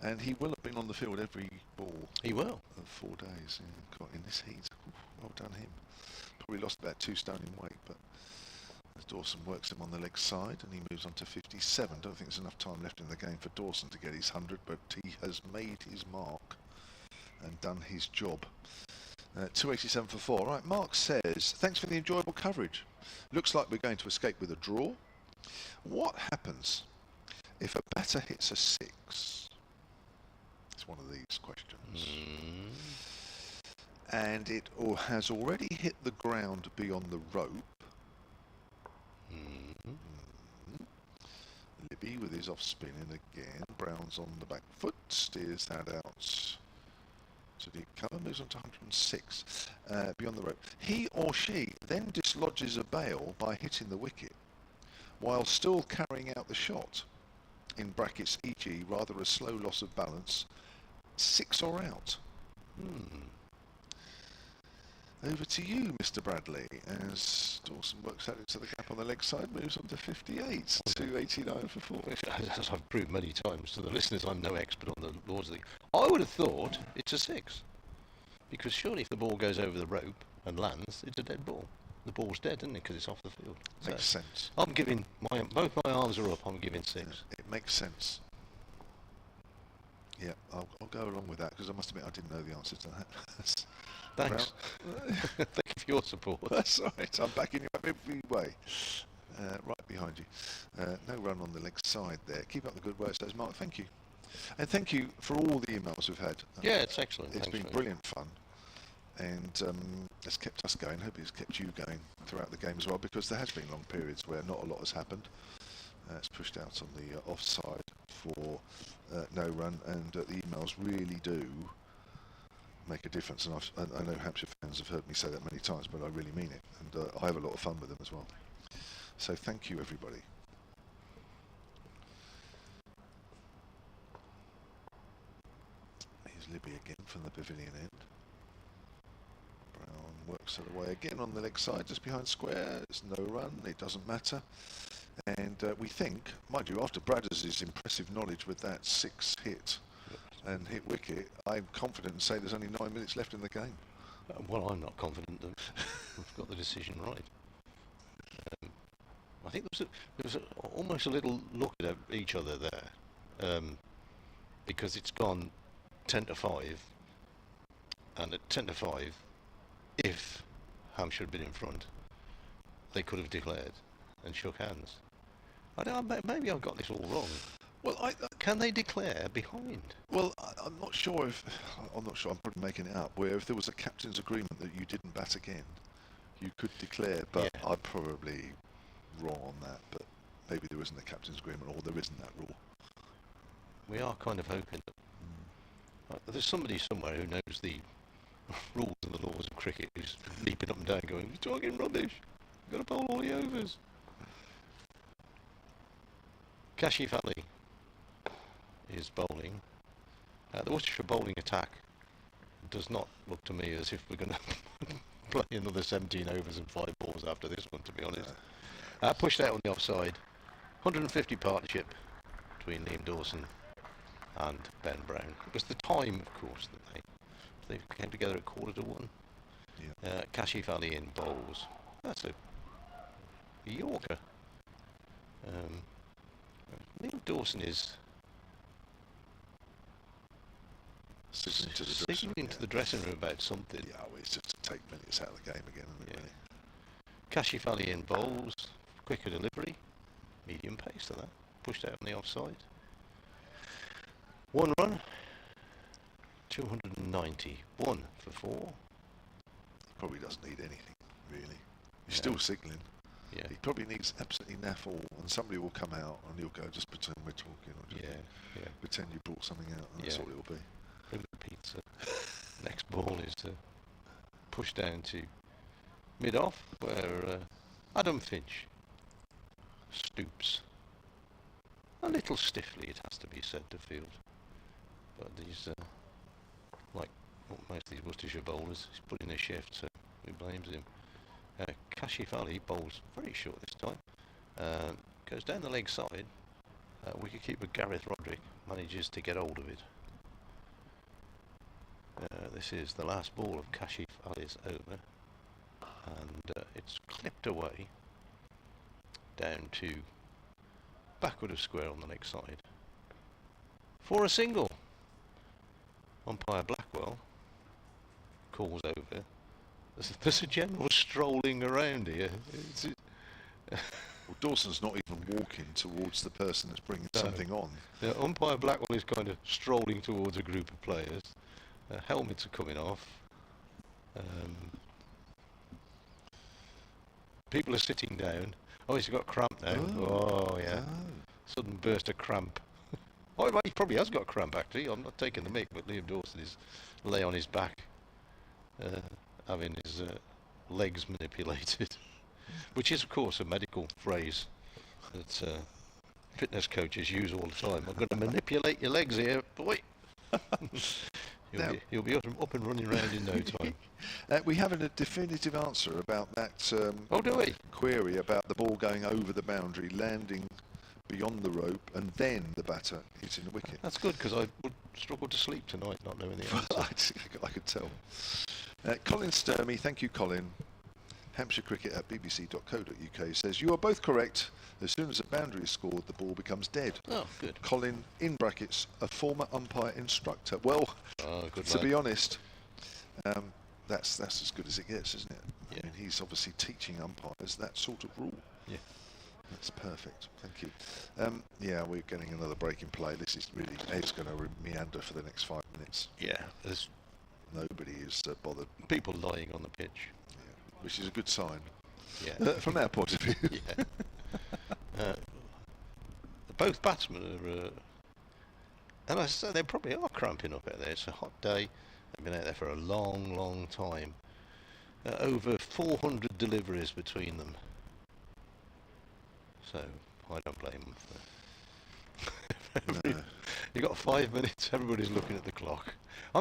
and he will have been on the field every ball. He will. Of 4 days in this heat. Well done him. Probably lost about 2 stone in weight, but as Dawson works him on the leg side, and he moves on to 57. Don't think there's enough time left in the game for Dawson to get his 100, but he has made his mark and done his job. 287 for 4. Right, Mark says, thanks for the enjoyable coverage. Looks like we're going to escape with a draw. What happens if a batter hits a 6? It's one of these questions. And it has already hit the ground beyond the rope. Libby with his off spinning again. Brown's on the back foot, steers that out to deep cover, moves on to 106 beyond the rope. He or she then dislodges a bail by hitting the wicket while still carrying out the shot, in brackets e.g. rather a slow loss of balance, 6 or out. Over to you, Mr. Bradley, as Dawson works out into the gap on the leg side, moves on to 58, 289 for 4. As I've proved many times to the listeners, I'm no expert on the laws of the... I would have thought it's a 6. Because surely if the ball goes over the rope and lands, it's a dead ball. The ball's dead, isn't it, because it's off the field. Makes sense. I'm giving... both my arms are up, I'm giving 6. It makes sense. Yeah, I'll go along with that, because I must admit I didn't know the answer to that. Thanks. Thank you for your support. That's all right. I'm backing you up every way. Right behind you. No run on the leg side there. Keep up the good work, says Mark. Thank you. And thank you for all the emails we've had. Yeah, it's excellent. It's been brilliant fun. And it's kept us going. Hope it's kept you going throughout the game as well, because there has been long periods where not a lot has happened. It's pushed out on the offside for no run, and the emails really do make a difference. And I know Hampshire fans have heard me say that many times, but I really mean it. And I have a lot of fun with them as well. So thank you, everybody. Here's Libby again from the pavilion end. Brown works it away again on the leg side, just behind square. It's no run, it doesn't matter. And we think, mind you, after Bradders' impressive knowledge with that 6 hit and hit wicket, I'm confident and say there's only 9 minutes left in the game. Well, I'm not confident that we've got the decision right. I think there was almost a little look at each other there, because it's gone 10 to 5, and at 10 to 5, if Hampshire had been in front, they could have declared and shook hands. I don't know, maybe I've got this all wrong. Well, can they declare behind? Well, I'm not sure if I'm probably making it up. Where if there was a captain's agreement that you didn't bat again, you could declare. But yeah. I'm probably wrong on that. But maybe there isn't a captain's agreement, or there isn't that rule. We are kind of hoping that there's somebody somewhere who knows the rules and the laws of cricket who's leaping up and down, going, "You're talking rubbish. You've got to bowl all the overs." Kashif Ali is bowling. The Worcestershire bowling attack does not look to me as if we're going to play another 17 overs and 5 balls after this one, to be honest. Pushed out on the offside. 150 partnership between Liam Dawson and Ben Brown. It was the time, of course, that they came together at 1:45. Yeah. Kashif Ali in bowls. That's a Yorker. Liam Dawson is signaling to the dressing room about something. Yeah, well, it's just to take minutes out of the game again, isn't it, really? Kashif Ali in bowls, quicker delivery, medium pace to that, pushed out on the offside. 1 run, 291 for 4. Probably doesn't need anything, really. He's still signalling. Yeah. He probably needs absolutely naff all, and somebody will come out and he'll go, just pretend we're talking, or just pretend you brought something out, and that's all it'll be. Bring the pizza. Next ball is pushed down to mid-off, where Adam Finch stoops a little stiffly, it has to be said, to field. But these, like most of these Worcestershire bowlers, he's put in a shift, so who blames him? Kashif Ali bowls very short this time. Goes down the leg side. Wicketkeeper Gareth Roderick manages to get hold of it. This is the last ball of Kashif Ali's over, and it's clipped away down to backward of square on the leg side for a single. Umpire Blackwell calls over. There's a general strolling around here. Well, Dawson's not even walking towards the person that's bringing something on. Umpire Blackwell is kind of strolling towards a group of players. Helmets are coming off. People are sitting down. Oh, he's got cramp now. Oh yeah. Sudden burst of cramp. Oh, he probably has got cramp, actually. I'm not taking the mick, but Liam Dawson is lay on his back, having his legs manipulated, which is, of course, a medical phrase that fitness coaches use all the time. I'm going to manipulate your legs here, boy. You'll be up and running around in no time. We have a definitive answer about that do we? query about the ball going over the boundary, landing beyond the rope, and then the batter hitting the wicket. That's good, because I would struggle to sleep tonight not knowing the answer. I could tell. Colin Sturmey, thank you, Colin. Hampshire Cricket at bbc.co.uk says, you are both correct. As soon as a boundary is scored, the ball becomes dead. Oh, good. Colin, in brackets, a former umpire instructor. Well, to be honest, that's as good as it gets, isn't it? Yeah. I mean, he's obviously teaching umpires that sort of rule. Yeah. That's perfect. Thank you. Yeah, we're getting another break in play. This is really, Ed's going to meander for the next 5 minutes. Yeah. There's nobody is bothered. People lying on the pitch. Yeah, which is a good sign. Yeah. From our point of view. Yeah. Both batsmen are, and I say they probably are cramping up out there. It's a hot day. They've been out there for a long, long time. Over 400 deliveries between them. So I don't blame them for. No. You've got 5 minutes. Everybody's looking at the clock. I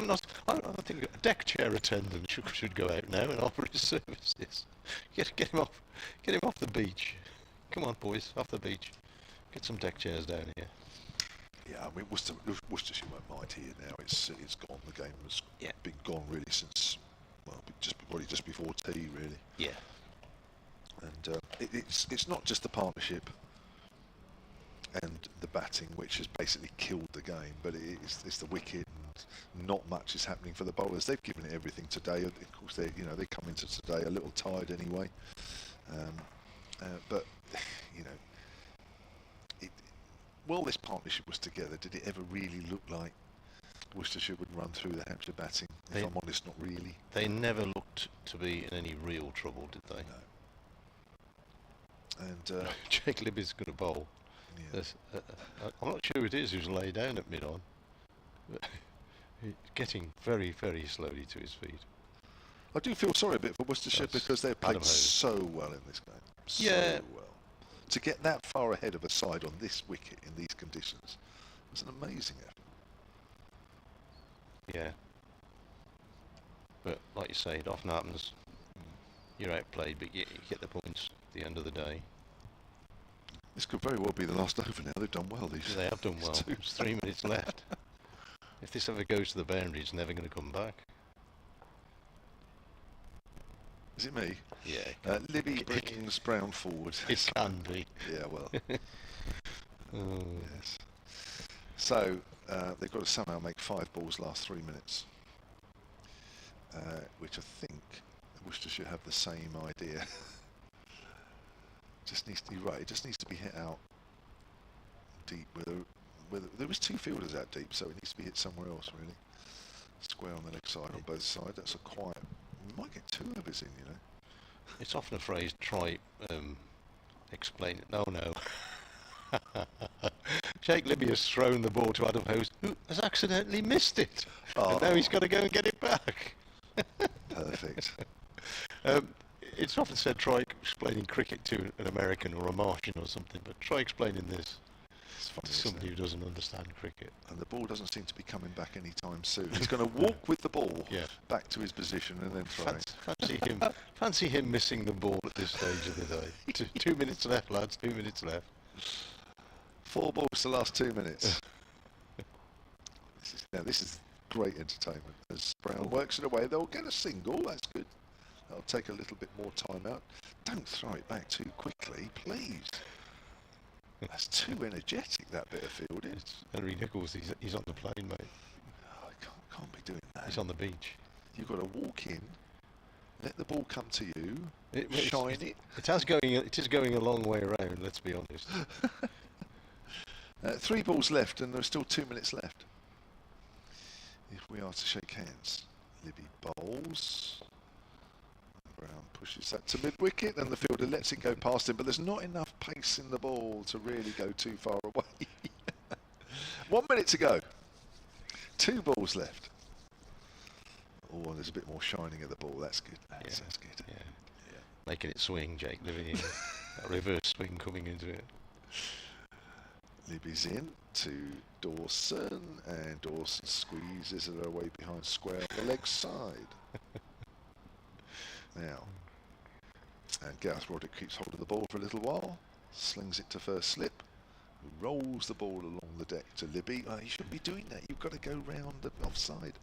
think a deck chair attendant should go out now and offer his services. Get him off. Get him off the beach. Come on, boys, off the beach. Get some deck chairs down here. Yeah, I mean, Worcestershire won't mind here now. It's gone. The game has been gone really since, well, probably just before tea, really. Yeah. And it's not just the partnership and the batting which has basically killed the game, but it's the wicket, and not much is happening for the bowlers. They've given it everything today. Of course, they come into today a little tired anyway. But while this partnership was together, did it ever really look like Worcestershire would run through the Hampshire batting? If I'm honest, not really. They never looked to be in any real trouble, did they? No. And Jake Libby's going to bowl. Yeah. I'm not sure who it is who's laid down at mid-on. He's getting very, very slowly to his feet. I do feel sorry a bit for Worcestershire because they've played so well in this game. So well. To get that far ahead of a side on this wicket in these conditions was an amazing effort. Yeah. But like you say, it often happens. You're outplayed, but you get the points at the end of the day. This could very well be the last over now. They've done well. They have done well. There's 3 minutes left. If this ever goes to the boundary, it's never going to come back. Is it me? Yeah. Libby brings Brown forward. It can be. Yeah, well. Yes. So they've got to somehow make 5 balls last 3 minutes, which I think Worcestershire have the same idea. It just needs to be hit out deep. Whether there was 2 fielders out deep, so it needs to be hit somewhere else really. Square on the leg side on both sides. That's a quiet. We might get 2 overs in, It's often a phrase. Try explain it. No. Jake Libby has thrown the ball to Adam Hose, who has accidentally missed it, and now he's got to go and get it back. Perfect. It's often said try explaining cricket to an American or a Martian or something, but try explaining this to somebody who doesn't understand cricket. And the ball doesn't seem to be coming back anytime soon. He's going to walk with the ball back to his position and then throw it. Fancy him missing the ball at this stage of the day. 2 minutes left, lads. 2 minutes left. 4 balls the last 2 minutes. This is great entertainment. As Brown works it away, they'll get a single. That's good. That'll take a little bit more time out. Don't throw it back too quickly, please. That's too energetic, that bit of fielding. It's Henry Nichols, he's on the plane, mate. Oh, I can't be doing that. He's on the beach. You've got to walk in, let the ball come to you, shine it. It is going a long way around, let's be honest. 3 balls left and there's still 2 minutes left. If we are to shake hands, Libby bowls. Brown pushes that to mid-wicket and the fielder lets it go past him, but there's not enough pace in the ball to really go too far away. 1 minute to go. 2 balls left. Oh, and there's a bit more shining of the ball. That's good. That's good. Yeah. Making it swing, Jake Libby. That reverse swing coming into it. Libby's in to Dawson, and Dawson squeezes it away behind square on the leg side. Now, and Gareth Roddick keeps hold of the ball for a little while, slings it to first slip, rolls the ball along the deck to Libby. Oh, you shouldn't be doing that. You've got to go round the offside.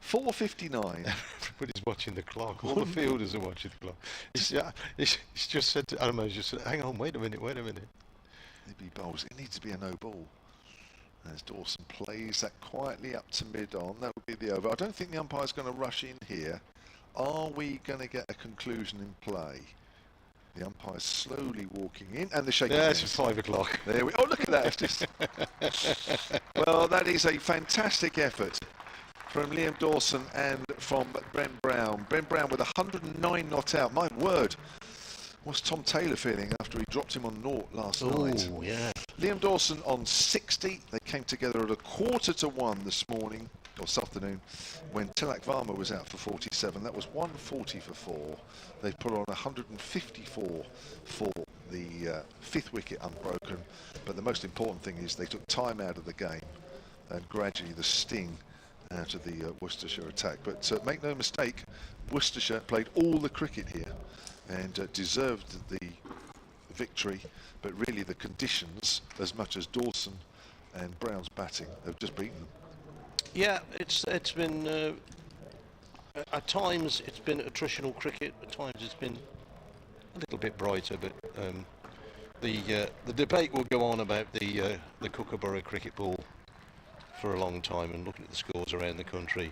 4:59. Everybody's watching the clock. All the fielders are watching the clock. He's just said to Adamo, hang on, wait a minute. Libby bowls. It needs to be a no ball. As Dawson plays that quietly up to mid-on, that would be the over. I don't think the umpire's going to rush in here. Are we going to get a conclusion in play? The umpire's slowly walking in, and the shaking hands. It's 5 o'clock. There we. Oh, look at that! Well, that is a fantastic effort from Liam Dawson and from Ben Brown. Ben Brown with 109 not out. My word, What's Tom Taylor feeling after he dropped him on naught last night? Oh, yeah. Liam Dawson on 60. They came together at 1:15 this morning, or this afternoon, when Tilak Varma was out for 47. That was 140 for 4. They put on 154 for the 5th wicket unbroken. But the most important thing is they took time out of the game and gradually the sting out of the Worcestershire attack. But make no mistake, Worcestershire played all the cricket here and deserved the victory, but really the conditions, as much as Dawson and Brown's batting, have just beaten them. Yeah, it's been at times it's been attritional cricket. At times it's been a little bit brighter, but the debate will go on about the Kookaburra Cricket Bowl for a long time, and looking at the scores around the country.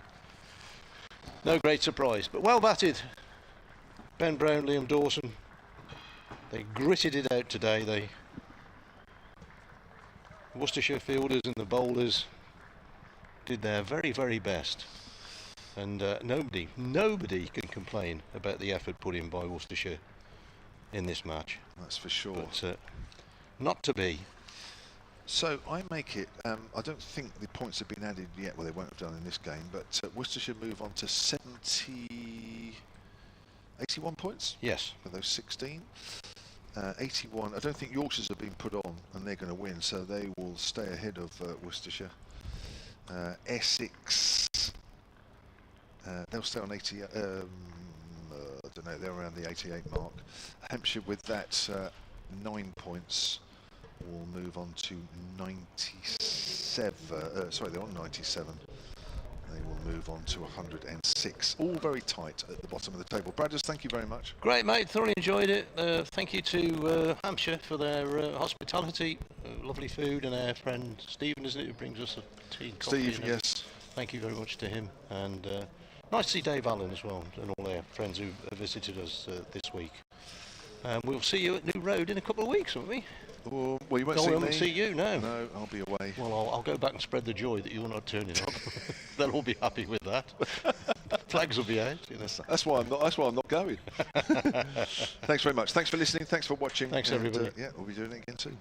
No great surprise, but well batted. Ben Brown, Liam Dawson. They gritted it out today. The Worcestershire fielders and the bowlers did their very, very best. And nobody can complain about the effort put in by Worcestershire in this match. That's for sure. But not to be. So I make it, I don't think the points have been added yet, well they won't have done in this game, but Worcestershire move on to 81 points? Yes. For those 16. 81, I don't think Yorkshire's have been put on and they're going to win, so they will stay ahead of Worcestershire. Essex, they'll stay on 80, I don't know, they're around the 88 mark. Hampshire with that 9 points will move on to 97, sorry, they're on 97. They will move on to 106. All very tight at the bottom of the table. Bradders, thank you very much. Great, mate. Thoroughly enjoyed it. Thank you to Hampshire for their hospitality. Lovely food, and our friend Stephen, isn't it, who brings us a tea and coffee. Steve, yes. Thank you very much to him. And nice to see Dave Allen as well, and all our friends who have visited us this week. We'll see you at New Road in a couple of weeks, won't we? Well, you won't No, see we me. won't see you, no. No, I'll be away. Well, I'll go back and spread the joy that you're not turning up. They'll all be happy with that. Flags will be out. You know. That's why I'm not going. Thanks very much. Thanks for listening. Thanks for watching. Thanks, everybody. Yeah, we'll be doing it again soon.